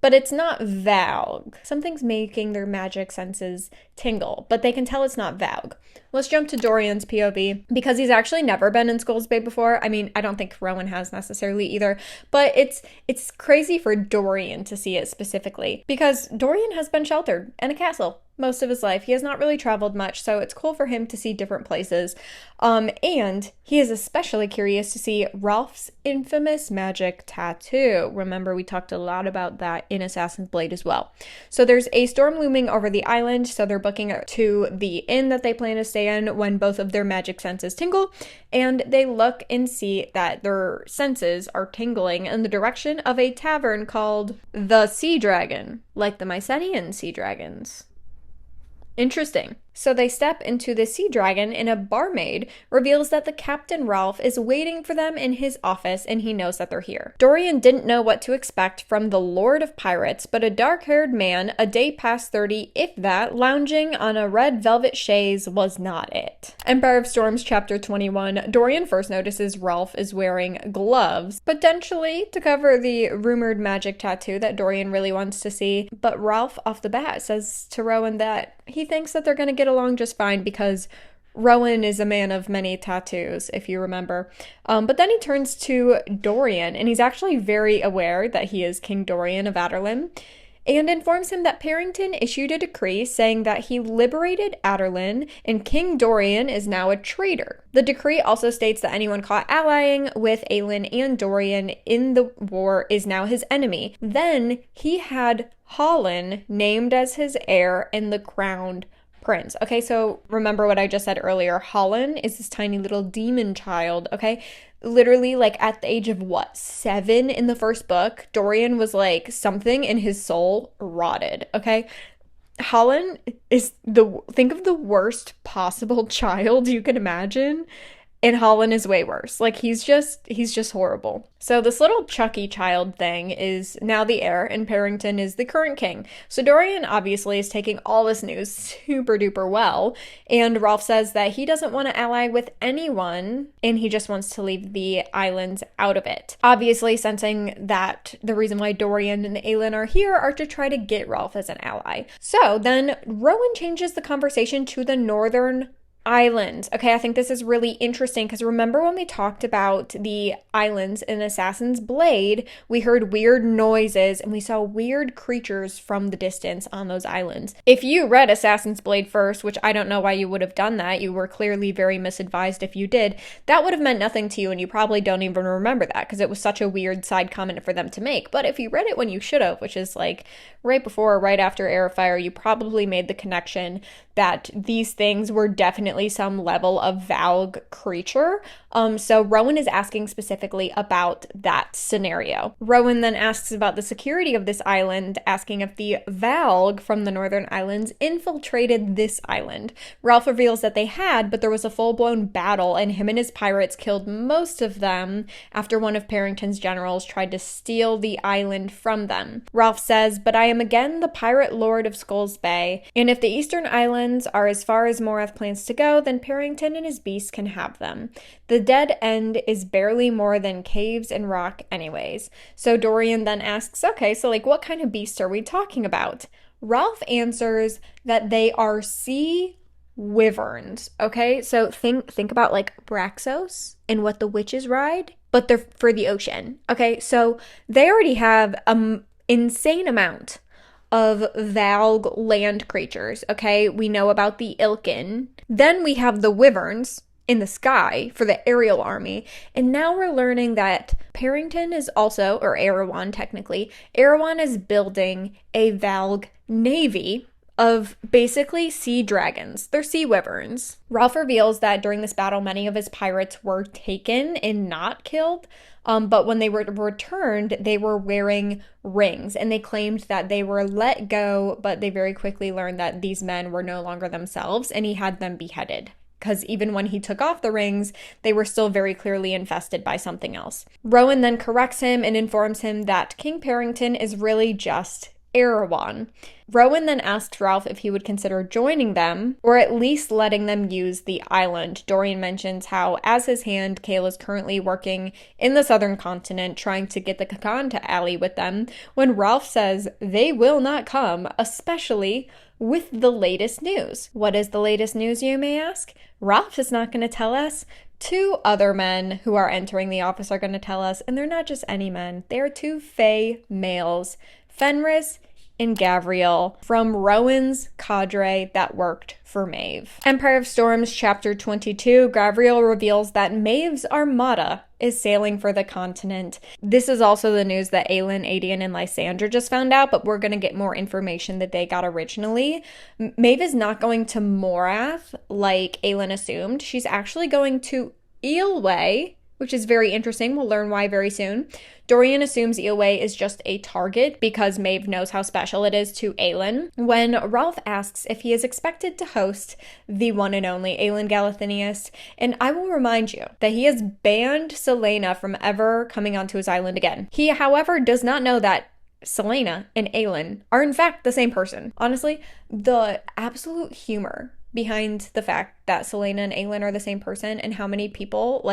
But it's not Valg. Something's making their magic senses tingle, but they can tell it's not Valg. Let's jump to Dorian's POV, because he's actually never been in Skull's Bay before. I mean, I don't think Rowan has necessarily either, but it's crazy for Dorian to see it specifically, because Dorian has been sheltered in a castle most of his life. He has not really traveled much, so it's cool for him to see different places. And he is especially curious to see Ralph's infamous magic tattoo. Remember, we talked a lot about that in Assassin's Blade as well. So there's a storm looming over the island, so they're booking to the inn that they plan to stay in when both of their magic senses tingle, and they look and see that their senses are tingling in the direction of a tavern called the Sea Dragon, like the Mycenian sea dragons. Interesting. So they step into the Sea Dragon, and a barmaid reveals that the Captain Ralph is waiting for them in his office, and he knows that they're here. Dorian didn't know what to expect from the Lord of Pirates, but a dark-haired man, a day past 30, if that, lounging on a red velvet chaise was not it. Empire of Storms chapter 21, Dorian first notices Ralph is wearing gloves, potentially to cover the rumored magic tattoo that Dorian really wants to see, but Ralph off the bat says to Rowan that he thinks that they're going to get along just fine, because Rowan is a man of many tattoos, if you remember. But then he turns to Dorian, and he's actually very aware that he is King Dorian of Adarlan, and informs him that Parrington issued a decree saying that he liberated Adarlan, and King Dorian is now a traitor. The decree also states that anyone caught allying with Aelin and Dorian in the war is now his enemy. Then he had Holland named as his heir and the crowned prince. Okay, so remember what I just said earlier. Holland is this tiny little demon child, okay? Literally, like, at the age of, 7 in the first book, Dorian was, like, something in his soul rotted, okay? Holland is think of the worst possible child you can imagine, and Holland is way worse. Like, he's just horrible. So this little Chucky child thing is now the heir, and Parrington is the current king. So Dorian obviously is taking all this news super duper well, and Ralph says that he doesn't want to ally with anyone, and he just wants to leave the islands out of it. Obviously sensing that the reason why Dorian and Aelin are here are to try to get Ralph as an ally. So then Rowan changes the conversation to the Northern Islands. Okay, I think this is really interesting, because remember when we talked about the islands in Assassin's Blade, we heard weird noises and we saw weird creatures from the distance on those islands. If you read Assassin's Blade first, which I don't know why you would have done that, you were clearly very misadvised if you did, that would have meant nothing to you, and you probably don't even remember that because it was such a weird side comment for them to make. But if you read it when you should have, which is like right before or right after Heir of Fire, you probably made the connection that these things were definitely some level of Valg creature. So Rowan is asking specifically about that scenario. Rowan then asks about the security of this island, asking if the Valg from the Northern Islands infiltrated this island. Ralph reveals that they had, but there was a full-blown battle, and him and his pirates killed most of them after one of Parrington's generals tried to steal the island from them. Ralph says, "But I am again the pirate lord of Skull's Bay, and if the Eastern Islands are as far as Morath plans to go, then Parrington and his beasts can have them. The dead end is barely more than caves and rock anyways." So Dorian then asks, okay, so like what kind of beasts are we talking about? Ralph answers that they are sea wyverns, okay? So think about like Braxos and what the witches ride, but they're for the ocean, okay? So they already have an insane amount of Valg land creatures, okay? We know about the Ilkin. Then we have the wyverns in the sky for the aerial army. And now we're learning that Parrington is also, or Erewhon technically, Erewhon is building a Valg navy of basically sea dragons. They're sea wyverns. Ralph reveals that during this battle, many of his pirates were taken and not killed. But when they were returned, they were wearing rings, and they claimed that they were let go, but they very quickly learned that these men were no longer themselves, and he had them beheaded. Because even when he took off the rings, they were still very clearly infested by something else. Rowan then corrects him and informs him that King Parrington is really just Erewhon. Rowan then asked Ralph if he would consider joining them or at least letting them use the island. Dorian mentions how, as his hand, Kale is currently working in the southern continent trying to get the Kakan to ally with them, when Ralph says they will not come, especially with the latest news. What is the latest news, you may ask? Ralph is not going to tell us. Two other men who are entering the office are going to tell us, and they're not just any men. They are two Fae males, Fenris and Gavriel, from Rowan's cadre that worked for Maeve. Empire of Storms, Chapter 22, Gavriel reveals that Maeve's armada is sailing for the continent. This is also the news that Aelin, Adian, and Lysandra just found out, but we're going to get more information that they got originally. Maeve is not going to Morath like Aelin assumed. She's actually going to Eelway, which is very interesting. We'll learn why very soon. Dorian assumes Eelway is just a target because Maeve knows how special it is to Aelin. When Ralph asks if he is expected to host the one and only Aelin Galathynius, and I will remind you that he has banned Selena from ever coming onto his island again. He, however, does not know that Selena and Aelin are in fact the same person. Honestly, the absolute humor behind the fact that Selena and Aelin are the same person and how many people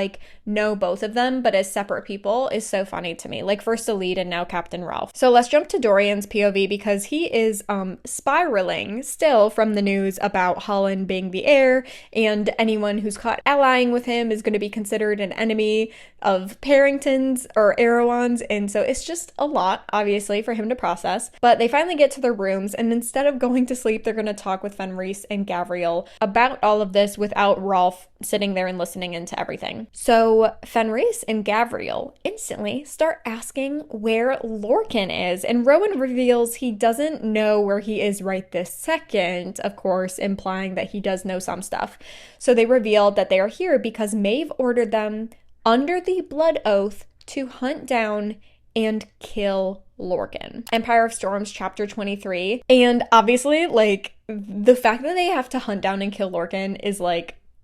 know both of them but as separate people is so funny to me. First the lead and now Captain Ralph. So let's jump to Dorian's POV because he is spiraling still from the news about Holland being the heir, and anyone who's caught allying with him is going to be considered an enemy of Parrington's or Erewhon's, and so it's just a lot obviously for him to process. But they finally get to their rooms, and instead of going to sleep, they're going to talk with Fenris and Gavriel about all of this without Rolf sitting there and listening into everything. So Fenris and Gavriel instantly start asking where Lorcan is, and Rowan reveals he doesn't know where he is right this second, of course, implying that he does know some stuff. So they reveal that they are here because Maeve ordered them under the blood oath to hunt down and kill Lorcan. Empire of Storms, Chapter 23. And obviously, the fact that they have to hunt down and kill Lorcan is,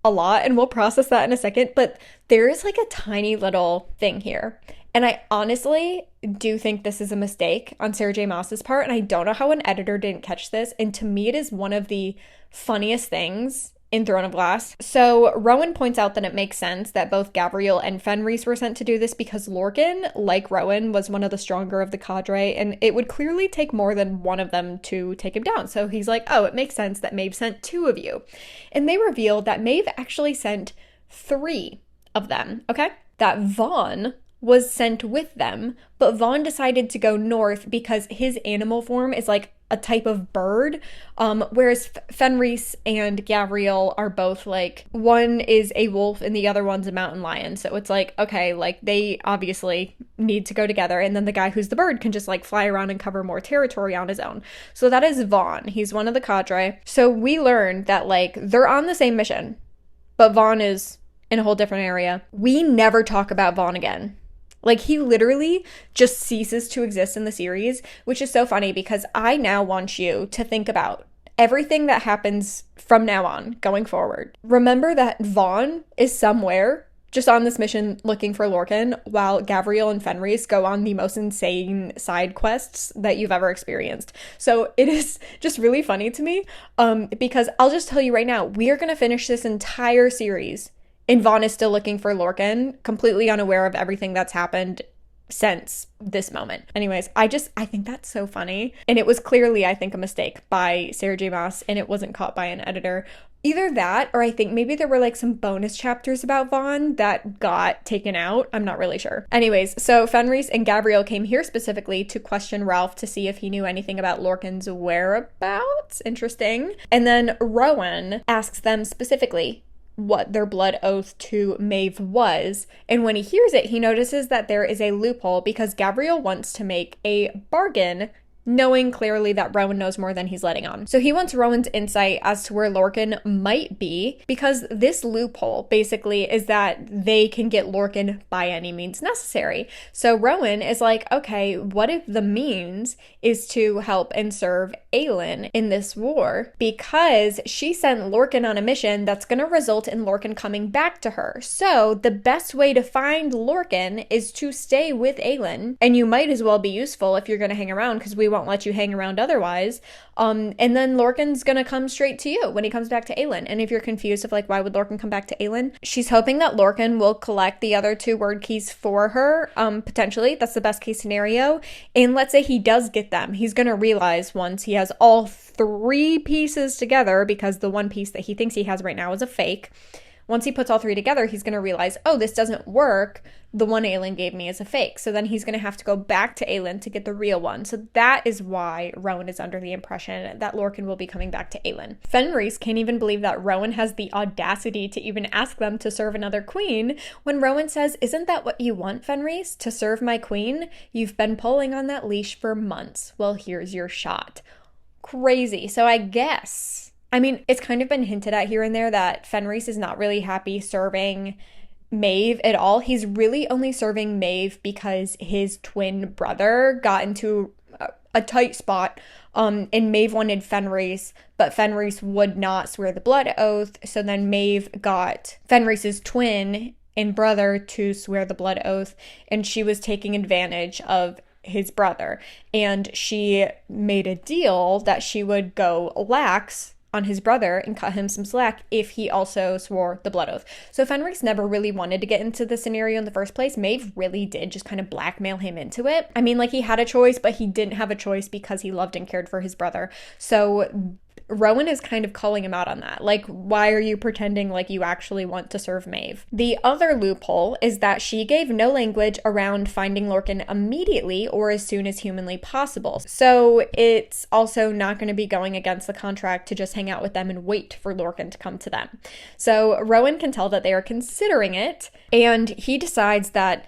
a lot, and we'll process that in a second, but there is, a tiny little thing here. And I honestly do think this is a mistake on Sarah J Maas's part, and I don't know how an editor didn't catch this, and to me it is one of the funniest things in Throne of Glass. So Rowan points out that it makes sense that both Gavriel and Fenris were sent to do this because Lorcan, like Rowan, was one of the stronger of the cadre, and it would clearly take more than one of them to take him down. So he's like, oh, it makes sense that Maeve sent 2 of you. And they revealed that Maeve actually sent 3 of them, okay? That Vaughn was sent with them, but Vaughn decided to go north because his animal form is a type of bird, whereas Fenris and Gavriel are both one is a wolf and the other one's a mountain lion. So it's okay, they obviously need to go together, and then the guy who's the bird can just fly around and cover more territory on his own. So that is Vaughn. He's one of the cadre. So we learned that they're on the same mission, but Vaughn is in a whole different area. We never talk about Vaughn again. He literally just ceases to exist in the series, which is so funny because I now want you to think about everything that happens from now on, going forward. Remember that Vaughn is somewhere just on this mission looking for Lorcan, while Gavriel and Fenris go on the most insane side quests that you've ever experienced. So it is just really funny to me because I'll just tell you right now, we are going to finish this entire series and Vaughn is still looking for Lorcan, completely unaware of everything that's happened since this moment. Anyways, I think that's so funny. And it was clearly, I think, a mistake by Sarah J Maas, and it wasn't caught by an editor. Either that, or I think maybe there were some bonus chapters about Vaughn that got taken out. I'm not really sure. Anyways, so Fenris and Gavriel came here specifically to question Ralph to see if he knew anything about Lorcan's whereabouts. Interesting. And then Rowan asks them specifically what their blood oath to Maeve was, and when he hears it, he notices that there is a loophole because Gavriel wants to make a bargain, knowing clearly that Rowan knows more than he's letting on. So he wants Rowan's insight as to where Lorcan might be, because this loophole basically is that they can get Lorcan by any means necessary. So Rowan is like, okay, what if the means is to help and serve Aelin in this war? Because she sent Lorcan on a mission that's going to result in Lorcan coming back to her. So the best way to find Lorcan is to stay with Aelin, and you might as well be useful if you're going to hang around, because we won't let you hang around otherwise. And then Lorcan's gonna come straight to you when he comes back to Aelin. And if you're confused of like, why would Lorcan come back to Aelin? She's hoping that Lorcan will collect the other 2 word keys for her, potentially. That's the best case scenario. And let's say he does get them. He's gonna realize once he has all 3 pieces together, because the one piece that he thinks he has right now is a fake. Once he puts all 3 together, he's going to realize, oh, this doesn't work. The one Aelin gave me is a fake. So then he's going to have to go back to Aelin to get the real one. So that is why Rowan is under the impression that Lorcan will be coming back to Aelin. Fenrys can't even believe that Rowan has the audacity to even ask them to serve another queen, when Rowan says, isn't that what you want, Fenrys? To serve my queen? You've been pulling on that leash for months. Well, here's your shot. Crazy. So I guess... I mean, it's kind of been hinted at here and there that Fenrys is not really happy serving Maeve at all. He's really only serving Maeve because his twin brother got into a tight spot, and Maeve wanted Fenrys, but Fenrys would not swear the blood oath. So then Maeve got Fenrys's twin and brother to swear the blood oath, and she was taking advantage of his brother. And she made a deal that she would go lax on his brother and cut him some slack if he also swore the blood oath. So Fenrys never really wanted to get into the scenario in the first place. Maeve really did just kind of blackmail him into it. I mean, like, he had a choice, but he didn't have a choice because he loved and cared for his brother. So Rowan is kind of calling him out on that. Like, why are you pretending like you actually want to serve Maeve? The other loophole is that she gave no language around finding Lorcan immediately or as soon as humanly possible. So it's also not going to be going against the contract to just hang out with them and wait for Lorcan to come to them. So Rowan can tell that they are considering it, and he decides that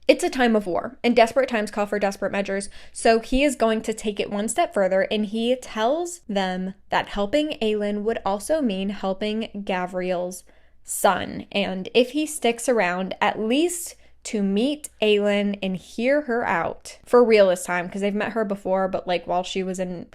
it's a time of war, and desperate times call for desperate measures, so he is going to take it one step further, and he tells them that helping Aelin would also mean helping Gavriel's son, and if he sticks around, at least to meet Aelin and hear her out, for real this time, because they've met her before, but like while she was in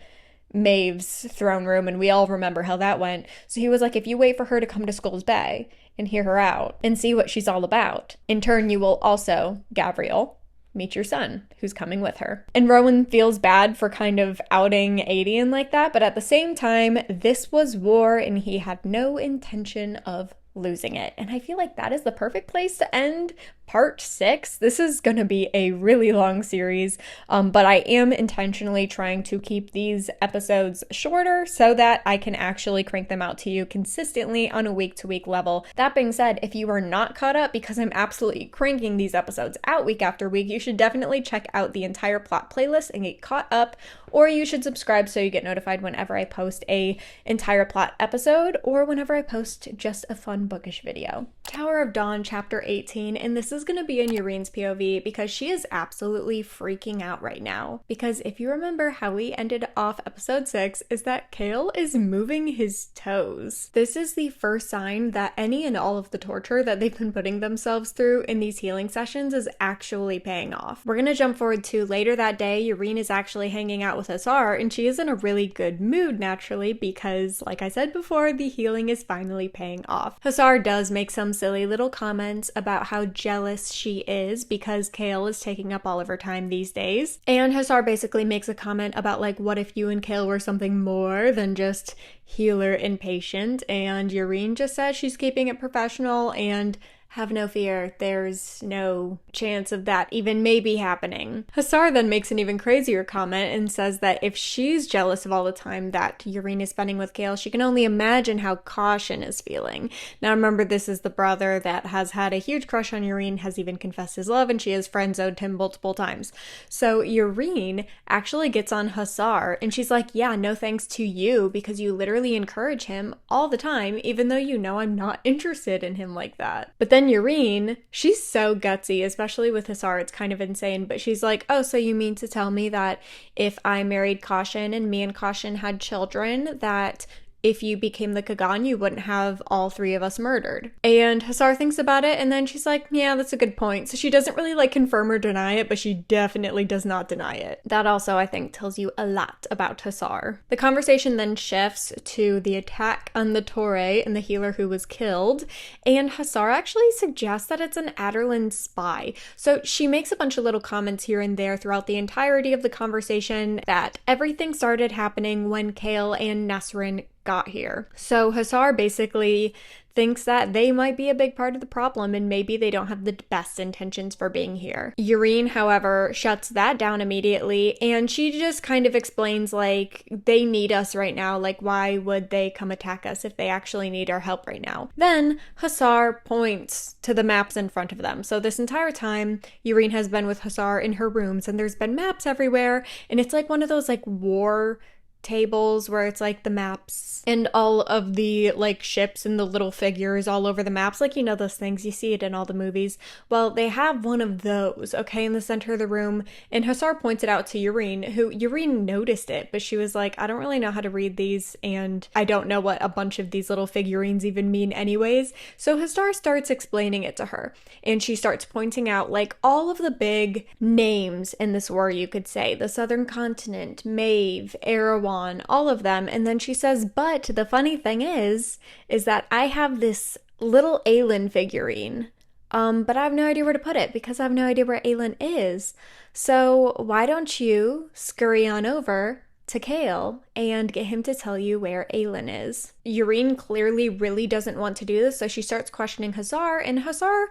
Maeve's throne room, and we all remember how that went. So he was like, if you wait for her to come to Skull's Bay and hear her out and see what she's all about, in turn you will also, Gavriel, meet your son, who's coming with her. And Rowan feels bad for kind of outing Aedion like that, but at the same time, this was war and he had no intention of losing it. And I feel like that is the perfect place to end part 6. This is going to be a really long series, but I am intentionally trying to keep these episodes shorter so that I can actually crank them out to you consistently on a week-to-week level. That being said, if you are not caught up, because I'm absolutely cranking these episodes out week after week, you should definitely check out the entire plot playlist and get caught up, or you should subscribe so you get notified whenever I post a entire plot episode or whenever I post just a fun bookish video. Tower of Dawn chapter 18, and this is going to be in Yreen's POV because she is absolutely freaking out right now. Because if you remember how we ended off episode 6 is that Chaol is moving his toes. This is the first sign that any and all of the torture that they've been putting themselves through in these healing sessions is actually paying off. We're going to jump forward to later that day. Yreen is actually hanging out with Hussar, and she is in a really good mood naturally because, like I said before, the healing is finally paying off. Hussar does make some silly little comments about how jealous she is because Chaol is taking up all of her time these days. And Hussar basically makes a comment about like, what if you and Chaol were something more than just healer and patient? And Yreen just says she's keeping it professional and have no fear, there's no chance of that even maybe happening. Hussar then makes an even crazier comment and says that if she's jealous of all the time that Yreen is spending with Chaol, she can only imagine how Caution is feeling. Now remember, this is the brother that has had a huge crush on Yreen, has even confessed his love, and she has friend-zoned him multiple times. So Yreen actually gets on Hussar, and she's like, yeah, no thanks to you, because you literally encourage him all the time, even though you know I'm not interested in him like that. But then Yreen, she's so gutsy, especially with Hussar, it's kind of insane, but she's like, oh, so you mean to tell me that if I married Caution and me and Caution had children, that if you became the Kagan, you wouldn't have all three of us murdered. And Hasar thinks about it, and then she's like, yeah, that's a good point. So she doesn't really like confirm or deny it, but she definitely does not deny it. That also, I think, tells you a lot about Hasar. The conversation then shifts to the attack on the Torre and the healer who was killed, and Hasar actually suggests that it's an Aderlin spy. So she makes a bunch of little comments here and there throughout the entirety of the conversation that everything started happening when Kale and Nesrin got here. So Hasar basically thinks that they might be a big part of the problem and maybe they don't have the best intentions for being here. Yrene, however, shuts that down immediately, and she just kind of explains, like, they need us right now. Like, why would they come attack us if they actually need our help right now? Then Hasar points to the maps in front of them. So this entire time, Yrene has been with Hasar in her rooms, and there's been maps everywhere, and it's like one of those, like, war tables where it's like the maps and all of the like ships and the little figures all over the maps, like, you know, those things, you see it in all the movies. Well, they have one of those, okay, in the center of the room, and Hasar points it out to Yrene, who Yrene noticed it, but she was like, I don't really know how to read these, and I don't know what a bunch of these little figurines even mean anyways. So Hasar starts explaining it to her, and she starts pointing out like all of the big names in this war, you could say, the Southern Continent, Maeve, Erewhon, all of them. And then she says, but the funny thing is that I have this little Aelin figurine, but I have no idea where to put it because I have no idea where Aelin is. So why don't you scurry on over to Kale and get him to tell you where Aelin is? Yrene clearly really doesn't want to do this, so she starts questioning Hasar, and Hasar,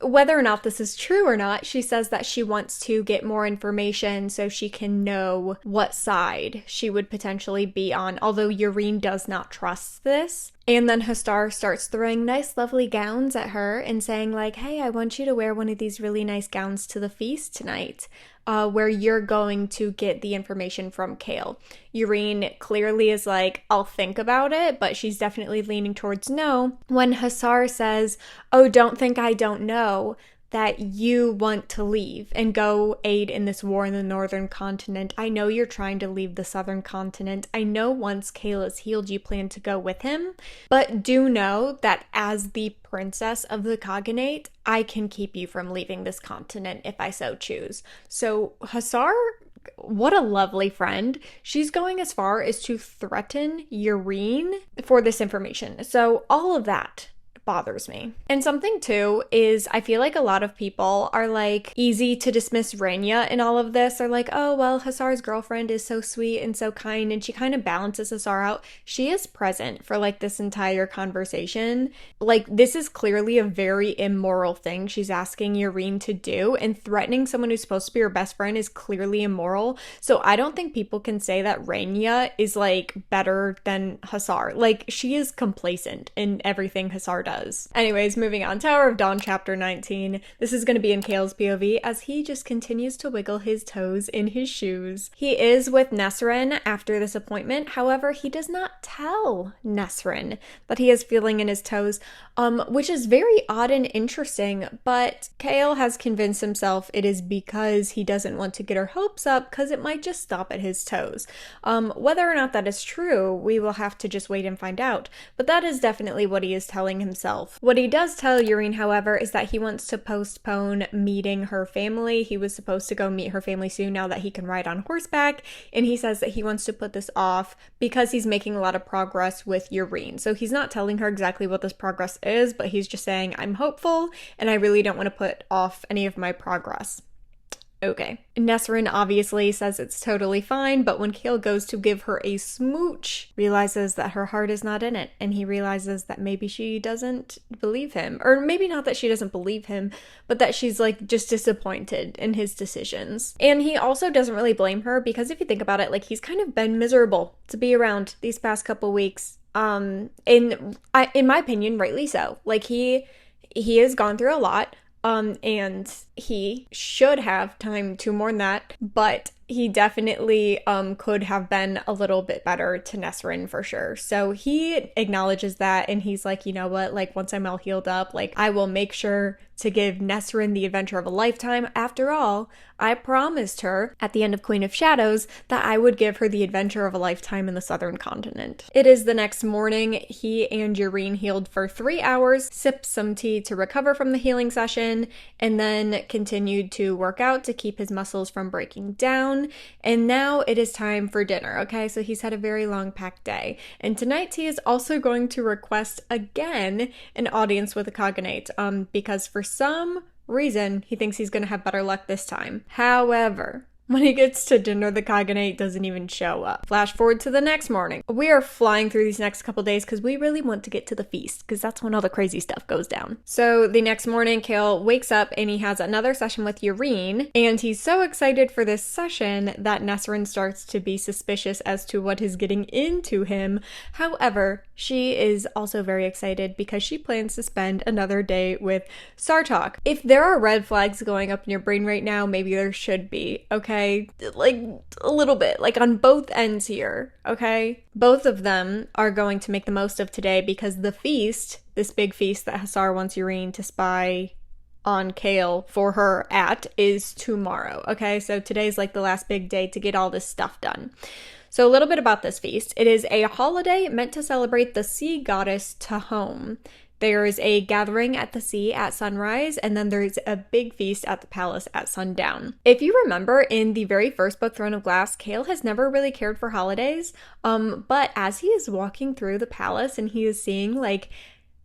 whether or not this is true or not, she says that she wants to get more information so she can know what side she would potentially be on, although Yrene does not trust this. And then Hasar starts throwing nice, lovely gowns at her and saying like, hey, I want you to wear one of these really nice gowns to the feast tonight, where you're going to get the information from Kale. Yrene clearly is like, I'll think about it, but she's definitely leaning towards no. When Hasar says, oh, don't think I don't know that you want to leave and go aid in this war in the Northern Continent. I know you're trying to leave the Southern Continent. I know once Kale is healed, you plan to go with him. But do know that as the princess of the Khaganate, I can keep you from leaving this continent if I so choose. So Hasar, what a lovely friend. She's going as far as to threaten Yrene for this information. So all of that bothers me. And something too is I feel like a lot of people are like easy to dismiss Rhaenyra in all of this. They're like, oh, well, Hasar's girlfriend is so sweet and so kind, and she kind of balances Hasar out. She is present for like this entire conversation. Like, this is clearly a very immoral thing she's asking Yrene to do, and threatening someone who's supposed to be her best friend is clearly immoral. So I don't think people can say that Rhaenyra is like better than Hasar. Like, she is complacent in everything Hasar does. Anyways, moving on. Tower of Dawn, chapter 19. This is going to be in Kale's POV as he just continues to wiggle his toes in his shoes. He is with Nesrin after this appointment. However, he does not tell Nesrin that he is feeling in his toes, which is very odd and interesting, but Kale has convinced himself it is because he doesn't want to get her hopes up because it might just stop at his toes. Whether or not that is true, we will have to just wait and find out, but that is definitely what he is telling himself. What he does tell Yrene, however, is that he wants to postpone meeting her family. He was supposed to go meet her family soon now that he can ride on horseback, and he says that he wants to put this off because he's making a lot of progress with Yrene. So he's not telling her exactly what this progress is, but he's just saying, I'm hopeful, and I really don't want to put off any of my progress. Okay. Nesrin obviously says it's totally fine, but when Kale goes to give her a smooch, realizes that her heart is not in it, and he realizes that maybe she doesn't believe him. Or maybe not that she doesn't believe him, but that she's like just disappointed in his decisions. And he also doesn't really blame her because if you think about it, like he's kind of been miserable to be around these past couple weeks. In my opinion, rightly so. Like he has gone through a lot. And he should have time to mourn that, but he definitely could have been a little bit better to Nesrin for sure. So he acknowledges that, and he's like, you know what, like once I'm all healed up, like I will make sure to give Nesrin the adventure of a lifetime. After all, I promised her at the end of Queen of Shadows that I would give her the adventure of a lifetime in the southern continent. It is the next morning. He and Yrene healed for 3 hours, sipped some tea to recover from the healing session, and then continued to work out to keep his muscles from breaking down. And now it is time for dinner, okay? So he's had a very long packed day. And tonight he is also going to request again an audience with a cognate, because for some reason he thinks he's going to have better luck this time. However, when he gets to dinner, the cognate doesn't even show up. Flash forward to the next morning. We are flying through these next couple days because we really want to get to the feast, because that's when all the crazy stuff goes down. So the next morning, Kale wakes up and he has another session with Yrene, and he's so excited for this session that Nesrin starts to be suspicious as to what is getting into him. However, she is also very excited because she plans to spend another day with Sartok. If there are red flags going up in your brain right now, maybe there should be, okay? Like a little bit, like on both ends here, okay? Both of them are going to make the most of today because the feast, this big feast that Hassar wants Yrene to spy on Kale for her at, is tomorrow, okay? So today's like the last big day to get all this stuff done. So a little bit about this feast. It is a holiday meant to celebrate the sea goddess Tahom. There is a gathering at the sea at sunrise, and then there's a big feast at the palace at sundown. If you remember, in the very first book, Throne of Glass, Kale has never really cared for holidays, but as he is walking through the palace and he is seeing like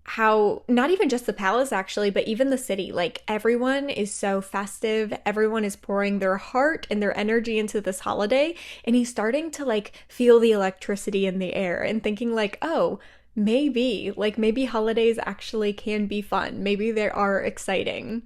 how, not even just the palace actually, but even the city, like everyone is so festive, everyone is pouring their heart and their energy into this holiday, and he's starting to like feel the electricity in the air and thinking like, oh, maybe holidays actually can be fun. Maybe they are exciting.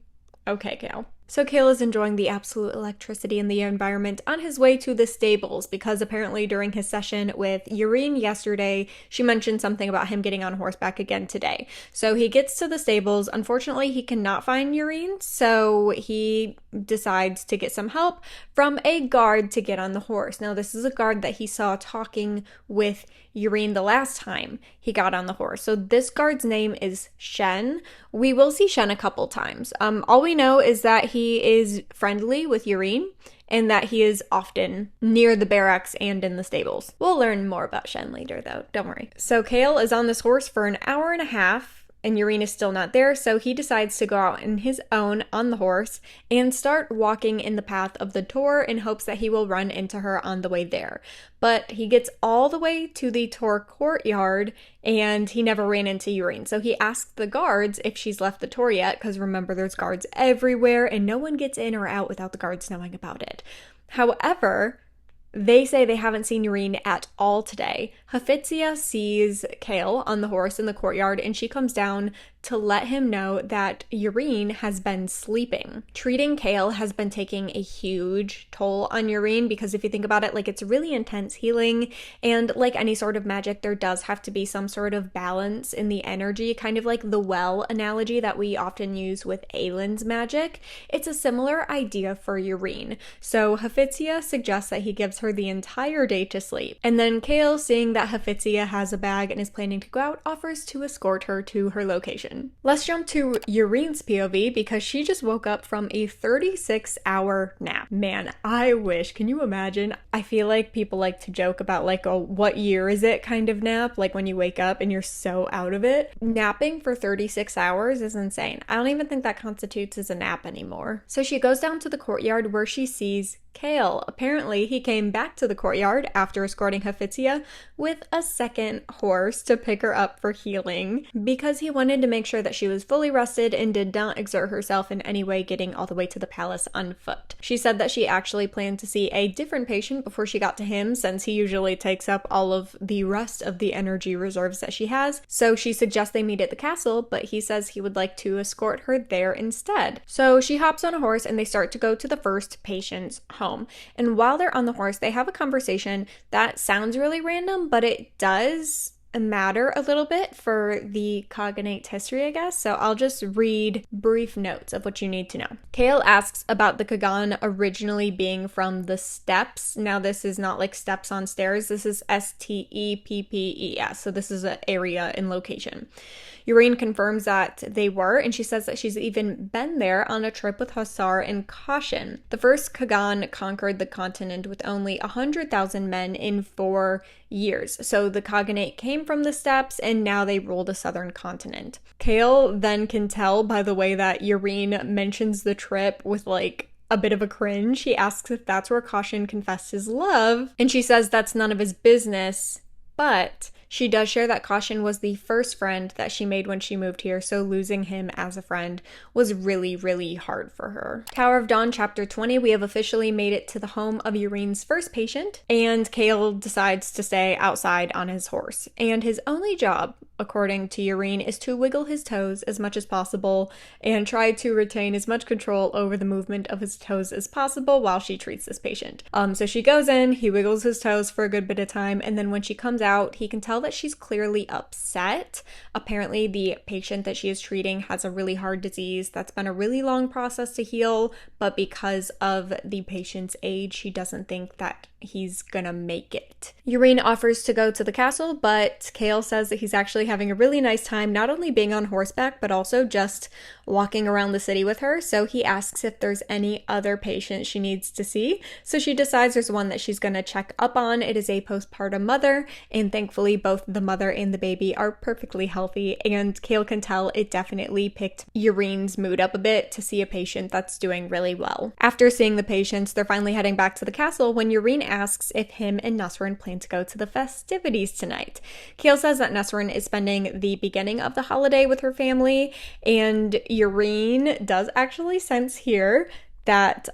Okay, Kale. So Kale is enjoying the absolute electricity in the environment on his way to the stables, because apparently during his session with Yrene yesterday, she mentioned something about him getting on horseback again today. So he gets to the stables. Unfortunately, he cannot find Yrene, so he decides to get some help from a guard to get on the horse. Now, this is a guard that he saw talking with Yrene the last time he got on the horse. So this guard's name is Shen. We will see Shen a couple times. All we know is that he is friendly with Yrene and that he is often near the barracks and in the stables. We'll learn more about Shen later though, don't worry. So Kale is on this horse for an hour and a half, and Yrene is still not there, so he decides to go out on his own on the horse and start walking in the path of the Tor in hopes that he will run into her on the way there. But he gets all the way to the Tor courtyard and he never ran into Yrene. So he asked the guards if she's left the Tor yet, because remember, there's guards everywhere and no one gets in or out without the guards knowing about it. However, they say they haven't seen Yrene at all today. Hafizia sees Kale on the horse in the courtyard, and she comes down to let him know that Yrene has been sleeping. Treating Kale has been taking a huge toll on Yrene, because if you think about it, like, it's really intense healing, and like any sort of magic, there does have to be some sort of balance in the energy, kind of like the well analogy that we often use with Aylin's magic. It's a similar idea for Yrene. So Hafizia suggests that he gives her the entire day to sleep, and then Kale, seeing that Hafizia has a bag and is planning to go out, offers to escort her to her location. Let's jump to Yrene's POV, because she just woke up from a 36-hour nap. Man, I wish, can you imagine? I feel like people like to joke about like a what year is it kind of nap, like when you wake up and you're so out of it. Napping for 36 hours is insane. I don't even think that constitutes as a nap anymore. So she goes down to the courtyard where she sees Kale. Apparently, he came back to the courtyard after escorting Hafizia with a second horse to pick her up for healing, because he wanted to make sure that she was fully rested and did not exert herself in any way getting all the way to the palace on foot. She said that she actually planned to see a different patient before she got to him, since he usually takes up all of the rest of the energy reserves that she has. So she suggests they meet at the castle, but he says he would like to escort her there instead. So she hops on a horse and they start to go to the first patient's home. And while they're on the horse, they have a conversation that sounds really random, but it does matter a little bit for the cognate history, I guess. So I'll just read brief notes of what you need to know. Kale asks about the Kagan originally being from the steppes. Now, this is not like steps on stairs. This is Steppes. So this is an area in location. Urine confirms that they were, and she says that she's even been there on a trip with Hussar and Caution. The first Kagan conquered the continent with only 100,000 men in 4 years. So the Khaganate came from the steppes, and now they rule the southern continent. Kale then can tell by the way that Urine mentions the trip with like a bit of a cringe. He asks if that's where Caution confessed his love, and she says that's none of his business, but she does share that Caution was the first friend that she made when she moved here, so losing him as a friend was really, really hard for her. Tower of Dawn, Chapter 20, we have officially made it to the home of Urine's first patient, and Kale decides to stay outside on his horse. And his only job, according to Urine, is to wiggle his toes as much as possible and try to retain as much control over the movement of his toes as possible while she treats this patient. So she goes in, he wiggles his toes for a good bit of time, and then when she comes out, he can tell that she's clearly upset. Apparently, the patient that she is treating has a really hard disease that's been a really long process to heal, but because of the patient's age, she doesn't think that he's gonna make it. Urine offers to go to the castle, but Kale says that he's actually having a really nice time not only being on horseback, but also just walking around the city with her. So he asks if there's any other patients she needs to see. So she decides there's one that she's gonna check up on. It is a postpartum mother, and thankfully both the mother and the baby are perfectly healthy, and Kale can tell it definitely picked Urine's mood up a bit to see a patient that's doing really well. After seeing the patients, they're finally heading back to the castle when Urine asks if him and Nesrin plan to go to the festivities tonight. Kale says that Nesrin is spending the beginning of the holiday with her family, and Urine does actually sense here that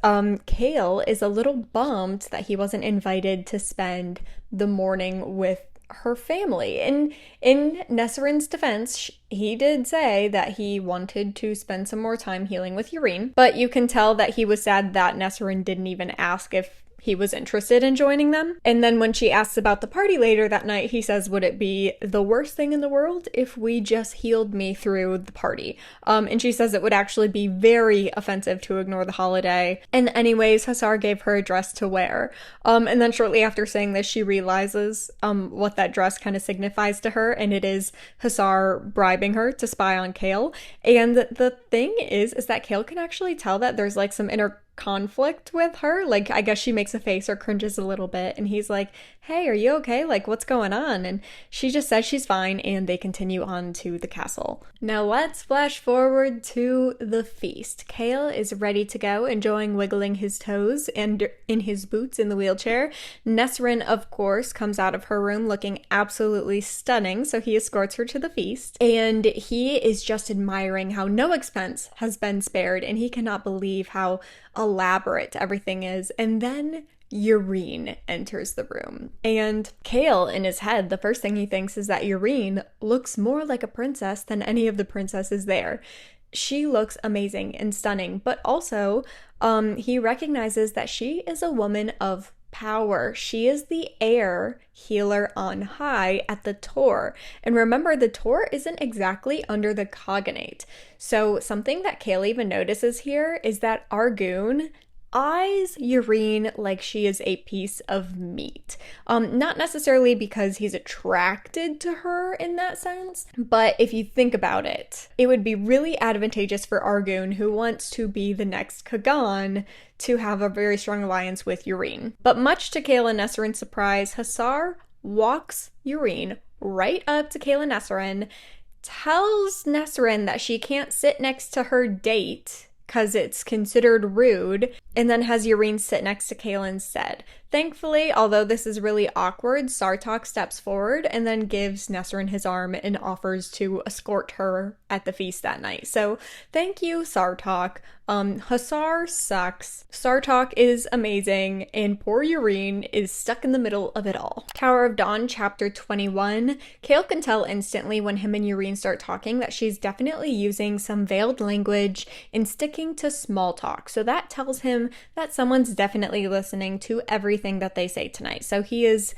Kale is a little bummed that he wasn't invited to spend the morning with her family. And in Nesrin's defense, he did say that he wanted to spend some more time healing with Urine, but you can tell that he was sad that Nesrin didn't even ask if he was interested in joining them. And then when she asks about the party later that night, he says, would it be the worst thing in the world if we just healed me through the party? And she says it would actually be very offensive to ignore the holiday. And anyways, Hussar gave her a dress to wear. And then shortly after saying this, she realizes what that dress kind of signifies to her, and it is Hussar bribing her to spy on Kale. And the thing is that Kale can actually tell that there's like some inner conflict with her. Like, I guess she makes a face or cringes a little bit, and he's like, hey, are you okay? Like, what's going on? And she just says she's fine, and they continue on to the castle. Now let's flash forward to the feast. Kale is ready to go, enjoying wiggling his toes and in his boots in the wheelchair. Nesrin, of course, comes out of her room looking absolutely stunning, so he escorts her to the feast, and he is just admiring how no expense has been spared, and he cannot believe how elaborate everything is. And then Urine enters the room, and Kale, in his head, the first thing he thinks is that Urine looks more like a princess than any of the princesses there. She looks amazing and stunning, but also he recognizes that she is a woman of power. She is the air healer on high at the Tor. And remember, the Tor isn't exactly under the Cognate. So something that Kale even notices here is that Argoon eyes Urine like she is a piece of meat. Not necessarily because he's attracted to her in that sense, but if you think about it, it would be really advantageous for Argoon, who wants to be the next Kagan, to have a very strong alliance with Urine. But much to Kale and Nesrin's surprise, Hussar walks Urine right up to Kale and Nesrin, tells Nesrin that she can't sit next to her date because it's considered rude, and then has Urine sit next to Kale instead. Thankfully, although this is really awkward, Sartok steps forward and then gives Nesrin his arm and offers to escort her at the feast that night. So thank you, Sartok. Hussar sucks. Sartok is amazing, and poor Urine is stuck in the middle of it all. Tower of Dawn, Chapter 21. Kale can tell instantly when him and Urine start talking that she's definitely using some veiled language and sticking to small talk. So that tells him that someone's definitely listening to everything that they say tonight. So he is,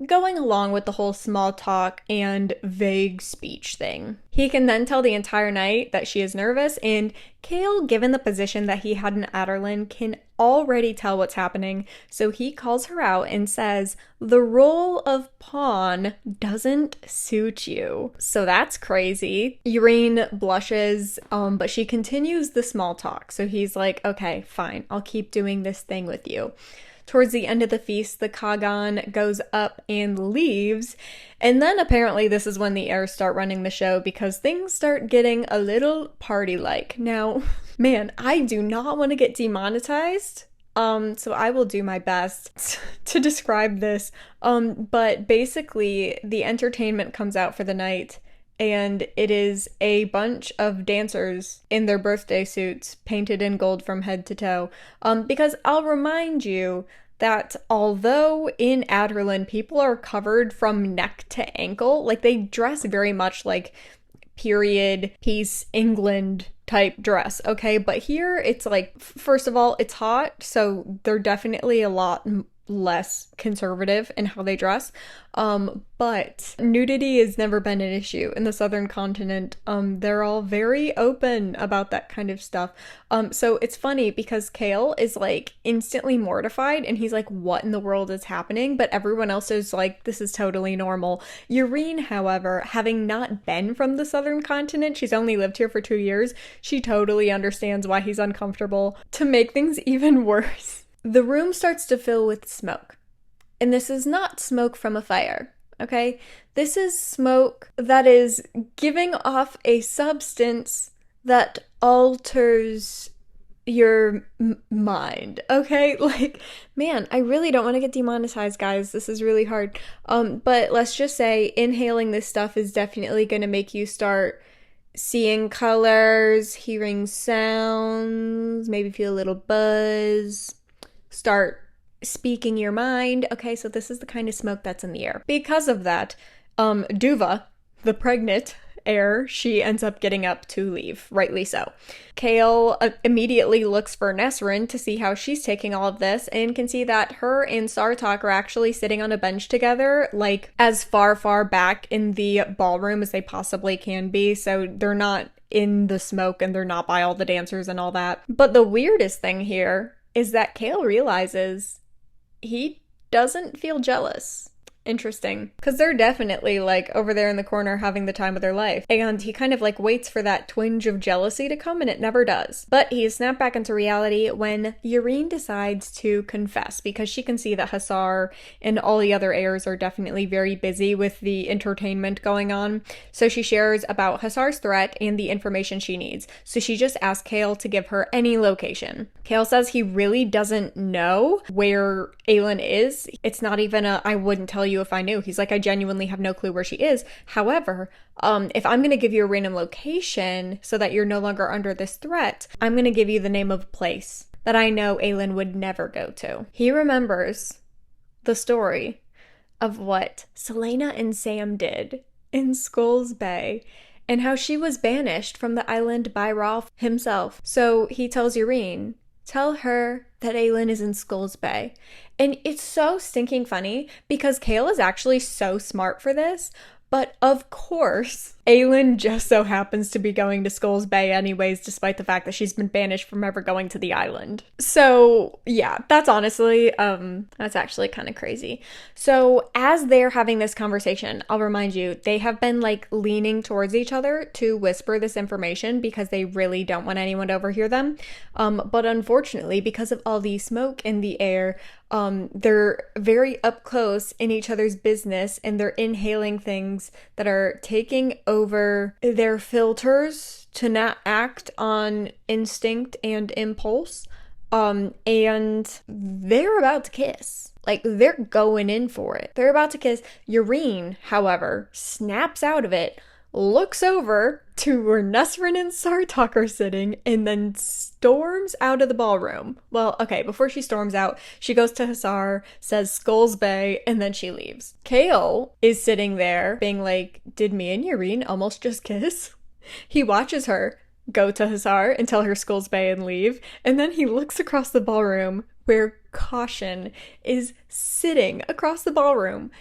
going along with the whole small talk and vague speech thing. He can then tell the entire night that she is nervous, and Kale, given the position that he had in Adderlin, can already tell what's happening, so he calls her out and says, the role of pawn doesn't suit you. So that's crazy. Yrene blushes, but she continues the small talk, so he's like, okay, fine, I'll keep doing this thing with you. Towards the end of the feast, the Kagan goes up and leaves, and then apparently this is when the heirs start running the show because things start getting a little party-like. Now, man, I do not want to get demonetized, so I will do my best to describe this, but basically the entertainment comes out for the night, and it is a bunch of dancers in their birthday suits painted in gold from head to toe. Because I'll remind you that although in Adderlin people are covered from neck to ankle, like they dress very much like period piece England type dress, okay? But here it's like, first of all, it's hot, so they're definitely a lot less conservative in how they dress, but nudity has never been an issue in the southern continent. They're all very open about that kind of stuff. So it's funny because Kale is like instantly mortified and he's like, what in the world is happening? But everyone else is like, this is totally normal. Yrene, however, having not been from the southern continent, she's only lived here for 2 years, she totally understands why he's uncomfortable. To make things even worse, the room starts to fill with smoke. And this is not smoke from a fire, okay? This is smoke that is giving off a substance that alters your mind, okay? Like, man, I really don't want to get demonetized, guys. This is really hard. But let's just say inhaling this stuff is definitely going to make you start seeing colors, hearing sounds, maybe feel a little buzz, start speaking your mind. Okay, so this is the kind of smoke that's in the air. Because of that, Duva, the pregnant heir, she ends up getting up to leave, rightly so. Kale immediately looks for Nesrin to see how she's taking all of this and can see that her and Sartok are actually sitting on a bench together, like as far back in the ballroom as they possibly can be, so they're not in the smoke and they're not by all the dancers and all that. But the weirdest thing here is that Kale realizes he doesn't feel jealous. Interesting. Because they're definitely, like, over there in the corner having the time of their life. And he kind of, like, waits for that twinge of jealousy to come, and it never does. But he is snapped back into reality when Yrene decides to confess, because she can see that Hussar and all the other heirs are definitely very busy with the entertainment going on. So she shares about Hussar's threat and the information she needs. So she just asks Kale to give her any location. Kale says he really doesn't know where Aelin is. It's not even a, I wouldn't tell you if I knew. He's like, I genuinely have no clue where she is. However, if I'm going to give you a random location so that you're no longer under this threat, I'm going to give you the name of a place that I know Aelin would never go to. He remembers the story of what Selena and Sam did in Skulls Bay and how she was banished from the island by Rolf himself. So he tells Yrene, tell her that Aelin is in Skulls Bay. And it's so stinking funny because Kale is actually so smart for this, but of course, Aelin just so happens to be going to Skulls Bay anyways, despite the fact that she's been banished from ever going to the island. So yeah, that's honestly, that's actually kind of crazy. So as they're having this conversation, I'll remind you, they have been like leaning towards each other to whisper this information because they really don't want anyone to overhear them. But unfortunately, because of all the smoke in the air, they're very up close in each other's business and they're inhaling things that are taking over their filters to not act on instinct and impulse. And they're about to kiss. Like, they're going in for it. They're about to kiss. Yrene, however, snaps out of it, looks over to where Nesrin and Sartok are sitting, and then storms out of the ballroom. Well, okay, before she storms out, she goes to Hussar, says Skulls Bay, and then she leaves. Kale is sitting there being like, did me and Yrene almost just kiss? He watches her go to Hussar and tell her Skulls Bay and leave, and then he looks across the ballroom where Caution is sitting across the ballroom,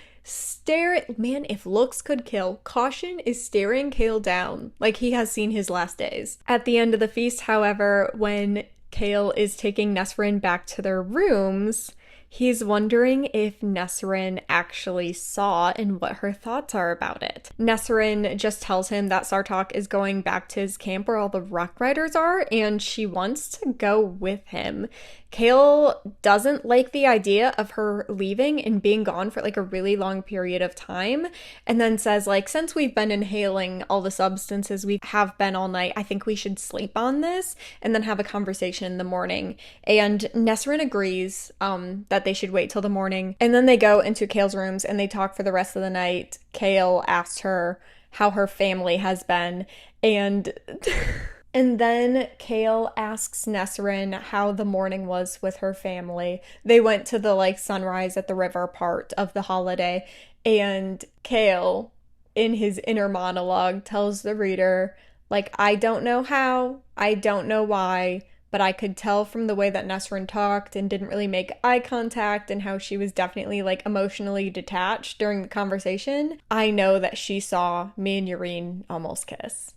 Man, if looks could kill, Caution is staring Kale down like he has seen his last days. At the end of the feast, however, when Kale is taking Nesrin back to their rooms, he's wondering if Nesrin actually saw and what her thoughts are about it. Nesrin just tells him that Sartok is going back to his camp where all the Rock Riders are, and she wants to go with him. Kale doesn't like the idea of her leaving and being gone for like a really long period of time, and then says like, since we've been inhaling all the substances we have been all night, I think we should sleep on this and then have a conversation in the morning. And Nesrin agrees that they should wait till the morning, and then they go into Kale's rooms and they talk for the rest of the night. Kale asks her how her family has been, and and then Kale asks Nesrin how the morning was with her family. They went to the like sunrise at the river part of the holiday, and Kale, in his inner monologue, tells the reader, like, I don't know how, I don't know why, but I could tell from the way that Nesrin talked and didn't really make eye contact and how she was definitely like emotionally detached during the conversation. I know that she saw me and Urine almost kiss.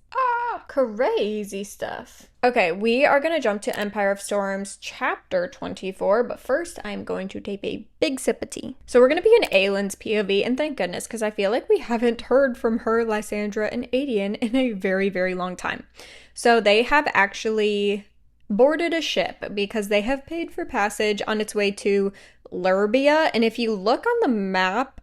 Crazy stuff. Okay, we are going to jump to Empire of Storms chapter 24, but first I'm going to take a big sip of tea. So we're going to be in Aylin's POV, and thank goodness, because I feel like we haven't heard from her, Lysandra, and Adian in a very, very long time. So they have actually boarded a ship because they have paid for passage on its way to Lurbia, and if you look on the map,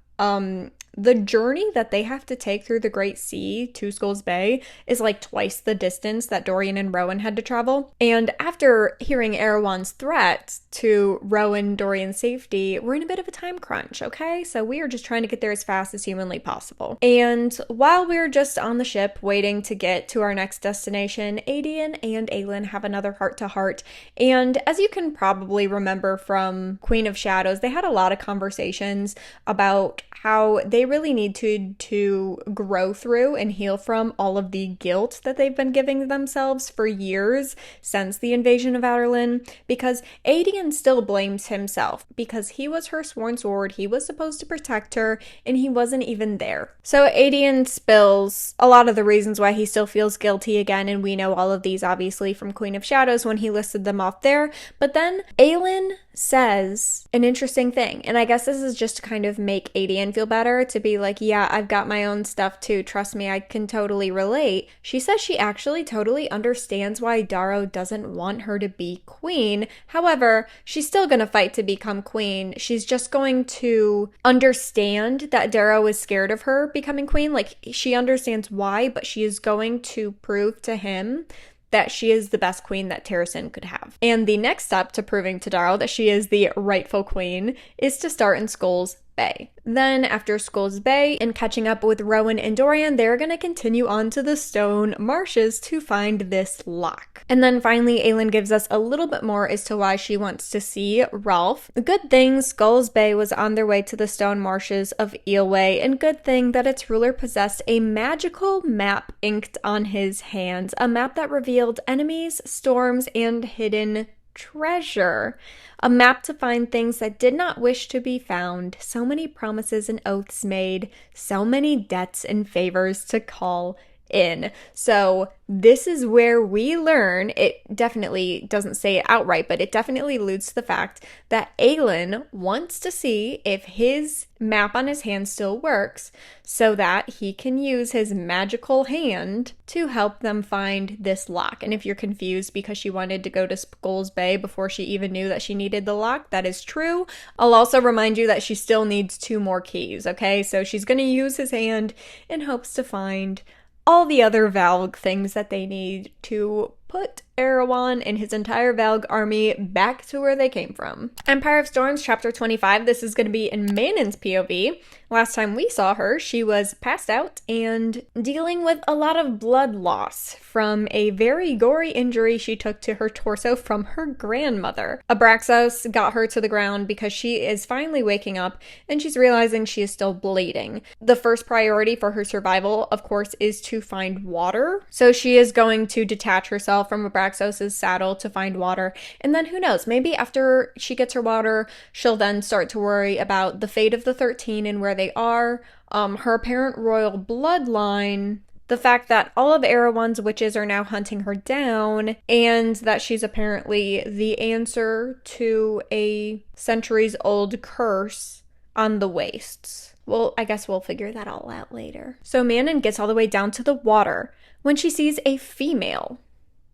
the journey that they have to take through the Great Sea to Skulls Bay is like twice the distance that Dorian and Rowan had to travel. And after hearing Erewhon's threat to Rowan, Dorian's safety, we're in a bit of a time crunch, okay? So we are just trying to get there as fast as humanly possible. And while we're just on the ship waiting to get to our next destination, Adian and Aylin have another heart-to-heart. And as you can probably remember from Queen of Shadows, they had a lot of conversations about how they really need to grow through and heal from all of the guilt that they've been giving themselves for years since the invasion of Outerlyn, because Adian still blames himself because he was her sworn sword, he was supposed to protect her, and he wasn't even there. So Adian spills a lot of the reasons why he still feels guilty again, and we know all of these obviously from Queen of Shadows when he listed them off there, but then Aylin says an interesting thing, and I guess this is just to kind of make Adian feel better, to be like, yeah, I've got my own stuff too, trust me, I can totally relate. She says she actually totally understands why Darrow doesn't want her to be queen. However, she's still gonna fight to become queen. She's just going to understand that Darrow is scared of her becoming queen. Like, she understands why, but she is going to prove to him that she is the best queen that Terrasen could have. And the next step to proving to Darrow that she is the rightful queen is to start in Skulls Bay. Then after Skulls Bay and catching up with Rowan and Dorian, they're gonna continue on to the Stone Marshes to find this lock. And then finally, Aylin gives us a little bit more as to why she wants to see Rolf. Good thing Skulls Bay was on their way to the Stone Marshes of Eelway, and good thing that its ruler possessed a magical map inked on his hands, a map that revealed enemies, storms, and hidden treasure. A map to find things that did not wish to be found, so many promises and oaths made, so many debts and favors to call in. So this is where we learn, it definitely doesn't say it outright, but it definitely alludes to the fact that Aylin wants to see if his map on his hand still works so that he can use his magical hand to help them find this lock. And if you're confused because she wanted to go to Skulls Bay before she even knew that she needed the lock, that is true. I'll also remind you that she still needs 2 more keys, okay? So she's going to use his hand in hopes to find all the other Valg things that they need to put Erewhon and his entire Valg army back to where they came from. Empire of Storms, chapter 25. This is going to be in Manon's POV. Last time we saw her, she was passed out and dealing with a lot of blood loss from a very gory injury she took to her torso from her grandmother. Abraxos got her to the ground because she is finally waking up and she's realizing she is still bleeding. The first priority for her survival, of course, is to find water. So she is going to detach herself herself from Abraxos's saddle to find water. And then who knows, maybe after she gets her water, she'll then start to worry about the fate of the 13 and where they are, her apparent royal bloodline, the fact that all of Erewhon's witches are now hunting her down, and that she's apparently the answer to a centuries-old curse on the wastes. Well, I guess we'll figure that all out later. So Manon gets all the way down to the water when she sees a female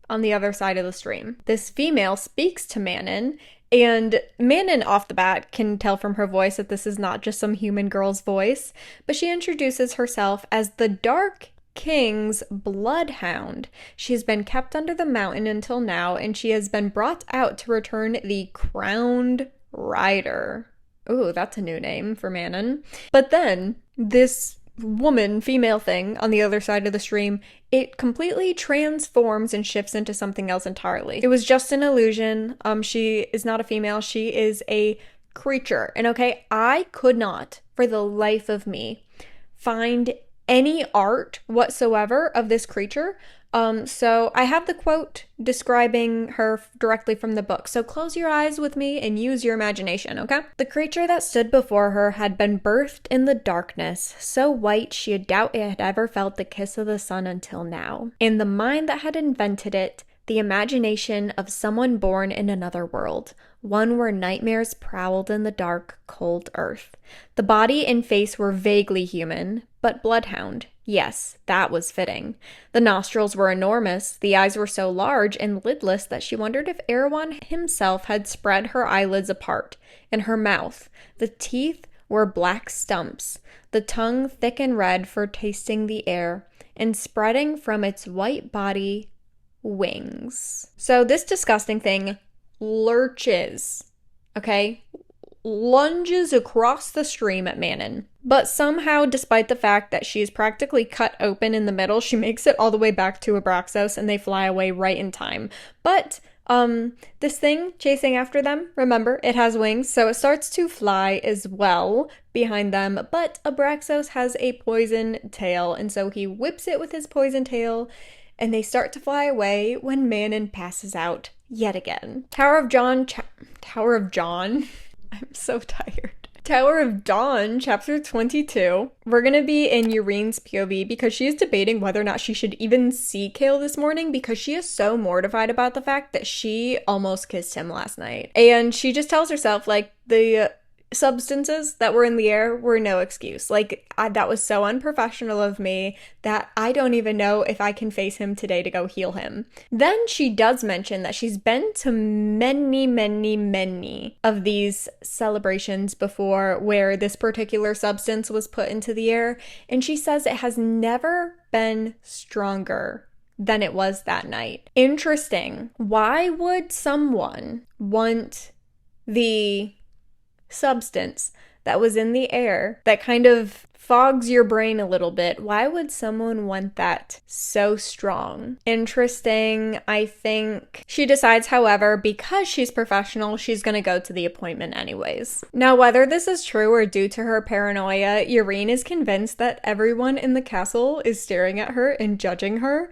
on the other side of the stream. This female speaks to Manon, and Manon off the bat can tell from her voice that this is not just some human girl's voice, but she introduces herself as the Dark King's bloodhound. She has been kept under the mountain until now, and she has been brought out to return the crowned rider. Ooh, that's a new name for Manon. But then this woman, female thing on the other side of the stream, it completely transforms and shifts into something else entirely. It was just an illusion. She is not a female. She is a creature. And okay, I could not, for the life of me, find any art whatsoever of this creature. So I have the quote describing her directly from the book. So close your eyes with me and use your imagination, okay? The creature that stood before her had been birthed in the darkness, so white she had doubt it had ever felt the kiss of the sun until now. And the mind that had invented it, the imagination of someone born in another world, one where nightmares prowled in the dark, cold earth. The body and face were vaguely human, but bloodhound. Yes, that was fitting. The nostrils were enormous, the eyes were so large and lidless that she wondered if Erewhon himself had spread her eyelids apart. In her mouth, the teeth were black stumps, the tongue thick and red for tasting the air, and spreading from its white body, wings. So this disgusting thing lurches, okay? Lunges across the stream at Manon. But somehow, despite the fact that she's practically cut open in the middle, she makes it all the way back to Abraxos and they fly away right in time. But this thing chasing after them, remember, it has wings, so it starts to fly as well behind them. But Abraxos has a poison tail, and so he whips it with his poison tail, and they start to fly away when Manon passes out yet again. Tower of John. I'm so tired. Tower of Dawn, chapter 22. We're gonna be in Yreen's POV because she is debating whether or not she should even see Kale this morning because she is so mortified about the fact that she almost kissed him last night. And she just tells herself, like, the substances that were in the air were no excuse. Like, that was so unprofessional of me that I don't even know if I can face him today to go heal him. Then she does mention that she's been to many of these celebrations before where this particular substance was put into the air, and she says it has never been stronger than it was that night. Interesting. Why would someone want the substance that was in the air that kind of fogs your brain a little bit? Why would someone want that so strong? Interesting. I think she decides, however, because she's professional, she's gonna go to the appointment anyways. Now, whether this is true or due to her paranoia, Yreen is convinced that everyone in the castle is staring at her and judging her.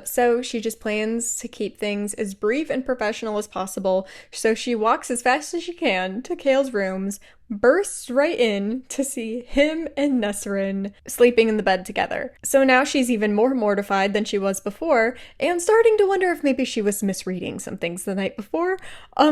So she just plans to keep things as brief and professional as possible. So she walks as fast as she can to Kale's rooms, bursts right in to see him and Nesrin sleeping in the bed together. So now she's even more mortified than she was before and starting to wonder if maybe she was misreading some things the night before.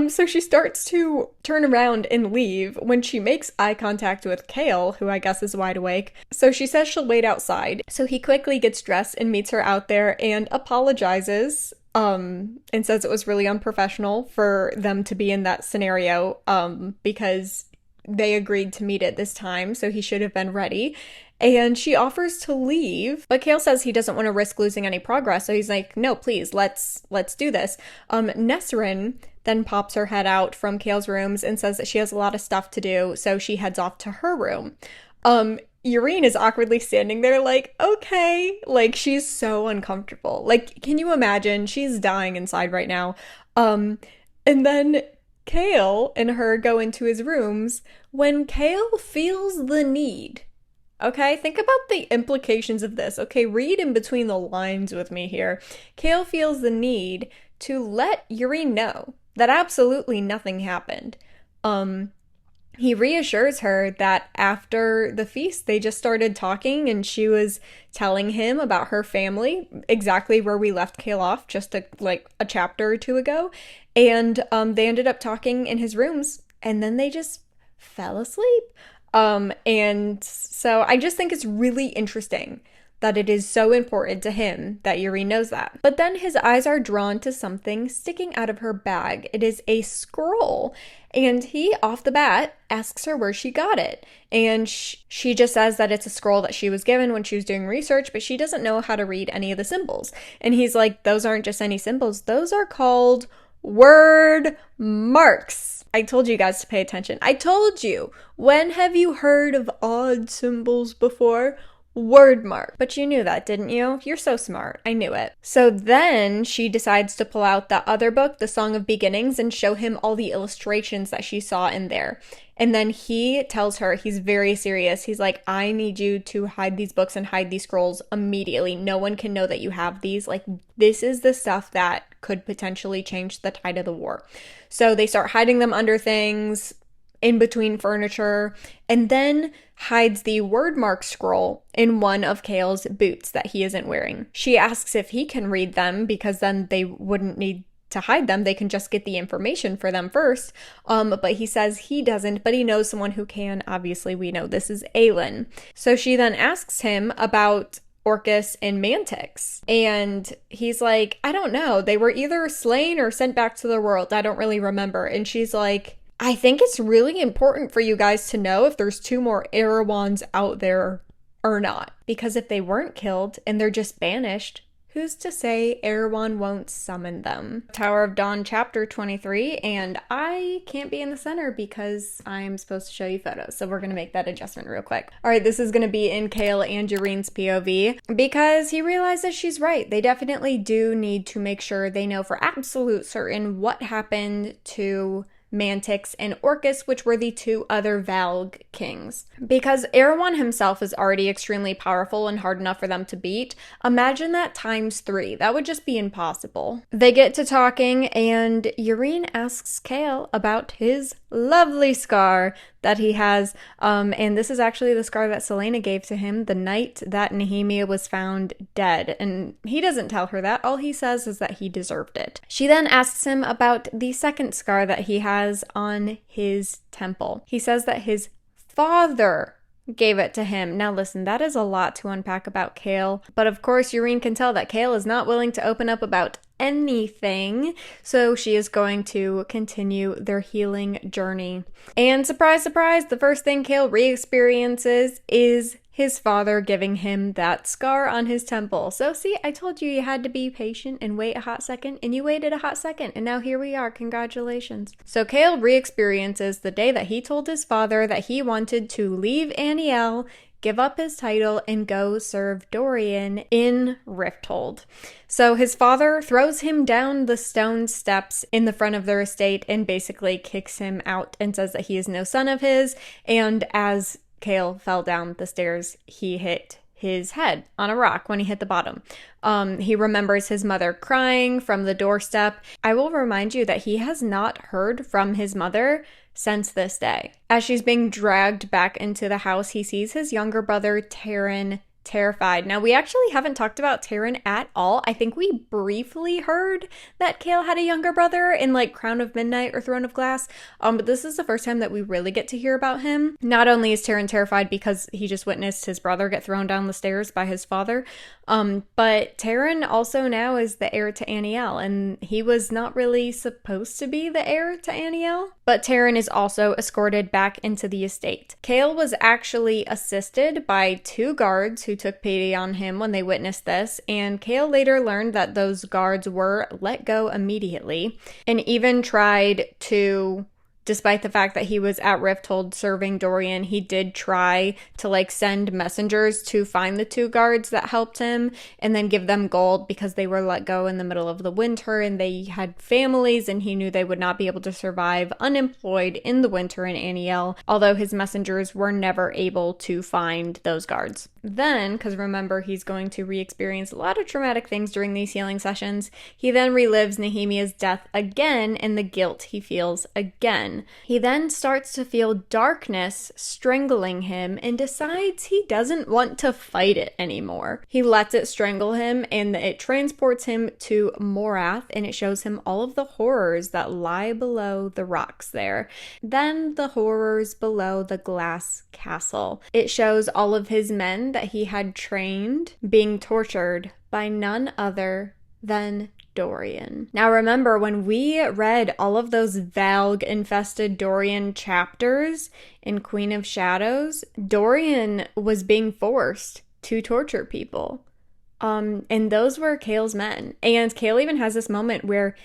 So she starts to turn around and leave when she makes eye contact with Kale, who I guess is wide awake. So she says she'll wait outside. So he quickly gets dressed and meets her out there and apologizes and says it was really unprofessional for them to be in that scenario because they agreed to meet at this time, so he should have been ready. And she offers to leave, but Kale says he doesn't want to risk losing any progress, so he's like, no, please, let's do this. Nesrin then pops her head out from Kale's rooms and says that she has a lot of stuff to do, so she heads off to her room. Yreen is awkwardly standing there like, okay, like she's so uncomfortable. Like, can you imagine? She's dying inside right now. And then Kale and her go into his rooms when Kale feels the need, Okay, think about the implications of this. Okay, read in between the lines with me here. Kale feels the need to let Yuri know that absolutely nothing happened. He reassures her that after the feast, they just started talking and she was telling him about her family, exactly where we left Kale off just a chapter or two ago. And they ended up talking in his rooms and then they just fell asleep. And so I just think it's really interesting that it is so important to him that Yuri knows that. But then his eyes are drawn to something sticking out of her bag. It is a scroll. And he, off the bat, asks her where she got it. And she just says that it's a scroll that she was given when she was doing research, but she doesn't know how to read any of the symbols. And he's like, those aren't just any symbols. Those are called word marks. I told you guys to pay attention. I told you. When have you heard of odd symbols before? Word mark. But you knew that, didn't you? You're so smart. I knew it. So then she decides to pull out that other book, The Song of Beginnings, and show him all the illustrations that she saw in there. And then he tells her, he's very serious. He's like, I need you to hide these books and hide these scrolls immediately. No one can know that you have these. Like, this is the stuff that could potentially change the tide of the war. So they start hiding them under things, in between furniture, and then hides the word mark scroll in one of Kale's boots that he isn't wearing. She asks if he can read them because then they wouldn't need to hide them. They can just get the information for them first. But he says he doesn't, but he knows someone who can. Obviously, we know this is Aelin. So she then asks him about Orcus and Mantix. And he's like, I don't know. They were either slain or sent back to the world. I don't really remember. And she's like, I think it's really important for you guys to know if there's 2 more Erewhons out there or not. Because if they weren't killed and they're just banished, who's to say Erewhon won't summon them? Tower of Dawn chapter 23, and I can't be in the center because I'm supposed to show you photos, so we're going to make that adjustment real quick. All right, this is going to be in Kale and Yurine's POV because he realizes she's right. They definitely do need to make sure they know for absolute certain what happened to Mantix and Orcus, which were the 2 other Valg kings. Because Erewhon himself is already extremely powerful and hard enough for them to beat, imagine that times 3. That would just be impossible. They get to talking and Yurine asks Kale about his lovely scar that he has, and this is actually the scar that Selena gave to him the night that Nehemia was found dead, and he doesn't tell her that. All he says is that he deserved it. She then asks him about the second scar that he has on his temple. He says that his father gave it to him. Now listen, that is a lot to unpack about Kale, but of course Yurine can tell that Kale is not willing to open up about anything, so she is going to continue their healing journey. And surprise, surprise, the first thing Kale re-experiences is his father giving him that scar on his temple. So see, I told you had to be patient and wait a hot second, and you waited a hot second, and now here we are. Congratulations. So Kale re-experiences the day that he told his father that he wanted to leave Aniel, give up his title, and go serve Dorian in Rifthold. So his father throws him down the stone steps in the front of their estate and basically kicks him out and says that he is no son of his. And as Kale fell down the stairs, he hit his head on a rock when he hit the bottom. He remembers his mother crying from the doorstep. I will remind you that he has not heard from his mother since this day. As she's being dragged back into the house, he sees his younger brother, Taryn, terrified. Now, we actually haven't talked about Taryn at all. I think we briefly heard that Kale had a younger brother in like Crown of Midnight or Throne of Glass, but this is the first time that we really get to hear about him. Not only is Taryn terrified because he just witnessed his brother get thrown down the stairs by his father, but Taryn also now is the heir to Aniel, and he was not really supposed to be the heir to Aniel, but Taryn is also escorted back into the estate. Kale was actually assisted by 2 guards who took pity on him when they witnessed this, and Kale later learned that those guards were let go immediately and even tried to Despite the fact that he was at Rifthold serving Dorian, he did try to like send messengers to find the 2 guards that helped him and then give them gold because they were let go in the middle of the winter and they had families and he knew they would not be able to survive unemployed in the winter in Aniel, although his messengers were never able to find those guards. Then, because remember, he's going to re-experience a lot of traumatic things during these healing sessions, he then relives Nehemiah's death again and the guilt he feels again. He then starts to feel darkness strangling him and decides he doesn't want to fight it anymore. He lets it strangle him and it transports him to Morath and it shows him all of the horrors that lie below the rocks there. Then the horrors below the glass castle. It shows all of his men that he had trained being tortured by none other than Dorian. Now remember, when we read all of those Valg-infested Dorian chapters in Queen of Shadows, Dorian was being forced to torture people. And those were Chaol's men. And Chaol even has this moment where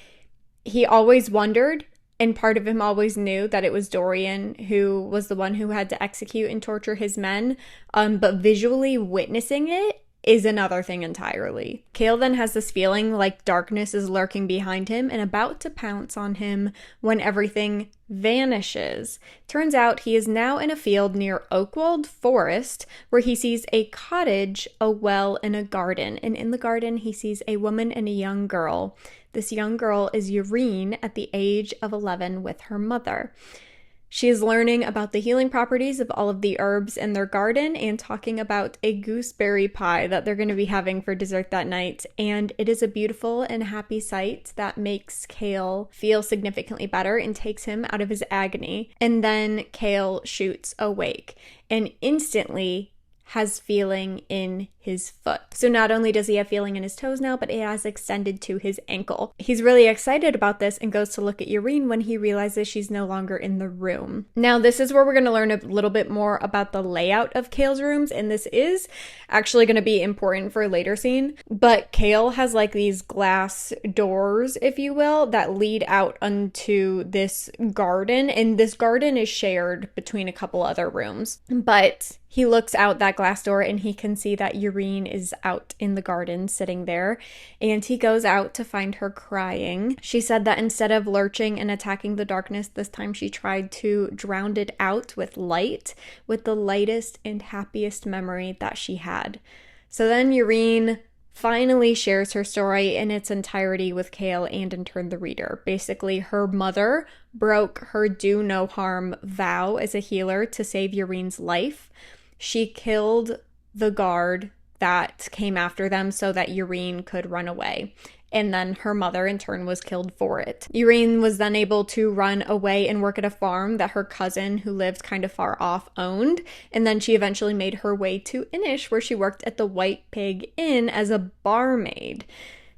he always wondered, and part of him always knew that it was Dorian who was the one who had to execute and torture his men, but visually witnessing it is another thing entirely. Chaol then has this feeling like darkness is lurking behind him and about to pounce on him when everything vanishes. Turns out he is now in a field near Oakwald Forest where he sees a cottage, a well, and a garden. And in the garden he sees a woman and a young girl. This young girl is Yrene at the age of 11 with her mother. She is learning about the healing properties of all of the herbs in their garden and talking about a gooseberry pie that they're going to be having for dessert that night. And it is a beautiful and happy sight that makes Chaol feel significantly better and takes him out of his agony. And then Chaol shoots awake and instantly has feeling in his foot. So not only does he have feeling in his toes now, but it has extended to his ankle. He's really excited about this and goes to look at Yrene when he realizes she's no longer in the room. Now this is where we're going to learn a little bit more about the layout of Chaol's rooms, and this is actually going to be important for a later scene. But Chaol has like these glass doors, if you will, that lead out onto this garden, and this garden is shared between a couple other rooms. But he looks out that glass door and he can see that Yrene is out in the garden sitting there, and he goes out to find her crying. She said that instead of lurching and attacking the darkness, this time she tried to drown it out with light, with the lightest and happiest memory that she had. So then Yrene finally shares her story in its entirety with Chaol and in turn the reader. Basically, her mother broke her do no harm vow as a healer to save Yrene's life. She killed the guard that came after them so that Yrene could run away. And then her mother in turn was killed for it. Yrene was then able to run away and work at a farm that her cousin, who lived kind of far off, owned. And then she eventually made her way to Inish, where she worked at the White Pig Inn as a barmaid.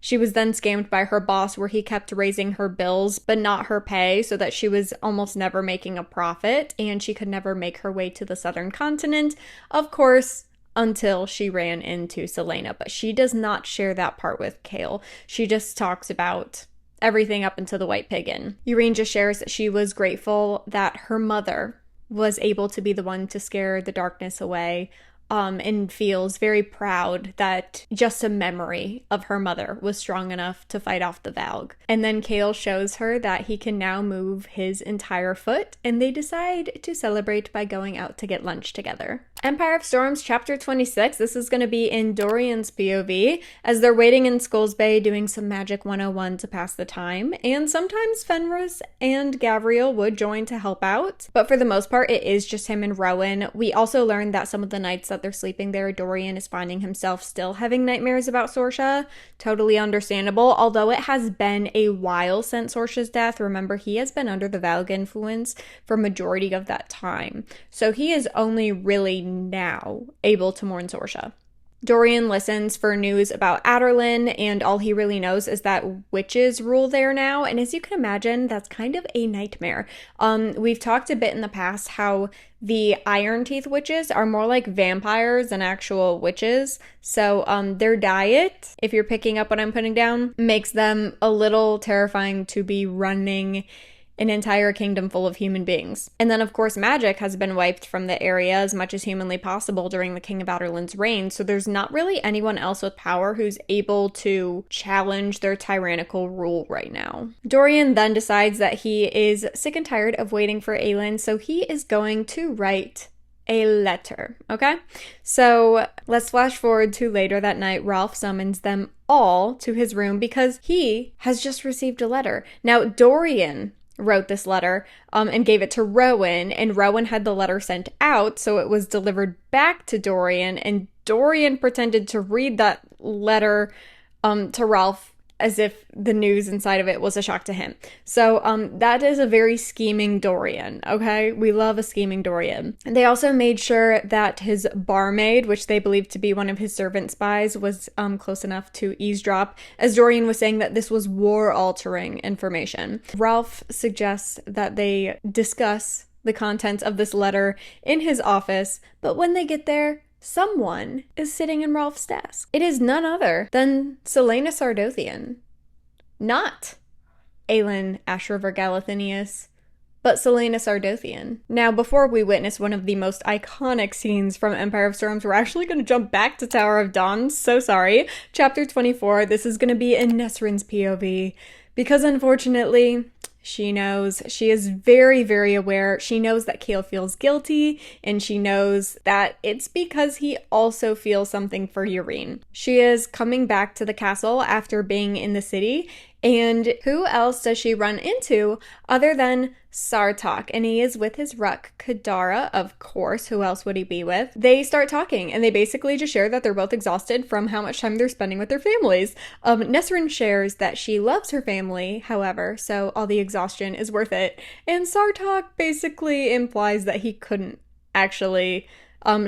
She was then scammed by her boss, where he kept raising her bills but not her pay, so that she was almost never making a profit and she could never make her way to the southern continent, of course, until she ran into Selena. But she does not share that part with Chaol. She just talks about everything up until the White Pig Inn. Yrene just shares that she was grateful that her mother was able to be the one to scare the darkness away, and feels very proud that just a memory of her mother was strong enough to fight off the Valg. And then Chaol shows her that he can now move his entire foot, and they decide to celebrate by going out to get lunch together. Empire of Storms, Chapter 26. This is going to be in Dorian's POV, as they're waiting in Skulls Bay doing some Magic 101 to pass the time, and sometimes Fenris and Gavriel would join to help out, but for the most part, it is just him and Rowan. We also learned that some of the nights that they're sleeping there, Dorian is finding himself still having nightmares about Sorsha. Totally understandable, although it has been a while since Sorsha's death. Remember, he has been under the Valg influence for majority of that time, so he is only really now able to mourn Sorsha. Dorian listens for news about Adderlin, and all he really knows is that witches rule there now, and as you can imagine, that's kind of a nightmare. We've talked a bit in the past how the Iron Teeth witches are more like vampires than actual witches, so their diet, if you're picking up what I'm putting down, makes them a little terrifying to be running an entire kingdom full of human beings. And then, of course, magic has been wiped from the area as much as humanly possible during the King of Outerland's reign, so there's not really anyone else with power who's able to challenge their tyrannical rule right now. Dorian then decides that he is sick and tired of waiting for Aelin, so he is going to write a letter, okay? So let's flash forward to later that night. Ralph summons them all to his room because he has just received a letter. Now, Dorian wrote this letter and gave it to Rowan, and Rowan had the letter sent out, so it was delivered back to Dorian, and Dorian pretended to read that letter to Ralph as if the news inside of it was a shock to him. So that is a very scheming Dorian, okay? We love a scheming Dorian. And they also made sure that his barmaid, which they believed to be one of his servant spies, was close enough to eavesdrop, as Dorian was saying that this was war-altering information. Ralph suggests that they discuss the contents of this letter in his office, but when they get there, someone is sitting in Ralph's desk. It is none other than Celaena Sardothian. Not Aelin Ashriver Galathinius, but Celaena Sardothian. Now, before we witness one of the most iconic scenes from Empire of Storms, we're actually going to jump back to Tower of Dawn. So sorry. Chapter 24, this is going to be in Nesrin's POV, because unfortunately, she knows. She is very, very aware. She knows that Chaol feels guilty, and she knows that it's because he also feels something for Yrene. She is coming back to the castle after being in the city, and who else does she run into other than Sartok? And he is with his Ruck, Kadara, of course. Who else would he be with? They start talking, and they basically just share that they're both exhausted from how much time they're spending with their families. Nesrin shares that she loves her family, however, so all the exhaustion is worth it. And Sartok basically implies that he couldn't actually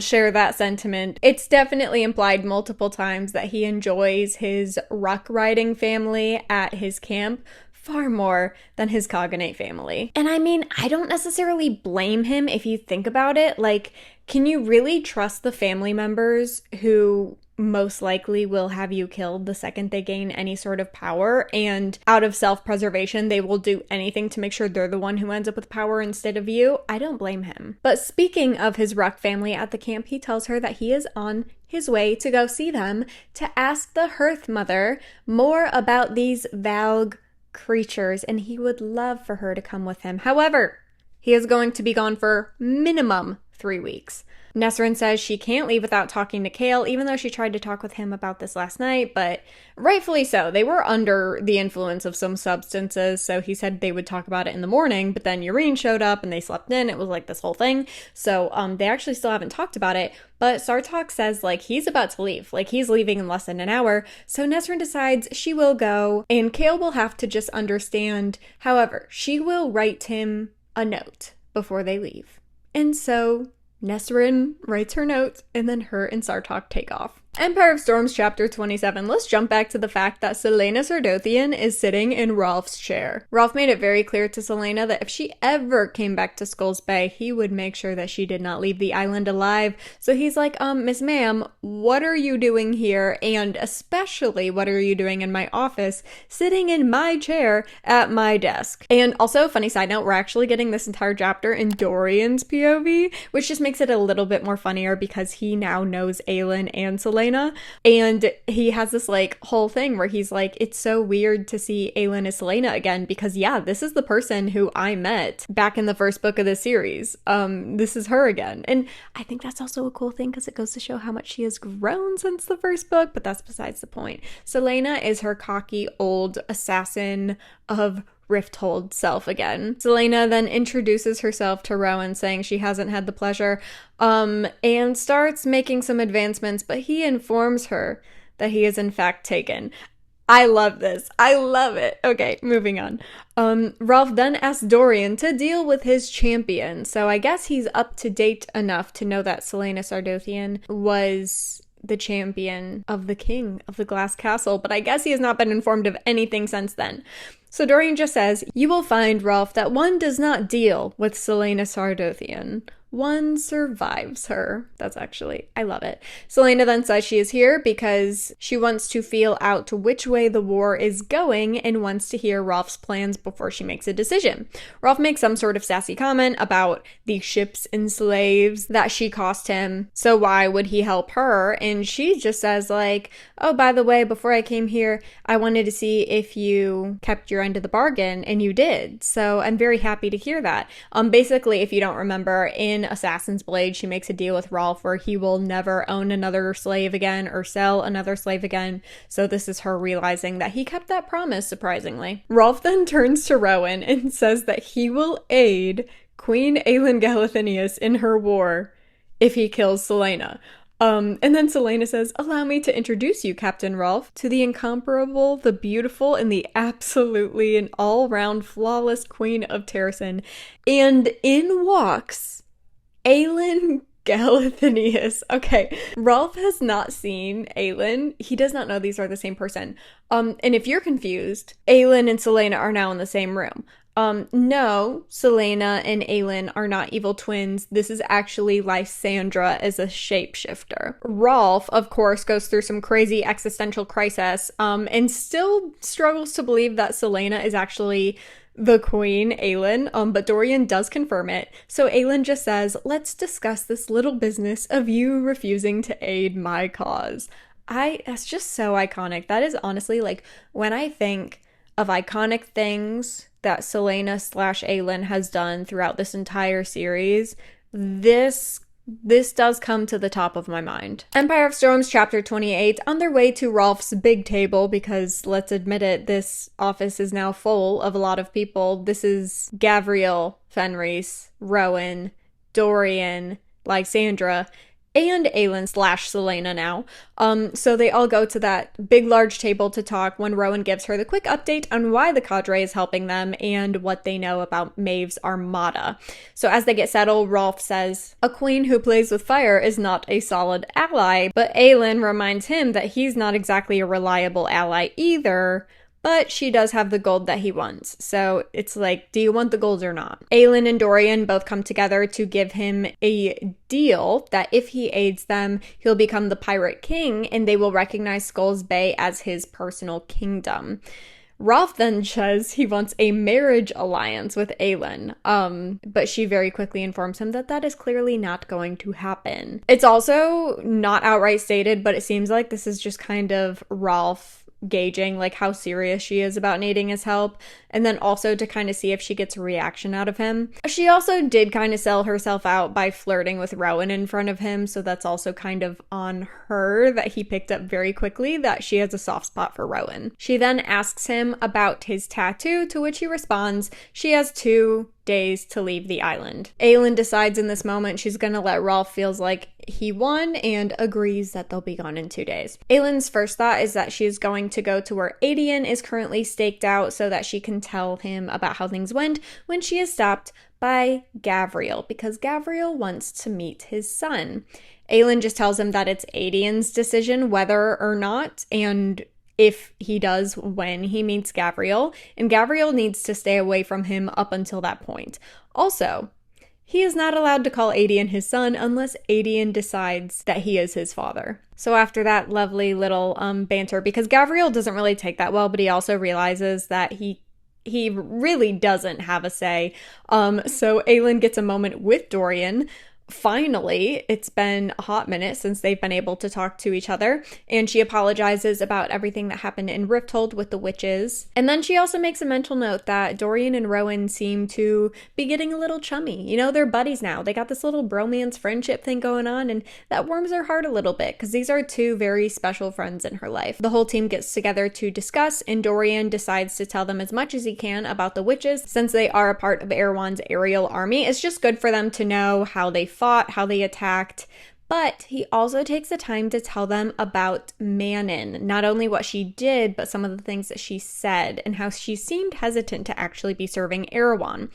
share that sentiment. It's definitely implied multiple times that he enjoys his ruck riding family at his camp far more than his Cognate family. And I mean, I don't necessarily blame him if you think about it. Like, can you really trust the family members who most likely will have you killed the second they gain any sort of power, and out of self-preservation they will do anything to make sure they're the one who ends up with power instead of you? I don't blame him. But speaking of his Ruck family at the camp, he tells her that he is on his way to go see them to ask the Hearth Mother more about these Valg creatures, and he would love for her to come with him. However, he is going to be gone for minimum 3 weeks. Nesrin says she can't leave without talking to Chaol, even though she tried to talk with him about this last night, but rightfully so. They were under the influence of some substances, so he said they would talk about it in the morning, but then Yrene showed up and they slept in. It was like this whole thing. So they actually still haven't talked about it, but Sartok says like he's about to leave. Like he's leaving in less than an hour, so Nesrin decides she will go, and Chaol will have to just understand. However, she will write him a note before they leave. And so Nesrin writes her note, and then her and Sartok take off. Empire of Storms chapter 27. Let's jump back to the fact that Celaena Sardothian is sitting in Rolf's chair. Rolf made it very clear to Celaena that if she ever came back to Skulls Bay, he would make sure that she did not leave the island alive. So he's like, Miss Ma'am, what are you doing here? And especially, what are you doing in my office, sitting in my chair at my desk? And also, funny side note, we're actually getting this entire chapter in Dorian's POV, which just makes it a little bit more funnier because he now knows Aelin and Celaena. And he has this like whole thing where he's like, it's so weird to see Aelin as Celaena again because yeah, this is the person who I met back in the first book of the series. This is her again. And I think that's also a cool thing because it goes to show how much she has grown since the first book, but that's besides the point. Celaena is her cocky old assassin of Rifthold self again. Celaena then introduces herself to Rowan, saying she hasn't had the pleasure, and starts making some advancements, but he informs her that he is in fact taken. I love this. I love it. Okay, moving on. Rolf then asks Dorian to deal with his champion, so I guess he's up to date enough to know that Celaena Sardothian was the champion of the king of the Glass Castle, but I guess he has not been informed of anything since then. So Dorian just says, you will find, Rolf, that one does not deal with Celaena Sardothian. one survives her. That's actually, I love it. Celaena then says she is here because she wants to feel out which way the war is going and wants to hear Rolf's plans before she makes a decision. Rolf makes some sort of sassy comment about the ships and slaves that she cost him, so why would he help her? And she just says like, oh, by the way, before I came here, I wanted to see if you kept your end of the bargain, and you did. So I'm very happy to hear that. Basically, if you don't remember, in Assassin's Blade, she makes a deal with Rolf where he will never own another slave again or sell another slave again. So this is her realizing that he kept that promise, surprisingly. Rolf then turns to Rowan and says that he will aid Queen Aelin Galathynius in her war if he kills Celaena. And then Celaena says, allow me to introduce you, Captain Rolf, to the incomparable, the beautiful, and the absolutely and all-round flawless Queen of Terrasen. And in walks Aelin Galathynius. Okay, Rolf has not seen Aelin. He does not know these are the same person. And if you're confused, Aelin and Celaena are now in the same room. No, Celaena and Aelin are not evil twins. This is actually Lysandra as a shapeshifter. Rolf, of course, goes through some crazy existential crisis, and still struggles to believe that Celaena is actually the Queen, Aelin, but Dorian does confirm it. So Aelin just says, let's discuss this little business of you refusing to aid my cause. That's just so iconic. That is honestly, like, when I think of iconic things that Celaena/Aelin has done throughout this entire series, this does come to the top of my mind. Empire of Storms chapter 28, on their way to Rolf's big table, because let's admit it, this office is now full of a lot of people. This is Gavriel, Fenris, Rowan, Dorian, Lysandra, and Aelin/Celaena now. So they all go to that big, large table to talk when Rowan gives her the quick update on why the cadre is helping them and what they know about Maeve's armada. So as they get settled, Rolf says, a queen who plays with fire is not a solid ally, but Aelin reminds him that he's not exactly a reliable ally either, but she does have the gold that he wants. So it's like, do you want the gold or not? Aelin and Dorian both come together to give him a deal that if he aids them, he'll become the Pirate King and they will recognize Skulls Bay as his personal kingdom. Rolf then says he wants a marriage alliance with Aelin, but she very quickly informs him that that is clearly not going to happen. It's also not outright stated, but it seems like this is just kind of Rolf gauging like how serious she is about needing his help, and then also to kind of see if she gets a reaction out of him. She also did kind of sell herself out by flirting with Rowan in front of him, so that's also kind of on her that he picked up very quickly that she has a soft spot for Rowan. She then asks him about his tattoo, to which he responds she has 2 days to leave the island. Aelin decides in this moment she's gonna let Rolf feels like he won and agrees that they'll be gone in 2 days. Aelin's first thought is that she is going to go to where Aedion is currently staked out so that she can tell him about how things went, when she is stopped by Gavriel, because Gavriel wants to meet his son. Aelin just tells him that it's Aedion's decision whether or not, and if he does, when he meets Gavriel, and Gavriel needs to stay away from him up until that point. Also, he is not allowed to call Aedion his son unless Aedion decides that he is his father. So after that lovely little banter, because Gavriel doesn't really take that well, but he also realizes that he really doesn't have a say. So Aelin gets a moment with Dorian. Finally, it's been a hot minute since they've been able to talk to each other, and she apologizes about everything that happened in Rifthold with the witches. And then she also makes a mental note that Dorian and Rowan seem to be getting a little chummy. You know, they're buddies now. They got this little bromance friendship thing going on, and that warms her heart a little bit, because these are 2 very special friends in her life. The whole team gets together to discuss, and Dorian decides to tell them as much as he can about the witches, since they are a part of Erewhon's aerial army. It's just good for them to know how they fought, how they attacked, but he also takes the time to tell them about Manon, not only what she did, but some of the things that she said and how she seemed hesitant to actually be serving Erewhon.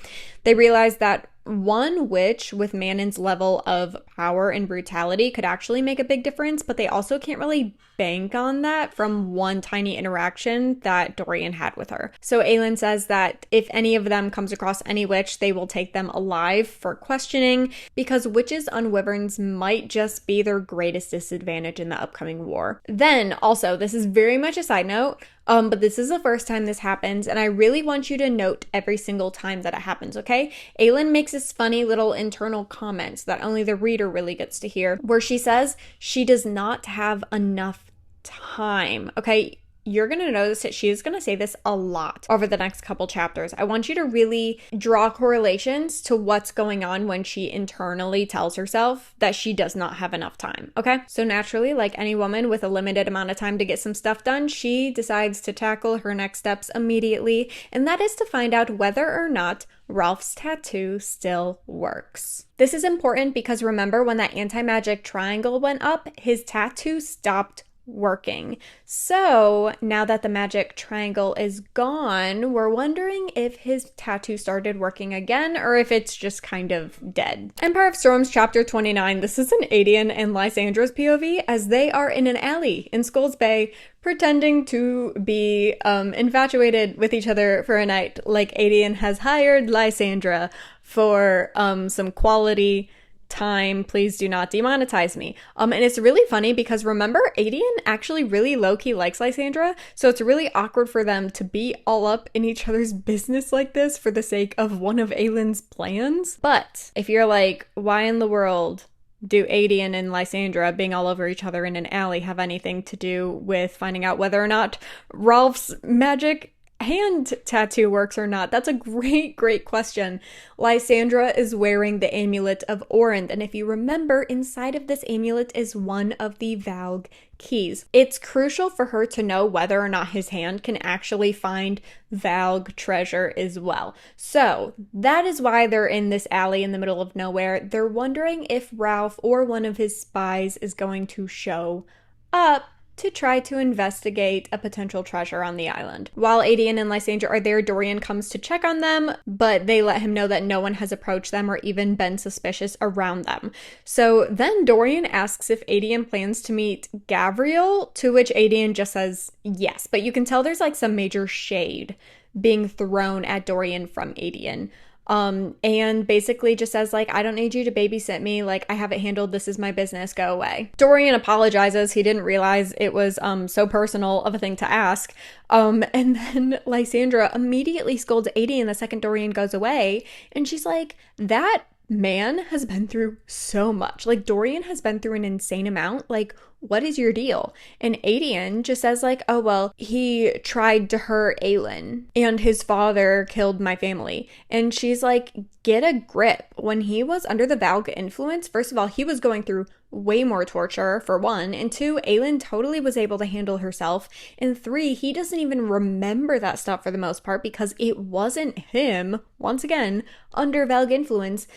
They realize that one witch with Manon's level of power and brutality could actually make a big difference, but they also can't really bank on that from one tiny interaction that Dorian had with her. So Aelin says that if any of them comes across any witch, they will take them alive for questioning, because witches on wyverns might just be their greatest disadvantage in the upcoming war. Then, also, this is very much a side note, but this is the first time this happens, and I really want you to note every single time that it happens, okay? Aelin makes this funny little internal comment that only the reader really gets to hear, where she says she does not have enough time, okay? You're going to notice that she is going to say this a lot over the next couple chapters. I want you to really draw correlations to what's going on when she internally tells herself that she does not have enough time, okay? So naturally, like any woman with a limited amount of time to get some stuff done, she decides to tackle her next steps immediately, and that is to find out whether or not Ralph's tattoo still works. This is important because remember when that anti-magic triangle went up, his tattoo stopped working. So now that the magic triangle is gone, we're wondering if his tattoo started working again or if it's just kind of dead. Empire of Storms chapter 29. This is an Aedion and Lysandra's POV as they are in an alley in Skulls Bay pretending to be infatuated with each other for a night, like Aedion has hired Lysandra for some quality time. Please do not demonetize me. And it's really funny because remember, Aedion actually really low-key likes Lysandra, so it's really awkward for them to be all up in each other's business like this for the sake of one of Aelin's plans. But if you're like, why in the world do Aedion and Lysandra being all over each other in an alley have anything to do with finding out whether or not Rolf's magic hand tattoo works or not? That's a great question. Lysandra is wearing the amulet of Orend, and if you remember, inside of this amulet is one of the Valg keys. It's crucial for her to know whether or not his hand can actually find Valg treasure as well. So that is why they're in this alley in the middle of nowhere. They're wondering if Ralph or one of his spies is going to show up to try to investigate a potential treasure on the island. While Aedion and Lysandra are there, Dorian comes to check on them, but they let him know that no one has approached them or even been suspicious around them. So then Dorian asks if Aedion plans to meet Gavriel, to which Aedion just says yes, but you can tell there's like some major shade being thrown at Dorian from Aedion. And basically just says like, I don't need you to babysit me. Like, I have it handled. This is my business. Go away. Dorian apologizes. He didn't realize it was, so personal of a thing to ask. And then Lysandra immediately scolds Aedion the second Dorian goes away. And she's like, that man has been through so much. Like, Dorian has been through an insane amount. Like, what is your deal? And Aedion just says like, oh, well, he tried to hurt Aelin and his father killed my family. And she's like, get a grip. When he was under the Valg influence, first of all, he was going through way more torture, for one, and two, Aelin totally was able to handle herself, and three, he doesn't even remember that stuff for the most part because it wasn't him, once again, under Valg influence.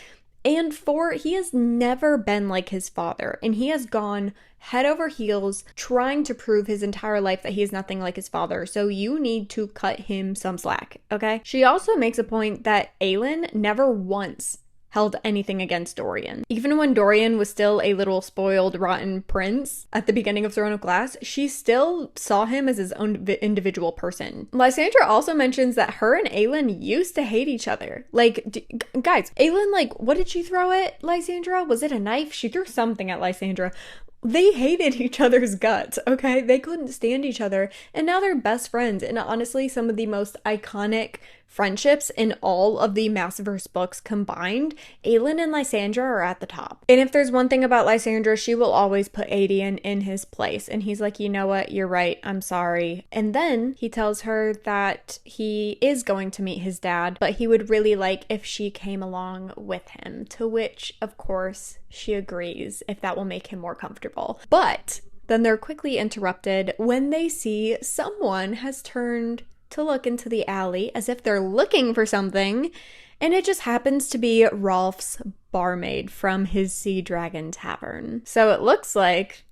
And four, he has never been like his father, and he has gone head over heels trying to prove his entire life that he is nothing like his father, so you need to cut him some slack, okay? She also makes a point that Aelin never once held anything against Dorian. Even when Dorian was still a little spoiled, rotten prince at the beginning of Throne of Glass, she still saw him as his own individual person. Lysandra also mentions that her and Aelin used to hate each other. Like, guys, Aelin, like, what did she throw at Lysandra? Was it a knife? She threw something at Lysandra. They hated each other's guts, okay? They couldn't stand each other, and now they're best friends, and honestly, some of the most iconic friendships in all of the Massiverse books combined, Aelin and Lysandra are at the top. And if there's one thing about Lysandra, she will always put Aedion in his place, and he's like, you know what, you're right, I'm sorry. And then he tells her that he is going to meet his dad, but he would really like if she came along with him, to which, of course, she agrees if that will make him more comfortable. But then they're quickly interrupted when they see someone has turned to look into the alley as if they're looking for something, and it just happens to be Rolf's barmaid from his Sea Dragon Tavern. So it looks like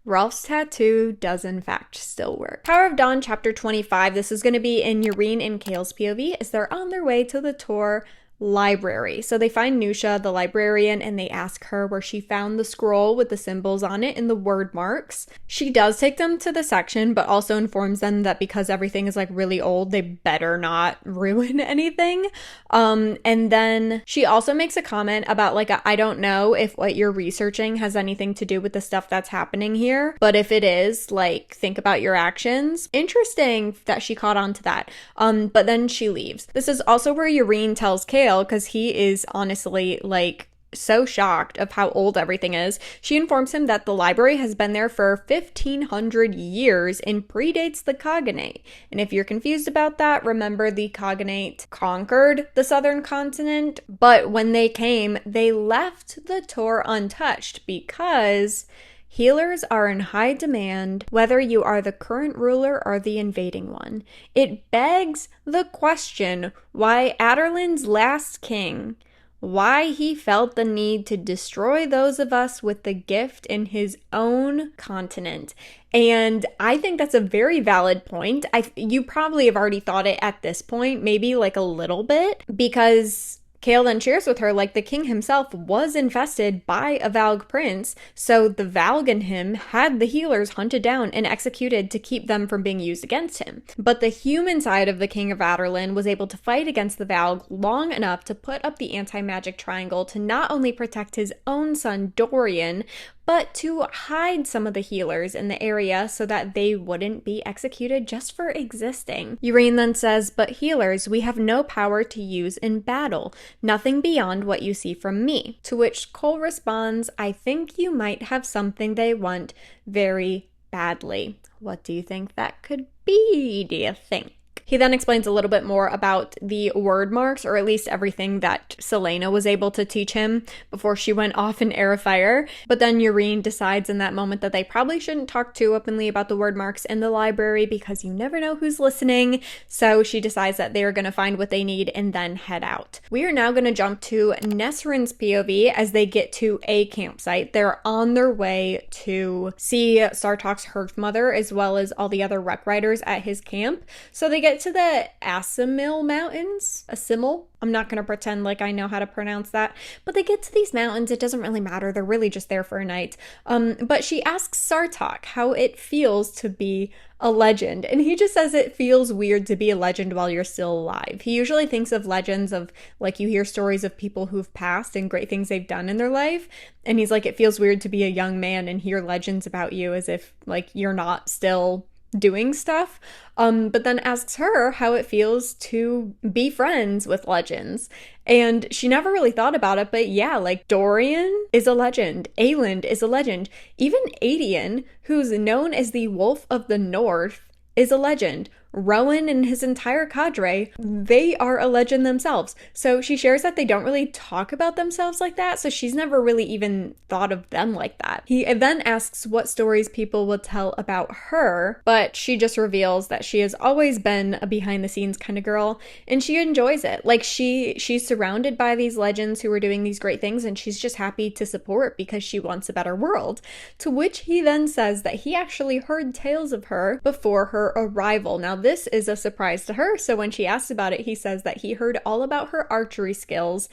Rolf's tattoo does in fact still work. Power of Dawn chapter 25. This is going to be in Yrene and Kale's POV as they're on their way to the tour library. So they find Nusha, the librarian, and they ask her where she found the scroll with the symbols on it and the word marks. She does take them to the section, but also informs them that because everything is like really old, they better not ruin anything. And then she also makes a comment about like, I don't know if what you're researching has anything to do with the stuff that's happening here, but if it is, like, think about your actions. Interesting that she caught on to that. But then she leaves. This is also where Yrene tells Kale, because he is honestly like so shocked of how old everything is. She informs him that the library has been there for 1,500 years and predates the Cognate. And if you're confused about that, remember the Cognate conquered the southern continent, but when they came, they left the tour untouched because healers are in high demand, whether you are the current ruler or the invading one. It begs the question why Adarlan's last king, why he felt the need to destroy those of us with the gift in his own continent. And I think that's a very valid point. You probably have already thought it at this point, maybe like a little bit, because Kale then shares with her, like, the king himself was infested by a Valg prince, so the Valg in him had the healers hunted down and executed to keep them from being used against him. But the human side of the king of Adarlan was able to fight against the Valg long enough to put up the anti-magic triangle to not only protect his own son Dorian, but to hide some of the healers in the area so that they wouldn't be executed just for existing. Yrene then says, but healers we have no power to use in battle, nothing beyond what you see from me. To which Cole responds, I think you might have something they want very badly. What do you think that could be, do you think? He then explains a little bit more about the word marks, or at least everything that Selena was able to teach him before she went off in Air of Fire. But then Yrene decides in that moment that they probably shouldn't talk too openly about the word marks in the library because you never know who's listening. So she decides that they are going to find what they need and then head out. We are now going to jump to Nesrin's POV as they get to a campsite. They're on their way to see Sartok's Hearth Mother as well as all the other Rec Riders at his camp. So they get to the Asimil Mountains. Asimil? I'm not going to pretend like I know how to pronounce that. But they get to these mountains. It doesn't really matter. They're really just there for a night. But she asks Sartok how it feels to be a legend. And he just says it feels weird to be a legend while you're still alive. He usually thinks of legends of, like, you hear stories of people who've passed and great things they've done in their life. And he's like, it feels weird to be a young man and hear legends about you as if, like, you're not still doing stuff, but then asks her how it feels to be friends with legends. And she never really thought about it, but yeah, like, Dorian is a legend, Aelin is a legend, even Adian, who's known as the Wolf of the North, is a legend. Rowan and his entire cadre, they are a legend themselves. So she shares that they don't really talk about themselves like that, so she's never really even thought of them like that. He then asks what stories people will tell about her, but she just reveals that she has always been a behind-the-scenes kind of girl, and she enjoys it. Like, she's surrounded by these legends who are doing these great things, and she's just happy to support because she wants a better world. To which he then says that he actually heard tales of her before her arrival. Now, this is a surprise to her, so when she asks about it, he says that he heard all about her archery skills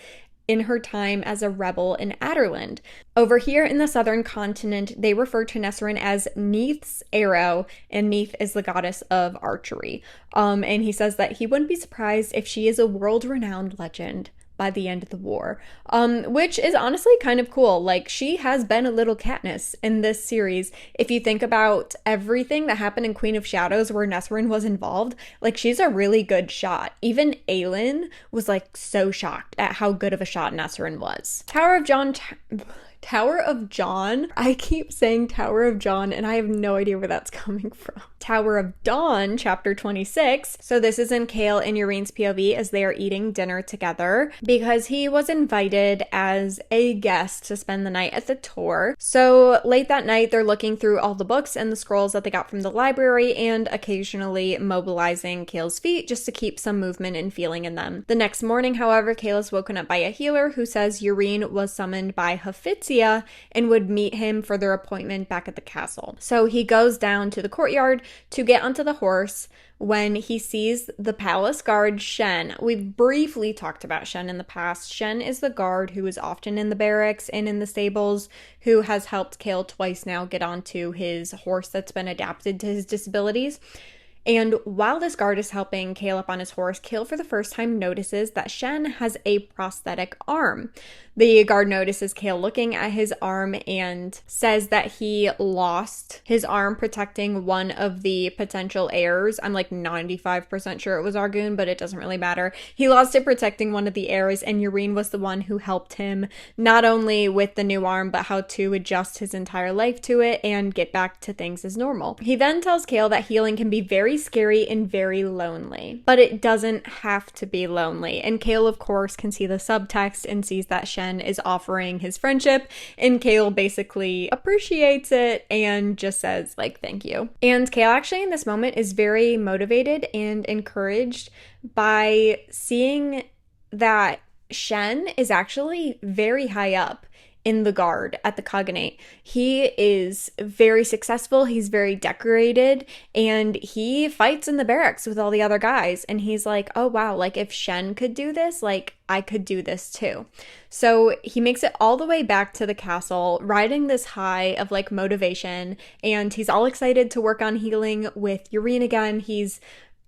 in her time as a rebel in Adarlan. Over here in the southern continent, they refer to Nesrin as Neith's arrow, and Neith is the goddess of archery. And he says that he wouldn't be surprised if she is a world-renowned legend by the end of the war, which is honestly kind of cool. Like, she has been a little Katniss in this series. If you think about everything that happened in Queen of Shadows where Nesrin was involved, like, she's a really good shot. Even Aelin was, like, so shocked at how good of a shot Nesrin was. Tower of John. I keep saying Tower of John, and I have no idea where that's coming from. Tower of Dawn, chapter 26. So this is in Kale and Yrene's POV as they are eating dinner together because he was invited as a guest to spend the night at the tour. So late that night, they're looking through all the books and the scrolls that they got from the library and occasionally mobilizing Kale's feet just to keep some movement and feeling in them. The next morning, however, Kale is woken up by a healer who says Yrene was summoned by Hafizia and would meet him for their appointment back at the castle. So he goes down to the courtyard to get onto the horse when he sees the palace guard Shen. We've briefly talked about Shen in the past. Shen is the guard who is often in the barracks and in the stables, who has helped Kale twice now get onto his horse that's been adapted to his disabilities. And while this guard is helping Kale up on his horse, Kale for the first time notices that Shen has a prosthetic arm. The guard notices Kale looking at his arm and says that he lost his arm protecting one of the potential heirs. I'm like 95% sure it was Argoon, but it doesn't really matter. He lost it protecting one of the heirs, and Yrene was the one who helped him not only with the new arm, but how to adjust his entire life to it and get back to things as normal. He then tells Kale that healing can be very scary and very lonely, but it doesn't have to be lonely. And Kale, of course, can see the subtext and sees that Shen is offering his friendship, and Kale basically appreciates it and just says, like, thank you. And Kale actually in this moment is very motivated and encouraged by seeing that Shen is actually very high up in the guard at the Cognate. He is very successful, he's very decorated, and he fights in the barracks with all the other guys. And he's like, oh wow, like if Shen could do this, like I could do this too. So he makes it all the way back to the castle, riding this high of like motivation, and he's all excited to work on healing with Yrene again. He's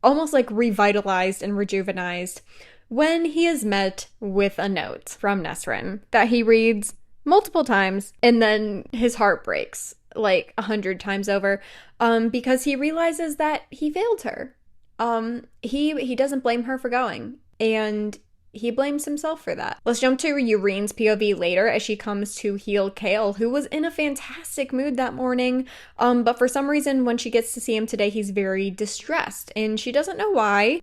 almost like revitalized and rejuvenized when he is met with a note from Nesrin that he reads multiple times, and then his heart breaks like 100 times over, because he realizes that he failed her. He doesn't blame her for going, and he blames himself for that. Let's jump to Yrene's POV later as she comes to heal Kale, who was in a fantastic mood that morning, but for some reason when she gets to see him today, he's very distressed, and she doesn't know why.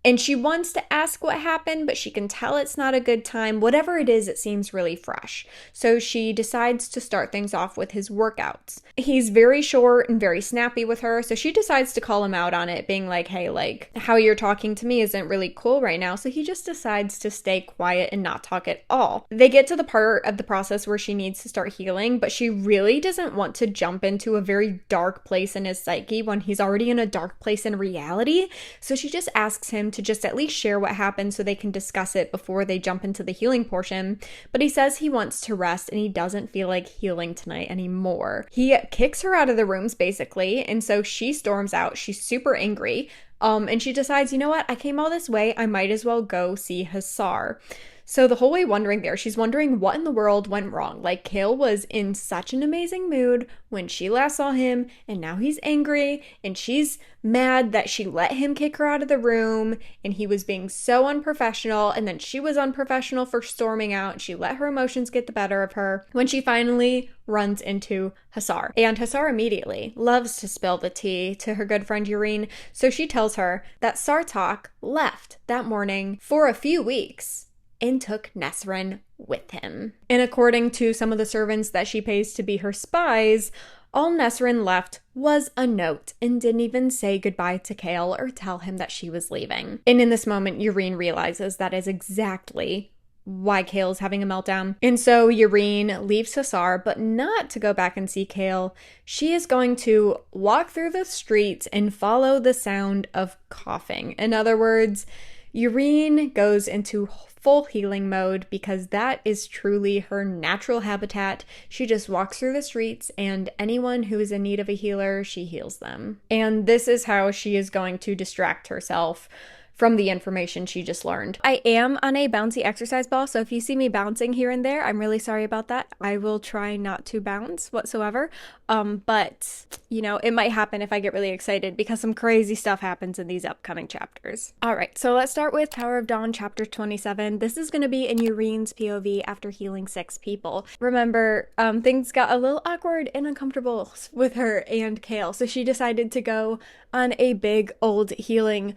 And she wants to ask what happened, but she can tell it's not a good time. Whatever it is, it seems really fresh. So she decides to start things off with his workouts. He's very short and very snappy with her, so she decides to call him out on it, being like, hey, like, how you're talking to me isn't really cool right now. So he just decides to stay quiet and not talk at all. They get to the part of the process where she needs to start healing, but she really doesn't want to jump into a very dark place in his psyche when he's already in a dark place in reality. So she just asks him to just at least share what happened so they can discuss it before they jump into the healing portion. But he says he wants to rest and he doesn't feel like healing tonight anymore. He kicks her out of the rooms basically, and so she storms out. She's super angry. And she decides, you know what? I came all this way. I might as well go see Hussar. So the whole way wondering there, she's wondering what in the world went wrong. Like, Kale was in such an amazing mood when she last saw him, and now he's angry, and she's mad that she let him kick her out of the room, and he was being so unprofessional, and then she was unprofessional for storming out, and she let her emotions get the better of her when she finally runs into Hussar. And Hussar immediately loves to spill the tea to her good friend Yrene, so she tells her that Sartok left that morning for a few weeks and took Nesrin with him. And according to some of the servants that she pays to be her spies, all Nesrin left was a note and didn't even say goodbye to Kale or tell him that she was leaving. And in this moment, Yrene realizes that is exactly why Kale is having a meltdown. And so Yrene leaves Hussar, but not to go back and see Kale. She is going to walk through the streets and follow the sound of coughing. In other words, Yrene goes into full healing mode because that is truly her natural habitat. She just walks through the streets, and anyone who is in need of a healer, she heals them. And this is how she is going to distract herself from the information she just learned. I am on a bouncy exercise ball, so if you see me bouncing here and there, I'm really sorry about that. I will try not to bounce whatsoever. But, you know, it might happen if I get really excited because some crazy stuff happens in these upcoming chapters. All right, so let's start with Tower of Dawn, chapter 27. This is going to be in Yrene's POV after healing 6 people. Remember, things got a little awkward and uncomfortable with her and Kale, so she decided to go on a big old healing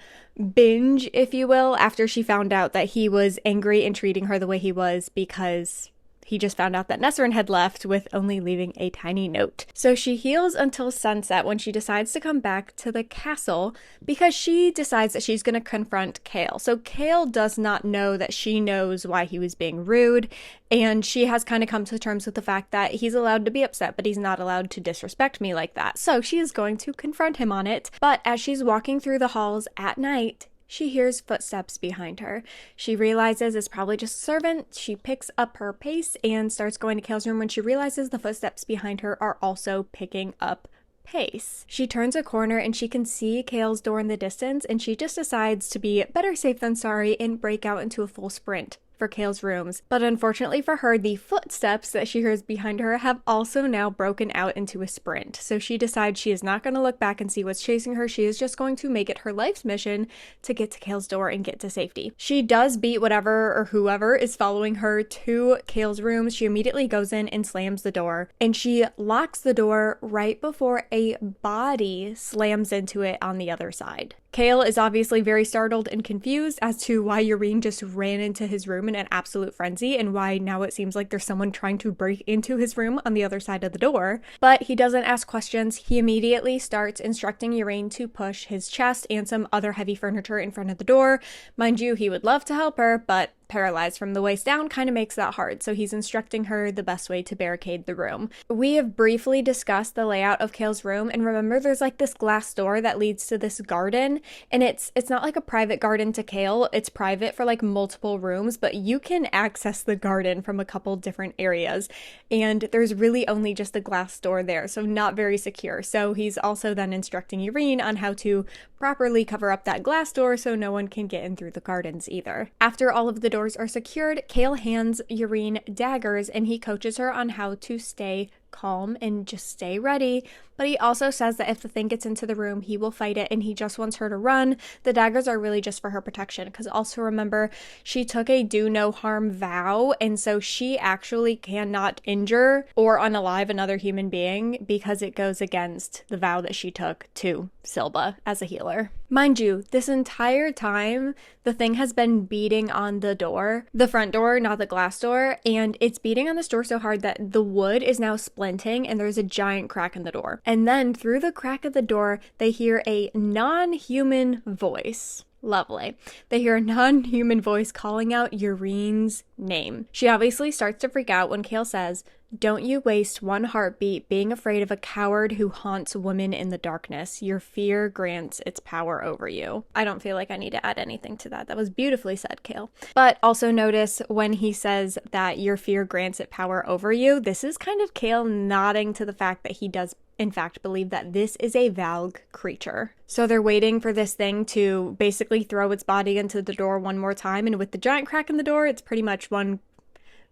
binge, if you will, after she found out that he was angry and treating her the way he was because he just found out that Nesrin had left with only leaving a tiny note. So she heals until sunset when she decides to come back to the castle because she decides that she's going to confront Kale. So Kale does not know that she knows why he was being rude, and she has kind of come to terms with the fact that he's allowed to be upset, but he's not allowed to disrespect me like that. So she is going to confront him on it. But as she's walking through the halls at night, she hears footsteps behind her. She realizes it's probably just a servant. She picks up her pace and starts going to Kale's room when she realizes the footsteps behind her are also picking up pace. She turns a corner and she can see Kale's door in the distance, and she just decides to be better safe than sorry and break out into a full sprint for Kale's rooms. But unfortunately for her, the footsteps that she hears behind her have also now broken out into a sprint. So she decides she is not going to look back and see what's chasing her. She is just going to make it her life's mission to get to Kale's door and get to safety. She does beat whatever or whoever is following her to Kale's rooms. She immediately goes in and slams the door, and she locks the door right before a body slams into it on the other side. Kale is obviously very startled and confused as to why Yrene just ran into his room in an absolute frenzy, and why now it seems like there's someone trying to break into his room on the other side of the door. But he doesn't ask questions. He immediately starts instructing Yrene to push his chest and some other heavy furniture in front of the door. Mind you, he would love to help her, but paralyzed from the waist down kind of makes that hard, so he's instructing her the best way to barricade the room. We have briefly discussed the layout of Kale's room, and remember there's like this glass door that leads to this garden, and it's not like a private garden to Kale. It's private for like multiple rooms, but you can access the garden from a couple different areas, and there's really only just a glass door there, so not very secure. So he's also then instructing Yrene on how to properly cover up that glass door so no one can get in through the gardens either. After all of the doors are secured, Kale hands Yrene daggers, and he coaches her on how to stay calm and just stay ready. But he also says that if the thing gets into the room, he will fight it, and he just wants her to run. The daggers are really just for her protection, because also remember, she took a do no harm vow, and so she actually cannot injure or unalive another human being because it goes against the vow that she took to Silba as a healer. Mind you, this entire time, the thing has been beating on the door, the front door, not the glass door, and it's beating on this door so hard that the wood is now splinting and there's a giant crack in the door. And then through the crack of the door, they hear a non-human voice. Lovely. They hear a non-human voice calling out Yrene's name. She obviously starts to freak out when Kale says, "Don't you waste one heartbeat being afraid of a coward who haunts women in the darkness. Your fear grants its power over you." I don't feel like I need to add anything to that. That was beautifully said, Kale. But also notice when he says that your fear grants it power over you, this is kind of Kale nodding to the fact that he does in fact believe that this is a Valg creature. So they're waiting for this thing to basically throw its body into the door one more time, and with the giant crack in the door, it's pretty much one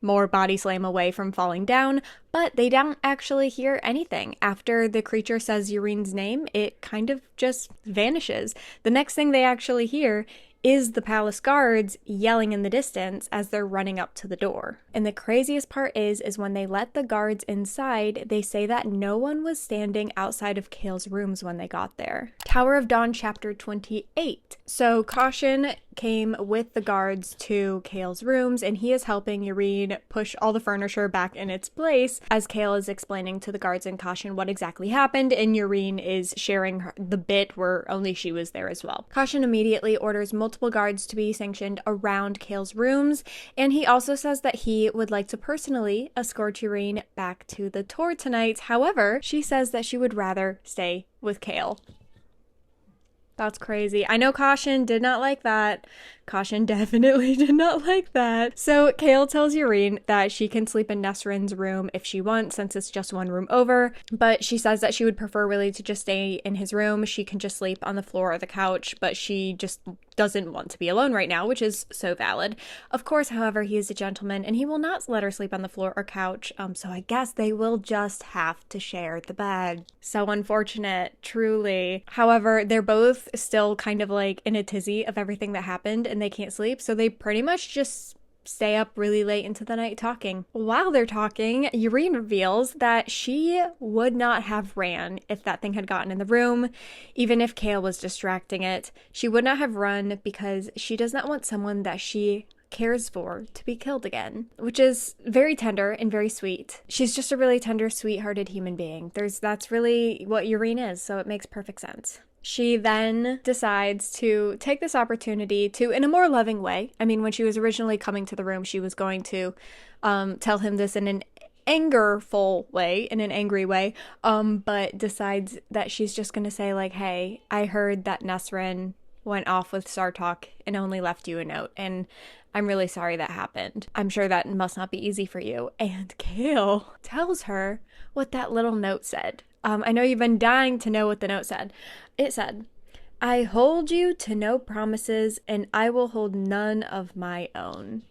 more body slam away from falling down, but they don't actually hear anything. After the creature says Yrene's name, it kind of just vanishes. The next thing they actually hear is the palace guards yelling in the distance as they're running up to the door. And the craziest part is when they let the guards inside, they say that no one was standing outside of Kale's rooms when they got there. Tower of Dawn chapter 28. So Caution came with the guards to Kale's rooms, and he is helping Yrene push all the furniture back in its place as Kale is explaining to the guards and Caution what exactly happened, and Yrene is sharing the bit where only she was there as well. Caution immediately orders multiple guards to be sanctioned around Kale's rooms, and he also says that he would like to personally escort Yrene back to the tour tonight. However, she says that she would rather stay with Kale. That's crazy. I know Caution did not like that. Caution definitely did not like that. So Kale tells Yrene that she can sleep in Nesrin's room if she wants, since it's just one room over, but she says that she would prefer really to just stay in his room. She can just sleep on the floor or the couch, but she just doesn't want to be alone right now, which is so valid. Of course, however, he is a gentleman and he will not let her sleep on the floor or couch, so I guess they will just have to share the bed. So unfortunate, truly. However, they're both still kind of like in a tizzy of everything that happened, and they can't sleep, so they pretty much just stay up really late into the night talking. While they're talking, Yrene reveals that she would not have ran if that thing had gotten in the room, even if Kale was distracting it. She would not have run because she does not want someone that she cares for to be killed again, which is very tender and very sweet. She's just a really tender, sweet-hearted human being. That's really what Yrene is, so it makes perfect sense. She then decides to take this opportunity to, in a more loving way. I mean, when she was originally coming to the room, she was going to tell him this in an angerful way, in an angry way, but decides that she's just going to say, like, hey, I heard that Nesrin went off with Sartok and only left you a note, and I'm really sorry that happened. I'm sure that must not be easy for you. And Kale tells her what that little note said. I know you've been dying to know what the note said. It said, I hold you to no promises, and I will hold none of my own.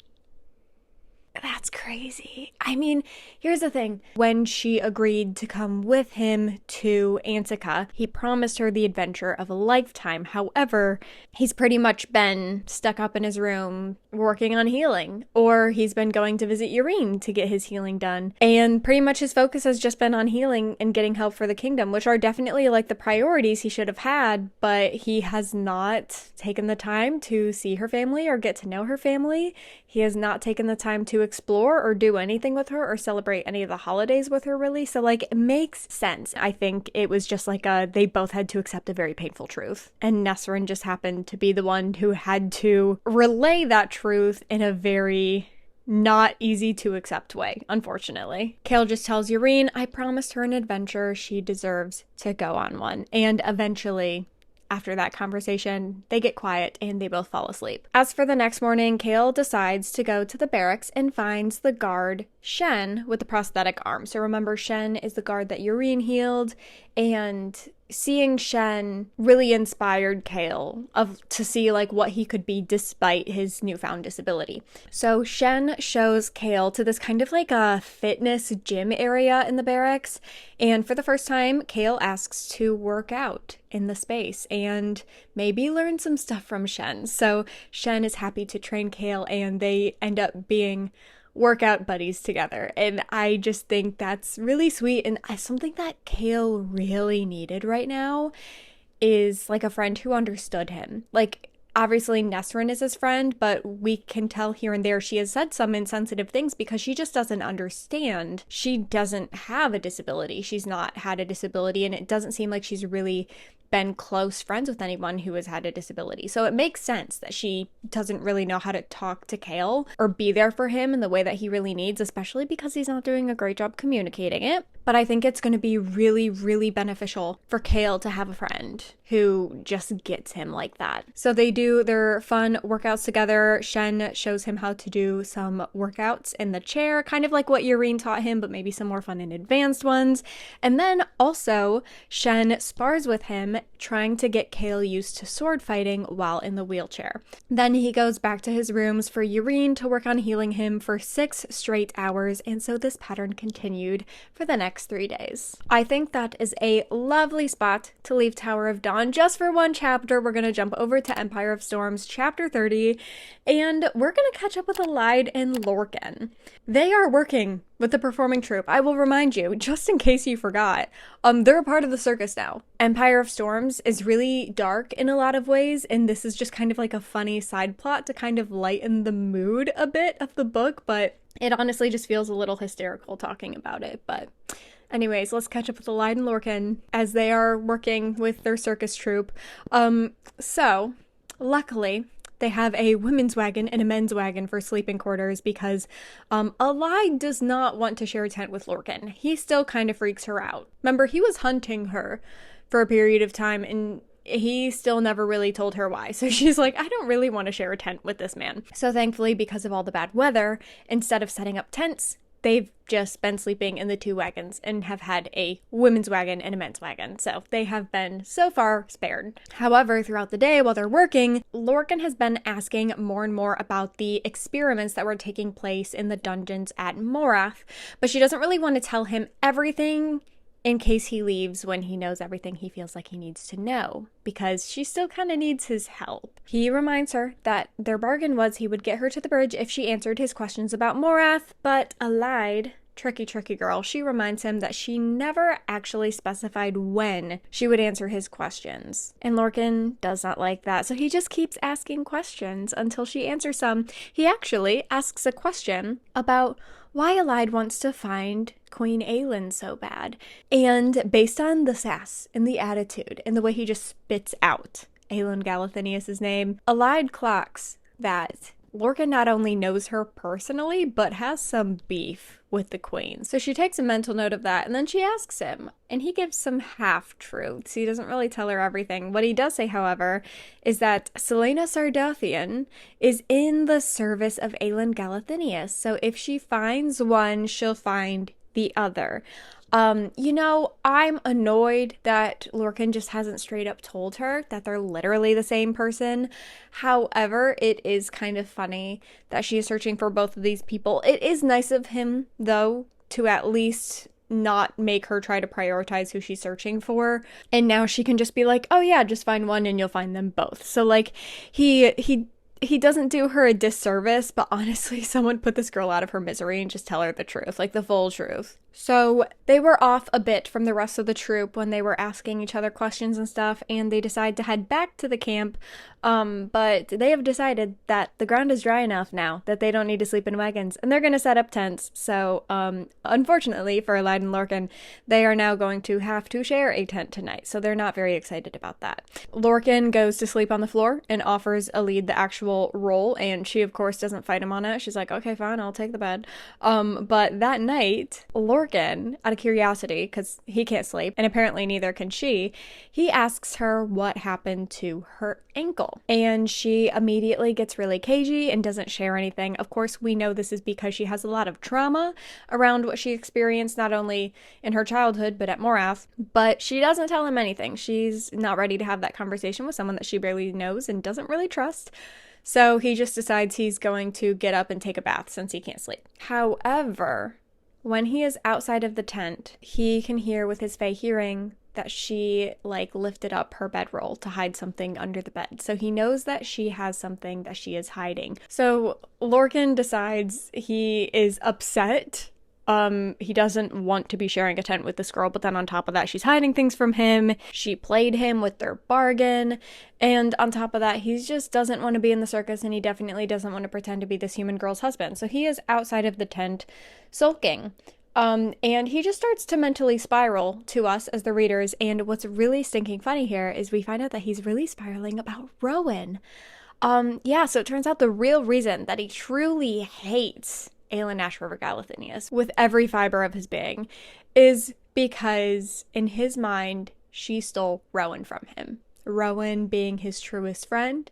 That's crazy. I mean, here's the thing. When she agreed to come with him to Antica, he promised her the adventure of a lifetime. However, he's pretty much been stuck up in his room working on healing, or he's been going to visit Yrene to get his healing done. And pretty much his focus has just been on healing and getting help for the kingdom, which are definitely like the priorities he should have had, but he has not taken the time to see her family or get to know her family. He has not taken the time to explore or do anything with her or celebrate any of the holidays with her, really. So, like, it makes sense. I think it was just like they both had to accept a very painful truth. And Nesrin just happened to be the one who had to relay that truth in a very not easy to accept way, unfortunately. Kale just tells Yrene, I promised her an adventure. She deserves to go on one. And eventually, after that conversation, they get quiet and they both fall asleep. As for the next morning, Kale decides to go to the barracks and finds the guard Shen with the prosthetic arm. So remember, Shen is the guard that Yrene healed, and seeing Shen really inspired Kale to see like what he could be despite his newfound disability. So Shen shows Kale to this kind of like a fitness gym area in the barracks, and for the first time Kale asks to work out in the space and maybe learn some stuff from Shen. So Shen is happy to train Kale, and they end up being workout buddies together, and I just think that's really sweet. And something that Kale really needed right now is like a friend who understood him. Like, obviously Nesrin is his friend, but we can tell here and there she has said some insensitive things because she just doesn't understand. She doesn't have a disability. She's not had a disability, and it doesn't seem like she's really been close friends with anyone who has had a disability. So it makes sense that she doesn't really know how to talk to Kale or be there for him in the way that he really needs, especially because he's not doing a great job communicating it. But I think it's going to be really, really beneficial for Kale to have a friend who just gets him like that. So they do their fun workouts together. Shen shows him how to do some workouts in the chair, kind of like what Yrene taught him, but maybe some more fun and advanced ones. And then also Shen spars with him, trying to get Kale used to sword fighting while in the wheelchair. Then he goes back to his rooms for Yrene to work on healing him for 6 straight hours, and so this pattern continued for the next 3 days. I think that is a lovely spot to leave Tower of Dawn just for one chapter. We're going to jump over to Empire of Storms chapter 30, and we're going to catch up with Alide and Lorcan. They are working with the performing troupe. I will remind you, just in case you forgot, they're a part of the circus now. Empire of Storms is really dark in a lot of ways, and this is just kind of like a funny side plot to kind of lighten the mood a bit of the book, but it honestly just feels a little hysterical talking about it. But anyways, let's catch up with Alide and Lorcan as they are working with their circus troupe. So luckily, they have a women's wagon and a men's wagon for sleeping quarters because Alide does not want to share a tent with Lorcan. He still kind of freaks her out. Remember, he was hunting her for a period of time, and he still never really told her why. So she's like, I don't really want to share a tent with this man. So thankfully, because of all the bad weather, instead of setting up tents, they've just been sleeping in the 2 wagons and have had a women's wagon and a men's wagon. So they have been so far spared. However, throughout the day while they're working, Lorcan has been asking more and more about the experiments that were taking place in the dungeons at Morath, but she doesn't really want to tell him everything in case he leaves when he knows everything he feels like he needs to know, because she still kind of needs his help. He reminds her that their bargain was he would get her to the bridge if she answered his questions about Morath, but Alide tricky girl. She reminds him that she never actually specified when she would answer his questions. And Lorcan does not like that, so he just keeps asking questions until she answers some. He actually asks a question about why Elide wants to find Queen Aelin so bad. And based on the sass and the attitude and the way he just spits out Aelin Galathynius' name, Elide clocks that Lorcan not only knows her personally, but has some beef with the queen. So she takes a mental note of that, and then she asks him, and he gives some half-truths. He doesn't really tell her everything. What he does say, however, is that Selena Sardathian is in the service of Aelin Galathynius, so if she finds one, she'll find the other. I'm annoyed that Lorcan just hasn't straight up told her that they're literally the same person. However, it is kind of funny that she is searching for both of these people. It is nice of him, though, to at least not make her try to prioritize who she's searching for. And now she can just be like, oh yeah, just find one and you'll find them both. So like, he doesn't do her a disservice, but honestly, someone put this girl out of her misery and just tell her the truth, like the full truth. So they were off a bit from the rest of the troop when they were asking each other questions and stuff, and they decide to head back to the camp. But they have decided that the ground is dry enough now that they don't need to sleep in wagons, and they're going to set up tents. So, unfortunately for Elide and Lorcan, they are now going to have to share a tent tonight, so they're not very excited about that. Lorcan goes to sleep on the floor and offers Elide the actual roll, and she, of course, doesn't fight him on it. She's like, okay, fine, I'll take the bed. But that night, Lorcan, out of curiosity, because he can't sleep, and apparently neither can she, he asks her what happened to her ankle. And she immediately gets really cagey and doesn't share anything. Of course, we know this is because she has a lot of trauma around what she experienced, not only in her childhood, but at Morath. But she doesn't tell him anything. She's not ready to have that conversation with someone that she barely knows and doesn't really trust. So he just decides he's going to get up and take a bath since he can't sleep. However, when he is outside of the tent, he can hear with his Fey hearing that she lifted up her bedroll to hide something under the bed. So he knows that she has something that she is hiding. So Lorcan decides he is upset. He doesn't want to be sharing a tent with this girl, but then on top of that, she's hiding things from him. She played him with their bargain. And on top of that, he just doesn't want to be in the circus, and he definitely doesn't want to pretend to be this human girl's husband. So he is outside of the tent sulking. And he just starts to mentally spiral to us as the readers. And what's really stinking funny here is we find out that he's really spiraling about Rowan. So it turns out the real reason that he truly hates Aelin Ash River Galathynius with every fiber of his being is because in his mind, she stole Rowan from him. Rowan being his truest friend.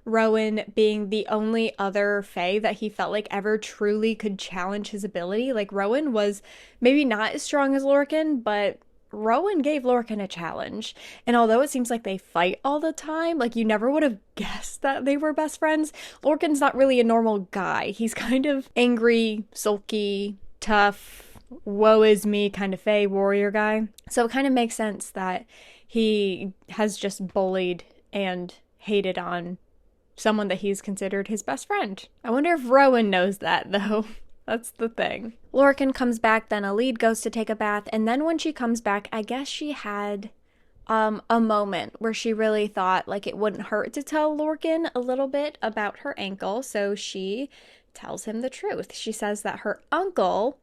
Rowan being the only other Fae that he felt like ever truly could challenge his ability. Like, Rowan was maybe not as strong as Lorcan, but Rowan gave Lorcan a challenge. And although it seems like they fight all the time, like, you never would have guessed that they were best friends. Lorcan's not really a normal guy. He's kind of angry, sulky, tough, woe is me kind of Fae warrior guy. So it kind of makes sense that he has just bullied and hated on someone that he's considered his best friend. I wonder if Rowan knows that, though. That's the thing. Lorcan comes back, then Elide goes to take a bath, and then when she comes back, I guess she had a moment where she really thought like it wouldn't hurt to tell Lorcan a little bit about her ankle, so she tells him the truth. She says that her uncle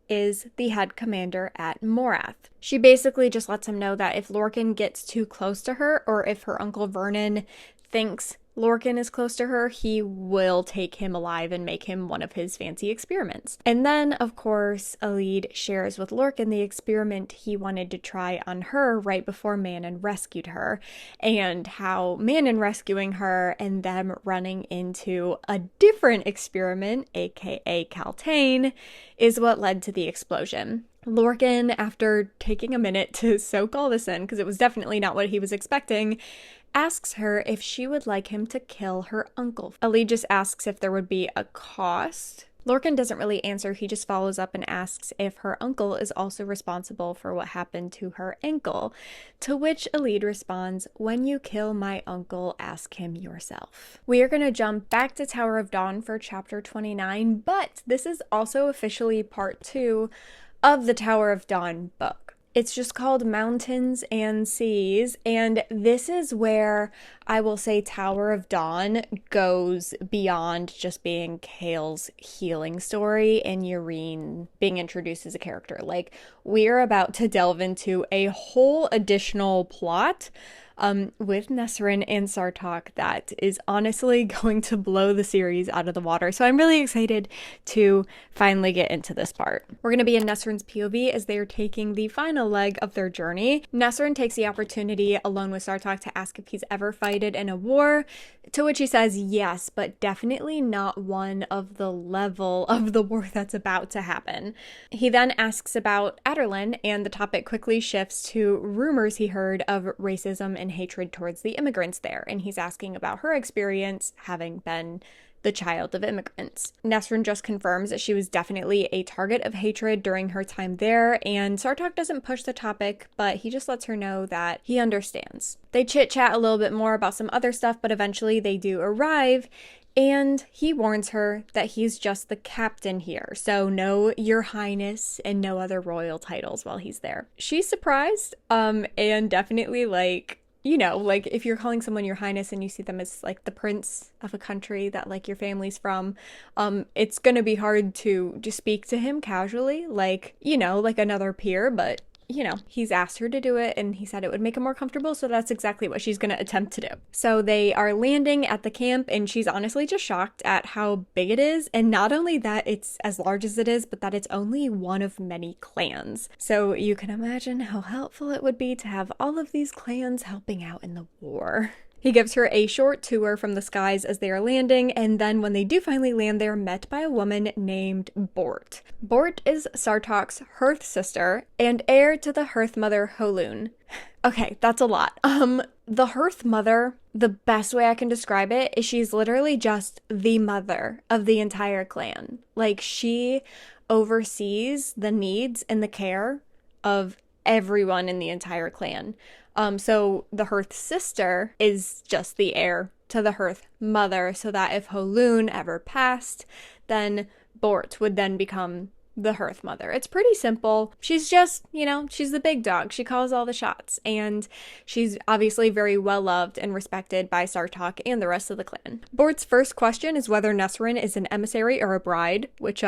is the head commander at Morath. She basically just lets him know that if Lorcan gets too close to her, or if her Uncle Vernon thinks Lorcan is close to her, he will take him alive and make him one of his fancy experiments. And then, of course, Elide shares with Lorcan the experiment he wanted to try on her right before Manon rescued her, and how Manon rescuing her and them running into a different experiment, aka Kaltane, is what led to the explosion. Lorcan, after taking a minute to soak all this in, because it was definitely not what he was expecting, asks her if she would like him to kill her uncle. Elide just asks if there would be a cost. Lorcan doesn't really answer, he just follows up and asks if her uncle is also responsible for what happened to her ankle, to which Elide responds, "When you kill my uncle, ask him yourself." We are going to jump back to Tower of Dawn for chapter 29, but this is also officially part 2 of the Tower of Dawn book. It's just called Mountains and Seas, and this is where I will say Tower of Dawn goes beyond just being Kale's healing story and Yrene being introduced as a character. Like, we're about to delve into a whole additional plot with Nesrin and Sartok that is honestly going to blow the series out of the water. So I'm really excited to finally get into this part. We're going to be in Nesrin's POV as they are taking the final leg of their journey. Nesrin takes the opportunity alone with Sartok to ask if he's ever fighted in a war, to which he says yes, but definitely not one of the level of the war that's about to happen. He then asks about Aderlin, and the topic quickly shifts to rumors he heard of racism and hatred towards the immigrants there, and he's asking about her experience having been the child of immigrants. Nesrin just confirms that she was definitely a target of hatred during her time there, and Sartok doesn't push the topic, but he just lets her know that he understands. They chit-chat a little bit more about some other stuff, but eventually they do arrive, and he warns her that he's just the captain here, so no Your Highness and no other royal titles while he's there. She's surprised, and definitely like, you know, like if you're calling someone Your Highness and you see them as like the prince of a country that like your family's from, it's gonna be hard to just speak to him casually, like, you know, like another peer, but you know, he's asked her to do it and he said it would make him more comfortable, so that's exactly what she's going to attempt to do. So they are landing at the camp and she's honestly just shocked at how big it is, and not only that it's as large as it is, but that it's only one of many clans. So you can imagine how helpful it would be to have all of these clans helping out in the war. He gives her a short tour from the skies as they are landing, and then when they do finally land, they are met by a woman named Bort. Bort is Sartok's Hearth sister and heir to the Hearth mother Holun. Okay, that's a lot. The Hearth mother, the best way I can describe it is she's literally just the mother of the entire clan. Like, she oversees the needs and the care of everyone in the entire clan. So the Hearth sister is just the heir to the Hearth mother, so that if Holun ever passed, then Bort would then become the Hearth mother. It's pretty simple. She's just, you know, she's the big dog. She calls all the shots, and she's obviously very well loved and respected by Sartok and the rest of the clan. Bort's first question is whether Nesrin is an emissary or a bride, which,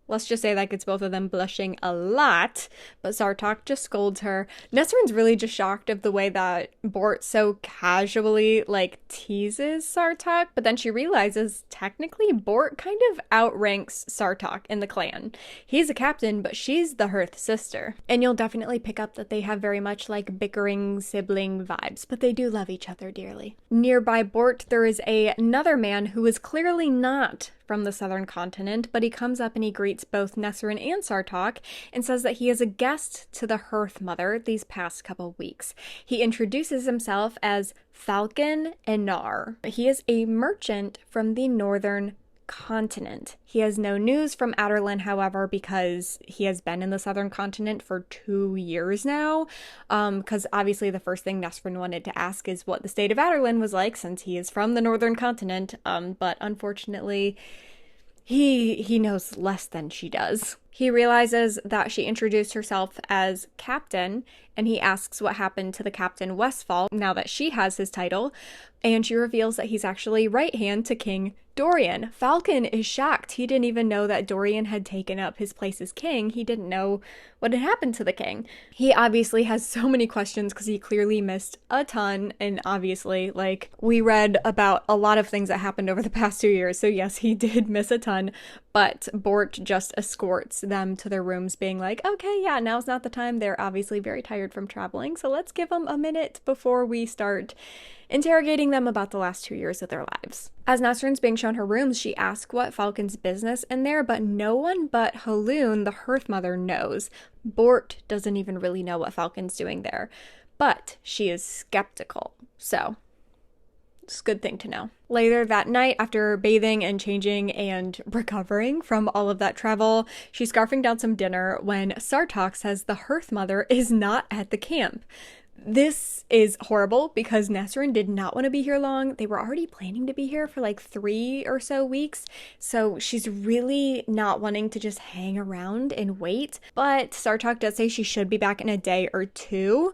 let's just say that gets both of them blushing a lot, but Sartok just scolds her. Nesrin's really just shocked of the way that Bort so casually, like, teases Sartok, but then she realizes technically Bort kind of outranks Sartok in the clan. He's a captain, but she's the Hearth sister. And you'll definitely pick up that they have very much, like, bickering sibling vibes, but they do love each other dearly. Nearby Bort, there is another man who is clearly not from the southern continent, but he comes up and he greets both Nesrin and Sartok and says that he is a guest to the Hearth mother these past couple weeks. He introduces himself as Falcon Enar. He is a merchant from the northern continent. He has no news from Aderlin, however, because he has been in the southern continent for 2 years now, because obviously the first thing Nesrin wanted to ask is what the state of Aderlin was like, since he is from the northern continent, but unfortunately he knows less than she does. He realizes that she introduced herself as captain, and he asks what happened to the Captain Westfall now that she has his title, and she reveals that he's actually right hand to King Dorian. Falcon is shocked. He didn't even know that Dorian had taken up his place as king. He didn't know what had happened to the king. He obviously has so many questions because he clearly missed a ton, and obviously, like, we read about a lot of things that happened over the past 2 years, so yes, he did miss a ton, but Bort just escorts them to their rooms being like, okay, yeah, now's not the time. They're obviously very tired from traveling, so let's give them a minute before we start interrogating them about the last 2 years of their lives. As Nesrin's being shown her rooms, she asks what Falcon's business in there, but no one but Holun, the Hearth mother, knows. Bort doesn't even really know what Falcon's doing there, but she is skeptical. So It's a good thing to know. Later that night, after bathing and changing and recovering from all of that travel, she's scarfing down some dinner when Sartok says the Hearth Mother is not at the camp. This is horrible because Nesrin did not want to be here long. They were already planning to be here for like 3 or so weeks. So she's really not wanting to just hang around and wait. But Sartok does say she should be back in a day or two.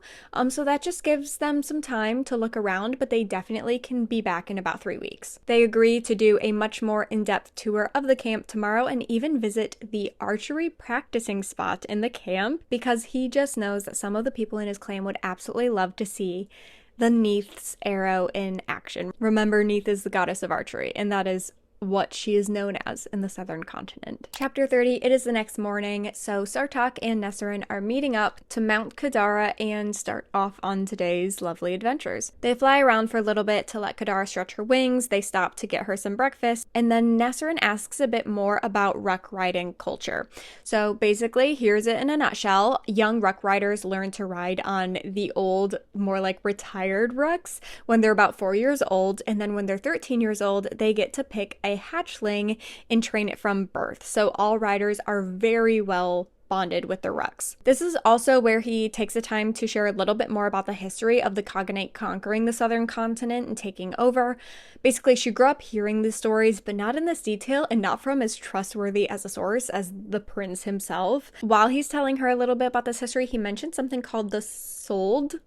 So that just gives them some time to look around, but they definitely can be back in about 3 weeks. They agree to do a much more in-depth tour of the camp tomorrow and even visit the archery practicing spot in the camp because he just knows that some of the people in his clan would absolutely love to see the Neith's arrow in action. Remember, Neith is the goddess of archery, and that is what she is known as in the southern continent. Chapter 30, it is the next morning, so Sartok and Nesrin are meeting up to Mount Kadara and start off on today's lovely adventures. They fly around for a little bit to let Kadara stretch her wings, they stop to get her some breakfast, and then Nesrin asks a bit more about ruck riding culture. So basically, here's it in a nutshell. Young ruck riders learn to ride on the old, more like retired rucks when they're about 4 years old, and then when they're 13 years old, they get to pick a hatchling and train it from birth. So all riders are very well bonded with the rucks. This is also where he takes the time to share a little bit more about the history of the Cognate conquering the southern continent and taking over. Basically, she grew up hearing these stories, but not in this detail and not from as trustworthy as a source as the prince himself. While he's telling her a little bit about this history, he mentioned something called the Sould.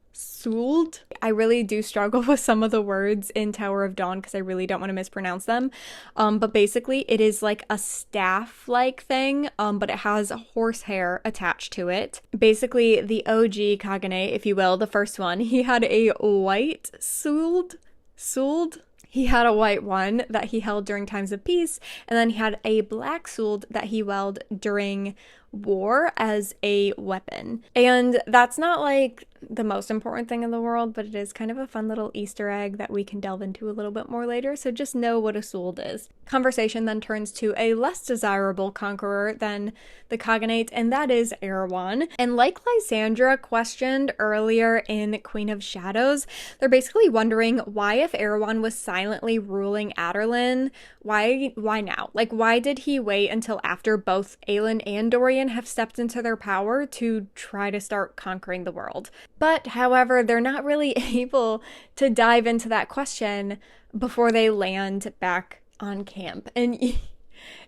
I really do struggle with some of the words in Tower of Dawn because I really don't want to mispronounce them. But basically, it is like a staff-like thing, but it has horsehair attached to it. Basically, the OG Kagane, if you will, the first one, he had a white Sould. He had a white one that he held during times of peace, and then he had a black Sould that he held during war as a weapon. And that's not like the most important thing in the world, but it is kind of a fun little Easter egg that we can delve into a little bit more later, so just know what a Sould is. Conversation then turns to a less desirable conqueror than the Cognate, and that is Erewhon. And like Lysandra questioned earlier in Queen of Shadows, they're basically wondering why, if Erewhon was silently ruling Adarlan, why now? Like, why did he wait until after both Aelin and Dorian have stepped into their power to try to start conquering the world? But, however, they're not really able to dive into that question before they land back on camp. And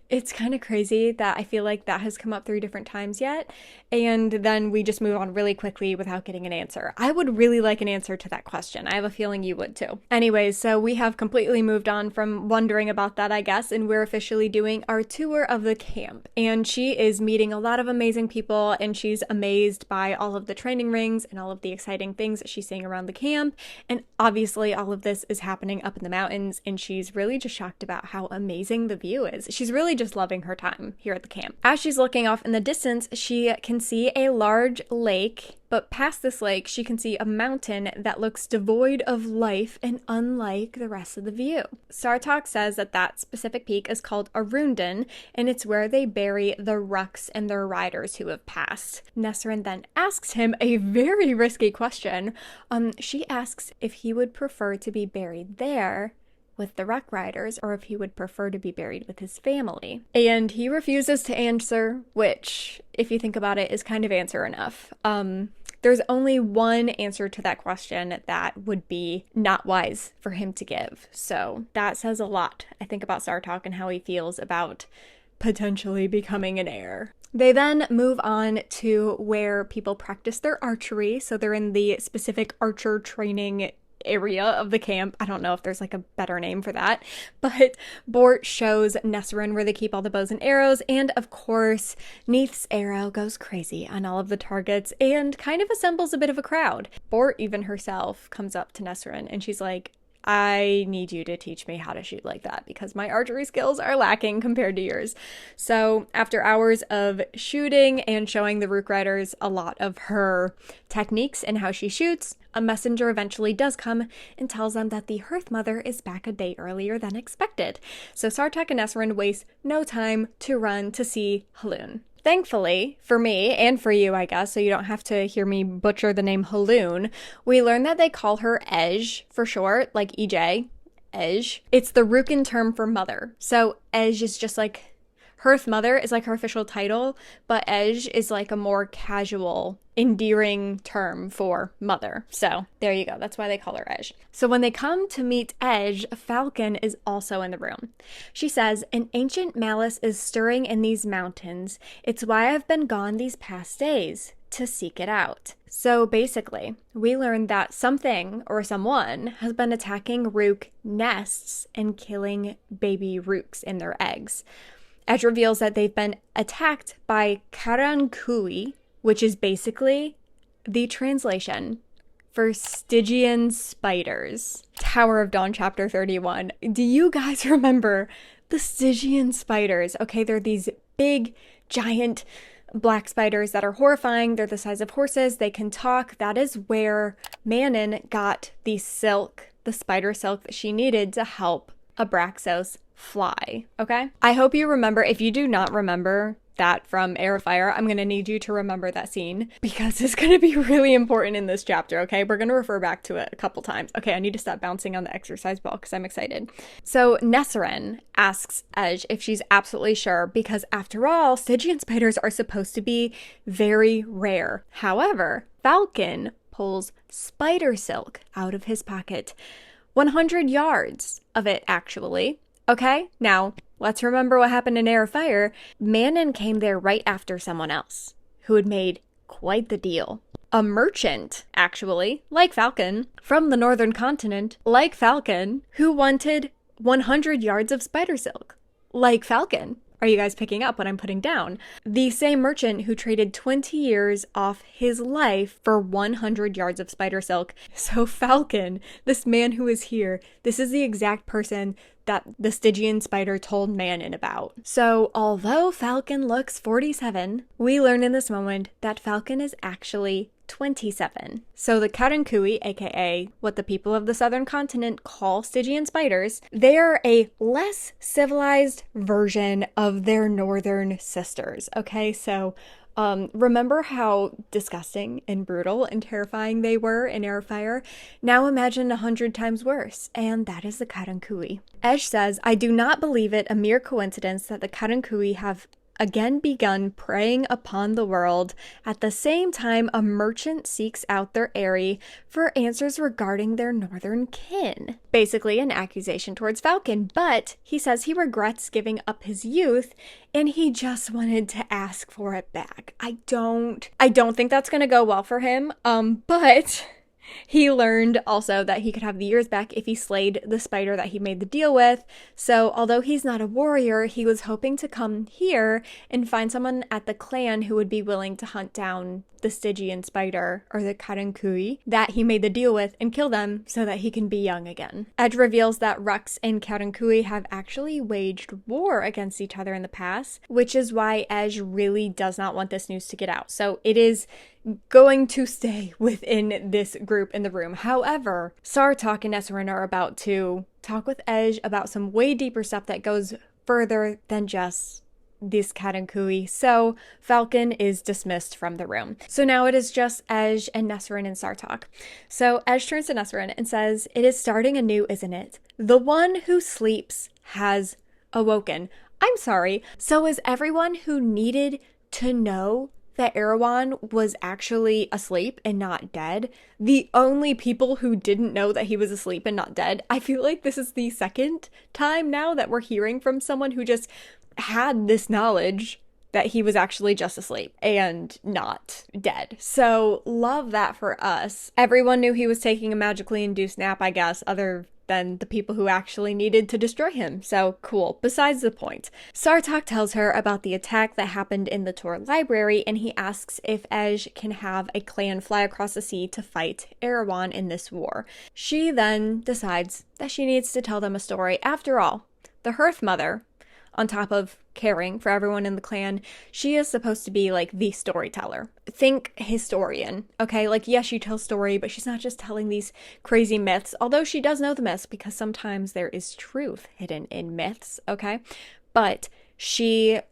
it's kind of crazy that I feel like that has come up 3 different times yet, and then we just move on really quickly without getting an answer. I would really like an answer to that question. I have a feeling you would too. Anyways, so we have completely moved on from wondering about that, I guess, and we're officially doing our tour of the camp. And she is meeting a lot of amazing people, and she's amazed by all of the training rings and all of the exciting things that she's seeing around the camp. And obviously all of this is happening up in the mountains, and she's really just shocked about how amazing the view is. She's really just loving her time here at the camp. As she's looking off in the distance, she can see a large lake, but past this lake, she can see a mountain that looks devoid of life and unlike the rest of the view. Sartok says that that specific peak is called Arundan, and it's where they bury the rucks and their riders who have passed. Nesrin then asks him a very risky question. She asks if he would prefer to be buried there with the ruck riders, or if he would prefer to be buried with his family. And he refuses to answer, which, if you think about it, is kind of answer enough. There's only one answer to that question that would be not wise for him to give. So that says a lot, I think, about Sartok and how he feels about potentially becoming an heir. They then move on to where people practice their archery. So they're in the specific archer training area of the camp. I don't know if there's like a better name for that, but Bort shows Nesrin where they keep all the bows and arrows, and of course Neith's arrow goes crazy on all of the targets and kind of assembles a bit of a crowd. Bort even herself comes up to Nesrin and she's like, I need you to teach me how to shoot like that because my archery skills are lacking compared to yours. So after hours of shooting and showing the Rook Riders a lot of her techniques and how she shoots, a messenger eventually does come and tells them that the Hearth Mother is back a day earlier than expected. So Sartok and Nesrin waste no time to run to see Haloon. Thankfully, for me, and for you, I guess, so you don't have to hear me butcher the name Haloon, we learn that they call her Ej for short, like EJ, Ej. It's the Rukn term for mother. So Ej is just like, Hearth Mother is like her official title, but Ej is like a more casual, endearing term for mother. So there you go. That's why they call her Ej. So when they come to meet Ej, Falcon is also in the room. She says, "An ancient malice is stirring in these mountains. It's why I've been gone these past days, to seek it out." So basically, we learned that something or someone has been attacking Rook nests and killing baby Rooks in their eggs. Ej reveals that they've been attacked by Karankui, which is basically the translation for Stygian spiders. Tower of Dawn chapter 31. Do you guys remember the Stygian spiders? Okay, they're these big, giant black spiders that are horrifying. They're the size of horses. They can talk. That is where Manon got the silk, the spider silk that she needed to help Abraxos fly, okay? I hope you remember. If you do not remember that from Heir of Fire, I'm going to need you to remember that scene because it's going to be really important in this chapter, okay? We're going to refer back to it a couple times. Okay, I need to stop bouncing on the exercise ball because I'm excited. So Nesrin asks Ej if she's absolutely sure because after all, Stygian spiders are supposed to be very rare. However, Falcon pulls spider silk out of his pocket. 100 yards of it, actually. Okay, now let's remember what happened in Heir of Fire. Manon came there right after someone else who had made quite the deal. A merchant, actually, like Falcon, from the northern continent, like Falcon, who wanted 100 yards of spider silk, like Falcon. Are you guys picking up what I'm putting down? The same merchant who traded 20 years off his life for 100 yards of spider silk. So Falcon, this man who is here, this is the exact person that the Stygian spider told Manon about. So although Falcon looks 47, we learn in this moment that Falcon is actually 27. So the Karankui, aka what the people of the southern continent call Stygian spiders, they are a less civilized version of their northern sisters. Okay, so remember how disgusting and brutal and terrifying they were in Heir of Fire? Now imagine 100 times worse, and that is the Karankui. Ej says, "I do not believe it a mere coincidence that the Karankui have again begun preying upon the world at the same time a merchant seeks out their eyrie for answers regarding their northern kin." Basically an accusation towards Falcon, but he says he regrets giving up his youth and he just wanted to ask for it back. I don't think that's gonna go well for him, but he learned also that he could have the years back if he slayed the spider that he made the deal with. So although he's not a warrior, he was hoping to come here and find someone at the clan who would be willing to hunt down the Stygian spider, or the Karankui, that he made the deal with and kill them so that he can be young again. Ej reveals that Rux and Karankui have actually waged war against each other in the past, which is why Ej really does not want this news to get out. So it is going to stay within this group in the room. However, Sartok and Nesrin are about to talk with Ej about some way deeper stuff that goes further than just this Karankui. So Falcon is dismissed from the room. So now it is just Ej and Nesrin and Sartok. So Ej turns to Nesrin and says, "It is starting anew, isn't it? The one who sleeps has awoken." I'm sorry. So is everyone who needed to know that Erewhon was actually asleep and not dead the only people who didn't know that he was asleep and not dead? I feel like this is the second time now that we're hearing from someone who just had this knowledge that he was actually just asleep and not dead. So love that for us. Everyone knew he was taking a magically induced nap, I guess, other than the people who actually needed to destroy him. So cool. Besides the point, Sartok tells her about the attack that happened in the Tor library, and he asks if Ej can have a clan fly across the sea to fight Erewhon in this war. She then decides that she needs to tell them a story. After all, the Hearth Mother, on top of caring for everyone in the clan, she is supposed to be like the storyteller. Think historian, okay? Like, yes, she tells story, but she's not just telling these crazy myths, although she does know the myths because sometimes there is truth hidden in myths, okay? But she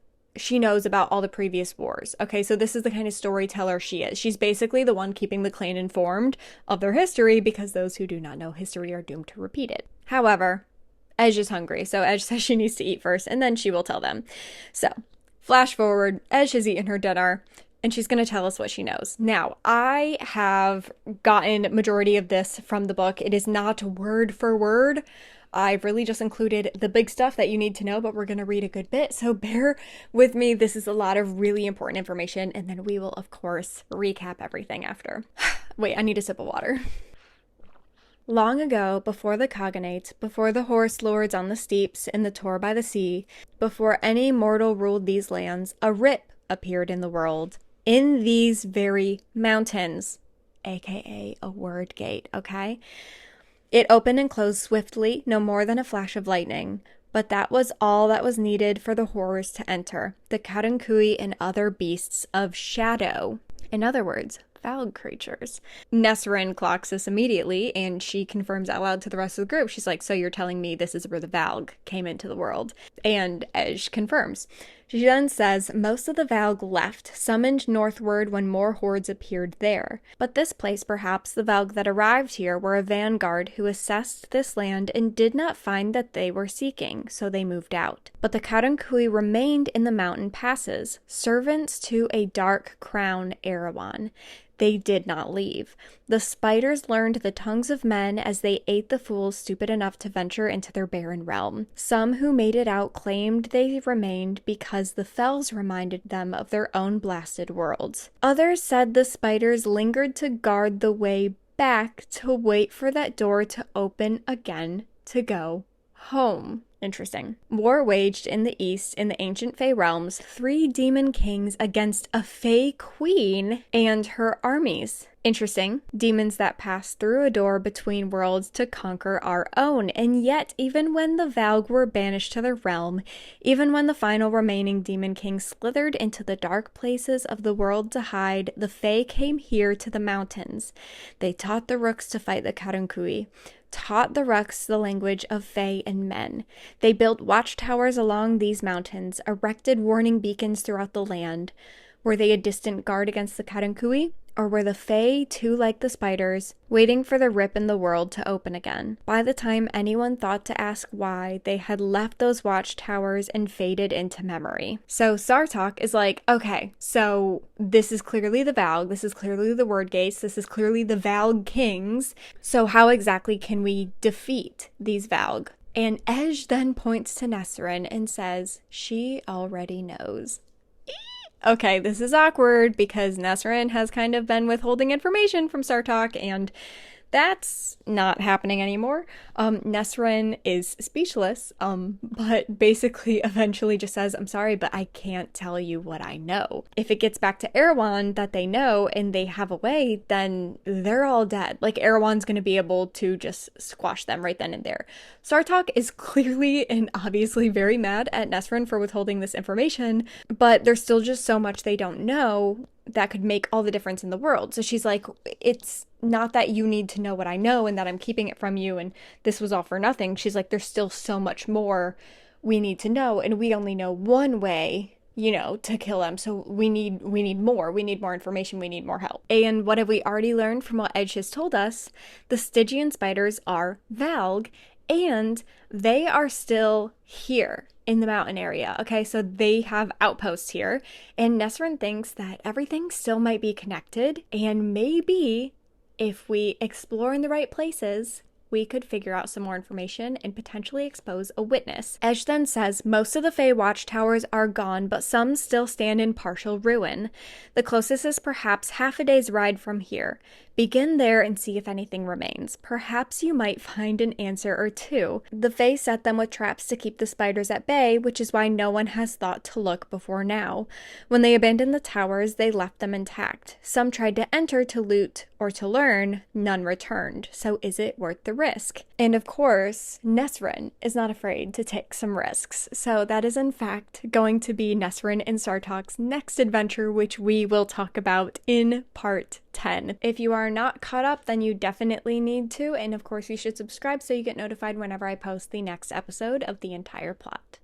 knows about all the previous wars, okay? So this is the kind of storyteller she is. She's basically the one keeping the clan informed of their history because those who do not know history are doomed to repeat it. However, Edge is hungry, so Edge says she needs to eat first, and then she will tell them. So, flash forward, Edge has eaten her dinner, and she's going to tell us what she knows. Now, I have gotten majority of this from the book. It is not word for word. I've really just included the big stuff that you need to know, but we're going to read a good bit, so bear with me. This is a lot of really important information, and then we will, of course, recap everything after. Wait, I need a sip of water. Long ago, before the cognates, before the horse lords on the steeps and the Tor by the sea, before any mortal ruled these lands, a rip appeared in the world, in these very mountains, aka a word gate, okay? It opened and closed swiftly, no more than a flash of lightning, but that was all that was needed for the horrors to enter, the Karankui and other beasts of shadow. In other words, Valg creatures. Nesrin clocks this immediately, and she confirms out loud to the rest of the group. She's like, so you're telling me this is where the Valg came into the world? And Edge confirms. She then says, most of the Valg left, summoned northward when more hordes appeared there. But this place, perhaps the Valg that arrived here, were a vanguard who assessed this land and did not find that they were seeking, so they moved out. But the Karankui remained in the mountain passes, servants to a dark crown Erewhon. They did not leave. The spiders learned the tongues of men as they ate the fools stupid enough to venture into their barren realm. Some who made it out claimed they remained because the fells reminded them of their own blasted worlds. Others said the spiders lingered to guard the way back to wait for that door to open again to go home. Interesting. War waged in the east in the ancient Fey realms, 3 demon kings against a Fey queen and her armies. Interesting. Demons that passed through a door between worlds to conquer our own. And yet, even when the Valg were banished to their realm, even when the final remaining demon king slithered into the dark places of the world to hide, the Fey came here to the mountains. They taught the rooks to fight the Karankui, taught the Ruks the language of Fey and men. They built watchtowers along these mountains, erected warning beacons throughout the land. Were they a distant guard against the Karankui? Or were the Fey, too like the spiders, waiting for the rip in the world to open again? By the time anyone thought to ask why, they had left those watchtowers and faded into memory. So Sartok is like, okay, so this is clearly the Valg, this is clearly the Word Gates, this is clearly the Valg Kings. So how exactly can we defeat these Valg? And Edge then points to Nesrin and says, she already knows. Okay, this is awkward because Nesrin has kind of been withholding information from Sartok, and that's not happening anymore. Nesrin is speechless, but basically eventually just says, I'm sorry, but I can't tell you what I know. If it gets back to Erewhon that they know and they have a way, then they're all dead. Like, Erewhon's going to be able to just squash them right then and there. Sartok is clearly and obviously very mad at Nesrin for withholding this information, but there's still just so much they don't know that could make all the difference in the world. So she's like, it's not that you need to know what I know and that I'm keeping it from you and this was all for nothing. She's like, there's still so much more we need to know, and we only know one way, you know, to kill them. So we need more. We need more information. We need more help. And what have we already learned from what Edge has told us? The Stygian spiders are Valg, and they are still here in the mountain area. Okay, so they have outposts here, and Nesrin thinks that everything still might be connected, and maybe if we explore in the right places, we could figure out some more information and potentially expose a witness. Edge then says most of the Fey watchtowers are gone, but some still stand in partial ruin. The closest is perhaps half a day's ride from here. Begin there and see if anything remains. Perhaps you might find an answer or two. The Fae set them with traps to keep the spiders at bay, which is why no one has thought to look before now. When they abandoned the towers, they left them intact. Some tried to enter to loot or to learn, none returned. So is it worth the risk? And of course, Nesrin is not afraid to take some risks. So that is in fact going to be Nesrin and Sartok's next adventure, which we will talk about in part 10. If you are not caught up, then you definitely need to, and of course you should subscribe so you get notified whenever I post the next episode of the entire plot.